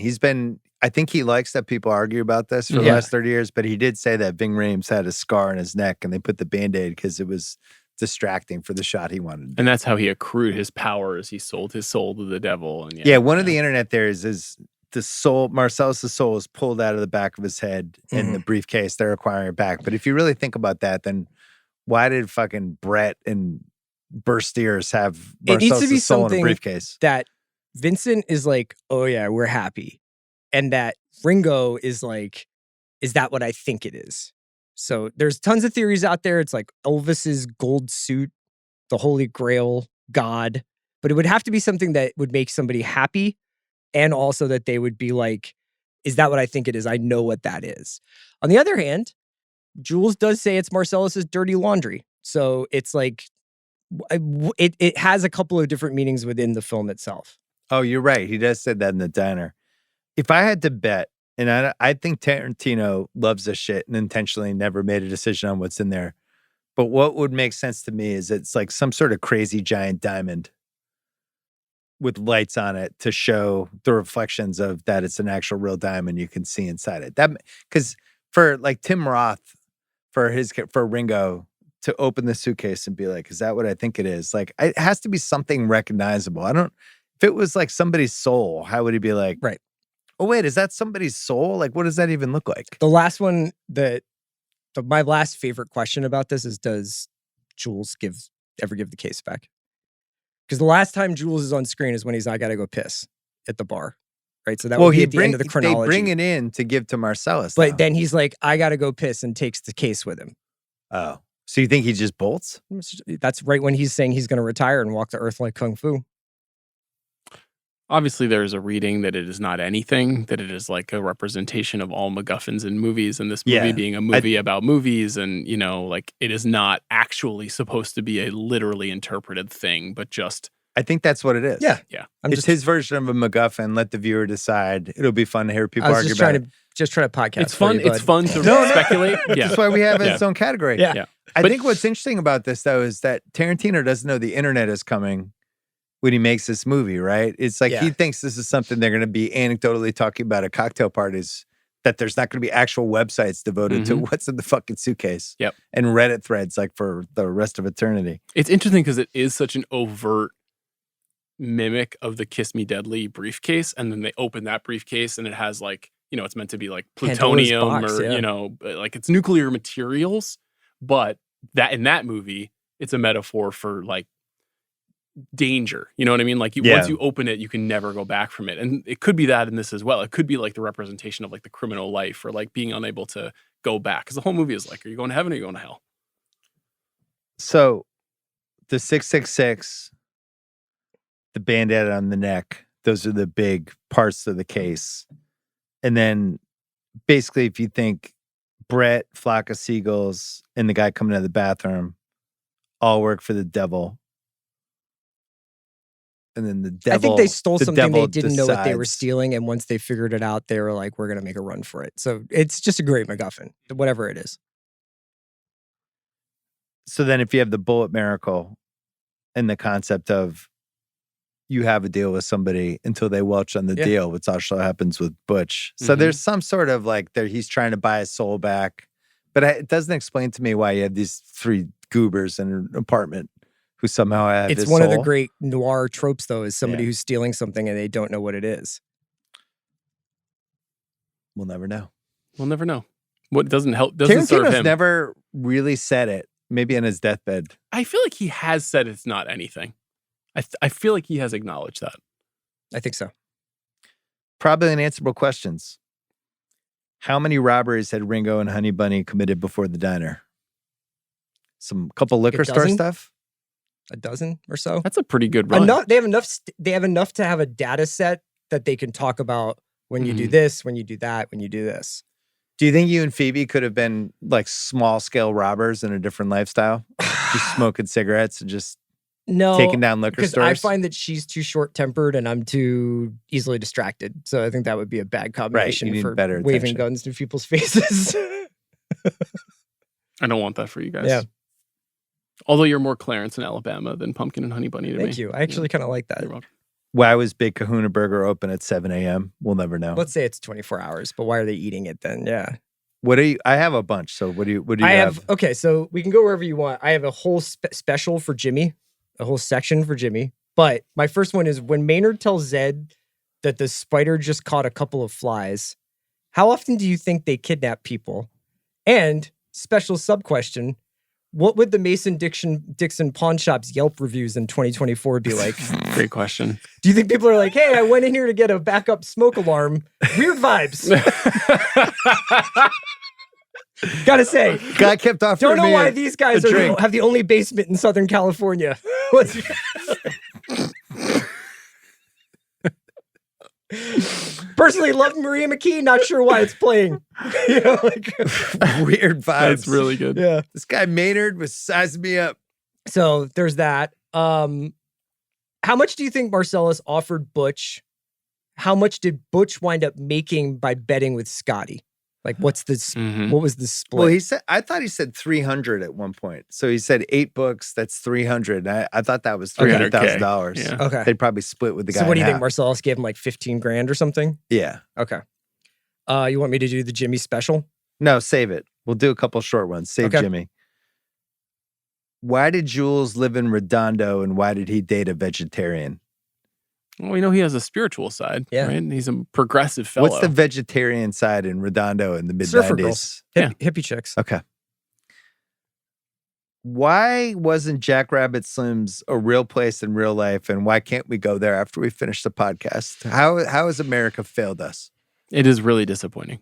I think he likes that people argue about this for the last 30 years, but he did say that Ving Rhames had a scar on his neck and they put the Band-Aid because it was distracting for the shot he wanted to do. and that's how he accrued his power as he sold his soul to the devil. And Yeah, one of the internet there is the soul, Marcellus' soul is pulled out of the back of his head in the briefcase. They're acquiring it back. But if you really think about that, then why did fucking Brett and Bursteers have It needs to be Marcellus' soul in a something briefcase? that Vincent is like, oh yeah, we're happy. And that Ringo is like, is that what I think it is? So there's tons of theories out there. It's like Elvis's gold suit, the Holy Grail, God. But it would have to be something that would make somebody happy. And also that they would be like, is that what I think it is? I know what that is. On the other hand, Jules does say it's Marcellus's dirty laundry. So it's like, it has a couple of different meanings within the film itself. Oh, you're right. He does say that in the diner. If I had to bet, and I think Tarantino loves this shit and intentionally never made a decision on what's in there. But what would make sense to me is it's like some sort of crazy giant diamond with lights on it to show the reflections of that it's an actual real diamond you can see inside it. That because for like Tim Roth, for Ringo to open the suitcase and be like, is that what I think it is? Like it has to be something recognizable. If it was like somebody's soul, how would he be like, Right. Oh wait, is that somebody's soul? Like, what does that even look like? The last one my last favorite question about this is, does Jules ever give the case back? Because the last time Jules is on screen is when he's, I gotta go piss at the bar. Right. So that would be at the end of the chronology. They bring it in to give to Marcellus. But then he's like, I gotta go piss, and takes the case with him. Oh. So you think he just bolts? That's right when he's saying he's gonna retire and walk the earth like Kung Fu. Obviously, there is a reading that it is not anything, that it is like a representation of all MacGuffins in movies, and this movie being a movie about movies, and, you know, like, it is not actually supposed to be a literally interpreted thing, but just... I think that's what it is. Yeah. Yeah. It's his version of a MacGuffin. Let the viewer decide. It'll be fun to hear people argue about it. Just trying to podcast. It's fun. It's fun to speculate. Yeah. That's why we have its own category. Yeah. I think what's interesting about this, though, is that Tarantino doesn't know the internet is coming when he makes this movie, right? It's like he thinks this is something they're going to be anecdotally talking about at cocktail parties, that there's not going to be actual websites devoted to what's in the fucking suitcase. Yep. And Reddit threads like for the rest of eternity. It's interesting because it is such an overt mimic of the Kiss Me Deadly briefcase, and then they open that briefcase and it has, like, you know, it's meant to be like plutonium box, or you know, like, it's nuclear materials, but that in that movie it's a metaphor for, like, danger, you know what I mean? Like, once you open it, you can never go back from it. And it could be that in this as well. It could be like the representation of, like, the criminal life, or like being unable to go back, because the whole movie is like, are you going to heaven or are you going to hell? So the 666, the bandana on the neck, those are the big parts of the case. And then basically, if you think Brett, Flock of Seagulls, and the guy coming out of the bathroom all work for the devil. And then the devil, I think they stole something they didn't know what they were decides- stealing, and once they figured it out, they were like, we're going to make a run for it. So it's just a great MacGuffin, whatever it is. So then if you have the bullet miracle and the concept of you have a deal with somebody until they welch on the deal, which also happens with Butch. So there's some sort of like he's trying to buy his soul back. But it doesn't explain to me why you have these three goobers in an apartment who somehow have It's his one of the soul. great noir tropes, though, is somebody who's stealing something and they don't know what it is. We'll never know. We'll never know. What doesn't help doesn't serve Tarantino's him. never really said it. Maybe on his deathbed. I feel like he has said it's not anything. I feel like he has acknowledged that. I think so. Probably unanswerable questions. How many robberies had Ringo and Honey Bunny committed before the diner? Some couple liquor store dozen? stuff? A dozen or so. That's a pretty good run. They have enough. They have enough to have a data set that they can talk about when you do this, when you do that, when you do this. Do you think you and Phoebe could have been like small scale robbers in a different lifestyle? Just smoking cigarettes and just taking down liquor because stores? I find that she's too short tempered and I'm too easily distracted. So I think that would be a bad combination you need for better waving attention. guns to people's faces. I don't want that for you guys. Yeah. Although you're more Clarence in Alabama than Pumpkin and Honey Bunny to me. Thank you. I actually kind of like that. You're welcome. Why was Big Kahuna Burger open at 7 a.m.? We'll never know. Let's say it's 24 hours, but why are they eating it then? Yeah. What do you? I have a bunch. So what do you I have? have, okay, so we can go wherever you want. I have a whole special for Jimmy, a whole section for Jimmy. But my first one is when Maynard tells Zed that the spider just caught a couple of flies, how often do you think they kidnap people? And special sub question, what would the Mason Dixon pawn shop's Yelp reviews in 2024 be like? Great question. Do you think people are like, hey, I went in here to get a backup smoke alarm. Weird vibes. Gotta say. Guy kept offering Don't know me why a- these guys a drink. have the only basement in Southern California. Personally, love Maria McKee. Not sure why it's playing. You know, like, Weird vibes. That's really good. yeah. This guy Maynard was sizing me up. So there's that. How much do you think Marcellus offered Butch? How much did Butch wind up making by betting with Scotty? Like, what's this? What was the split? Well, I thought he said 300 at one point. So he said 8 books. That's 300. I thought that was $300,000. Yeah. Okay. They'd probably split with the guy. So what do you in think? half. Marcellus gave him like 15 grand or something? Yeah. Okay. You want me to do the Jimmy special? No, save it. We'll do a couple short ones. Save Okay. Jimmy. Why did Jules live in Redondo and why did he date a vegetarian? Well, we know he has a spiritual side, Yeah. right? He's a progressive fellow. What's the vegetarian side in Redondo in the mid Surfer 90s? girls. Yeah. Hippie chicks. Okay. Why wasn't Jackrabbit Slim's a real place in real life, and why can't we go there after we finish the podcast? How has America failed us? It is really disappointing.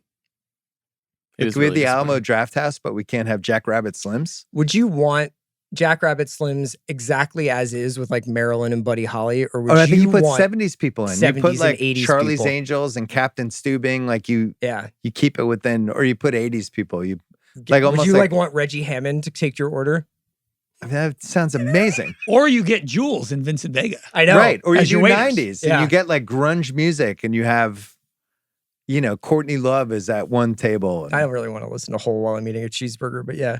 It is we have really the Alamo disappointing. Draft House, but we can't have Jackrabbit Slims? Would you want Jackrabbit Slims exactly as is with like Marilyn and Buddy Holly, or would I think you put want 70s people in. You 70s put and like 80s Charlie's people? Angels and Captain Steubing. Like you Yeah. keep it within, or you put 80s people. You Would almost you like- want Reggie Hammond to take your order? I mean, that sounds amazing. Or you get Jules and Vincent Vega. I know. Right. Or you As do your waiters. 90s Yeah. and you get like grunge music and you have, Courtney Love is at one table. I don't really want to listen to Whole while I'm eating a cheeseburger, but yeah.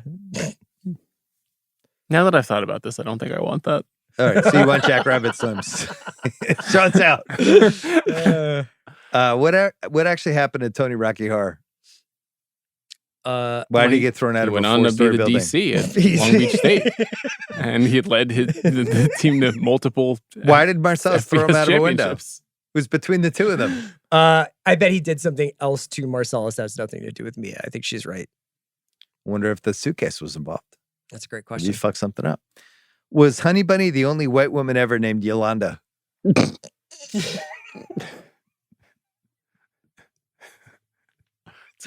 Now that I've thought about this, I don't think I want that. All right. So you want Jackrabbit Slims. Sean's out. What actually happened to Tony Rocky Horror? Why did he get thrown out He of went a on to be four-story the building? DC at Long Beach State, and he led the team to multiple. Why did Marcellus throw him FBS out of a window? It championships. was between the two of them. I bet he did something else to Marcellus that has nothing to do with Mia. I think she's right. Wonder if the suitcase was involved. That's a great Did question. you fuck something up? Was Honey Bunny the only white woman ever named Yolanda? It's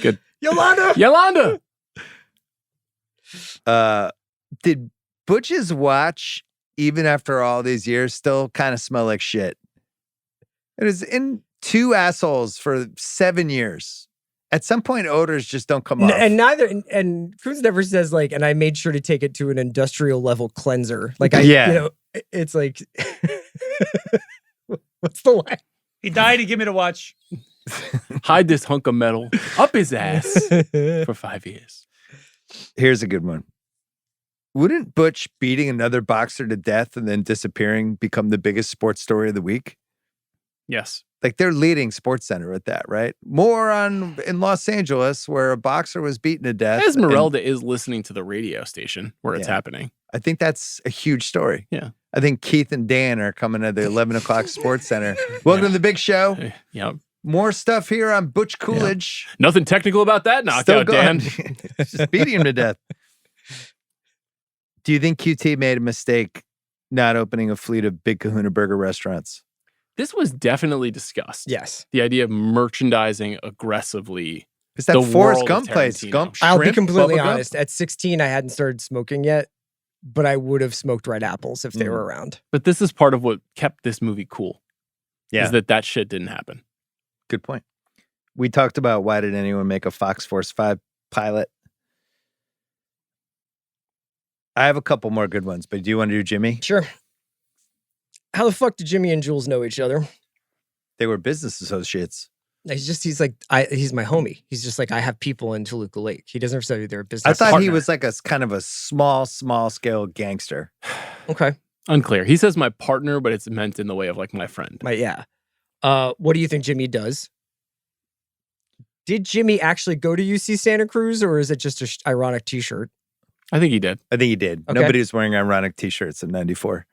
good. Yolanda! Yolanda. Did Butch's watch, even after all these years, still kind of smell like shit? It is in two assholes for 7 years. At some point, odors just don't come off. And Cruz never says like, and I made sure to take it to an industrial level cleanser. Like it's like, what's the line? He died to give me to watch. Hide this hunk of metal up his ass for 5 years. Here's a good one. Wouldn't Butch beating another boxer to death and then disappearing become the biggest sports story of the week? Yes. Like they're leading Sports Center with that, right? More in Los Angeles where a boxer was beaten to death. Esmeralda is listening to the radio station where it's Yeah. happening. I think that's a huge story. Yeah. I think Keith and Dan are coming to the 11 o'clock Sports Center. Welcome to the big show. Yeah. More stuff here on Butch Coolidge. Nothing technical about that Still knockout, Dan. going. Just beating him to death. Do you think QT made a mistake not opening a fleet of Big Kahuna Burger restaurants? This was definitely discussed. Yes. The idea of merchandising aggressively. Is that The Forrest world of Gump place? Tarantino. Gump I'll be shrimp, completely bubble gum? honest. At 16, I hadn't started smoking yet, but I would have smoked red apples if they were around. But this is part of what kept this movie cool. Yeah. Is that shit didn't happen. Good point. We talked about why did anyone make a Fox Force 5 pilot? I have a couple more good ones, but do you want to do Jimmy? Sure. How the fuck did Jimmy and Jules know each other? They were business associates. He's my homie. He's just like, I have people in Toluca Lake. He doesn't say they're a business I thought he partner. was like a kind of a small scale gangster. Okay. Unclear. He says my partner, but it's meant in the way of like my friend. Yeah. What do you think Jimmy does? Did Jimmy actually go to UC Santa Cruz, or is it just an ironic t-shirt? I think he did. I think he did. Okay. Nobody was wearing ironic t-shirts in 94.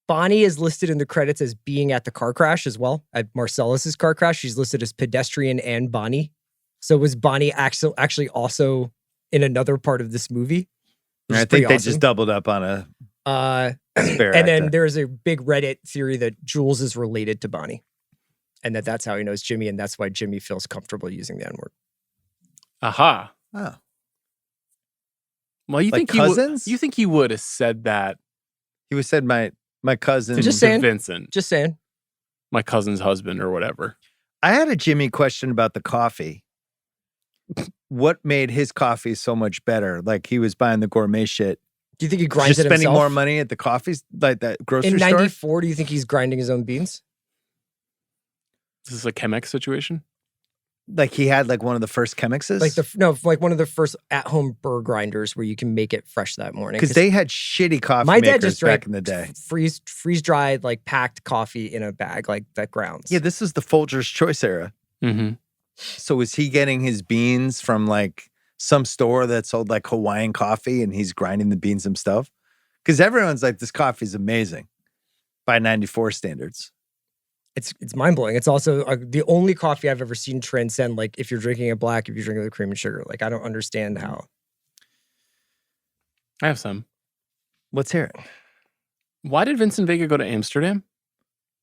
Bonnie is listed in the credits as being at the car crash as well. At Marcellus's car crash, she's listed as pedestrian and Bonnie. So was Bonnie actually also in another part of this movie? I think they just doubled up on a spare and then actor. there's a big Reddit theory that Jules is related to Bonnie, and that's how he knows Jimmy, and that's why Jimmy feels comfortable using the N-word. Aha. Oh. Well, you Like think cousins? you think he would have said that He was said my cousin. Just to saying. Vincent, Just saying. my cousin's husband or whatever. I had a Jimmy question about the coffee. What made his coffee so much better? Like he was buying the gourmet shit. Do you think he grinds Just it spending himself? more money at the coffees, like that grocery In store? 94, do you think he's grinding his own beans? Is this a Chemex situation? Like he had like one of the first Chemixes? Like one of the first at-home burr grinders where you can make it fresh that morning. Because they had shitty coffee my dad makers just drank back in the day. freeze-dried, like packed coffee in a bag, like that grounds. Yeah, this is the Folgers Choice era. Mm-hmm. So was he getting his beans from like some store that sold like Hawaiian coffee and he's grinding the beans himself? Because everyone's like, this coffee's amazing. by 94 standards. It's mind blowing. It's also the only coffee I've ever seen transcend, like, if you're drinking it black, if you're drinking it with cream and sugar. Like, I don't understand how. I have some. Let's hear it. Why did Vincent Vega go to Amsterdam?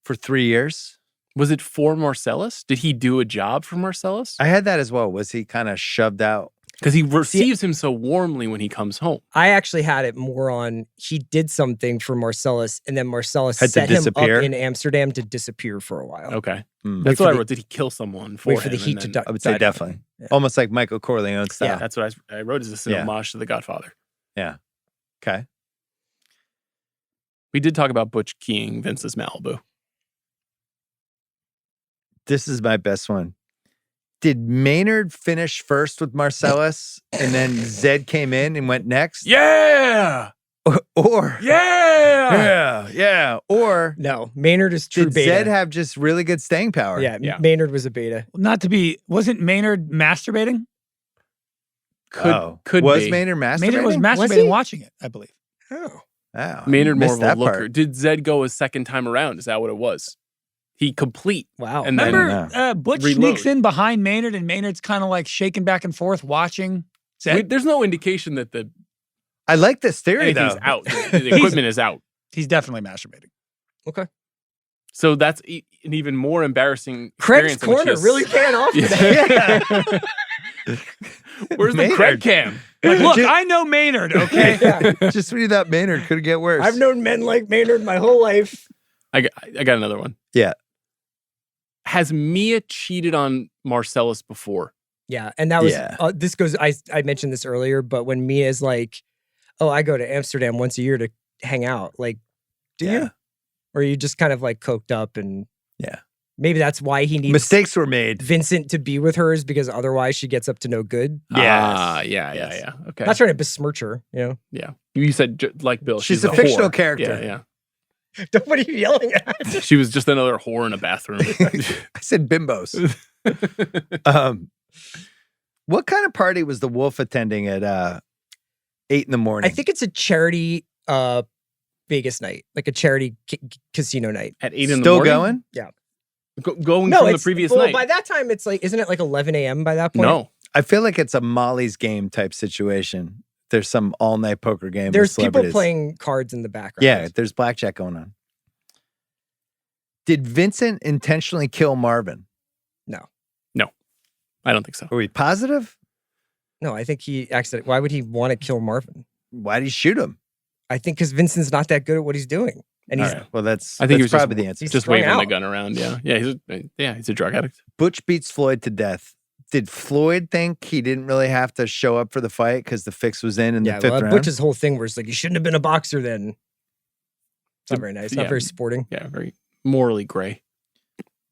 For 3 years. Was it for Marcellus? Did he do a job for Marcellus? I had that as well. Was he kind of shoved out? Because he receives him so warmly when he comes home. I actually had it more on he did something for Marcellus, and then Marcellus Had to set him up disappear? in Amsterdam to disappear for a while. Okay. Mm. That's for what I the- wrote. Did he kill someone for Wait for him? the heat and to then- die. I would say definitely. Yeah. Almost like Michael Corleone style. Yeah. That's what I wrote. Is this an Yeah. homage to The Godfather? Okay. We did talk about Butch keying Vince's Malibu. This is my best one. Did Maynard finish first with Marcellus and then Zed came in and went next? Yeah! Or yeah. Or No, Maynard is true did beta. Zed have just really good staying power? yeah, Yeah. Maynard was a beta. Wasn't Maynard masturbating? Could was be. Maynard masturbating? Maynard was Was masturbating he? watching it, I believe. Oh. Wow, Maynard more missed of a that looker. part. Did Zed go a second time around? Is that what it was? He complete. Wow. And then Remember Butch reload. sneaks in behind Maynard, and Maynard's kind of like shaking back and forth, watching. There's no indication that the I like this theory anything's though. out. The equipment is out. He's definitely masturbating. Okay. So that's an even more embarrassing Craig's experience in which corner he really is- paying off today. Where's the Maynard. Craig cam? Like, look, Just- I know Maynard, okay? Yeah. Just when you thought Maynard could get worse. I've known men like Maynard my whole life. I got another one. Yeah. Has Mia cheated on Marcellus before? Yeah, and that was Yeah. this goes. I mentioned this earlier, but when Mia's like, "Oh, I go to Amsterdam once a year to hang out," like, do Yeah. you? Or are you just kind of like coked up and Yeah. maybe that's why he needs Mistakes were made. Vincent to be with her is because otherwise she gets up to no good. Yeah. Yes. Yeah. Okay. Not trying to besmirch her, you know. Yeah. You said like Bill. She's a fictional character. Yeah. What are you yelling at? She was just another whore in a bathroom. I said bimbos. What kind of party was the wolf attending at 8 in the morning? I think it's a charity Vegas night, like a charity casino night. At 8 in the still morning. going. Going from the previous night. By that time, it's like, isn't it like 11 a.m. by that point? No. I feel like it's a Molly's game type situation. There's some all night poker game. with There's people celebrities. playing cards in the background. Yeah, there's blackjack going on. Did Vincent intentionally kill Marvin? I don't think so. Are we positive? No, I think he accidentally. Why would he want to kill Marvin? Why did he shoot him? I think because Vincent's not that good at what he's doing, and he's All right, well, that's I think he was probably just- the answer. he's Just strung waving the out. gun around. Yeah. He's a drug addict. Butch beats Floyd to death. Did Floyd think he didn't really have to show up for the fight because the fix was in the yeah. fifth Well, round? Butch's whole thing was like, you shouldn't have been a boxer then. It's not very nice. Not Yeah. very sporting. Yeah. Very morally gray.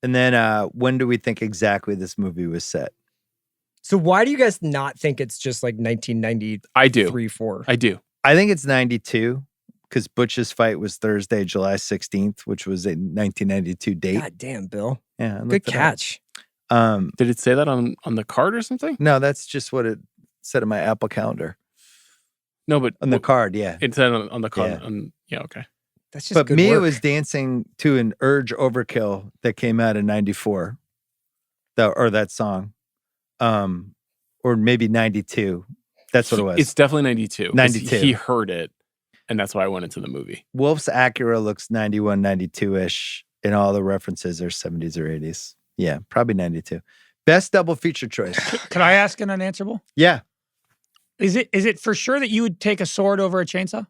And then when do we think exactly this movie was set? So why do you guys not think it's just like 1993, I do. 4? I do. I think it's 92 because Butch's fight was Thursday, July 16th, which was a 1992 date. God damn, Bill. Yeah, I Good looked it up. catch. Did it say that on the card or something? No, that's just what it said on my Apple calendar. No, but On the card, yeah. it said on the card. Yeah. Okay. That's just But good Mia work. was dancing to an Urge Overkill that came out in 94. That song. Or maybe 92. That's what it was. It's definitely 92. 'cause 92. He heard it, and that's why I went into the movie. Wolf's Acura looks 91, 92-ish, and all the references are 70s or 80s. Yeah, probably 92. Best double feature choice. Could I ask an unanswerable? Yeah. Is it for sure that you would take a sword over a chainsaw?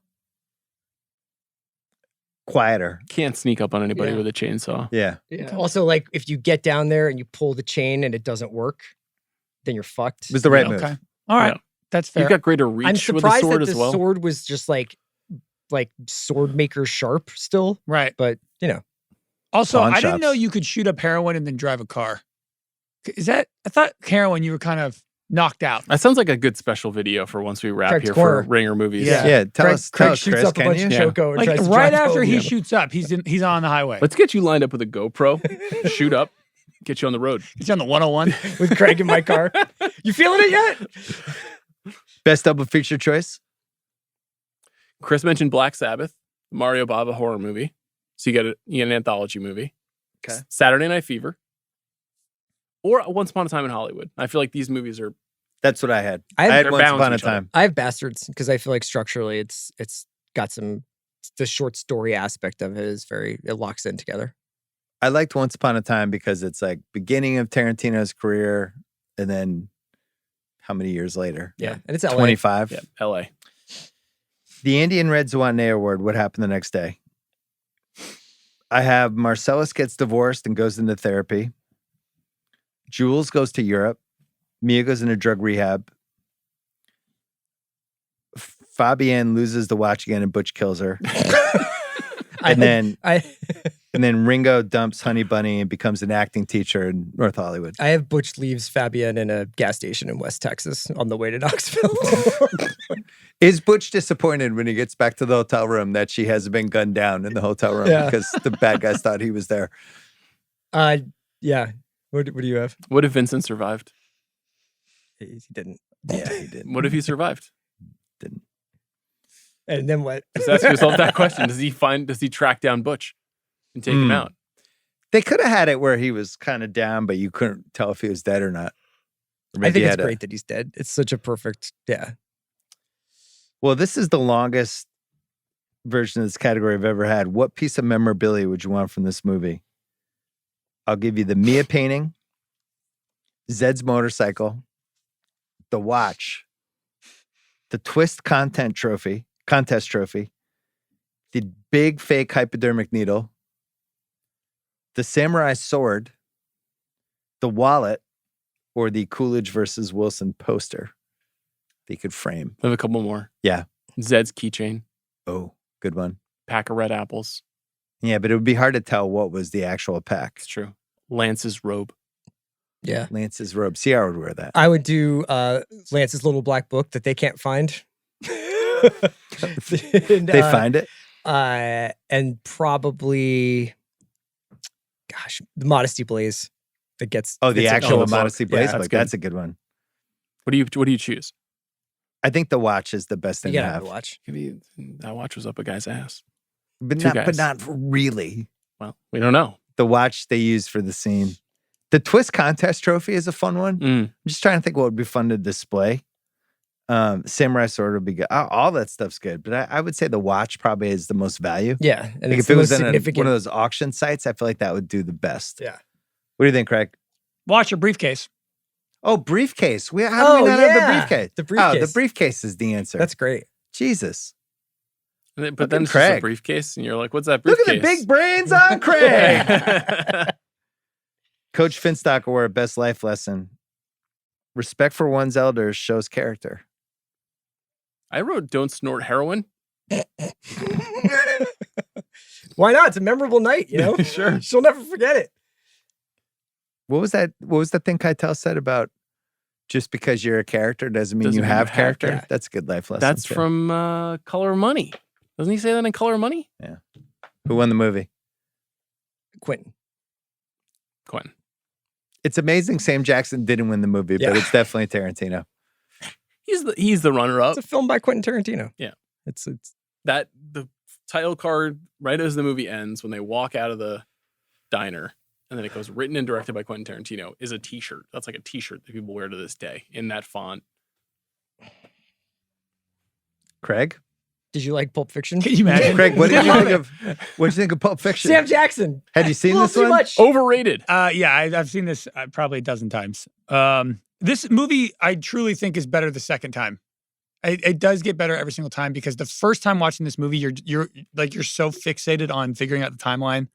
Quieter. Can't sneak up on anybody Yeah. with a chainsaw. Yeah. Yeah. Also, like if you get down there and you pull the chain and it doesn't work, then you're fucked. It was the right Yeah. move. Okay. All right. Yeah. That's fair. You've got greater reach I'm with the surprised sword that as the well. sword was just like sword maker sharp still, right. but you know. Also, Pawn I didn't know shops. you could shoot up heroin and then drive a car. Is that? I thought heroin you were kind of knocked out. That sounds like a good special video for once we wrap Craig's here corner. for Ringer movies. Yeah. Yeah. Tell Craig, us, Craig shoots Chris, up a can bunch you? of Yeah. choco and Like tries to right drive after home. he Yeah. shoots up, he's on the highway. Let's get you lined up with a GoPro, shoot up, get you on the road. He's on the 101. with Craig in my car. You feeling it yet? Best double feature choice? Chris mentioned Black Sabbath, Mario Bava horror movie. So you get an anthology movie. Okay. Saturday Night Fever. Or Once Upon a Time in Hollywood. I feel like these movies are That's what I had. I have- I had They're Once bound to Upon a each other. Time. I have Bastards because I feel like structurally it's got the short story aspect of it it locks in together. I liked Once Upon a Time because it's like beginning of Tarantino's career, and then how many years later? Yeah. And it's LA. 25. Yeah, LA. The Indian Red Zouane Award. What happened the next day? I have Marcellus gets divorced and goes into therapy. Jules goes to Europe. Mia goes into drug rehab. Fabienne loses the watch again and Butch kills her. And then Ringo dumps Honey Bunny and becomes an acting teacher in North Hollywood. I have Butch leaves Fabienne in a gas station in West Texas on the way to Knoxville. Is Butch disappointed when he gets back to the hotel room that she hasn't been gunned down in the hotel room because the bad guys thought he was there? Yeah. What do you have? What if Vincent survived? He didn't. Yeah, he did. What if he survived? Didn't. And then what? Just ask yourself that question. Does he track down Butch and take him out? They could have had it where he was kind of down, but you couldn't tell if he was dead or not. Or I think he it's had great that he's dead. It's such a perfect, yeah. Well, this is the longest version of this category I've ever had. What piece of memorabilia would you want from this movie? I'll give you the Mia painting, Zed's motorcycle, the watch, the Twist contest trophy, the big fake hypodermic needle, the samurai sword, the wallet, or the Coolidge versus Wilson poster that you could frame. I have a couple more. Yeah. Zed's keychain, Oh, good one. pack of red apples. Yeah, but it would be hard to tell what was the actual pack. It's true. Lance's robe. Yeah. Lance's robe. See, I would wear that. I would do Lance's little black book that they can't find. They find it? And probably, the Modesty Blaze that gets. Oh, the fits in actual all the Modesty book. Blaze Yeah, book. good. That's a good one. What do you choose? I think the watch is the best You thing to gotta have. have to watch. That watch was up a guy's ass. But Two not, guys. really. Well, we don't know. The watch they used for the scene. The Twist contest trophy is a fun one. I'm just trying to think what would be fun to display. Samurai sword would be good. All that stuff's good, but I would say the watch probably is the most value. Yeah. And Like it's if it the was most in one significant. of those auction sites, I feel like that would do the best. Yeah. What do you think, Craig? Watch your briefcase. Oh, briefcase. How do we not have the briefcase? The Oh, briefcase. the briefcase is the answer. That's great. Jesus. But then at it's just a Craig. briefcase, and you're like, what's that Look briefcase? at the big brains on Craig. Coach Finstock award best life lesson. Respect for one's elders shows character. I wrote don't snort heroin. Why not? It's a memorable night, you know? Sure. She'll never forget it. What was that? What was the thing Keitel said about just because you're a character doesn't mean Doesn't you mean have you have character? character. That's a good life lesson. That's too. from Color of Money. Doesn't he say that in Color of Money? Who won the movie? Quentin. Quentin. It's amazing Sam Jackson didn't win the movie, Yeah. but it's definitely Tarantino. He's the runner up. It's a film by Quentin Tarantino. Yeah. It's That the title card right as the movie ends when they walk out of the diner and then it goes written and directed by Quentin Tarantino is a t-shirt. That's like a t-shirt that people wear to this day in that font. Craig? Did you like Pulp Fiction? Can you imagine? Craig, what did you Love think it. of Pulp Fiction? Sam Jackson. Had you seen A little this too one? much. Overrated. Yeah, I've seen this probably a dozen times. This movie, I truly think, is better the second time. It does get better every single time because the first time watching this movie, you're so fixated on figuring out the timeline.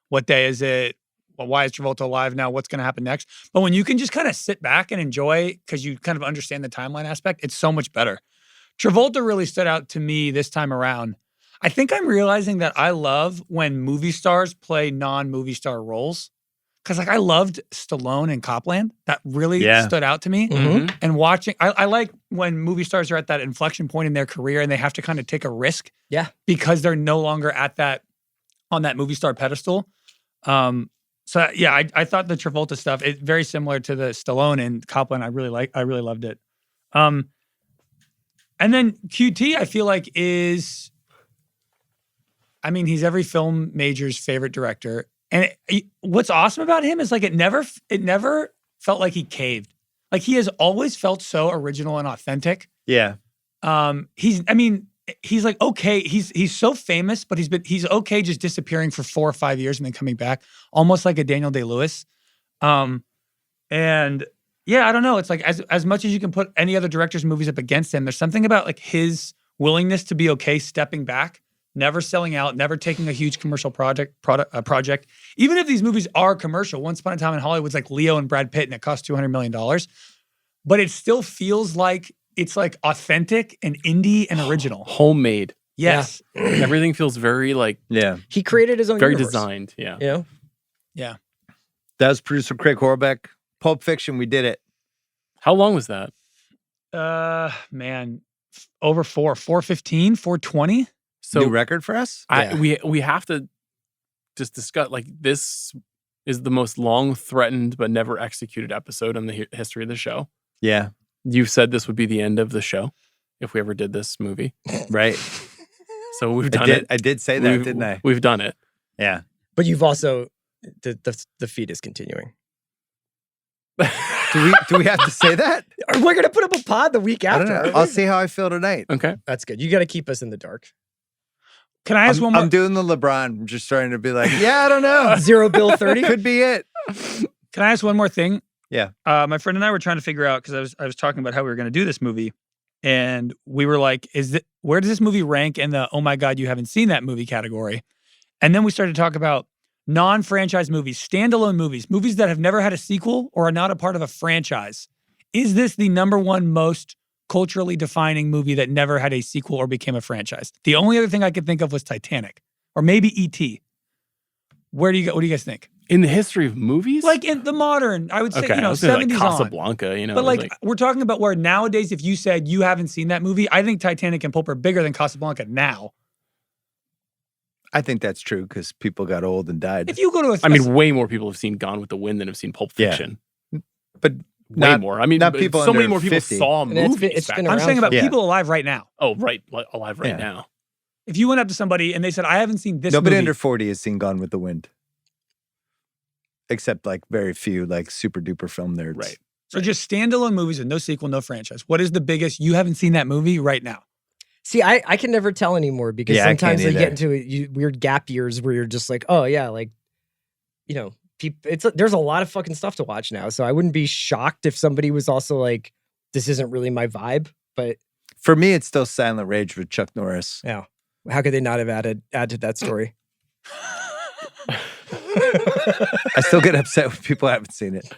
What day is it? Well, why is Travolta alive now? What's going to happen next? But when you can just kind of sit back and enjoy because you kind of understand the timeline aspect, it's so much better. Travolta really stood out to me this time around. I think I'm realizing that I love when movie stars play non-movie star roles. Because I loved Stallone and Copland. That really stood out to me. Mhm. And watching, I like when movie stars are at that inflection point in their career and they have to kind of take a risk. Yeah. Because they're no longer on that movie star pedestal. I thought the Travolta stuff is very similar to the Stallone and Copland. I really loved it. And then QT, I feel like is I mean, he's every film major's favorite director. And what's awesome about him is like it never felt like he caved. Like he has always felt so original and authentic. Yeah. He's like okay. He's so famous, but he's okay just disappearing for 4 or 5 years and then coming back, almost like a Daniel Day-Lewis. And yeah, I don't know. It's like as much as you can put any other director's movies up against him, there's something about like his willingness to be okay stepping back, never selling out, never taking a huge commercial project. Even if these movies are commercial, Once Upon a Time in Hollywood's like Leo and Brad Pitt and it cost $200 million, but it still feels like it's like authentic and indie and original. Homemade. Yes. Yeah. Everything feels very like He created his own very universe. designed. Yeah. You know? Yeah. That was producer Craig Horbeck. Pulp Fiction, we did it. How long was that? Man, over 415, 420. New record for us? We have to just discuss, like, this is the most long threatened but never executed episode in the history of the show. Yeah. You said this would be the end of the show if we ever did this movie. Right. So we've done it. I did say that, didn't I? We've done it. Yeah. But you've also the feed is continuing. Do we have to say that? We're gonna put up a pod the week I don't after. know. I'll see how I feel tonight. Okay. That's good. You got to keep us in the dark. Can I ask one more? I'm doing the LeBron. I'm just trying to be like, yeah, I don't know. Zero Bill 30 Could be it. Can I ask one more thing? Yeah. My friend and I were trying to figure out, because I was talking about how we were going to do this movie, and we were like, where does this movie rank in the oh my God, you haven't seen that movie category? And then we started to talk about non-franchise movies, standalone movies that have never had a sequel or are not a part of a franchise. Is this the number one most culturally defining movie that never had a sequel or became a franchise? The only other thing I could think of was Titanic or maybe E.T. What do you guys think? In the history of movies? Like in the modern, I would say, Okay, I was 70s like on. Casablanca, But like, we're talking about where nowadays, if you said you haven't seen that movie, I think Titanic and Pulp are bigger than Casablanca now. I think that's true because people got old and died. If you go to I mean, way more people have seen Gone with the Wind than have seen Pulp Yeah. Fiction. But Way more. I mean, not people so many under more people 50. saw And it's movies. been- it's back been then. I'm around saying about Yeah. people alive right now. Oh, right. Alive right Yeah. now. If you went up to somebody and they said, I haven't seen this nobody movie. under 40 has seen Gone with the Wind. Except like very few like super duper film nerds. Right. So just standalone movies with no sequel, no franchise. What is the biggest, you haven't seen that movie right now? See, I can never tell anymore because Yeah, I can't sometimes they get either. into weird gap years where you're just like, oh yeah, like, you know, there's a lot of fucking stuff to watch now. So I wouldn't be shocked if somebody was also like, this isn't really my vibe. But For me, it's still Silent Rage with Chuck Norris. yeah, how could they not have add to that story? I still get upset when people haven't seen it.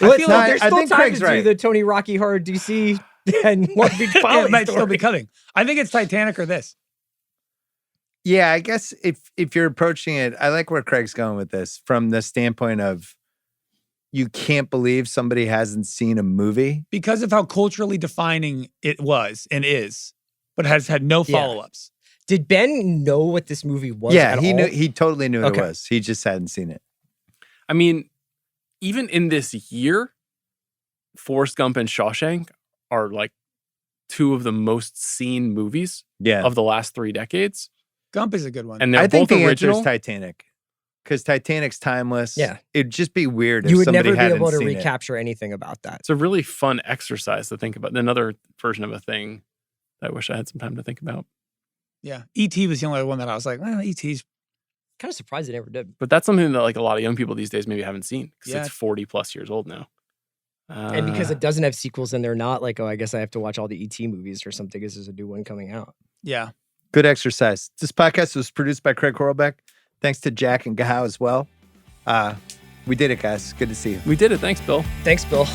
Well, I it's feel like like- there's I still think time Craig's to do right. the Tony Rocky Horror DC and Long Beach Yeah, Poly it might still story. be coming. I think it's Titanic or this. Yeah, I guess if you're approaching it, I like where Craig's going with this from the standpoint of you can't believe somebody hasn't seen a movie. Because of how culturally defining it was and is, but has had no Yeah. follow-ups. Did Ben know what this movie was? Yeah, at he all? knew. He totally knew what Okay. it was. He just hadn't seen it. I mean, even in this year, Forrest Gump and Shawshank are like two of the most seen movies Yeah, of the last 3 decades. Gump is a good one. And they're I think both the answer original. is Titanic because Titanic's timeless. Yeah. it'd just be weird if You would somebody never be hadn't able to seen it. recapture anything about that. It's a really fun exercise to think about. Another version of a thing that I wish I had some time to think about. Yeah. E.T. was the only one that I was like, well, E.T.'s. Kind of surprised they never did. But that's something that like a lot of young people these days maybe haven't seen because Yeah. it's 40 plus years old now. And because it doesn't have sequels and they're not like, oh, I guess I have to watch all the E.T. movies or something because there's a new one coming out. Yeah. Good exercise. This podcast was produced by Craig Horlbeck. Thanks to Jack and Gahao as well. We did it, guys. Good to see you. we did it. Thanks, Bill. Thanks, Bill.